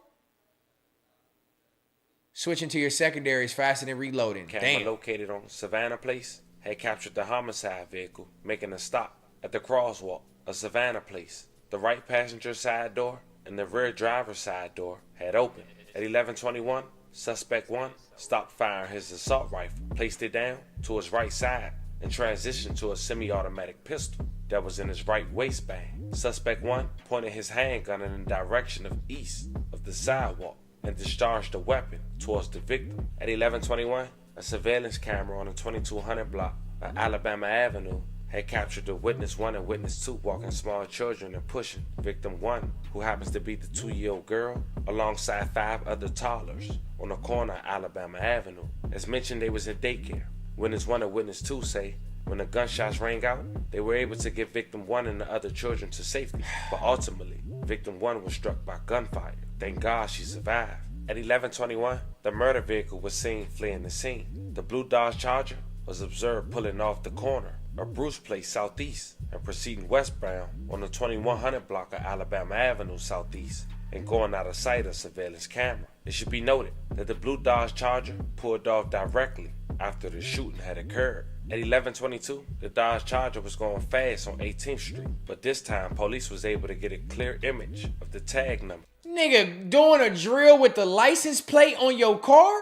Switching to your secondaries faster than reloading. Camera located on Savannah Place had captured the homicide vehicle making a stop at the crosswalk of Savannah Place. The right passenger side door and the rear driver's side door had opened. At 11:21, suspect 1 stopped firing his assault rifle, placed it down to his right side, and transitioned to a semi-automatic pistol that was in his right waistband. Suspect 1 pointed his handgun in the direction of east of the sidewalk and discharged the weapon towards the victim. At 11:21, a surveillance camera on the 2200 block of Alabama Avenue had captured the witness 1 and witness 2 walking small children and pushing victim 1, who happens to be the 2-year-old girl, alongside 5 other toddlers on the corner of Alabama Avenue. As mentioned, they was in daycare. Witness 1 and witness 2 say when the gunshots rang out, they were able to get victim 1 and the other children to safety, but ultimately, victim 1 was struck by gunfire. Thank God she survived. At 11:21, the murder vehicle was seen fleeing the scene. The blue Dodge Charger was observed pulling off the corner of Bruce Place Southeast and proceeding westbound on the 2100 block of Alabama Avenue Southeast and going out of sight of surveillance camera. It should be noted that the blue Dodge Charger pulled off directly after the shooting had occurred. At 11:22, the Dodge Charger was going fast on 18th Street, but this time police was able to get a clear image of the tag number. Nigga doing a drill with the license plate on your car?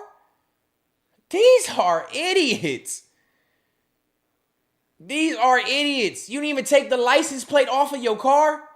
These are idiots. These are idiots. You didn't even take the license plate off of your car?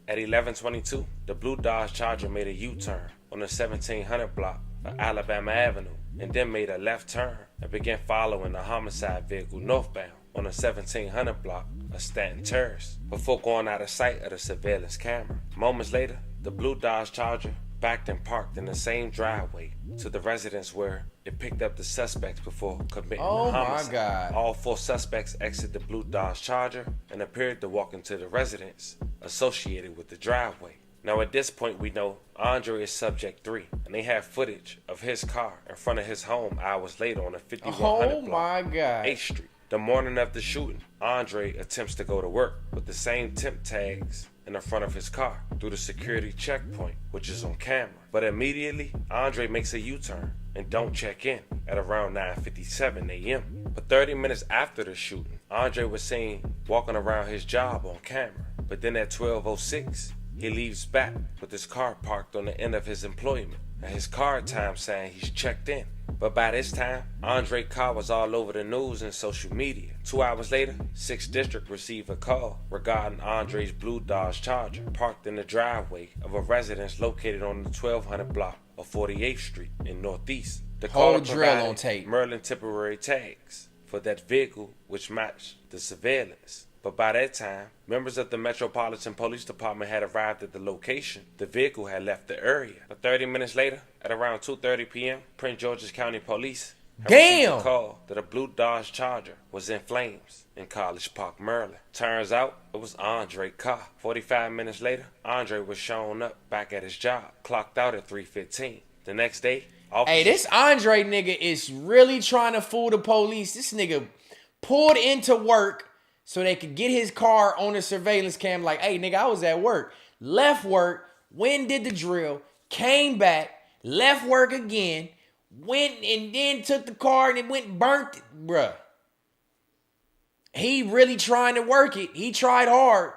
At 11:22, the blue Dodge Charger made a U-turn on the 1700 block of Alabama Avenue and then made a left turn and began following the homicide vehicle northbound on the 1700 block of Staten Terrace before going out of sight of the surveillance camera. Moments later, the blue Dodge Charger backed and parked in the same driveway to the residence where it picked up the suspects before committing the homicide. My God. All 4 suspects exited the blue Dodge Charger and appeared to walk into the residence associated with the driveway. Now at this point we know Andre is subject 3, and they have footage of his car in front of his home hours later on the 5100 block, 8th Street. The morning of the shooting, Andre attempts to go to work with the same temp tags in the front of his car through the security checkpoint, which is on camera. But immediately, Andre makes a U-turn and don't check in at around 9:57 a.m. But 30 minutes after the shooting, Andre was seen walking around his job on camera. But then at 12:06, he leaves back with his car parked on the end of his employment and his card time saying he's checked in. But by this time, Andre's car was all over the news and social media. 2 hours later, 6th District received a call regarding Andre's blue Dodge Charger parked in the driveway of a residence located on the 1200 block of 48th Street in Northeast. The caller drill on tape. Merlin temporary tags for that vehicle which matched the surveillance. But by that time, members of the Metropolitan Police Department had arrived at the location. The vehicle had left the area. But 30 minutes later, at around 2:30 p.m., Prince George's County Police had received a call that a blue Dodge Charger was in flames in College Park, Maryland. Turns out, it was Andre's car. 45 minutes later, Andre was shown up back at his job, clocked out at 3:15. The next day, hey, this Andre nigga is really trying to fool the police. This nigga pulled into work so they could get his car on the surveillance cam like, hey, nigga, I was at work. Left work, went and did the drill, came back, left work again, went and then took the car and it went and burnt it. Bruh. He really trying to work it. He tried hard.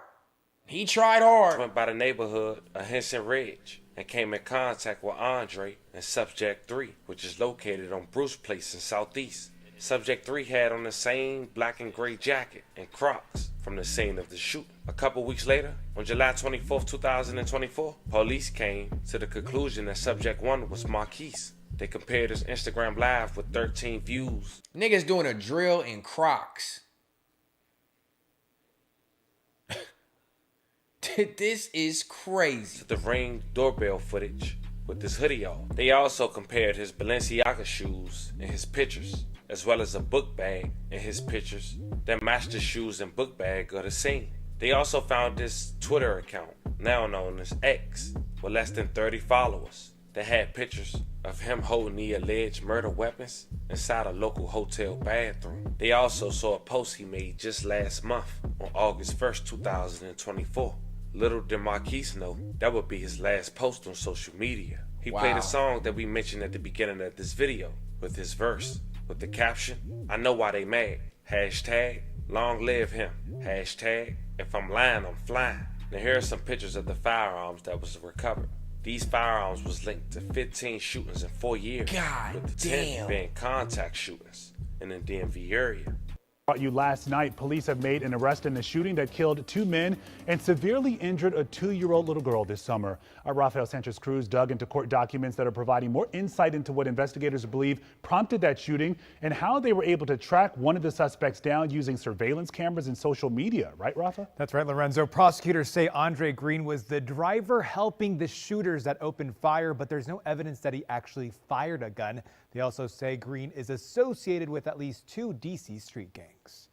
Went by the neighborhood of Henson Ridge and came in contact with Andre and Subject 3, which is located on Bruce Place in Southeast. Subject 3 had on the same black and gray jacket and Crocs from the scene of the shooting. A couple weeks later, on July 24, 2024, police came to the conclusion that Subject 1 was Marquise. They compared his Instagram Live with 13 views. Niggas doing a drill in Crocs. This is crazy. The Ring doorbell footage with this hoodie on. They also compared his Balenciaga shoes in his pictures, as well as a book bag in his pictures that matched the shoes and book bag of the scene. They also found this Twitter account, now known as X, with less than 30 followers. that had pictures of him holding the alleged murder weapons inside a local hotel bathroom. They also saw a post he made just last month on August 1st, 2024. Little did Marquise know that would be his last post on social media. He played a song that we mentioned at the beginning of this video with his verse, with the caption, "I know why they mad. Hashtag, long live him. Hashtag, if I'm lying, I'm flying." Now here are some pictures of the firearms that was recovered. These firearms was linked to 15 shootings in 4 years, with the 10 being contact shootings in the DMV area. Brought you last night, police have made an arrest in the shooting that killed 2 men and severely injured a 2-year-old little girl this summer. Our Rafael Sanchez Cruz dug into court documents that are providing more insight into what investigators believe prompted that shooting and how they were able to track one of the suspects down using surveillance cameras and social media. Right, Rafa? That's right, Lorenzo. Prosecutors say Andre Green was the driver helping the shooters that opened fire, but there's no evidence that he actually fired a gun. They also say Green is associated with at least 2 DC street gangs.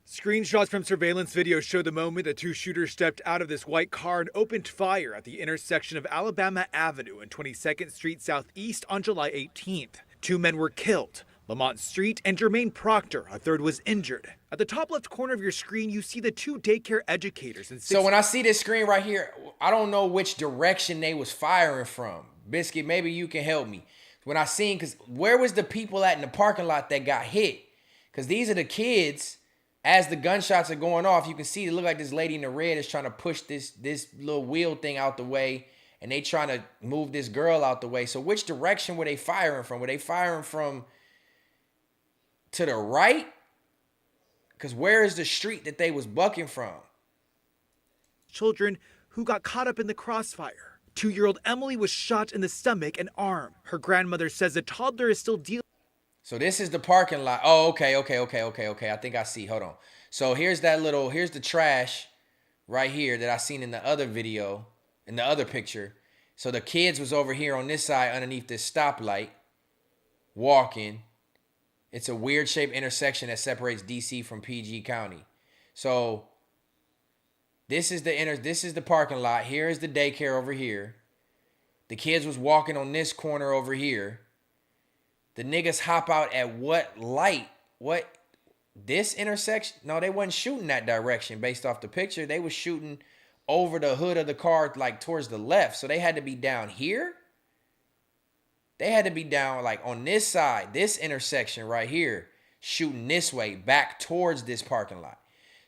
Screenshots from surveillance video show the moment the 2 shooters stepped out of this white car and opened fire at the intersection of Alabama Avenue and 22nd Street Southeast on July 18th. 2 men were killed, Lamont Street and Jermaine Proctor. A third was injured. At the top left corner of your screen, you see the 2 daycare educators. And so when I see this screen right here, I don't know which direction they was firing from. Biscuit, maybe you can help me. When I seen, because where was the people at in the parking lot that got hit? Because these are the kids. As the gunshots are going off, you can see it look like this lady in the red is trying to push this little wheel thing out the way, and they trying to move this girl out the way. So which direction were they firing from? Were they firing from to the right? Because where is the street that they was bucking from? Children who got caught up in the crossfire. 2-year-old Emily was shot in the stomach and arm. Her grandmother says the toddler is still dealing. So this is the parking lot. Oh, okay. I think I see. Hold on. So here's the trash right here that I seen in the other video, in the other picture. So the kids was over here on this side underneath this stoplight, walking. It's a weird shaped intersection that separates DC from PG County. So this is the parking lot. Here is the daycare over here. The kids was walking on this corner over here. The niggas hop out at what light? What? This intersection? No, they wasn't shooting that direction based off the picture. They was shooting over the hood of the car, like towards the left. So they had to be down here. They had to be down like on this side, this intersection right here, shooting this way back towards this parking lot.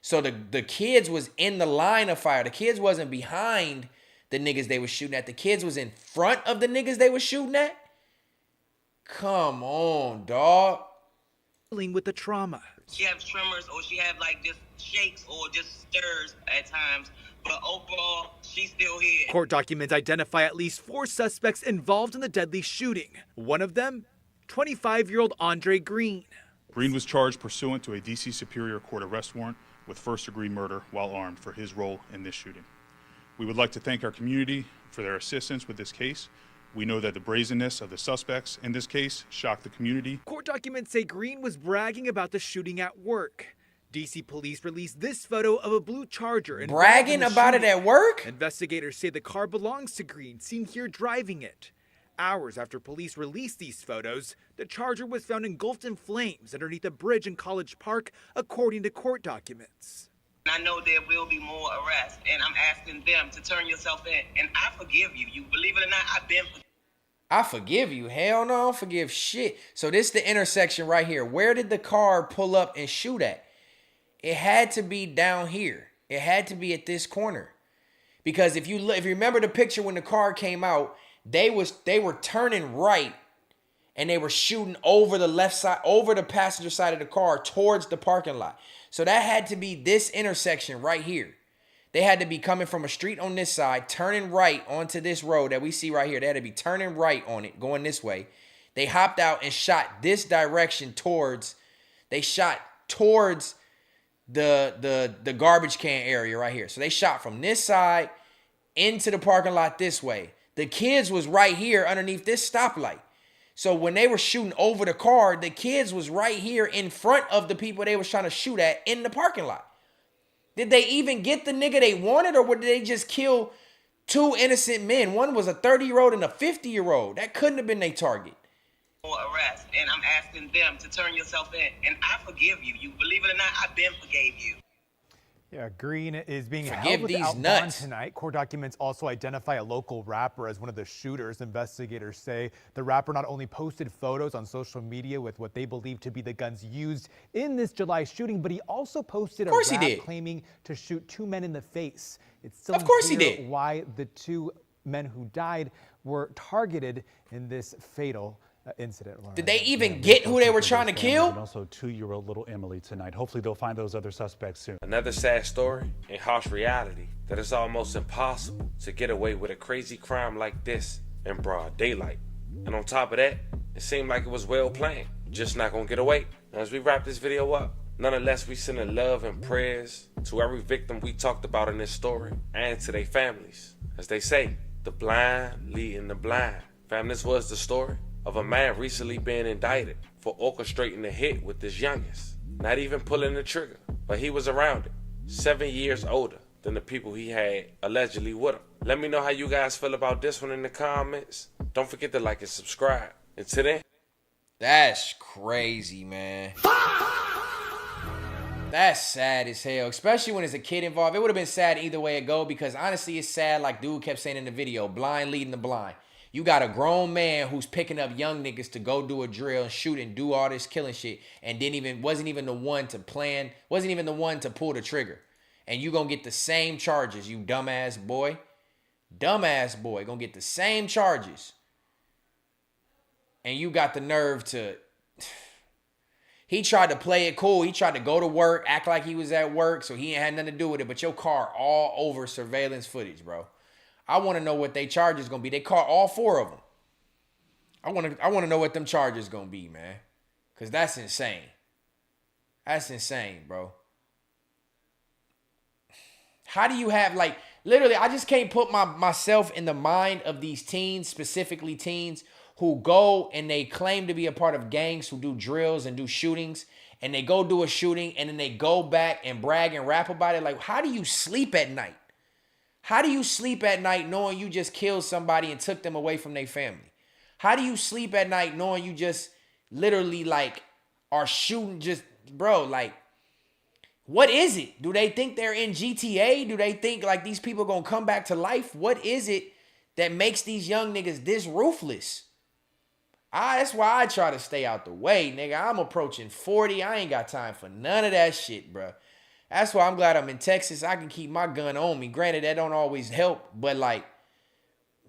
So the kids was in the line of fire. The kids wasn't behind the niggas they was shooting at. The kids was in front of the niggas they was shooting at. Come on, dog. Dealing with the trauma. She have tremors or she have like just shakes or just stirs at times. But overall, she's still here. Court documents identify at least 4 suspects involved in the deadly shooting. One of them, 25-year-old Andre Green. Green was charged pursuant to a D.C. Superior Court arrest warrant with first-degree murder while armed for his role in this shooting. We would like to thank our community for their assistance with this case. We know that the brazenness of the suspects in this case shocked the community. Court documents say Green was bragging about the shooting at work. DC police released this photo of a blue Charger. Bragging about it at work? Investigators say the car belongs to Green, seen here driving it. Hours after police released these photos, the Charger was found engulfed in flames underneath a bridge in College Park, according to court documents. I know there will be more arrests, and I'm asking them to turn yourself in, and I forgive you. You believe it or not, I forgive you. Hell no, I don't forgive shit. So this is the intersection right here. Where did the car pull up and shoot at? It had to be down here. It had to be at this corner. Because if you remember the picture when the car came out, they were turning right and they were shooting over the left side, over the passenger side of the car towards the parking lot. So that had to be this intersection right here. They had to be coming from a street on this side, turning right onto this road that we see right here. They had to be turning right on it, going this way. They hopped out and shot this direction towards the garbage can area right here. So they shot from this side into the parking lot this way. The kids was right here underneath this stoplight. So when they were shooting over the car, the kids was right here in front of the people they was trying to shoot at in the parking lot. Did they even get the nigga they wanted, or did they just kill 2 innocent men. One was a 30-year-old and a 50-year-old. That couldn't have been their target. Arrest, and I'm asking them to turn yourself in, and I forgive you. You believe it or not, I been forgave you. Yeah, Green is being Forgive held these without bond nuts. tonight. Court documents also identify a local rapper as one of the shooters. Investigators say the rapper not only posted photos on social media with what they believe to be the guns used in this July shooting, but he also posted a rap claiming to shoot 2 men in the face. It's still unclear why the 2 men who died were targeted in this fatal incident. Did they even get who they were trying to kill? And also 2-year-old little Emily tonight. Hopefully they'll find those other suspects soon. Another sad story and harsh reality that it's almost impossible to get away with a crazy crime like this in broad daylight. And on top of that, it seemed like it was well planned. Just not gonna get away. As we wrap this video up, nonetheless, we send love and prayers to every victim we talked about in this story and to their families. As they say, the blind leading the blind. Fam, this was the story of a man recently being indicted for orchestrating a hit with his youngest. Not even pulling the trigger, but he was around it. 7 years older than the people he had allegedly with him. Let me know how you guys feel about this one in the comments. Don't forget to like and subscribe. Until then. That's crazy, man. That's sad as hell, especially when there's a kid involved. It would have been sad either way it go, because honestly, it's sad, like dude kept saying in the video, blind leading the blind. You got a grown man who's picking up young niggas to go do a drill and shoot and do all this killing shit, and wasn't even the one to plan, wasn't even the one to pull the trigger. And you gonna get the same charges, you dumbass boy. Dumbass boy, gonna get the same charges. And you got the nerve to... He tried to play it cool. He tried to go to work, act like he was at work, so he ain't had nothing to do with it. But your car all over surveillance footage, bro. I want to know what they charges gonna be. They caught all 4 of them. I want to know what them charges gonna be, man. Cause that's insane. That's insane, bro. How do you have, like, literally, I just can't put myself in the mind of these teens, specifically teens, who go and they claim to be a part of gangs who do drills and do shootings, and they go do a shooting and then they go back and brag and rap about it. Like, how do you sleep at night? How do you sleep at night knowing you just killed somebody and took them away from their family? How do you sleep at night knowing you just literally, like, are shooting just, bro, like, what is it? Do they think they're in GTA? Do they think, like, these people gonna come back to life? What is it that makes these young niggas this ruthless? That's why I try to stay out the way, nigga. I'm approaching 40. I ain't got time for none of that shit, bro. That's why I'm glad I'm in Texas. I can keep my gun on me. Granted, that don't always help, but, like,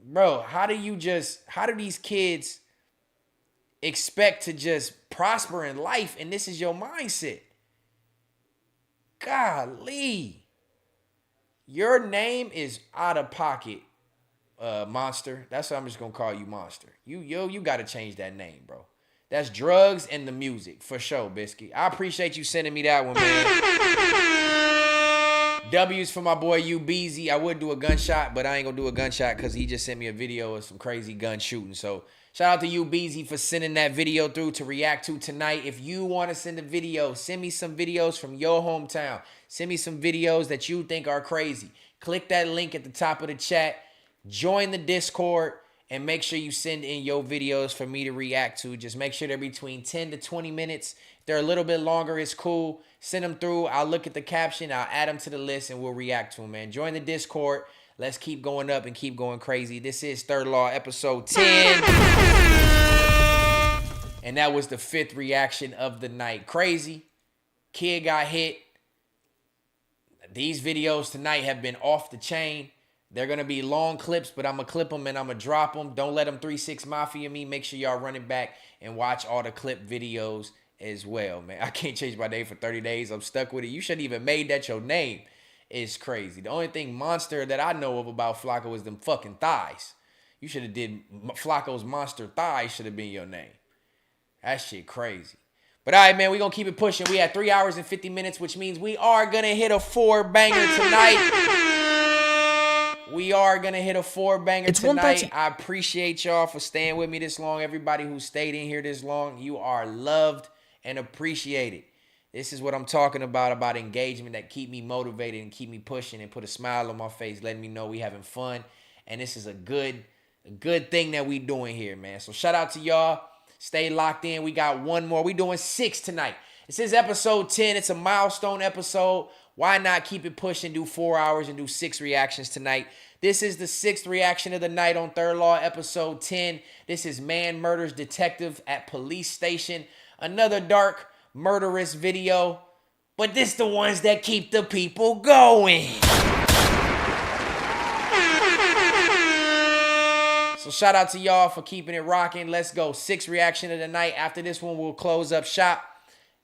bro, how do these kids expect to just prosper in life, and this is your mindset? Golly. Your name is out of pocket, Monster. That's what I'm just gonna call you, Monster. You gotta change that name, bro. That's drugs and the music, for sure, Biscuit. I appreciate you sending me that one, man. W's for my boy UBZ. I would do a gunshot, but I ain't gonna do a gunshot because he just sent me a video of some crazy gun shooting. So shout out to UBZ for sending that video through to react to tonight. If you want to send a video, send me some videos from your hometown. Send me some videos that you think are crazy. Click that link at the top of the chat. Join the Discord. And make sure you send in your videos for me to react to. Just make sure they're between 10 to 20 minutes. If they're a little bit longer, it's cool. Send them through. I'll look at the caption. I'll add them to the list and we'll react to them, man. Join the Discord. Let's keep going up and keep going crazy. This is Third Law episode 10. And that was the 5th reaction of the night. Crazy. Kid got hit. These videos tonight have been off the chain. They're going to be long clips, but I'm going to clip them and I'm going to drop them. Don't let them 3-6 Mafia me. Make sure y'all run it back and watch all the clip videos as well, man. I can't change my name for 30 days. I'm stuck with it. You shouldn't even made that your name. It's crazy. The only thing monster that I know of about Flacco is them fucking thighs. You should have did Flacco's monster thighs should have been your name. That shit crazy. But all right, man, we're going to keep it pushing. We had 3 hours and 50 minutes, which means we are going to hit a 4-banger tonight. We are going to hit a 4-banger tonight. I appreciate y'all for staying with me this long. Everybody who stayed in here this long, you are loved and appreciated. This is what I'm talking about engagement that keep me motivated and keep me pushing and put a smile on my face, letting me know we having fun And this is a good thing that we doing here, man. So shout out to y'all. Stay locked in. We got one more. We doing 6 tonight. This is episode 10. It's a milestone episode. Why not keep it pushing, do 4 hours and do 6 reactions tonight? This is the 6th reaction of the night on Third Law, episode 10. This is Man Murders Detective at Police Station. Another dark, murderous video. But this the ones that keep the people going. So shout out to y'all for keeping it rocking. Let's go. 6th reaction of the night. After this one, we'll close up shop.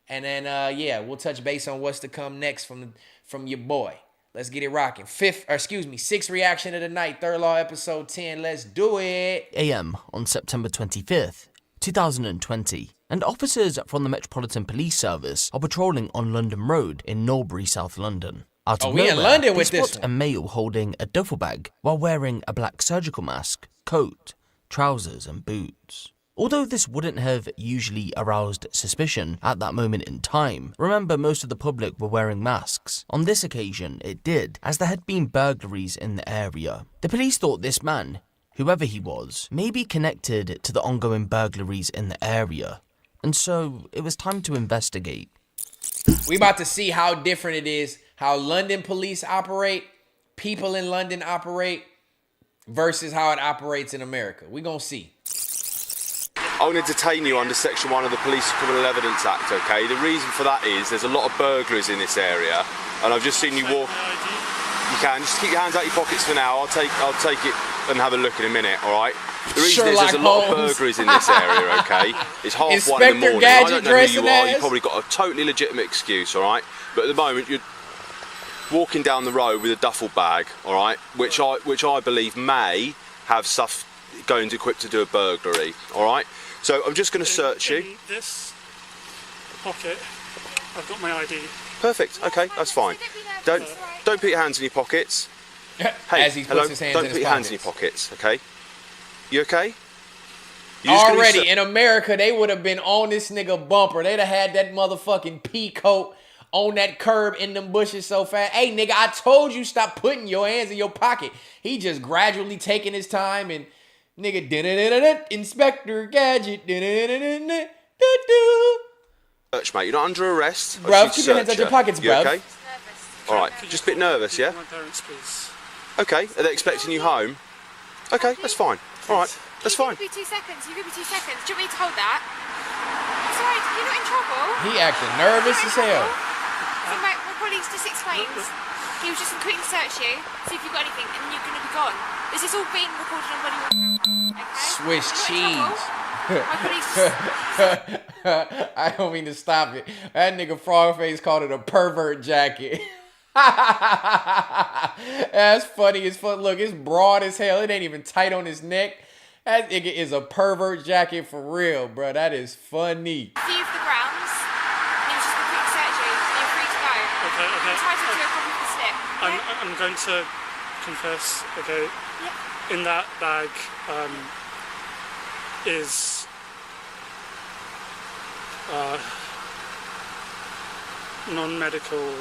And then, we'll touch base on what's to come next from your boy. Let's get it rocking. 6th reaction of the night. Third Law, episode 10. Let's do it. AM on September 25th, 2020. And officers from the Metropolitan Police Service are patrolling on London Road in Norbury, South London. Out of nowhere, in London with they this spot one. a male holding a duffel bag while wearing a black surgical mask, coat, trousers and boots. Although this wouldn't have usually aroused suspicion at that moment in time, remember most of the public were wearing masks. On this occasion, it did, as there had been burglaries in the area. The police thought this man, whoever he was, may be connected to the ongoing burglaries in the area, and so it was time to investigate. We about to see how different it is, how London police operate, people in London operate, versus how it operates in America. We gonna see. I want to detain you under Section 1 of the Police Criminal Evidence Act, okay? The reason for that is there's a lot of burglars in this area, and I've just seen you walk. You can just keep your hands out your pockets for now. I'll take it and have a look in a minute, all right? The reason is there's a lot of burglaries in this area, okay? It's 1:30 in the morning. I don't know who you are. You've probably got a totally legitimate excuse, all right? But at the moment, you're walking down the road with a duffel bag, all right? Which I believe may have stuff going to equipped to do a burglary, all right? So I'm just going to search you. In this pocket, I've got my ID. Perfect. Okay, that's fine. Don't put your hands in your pockets. Hey, As he puts hello. his hands Don't in put his your hands in your pockets. Okay. You okay? You just gonna be Already in America, they would have been on this nigga bumper. They'd have had that motherfucking pea coat on that curb in them bushes so fast. Hey, nigga, I told you stop putting your hands in your pocket. He just gradually taking his time and nigga, Inspector Gadget, search, mate. You're not under arrest. Bruv, keep your hands out your pockets, you bruv. Okay. All right. Just a bit nervous, yeah. My parents, please. Okay. Are they expecting you home? Okay, that's fine. All right, that's fine. You give me 2 seconds. Do you want me to hold that? It's alright. You're not in trouble. He acting nervous as hell. So my colleague just explains. He was just going to search you, see if you've got anything, and you're going to be gone. This is all being recorded on body. Okay? Swiss cheese. My colleague's just... I don't mean to stop it. That nigga Frogface called it a pervert jacket. That's funny as fuck. Look, it's broad as hell. It ain't even tight on his neck. That nigga is a pervert jacket for real, bro. That is funny. View of the grounds. He was just going to search you, and you're free to go. Okay. Try to do a copy of the slip. I'm going to confess, okay? Yep. In that bag is non-medical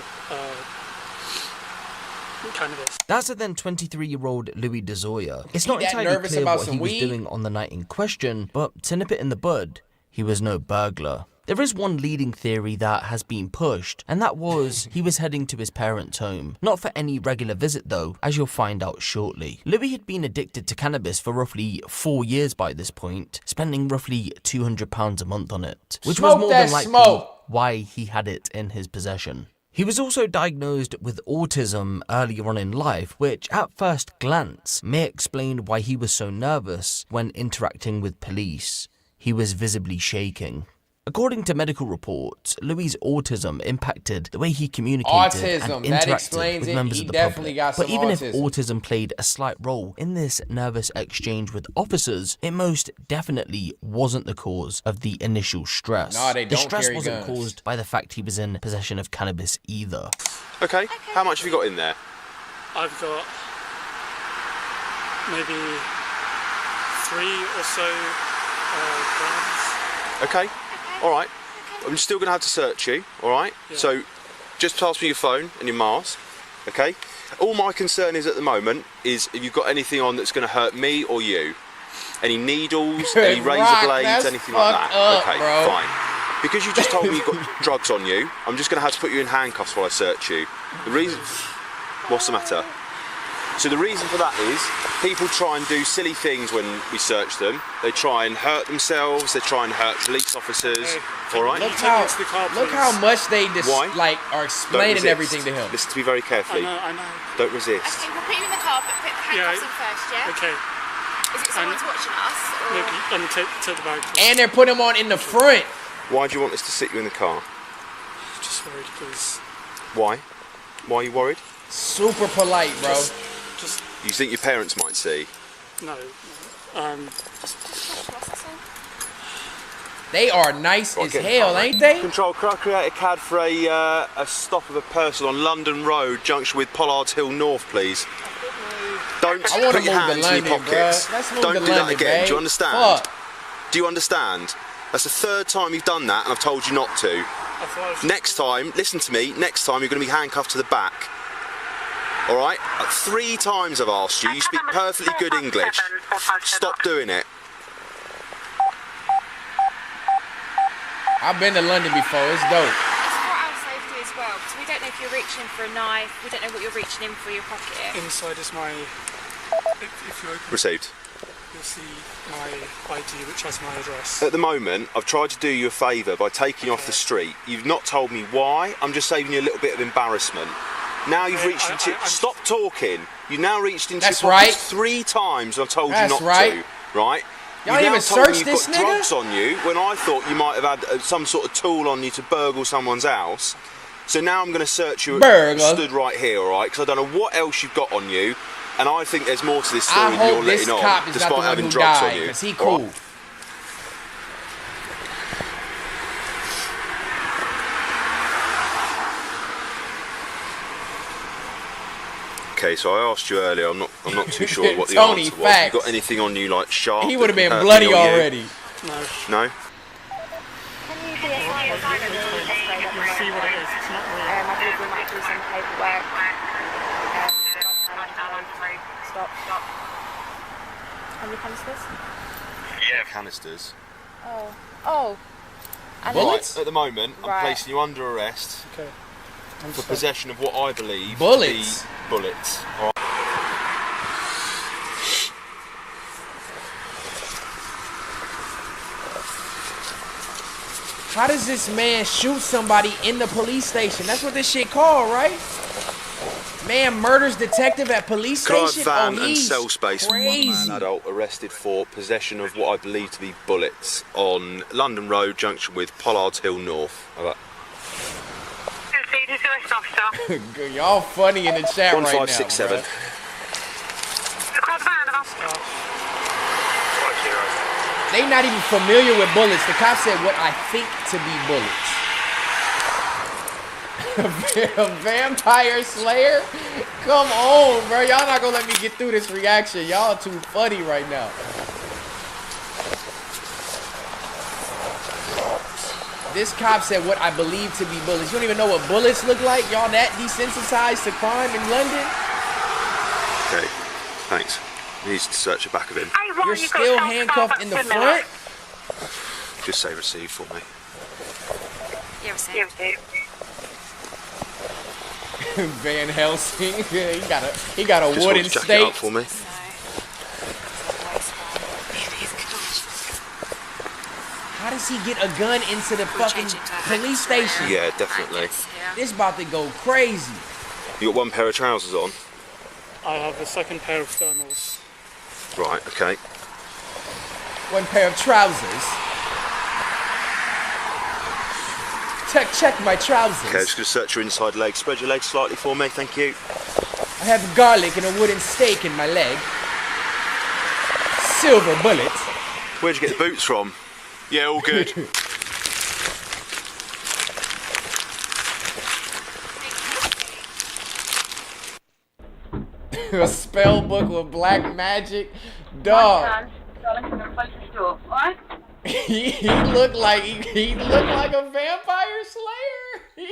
cannabis. That's a then 23-year-old Louis DeZoya. It's not He that entirely nervous clear about what some he was weed? doing on the night in question, but to nip it in the bud, he was no burglar. There is one leading theory that has been pushed, and that was he was heading to his parents' home. Not for any regular visit though, as you'll find out shortly. Louis had been addicted to cannabis for roughly 4 years by this point, spending roughly £200 a month on it, which was more than likely why he had it in his possession. He was also diagnosed with autism earlier on in life, which at first glance may explain why he was so nervous when interacting with police. He was visibly shaking. According to medical reports, Louis' autism impacted the way he communicated and interacted with members of the public. But even if autism played a slight role in this nervous exchange with officers, it most definitely wasn't the cause of the initial stress. No, they The don't stress carry wasn't guns. caused by the fact he was in possession of cannabis either. Okay. How much have you got in there? I've got maybe 3 or so grams. Okay. All right. I'm still going to have to search you. All right. Yeah. So, just pass me your phone and your mask. Okay. All my concern is at the moment is if you've got anything on that's going to hurt me or you. Any needles, any razor blades, anything like that. Okay, bro. fine. Because you just told me you've got drugs on you, I'm just going to have to put you in handcuffs while I search you. The reason... What's the matter? So the reason for that is people try and do silly things when we search them. They try and hurt themselves. They try and hurt police officers. All right. Look how much they just like are explaining everything to him. Listen to me very carefully. I know. Don't resist. Okay, we'll put you in the car, but put the handcuffs on first, yeah? Okay. Is it someone's watching us? Or... Look, let me take the bag. And they're putting him on in the front. Why do you want us to sit you in the car? Just worried because... Why? Why are you worried? Super polite, bro. Just you think your parents might see? No. They are nice as hell, ain't they? Control, can I create a CAD for a stop of a person on London Road, junction with Pollard's Hill North, please? Don't put your hands in your pockets. Don't do that again. Do you understand? Do you understand? That's the third time you've done that, and I've told you not to. Next time, listen to me. Next time, you're going to be handcuffed to the back. All right? 3 times I've asked you. You speak perfectly good English. Stop doing it. I've been to London before. It's dope. It's for our safety as well, because we don't know if you're reaching for a knife. We don't know what you're reaching in for your pocket. Inside is my... If you open Received. You'll see my ID, which has my address. At the moment, I've tried to do you a favour by taking you off the street. You've not told me why. I'm just saving you a little bit of embarrassment. Now you've reached into... Stop talking. You've now reached into your pockets 3 times I've told you not to. Right? Y'all even searched this nigga? You've got drugs on you when I thought you might have had some sort of tool on you to burgle someone's house. So now I'm going to search you stood right here, all right? Because I don't know what else you've got on you. And I think there's more to this story than you're letting on, despite having drugs on you. Because he cool. Okay, so I asked you earlier. I'm not too sure what the answer was. You got anything on you like sharp? He would have been bloody already. No. Can you be a sign of see what it is. It's not real. I believe we might do some paperwork. Stop. How many canisters? Yeah. Canisters. Oh. Right, at the moment, I'm placing you under arrest for possession of what I believe to be bullets. All right. How does this man shoot somebody in the police station? That's what this shit called, right? Man murders detective at police station? Van and cell space. Crazy. One man adult arrested for possession of what I believe to be bullets on London Road, junction with Pollard's Hill North. Y'all funny in the chat right now. 1567. They not even familiar with bullets. The cop said what I think to be bullets. A vampire slayer? Come on, bro. Y'all not gonna let me get through this reaction. Y'all too funny right now. This cop said what I believe to be bullets. You don't even know what bullets look like? Y'all that desensitized to crime in London? Okay, thanks. He needs to search the back of him. You're still handcuffed in the front? Just say receive for me. Yeah, receive. Van Helsing. he got a wooden stake. Up for me. How does he get a gun into the fucking police station? Yeah, definitely. This about to go crazy. You got one pair of trousers on? I have a second pair of thermals. Right, okay. One pair of trousers. Check my trousers. Okay, I'm just going to search your inside leg. Spread your legs slightly for me, thank you. I have garlic and a wooden stake in my leg. Silver bullet. Where'd you get the boots from? Yeah, all good. A spell book with black magic. Dog. He looked like he looked like a vampire slayer.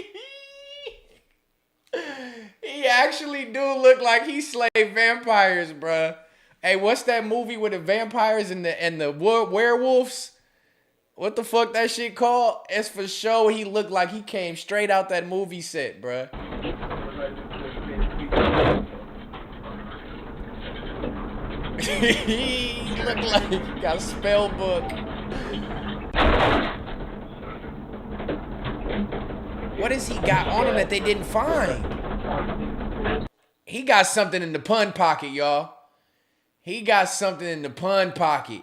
He actually do look like he slayed vampires, bruh. Hey, what's that movie with the vampires and the werewolves? What the fuck that shit called? It's for sure he looked like he came straight out that movie set, bruh. He looked like he got a spell book. What has he got on him that they didn't find? He got something in the pun pocket, y'all. He got something in the pun pocket.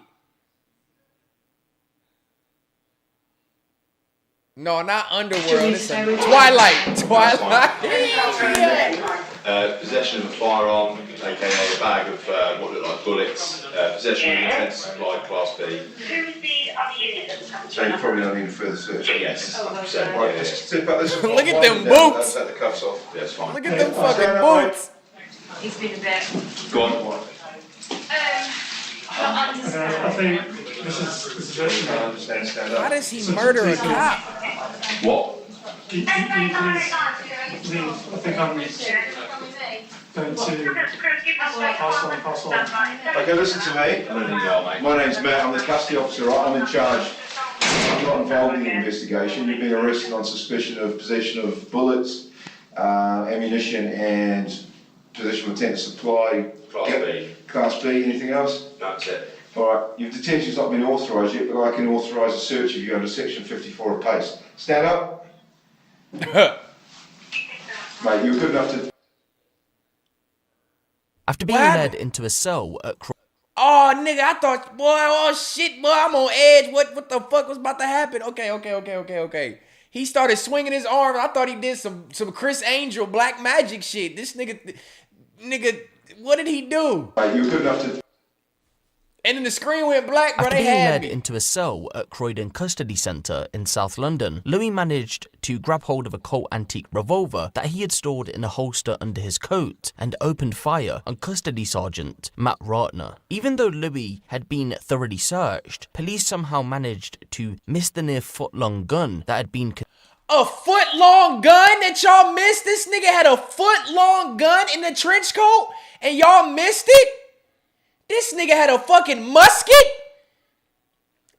No, not Underworld. It's a Twilight. Twilight. Possession of a firearm, aka a bag of what look like bullets. Possession of intent to supply, Class B. So you probably don't need a further search. Yes. Right, just tip out this. Look at them boots. Take the cuffs off. Yeah, it's fine. Look at them fucking boots. He's been a bit. Go on. I think this is it. I understand. Stand up. How does he murder a cop? What? I think I'm going to pass on. Okay, listen to me. I don't think you are, mate. My name's Matt. I'm the custody officer. I'm in charge. I'm not involved in the investigation. You've been arrested on suspicion of possession of bullets, ammunition, and possession of intent to supply. Class B. Class B. Anything else? That's it. All right. Your detention's not been authorised yet, but I can authorise a search of you under Section 54 of PACE. Stand up. Mate, you were good enough to. After being led into a cell at Oh, nigga, I thought, boy, oh shit, boy, I'm on edge. What the fuck was about to happen? Okay. He started swinging his arm. I thought he did some Chris Angel black magic shit. This nigga, what did he do? Mate, you were good enough to. And then the screen went black, bro. After They being had led me. into a cell at Croydon Custody Centre in South London, Louis managed to grab hold of a Colt antique revolver that he had stored in a holster under his coat and opened fire on Custody Sergeant Matt Ratner. Even though Louis had been thoroughly searched, police somehow managed to miss the near foot-long gun that had been A foot-long gun that y'all missed? This nigga had a foot-long gun in the trench coat and y'all missed it? This nigga had a fucking musket?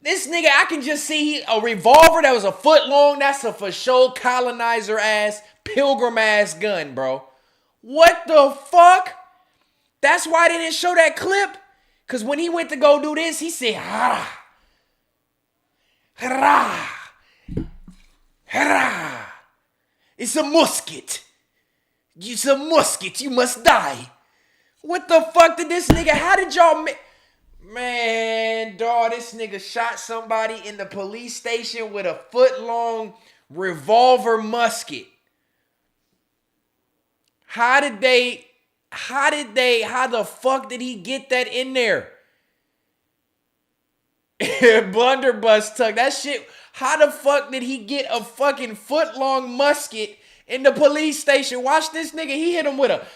This nigga, I can just see a revolver that was a foot long. That's a for sure colonizer ass, pilgrim ass gun, bro. What the fuck? That's why they didn't show that clip? Because when he went to go do this, he said, hara, hara, hara. It's a musket. It's a musket. You must die. What the fuck did this nigga, how did y'all man, dawg, this nigga shot somebody in the police station with a foot-long revolver musket. How the fuck did he get that in there? Blunderbuss tuck, that shit, how the fuck did he get a fucking foot-long musket in the police station? Watch this nigga, he hit him with a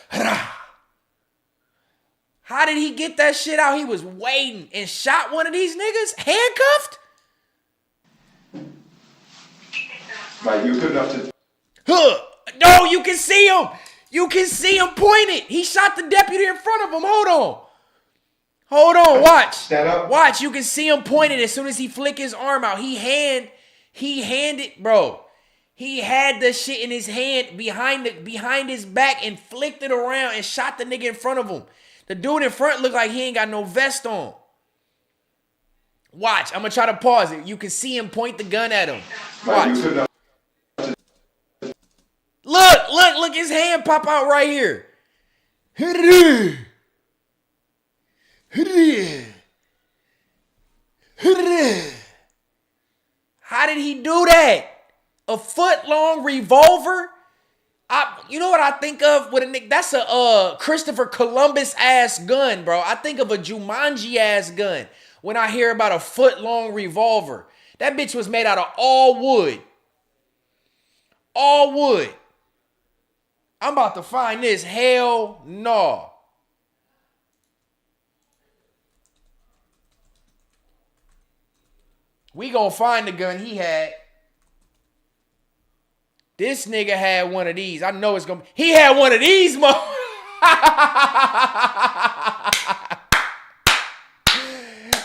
How did he get that shit out? He was waiting and shot one of these niggas handcuffed? Mate, you were good enough to. No, you can see him. You can see him pointed. He shot the deputy in front of him. Hold on, watch. Stand up. Watch, you can see him pointed as soon as he flick his arm out. He handed, bro. He had the shit in his hand behind his back and flicked it around and shot the nigga in front of him. The dude in front looked like he ain't got no vest on. Watch, I'm gonna try to pause it. You can see him point the gun at him. Watch. Look, his hand pop out right here. How did he do that? A foot-long revolver? You know what I think of with a nigga? That's a Christopher Columbus ass gun, bro. I think of a Jumanji ass gun when I hear about a foot-long revolver. That bitch was made out of all wood. All wood. I'm about to find this. Hell no. We gonna find the gun he had. This nigga had one of these. I know it's gonna be. He had one of these,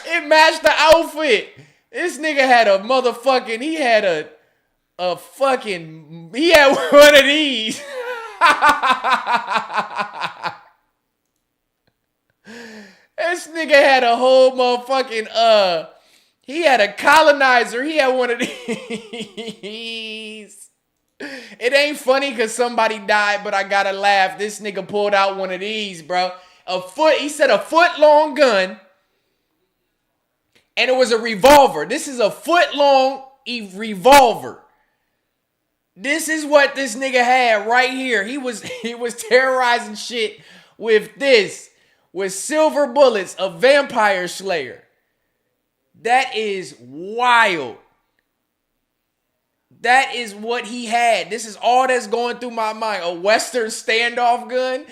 It matched the outfit. This nigga had a motherfucking, he had one of these. This nigga had a whole motherfucking, he had a colonizer. He had one of these. It ain't funny because somebody died, but I gotta laugh. This nigga pulled out one of these, bro. He said a foot-long gun. And it was a revolver. This is a foot-long revolver. This is what this nigga had right here. He was terrorizing shit with this. With silver bullets, a vampire slayer. That is wild. That is what he had. This is all that's going through my mind. A Western standoff gun.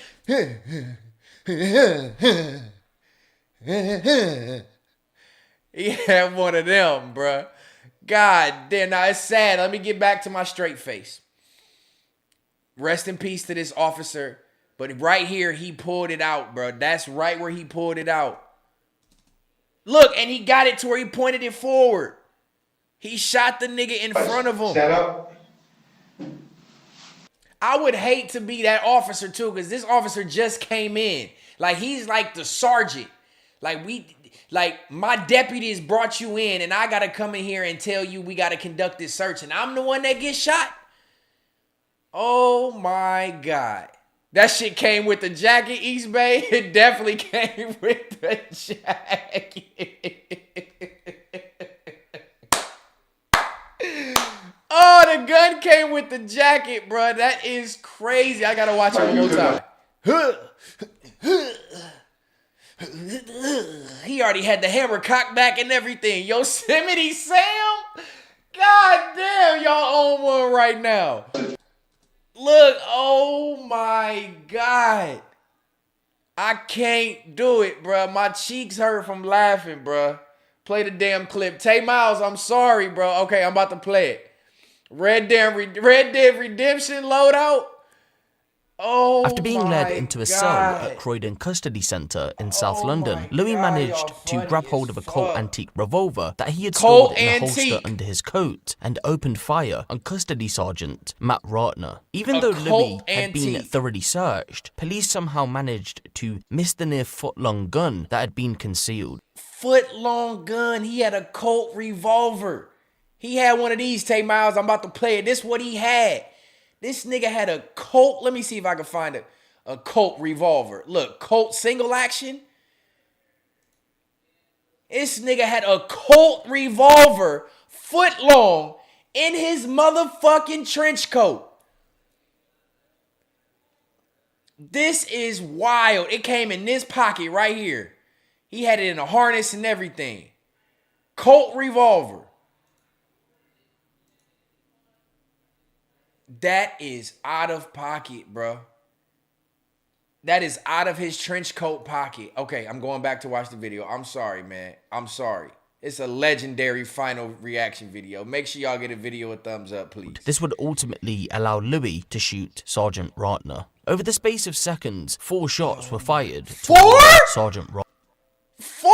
He had one of them, bruh. God damn. Now, it's sad. Let me get back to my straight face. Rest in peace to this officer. But right here, he pulled it out, bro. That's right where he pulled it out. Look, and he got it to where he pointed it forward. He shot the nigga in front of him. Stand up. I would hate to be that officer too, because this officer just came in. Like, he's like the sergeant. Like, my deputies brought you in, and I gotta come in here and tell you we gotta conduct this search, and I'm the one that gets shot. Oh my God. That shit came with the jacket, East Bay. It definitely came with the jacket. Oh, the gun came with the jacket, bro. That is crazy. I gotta watch it one more time. He already had the hammer cocked back and everything. Yosemite Sam? God damn, y'all own one right now. Look, oh my God. I can't do it, bro. My cheeks hurt from laughing, bro. Play the damn clip. Tay Miles, I'm sorry, bro. Okay, I'm about to play it. Red Dead Redemption loadout. Oh, after being led into a cell at Croydon Custody Centre in South London, Louis managed to grab hold of a Colt antique revolver that he had stored in a holster under his coat and opened fire on Custody Sergeant Matt Ratner. Even though Louis had been thoroughly searched, police somehow managed to miss the near foot-long gun that had been concealed. Foot-long gun. He had a Colt revolver. He had one of these, Tay Miles. I'm about to play it. This is what he had. This nigga had a Colt. Let me see if I can find a Colt revolver. Look, Colt single action. This nigga had a Colt revolver, foot long, in his motherfucking trench coat. This is wild. It came in this pocket right here. He had it in a harness and everything. Colt revolver. That is out of pocket, bro. That is out of his trench coat pocket. Okay, I'm going back to watch the video. I'm sorry, man. I'm sorry. It's a legendary final reaction video. Make sure y'all get a video a thumbs up, please. This would ultimately allow Louis to shoot Sergeant Ratner. Over the space of seconds, 4 shots were fired. 4? Sergeant Ratner. 4?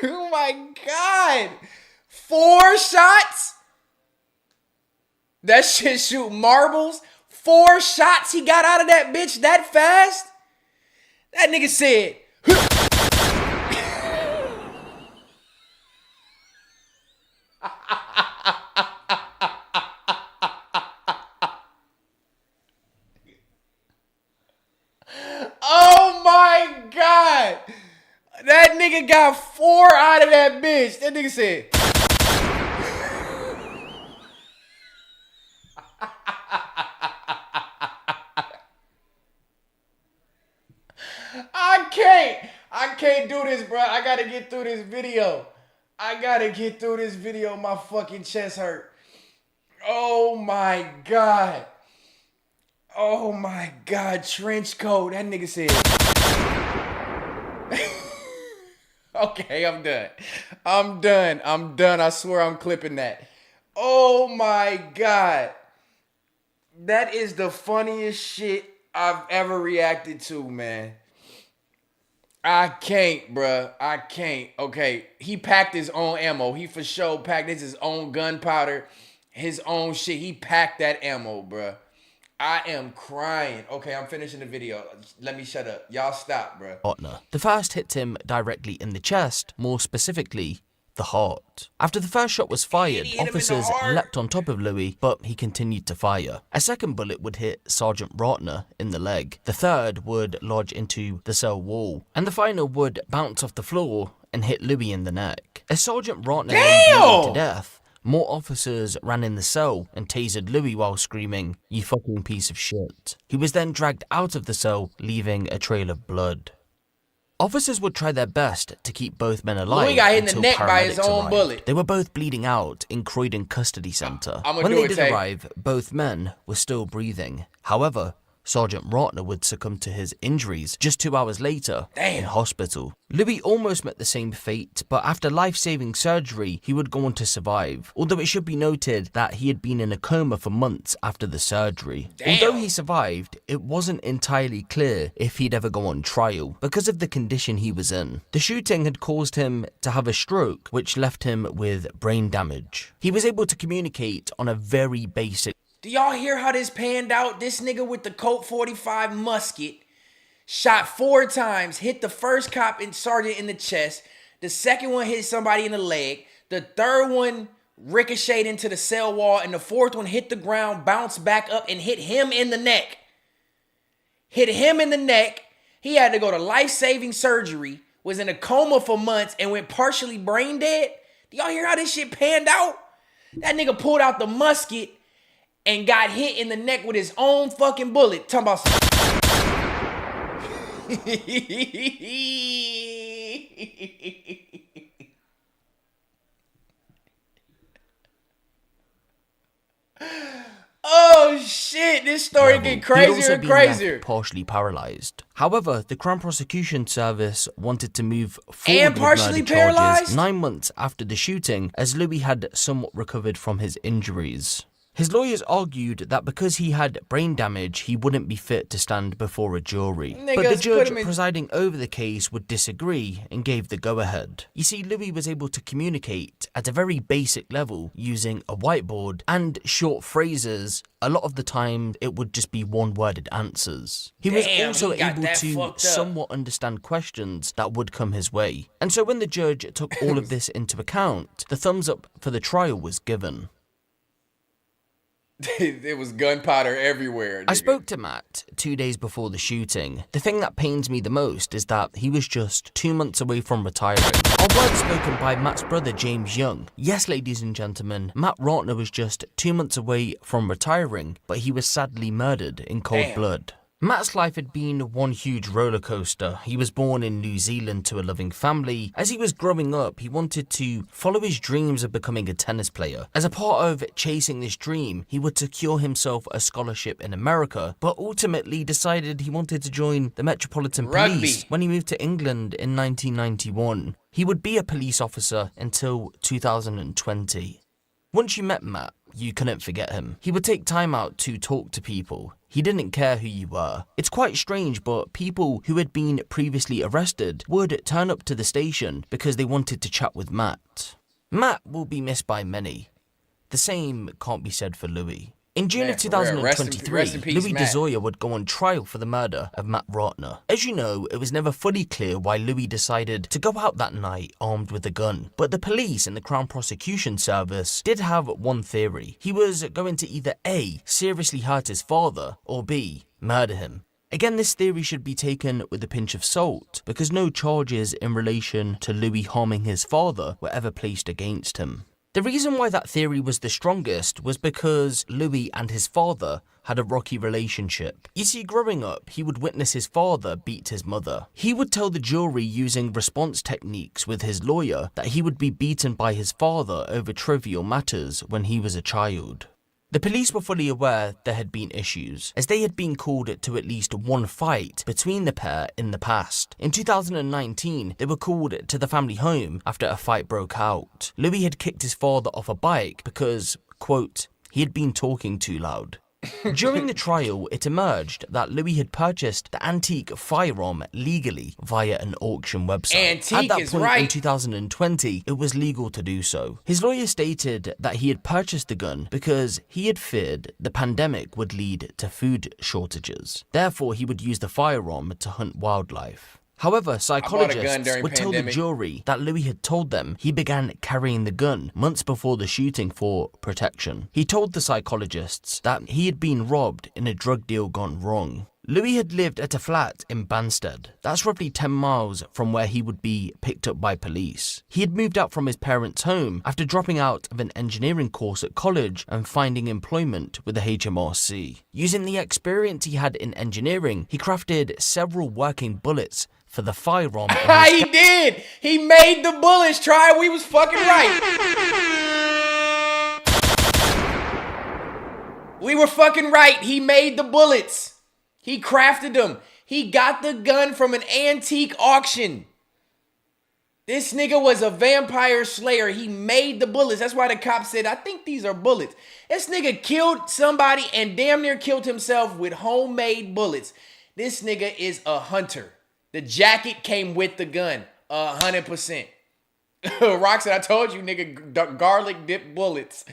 Oh my God. 4 shots? That shit shoot marbles. 4 shots he got out of that bitch that fast? That nigga said. Oh my God. That nigga got 4 out of that bitch. That nigga said. I can't do this, bro. I gotta get through this video. My fucking chest hurt. Oh my God. Oh my God. Trench coat. That nigga said. Okay, I'm done. I swear I'm clipping that. Oh my God. That is the funniest shit I've ever reacted to, man. I can't, bruh. I can't. Okay, he packed his own ammo. He for sure packed his own gunpowder, his own shit. He packed that ammo, bruh. I am crying. Okay, I'm finishing the video. Let me shut up. Y'all stop, bruh. Partner. The first hit him directly in the chest, more specifically, the heart. After the first shot was fired, officers leapt on top of Louis, but he continued to fire. A second bullet would hit Sergeant Rotner in the leg. The third would lodge into the cell wall. And the final would bounce off the floor and hit Louis in the neck. As Sergeant Rotner lay bleeding to death, more officers ran in the cell and tasered Louis while screaming, "You fucking piece of shit." He was then dragged out of the cell, leaving a trail of blood. Officers would try their best to keep both men alive. Louis got hit in the until neck by his paramedics own arrived. bullet. They were both bleeding out in Croydon Custody Center. I'ma When do they it, did Tay. arrive, both men were still breathing. However, Sergeant Rotner would succumb to his injuries just 2 hours later in hospital. Louis almost met the same fate, but after life-saving surgery, he would go on to survive. Although it should be noted that he had been in a coma for months after the surgery. Although he survived, it wasn't entirely clear if he'd ever go on trial because of the condition he was in. The shooting had caused him to have a stroke, which left him with brain damage. He was able to communicate on a very basic. Do y'all hear how this panned out? This nigga with the Colt 45 musket shot 4 times, hit the first cop and sergeant in the chest. The second one hit somebody in the leg. The third one ricocheted into the cell wall. And the fourth one hit the ground, bounced back up and hit him in the neck. Hit him in the neck. He had to go to life-saving surgery, was in a coma for months and went partially brain dead. Do y'all hear how this shit panned out? That nigga pulled out the musket and got hit in the neck with his own fucking bullet. Talking about oh shit, this story get crazier and crazier. Partially paralyzed. However, the Crown Prosecution Service wanted to move forward And with partially murder charges paralyzed? 9 months after the shooting, as Louis had somewhat recovered from his injuries. His lawyers argued that because he had brain damage, he wouldn't be fit to stand before a jury. But the Niggas put judge him in- presiding over the case would disagree and gave the go-ahead. You see, Louis was able to communicate at a very basic level using a whiteboard and short phrases. A lot of the time, it would just be one-worded answers. He was Damn, also he got able that to fucked up. somewhat understand questions that would come his way. And so when the judge took all of this into account, the thumbs up for the trial was given. It was gunpowder everywhere. I nigga. spoke to Matt 2 days before the shooting. The thing that pains me the most is that he was just 2 months away from retiring. Our words spoken by Matt's brother James Young. Yes, ladies and gentlemen, Matt Rotner was just 2 months away from retiring, but he was sadly murdered in cold blood. Matt's life had been one huge roller coaster. He was born in New Zealand to a loving family. As he was growing up, he wanted to follow his dreams of becoming a tennis player. As a part of chasing this dream, he would secure himself a scholarship in America, but ultimately decided he wanted to join the Metropolitan Police when he moved to England in 1991. He would be a police officer until 2020. Once you met Matt, you couldn't forget him. He would take time out to talk to people. He didn't care who you were. It's quite strange, but people who had been previously arrested would turn up to the station because they wanted to chat with Matt. Matt will be missed by many. The same can't be said for Louis. In June Man, of for real. 2023, Rest in peace, Louis Matt. DeZoya would go on trial for the murder of Matt Rotner. As you know, it was never fully clear why Louis decided to go out that night armed with a gun. But the police and the Crown Prosecution Service did have one theory. He was going to either A, seriously hurt his father, or B, murder him. Again, this theory should be taken with a pinch of salt, because no charges in relation to Louis harming his father were ever placed against him. The reason why that theory was the strongest was because Louis and his father had a rocky relationship. You see, growing up, he would witness his father beat his mother. He would tell the jury using response techniques with his lawyer that he would be beaten by his father over trivial matters when he was a child. The police were fully aware there had been issues, as they had been called to at least one fight between the pair in the past. In 2019, they were called to the family home after a fight broke out. Louis had kicked his father off a bike because, quote, he had been talking too loud. During the trial, it emerged that Louis had purchased the antique firearm legally via an auction website. Antique At that is point right. in 2020, it was legal to do so. His lawyer stated that he had purchased the gun because he had feared the pandemic would lead to food shortages. Therefore, he would use the firearm to hunt wildlife. However, psychologists would tell the jury that Louis had told them he began carrying the gun months before the shooting for protection. He told the psychologists that he had been robbed in a drug deal gone wrong. Louis had lived at a flat in Banstead. That's roughly 10 miles from where he would be picked up by police. He had moved out from his parents' home after dropping out of an engineering course at college and finding employment with the HMRC. Using the experience he had in engineering, he crafted several working bullets for the firearm. He did! He made the bullets, try. We was fucking right. We were fucking right. He made the bullets. He crafted them. He got the gun from an antique auction. This nigga was a vampire slayer. He made the bullets. That's why the cop said, I think these are bullets. This nigga killed somebody and damn near killed himself with homemade bullets. This nigga is a hunter. The jacket came with the gun, 100%. Roxanne, I told you, nigga, garlic dip bullets.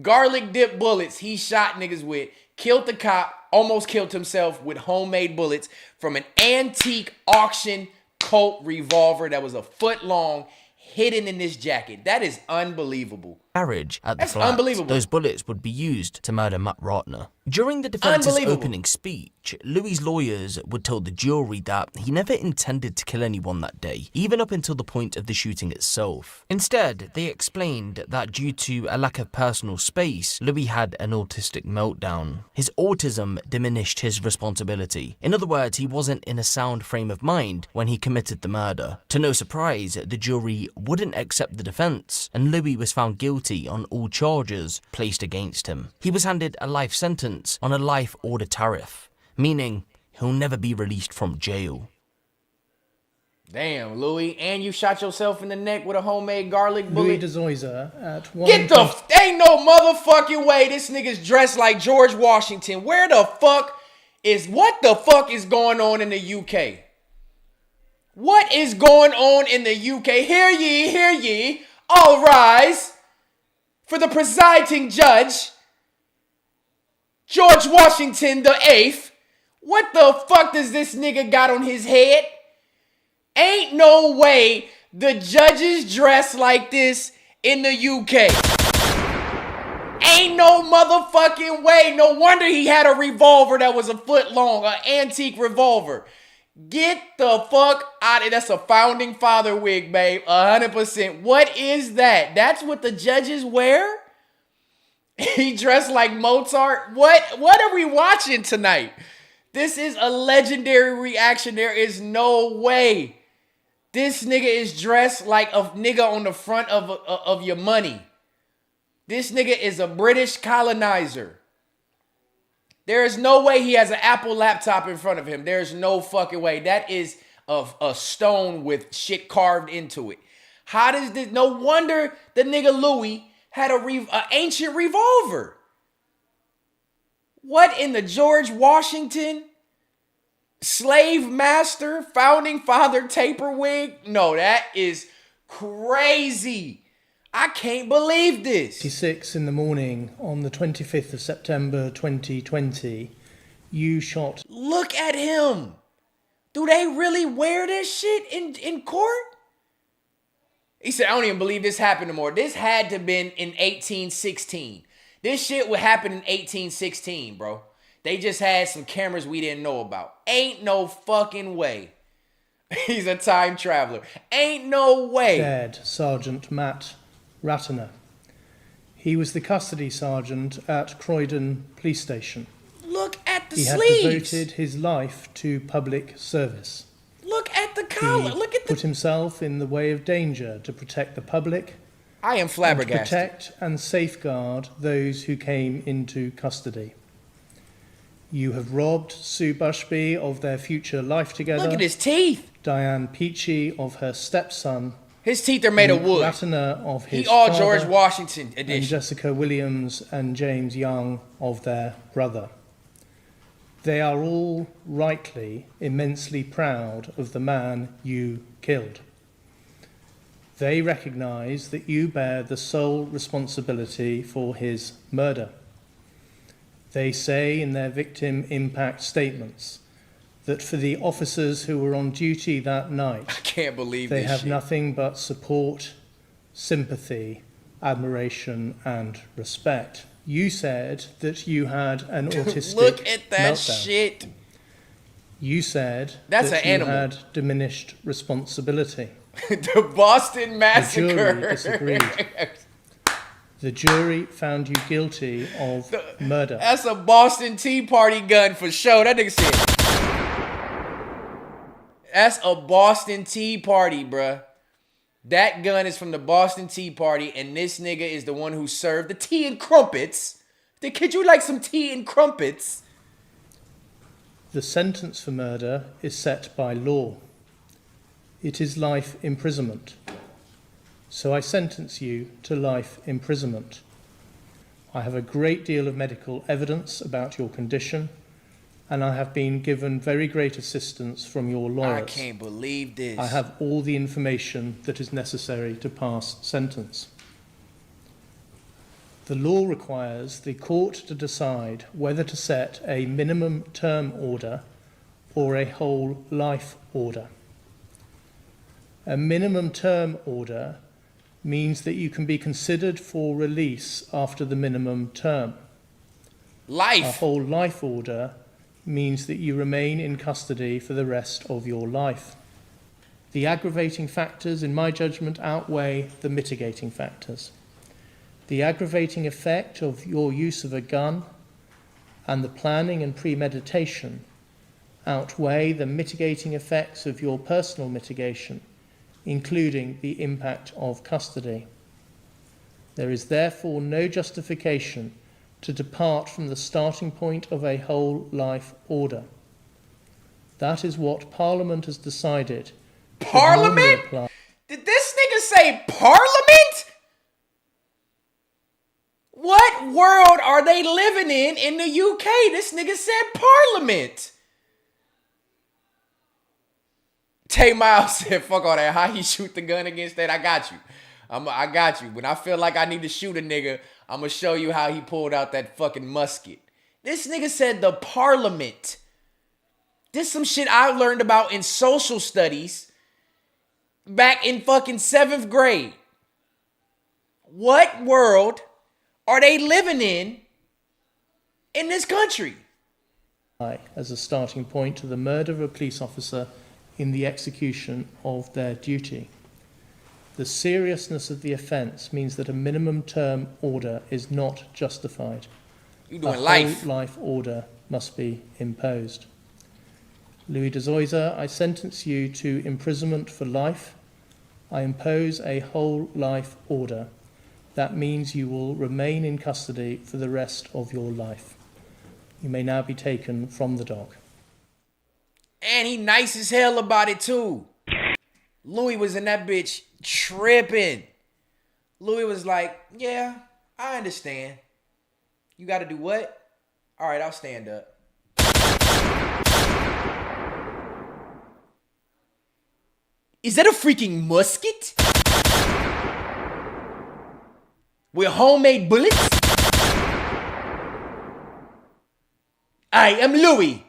Garlic dip bullets he shot niggas with. Killed the cop, almost killed himself with homemade bullets from an antique auction Colt revolver that was a foot long, hidden in this jacket. That is unbelievable. Garage at the That's flat. unbelievable. Those bullets would be used to murder Matt Ratner. During the defense's opening speech, Louis' lawyers would tell the jury that he never intended to kill anyone that day, even up until the point of the shooting itself. Instead, they explained that due to a lack of personal space, Louis had an autistic meltdown. His autism diminished his responsibility. In other words, he wasn't in a sound frame of mind when he committed the murder. To no surprise, the jury wouldn't accept the defense, and Louis was found guilty on all charges placed against him. He was handed a life sentence on a life order tariff, meaning he'll never be released from jail. Damn, Louis, and you shot yourself in the neck with a homemade garlic bullet. Louis de Zoysa at one. Get the ain't no motherfucking way this nigga's dressed like George Washington. What the fuck is going on in the UK? What is going on in the UK? Hear ye, all rise for the presiding judge, George Washington the 8th. What the fuck does this nigga got on his head? Ain't no way the judges dress like this in the UK. Ain't no motherfucking way. No wonder he had a revolver that was a foot long, an antique revolver. Get the fuck out of it. That's a founding father wig, babe. 100%. What is that? That's what the judges wear? He dressed like Mozart? What are we watching tonight? This is a legendary reaction. There is no way this nigga is dressed like a nigga on the front of your money. This nigga is a British colonizer. There is no way he has an Apple laptop in front of him. There's no fucking way. That is a stone with shit carved into it. How does this? No wonder the nigga Louis had an ancient revolver. What in the George Washington slave master founding father taper wig? No, that is crazy. I can't believe this. 6 in the morning on the 25th of September 2020, you shot. Look at him. Do they really wear this shit in court? He said, I don't even believe this happened anymore. This had to have been in 1816. This shit would happen in 1816, bro. They just had some cameras we didn't know about. Ain't no fucking way. He's a time traveler. Ain't no way. Dead Sergeant Matt Ratner. He was the custody sergeant at Croydon Police Station. Look at the sleeves. He had devoted his life to public service. Look at the collar. Look at the... put himself in the way of danger to protect the public. I am flabbergasted. And to protect and safeguard those who came into custody. You have robbed Sue Bushby of their future life together. Look at his teeth. Diane Peachy of her stepson. His teeth are made of wood. Ratner of his He all father, George Washington and edition. Jessica Williams and James Young of their brother. They are all rightly immensely proud of the man you killed. They recognise that you bear the sole responsibility for his murder. They say in their victim impact statements that for the officers who were on duty that night, I can't believe they this have shit. nothing but support, sympathy, admiration, and respect. You said that you had an autistic Look at that meltdown. shit. You said That's that an you animal. had diminished responsibility. The Boston Massacre. The jury disagreed. The jury found you guilty of murder. That's a Boston Tea Party gun for sure. That nigga said. That's a Boston Tea Party, bruh. That gun is from the Boston Tea Party, and this nigga is the one who served the tea and crumpets. Could you like some tea and crumpets? The sentence for murder is set by law. It is life imprisonment. So I sentence you to life imprisonment. I have a great deal of medical evidence about your condition, and I have been given very great assistance from your lawyers. I can't believe this. I have all the information that is necessary to pass sentence. The law requires the court to decide whether to set a minimum term order or a whole life order. A minimum term order means that you can be considered for release after the minimum term. Life. A whole life order means that you remain in custody for the rest of your life. The aggravating factors, in my judgment, outweigh the mitigating factors. The aggravating effect of your use of a gun and the planning and premeditation outweigh the mitigating effects of your personal mitigation, including the impact of custody. There is therefore no justification to depart from the starting point of a whole life order. That is what Parliament has decided. Parliament? Did this nigga say Parliament? What world are they living in the UK? This nigga said Parliament. Tay Miles said, fuck all that. How he shoot the gun against that? I got you. I got you. When I feel like I need to shoot a nigga, I'm going to show you how he pulled out that fucking musket. This nigga said the Parliament. This some shit I learned about in social studies back in fucking 7th grade. What world are they living in this country? As a starting point to the murder of a police officer in the execution of their duty. The seriousness of the offence means that a minimum term order is not justified. You doing a life. whole life order must be imposed. Louis de Zoysa, I sentence you to imprisonment for life. I impose a whole life order. That means you will remain in custody for the rest of your life. You may now be taken from the dock. And he nice as hell about it too. Louis was in that bitch tripping. Louis was like, yeah, I understand. You gotta do what? All right, I'll stand up. Is that a freaking musket? With homemade bullets? I am Louis,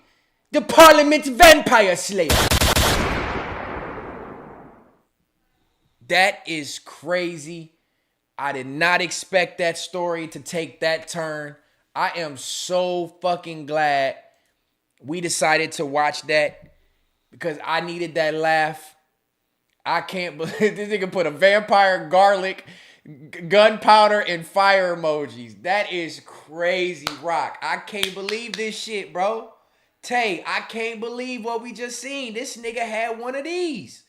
the Parliament Vampire Slayer. That is crazy. I did not expect that story to take that turn. I am so fucking glad we decided to watch that because I needed that laugh. I can't believe this nigga put a vampire, garlic, gunpowder, and fire emojis. That is crazy rock. I can't believe this shit, bro. Tay, I can't believe what we just seen. This nigga had one of these.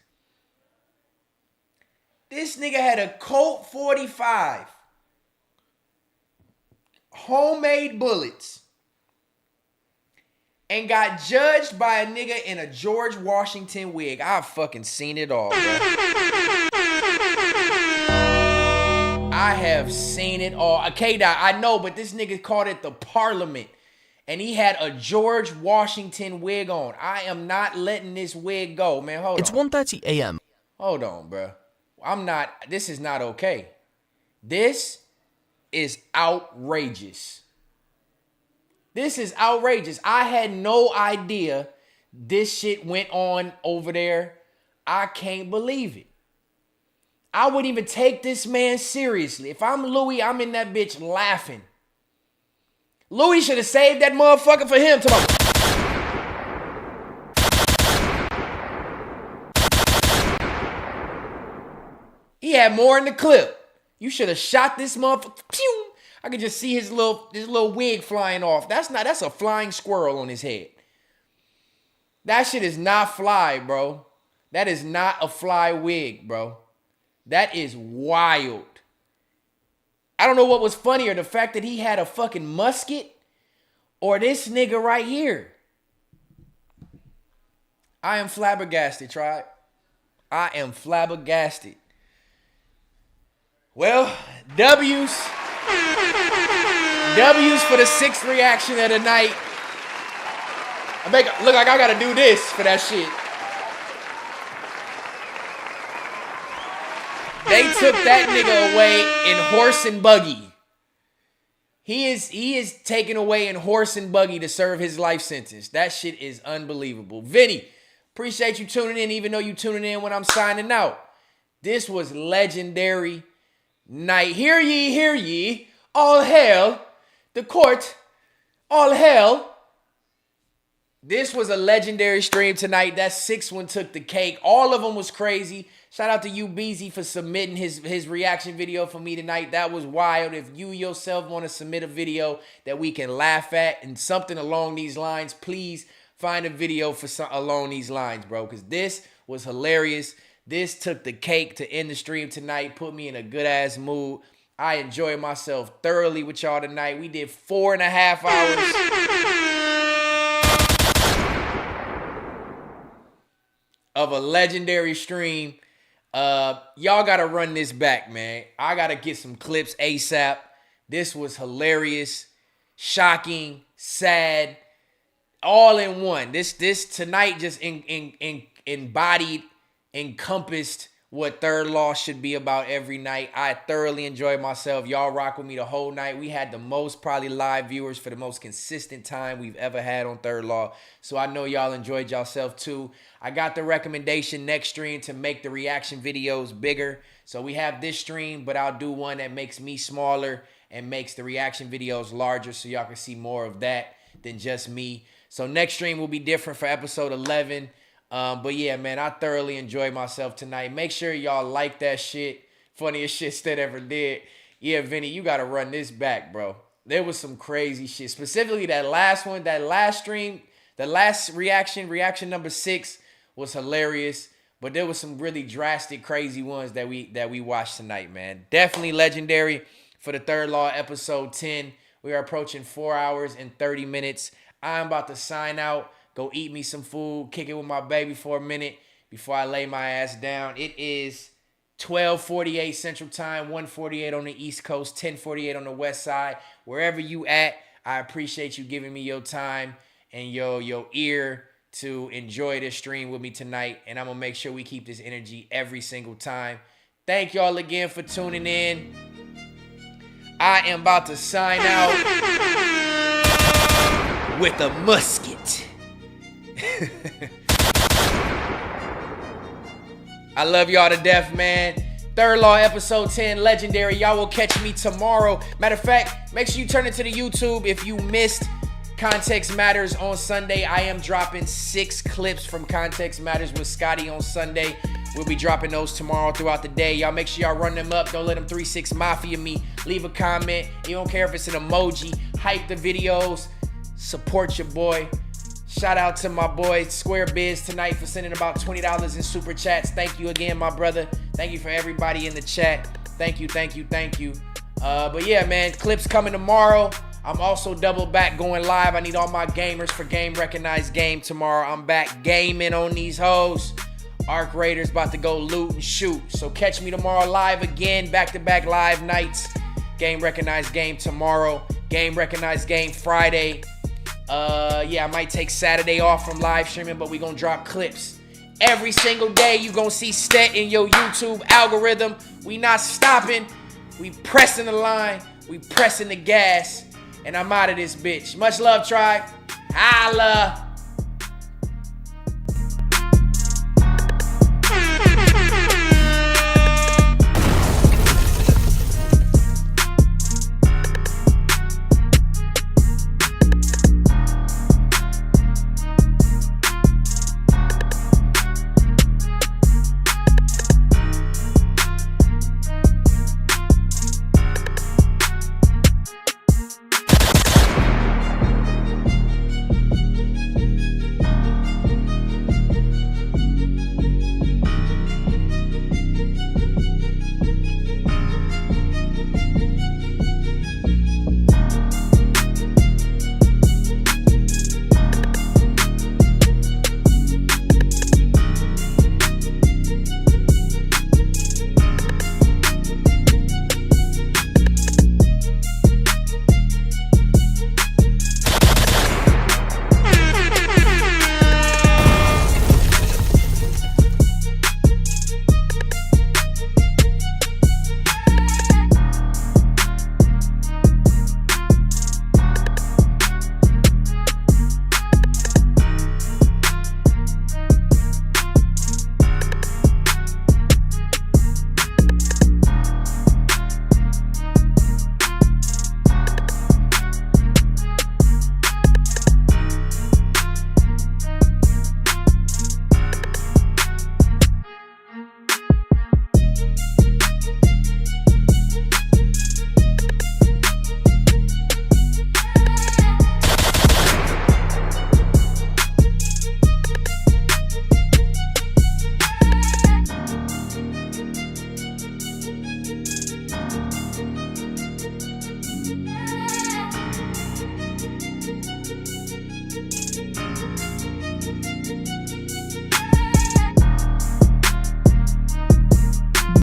This nigga had a Colt 45. Homemade bullets. And got judged by a nigga in a George Washington wig. I've fucking seen it all, bro. I have seen it all. K-Dot, I know, but this nigga called it the Parliament. And he had a George Washington wig on. I am not letting this wig go, man. Hold on. It's 1:30 a.m. Hold on, bro. This is not okay. This is outrageous. This is outrageous. I had no idea this shit went on over there. I can't believe it. I wouldn't even take this man seriously. If I'm Louis, I'm in that bitch laughing. Louis should have saved that motherfucker for him tomorrow. He had more in the clip. You should have shot this motherfucker. Pew! I could just see his little wig flying off. That's a flying squirrel on his head. That shit is not fly, bro. That is not a fly wig, bro. That is wild. I don't know what was funnier, the fact that he had a fucking musket or this nigga right here. I am flabbergasted, tribe. I am flabbergasted. Well, W's for the sixth reaction of the night. Look like I gotta do this for that shit. They took that nigga away in horse and buggy. He is taken away in horse and buggy to serve his life sentence. That shit is unbelievable. Vinny, appreciate you tuning in, even though you tuning in when I'm signing out. This was legendary night. Hear ye, all hail the court, all hail. This was a legendary stream tonight. That sixth one took the cake. All of them was crazy. Shout out to you, Beezy, for submitting his reaction video for me tonight. That was wild. If you yourself want to submit a video that we can laugh at and something along these lines, please find a video for along these lines, bro, because this was hilarious. This took the cake to end the stream tonight, put me in a good-ass mood. I enjoyed myself thoroughly with y'all tonight. We did 4.5 hours of a legendary stream. Y'all gotta run this back, man. I gotta get some clips ASAP. This was hilarious, shocking, sad, all in one. This tonight just embodied, encompassed what Third Law should be about every night. I thoroughly enjoyed myself. Y'all rock with me the whole night. We had the most probably live viewers for the most consistent time we've ever had on Third Law. So I know y'all enjoyed yourself too. I got the recommendation next stream to make the reaction videos bigger. So we have this stream, but I'll do one that makes me smaller and makes the reaction videos larger so y'all can see more of that than just me. So next stream will be different for episode 11. But yeah, man, I thoroughly enjoyed myself tonight. Make sure y'all like that shit. Funniest shit Stet ever did. Yeah, Vinny, you got to run this back, bro. There was some crazy shit. Specifically that last one, that last stream, the last reaction number 6 was hilarious. But there was some really drastic, crazy ones that we watched tonight, man. Definitely legendary for the Third Law episode 10. We are approaching 4 hours and 30 minutes. I'm about to sign out. Go eat me some food, kick it with my baby for a minute before I lay my ass down. It is 12:48 Central Time, 1:48 on the East Coast, 10:48 on the West Side. Wherever you at, I appreciate you giving me your time and your ear to enjoy this stream with me tonight. And I'm going to make sure we keep this energy every single time. Thank y'all again for tuning in. I am about to sign out with a musket. I love y'all to death, man. Third Law episode 10, legendary. Y'all will catch me tomorrow. Matter of fact, make sure you turn into the YouTube if you missed Context Matters on Sunday. I am dropping 6 clips from Context Matters with Scotty on Sunday. We'll be dropping those tomorrow throughout the day. Y'all make sure y'all run them up. Don't let them 3-6 Mafia me. Leave a comment. You don't care if it's an emoji. Hype the videos. Support your boy. Shout out to my boy Square Biz tonight for sending about $20 in super chats. Thank you again, my brother. Thank you for everybody in the chat. Thank you. But yeah, man, clips coming tomorrow. I'm also double back going live. I need all my gamers for Game Recognized Game tomorrow. I'm back gaming on these hoes. Arc Raiders about to go loot and shoot. So catch me tomorrow live again, back-to-back live nights. Game Recognized Game tomorrow. Game Recognized Game Friday. I might take Saturday off from live streaming, but we gonna drop clips. Every single day you gonna see Stet in your YouTube algorithm. We not stopping. We pressing the line. We pressing the gas. And I'm out of this bitch. Much love, tribe. Holla.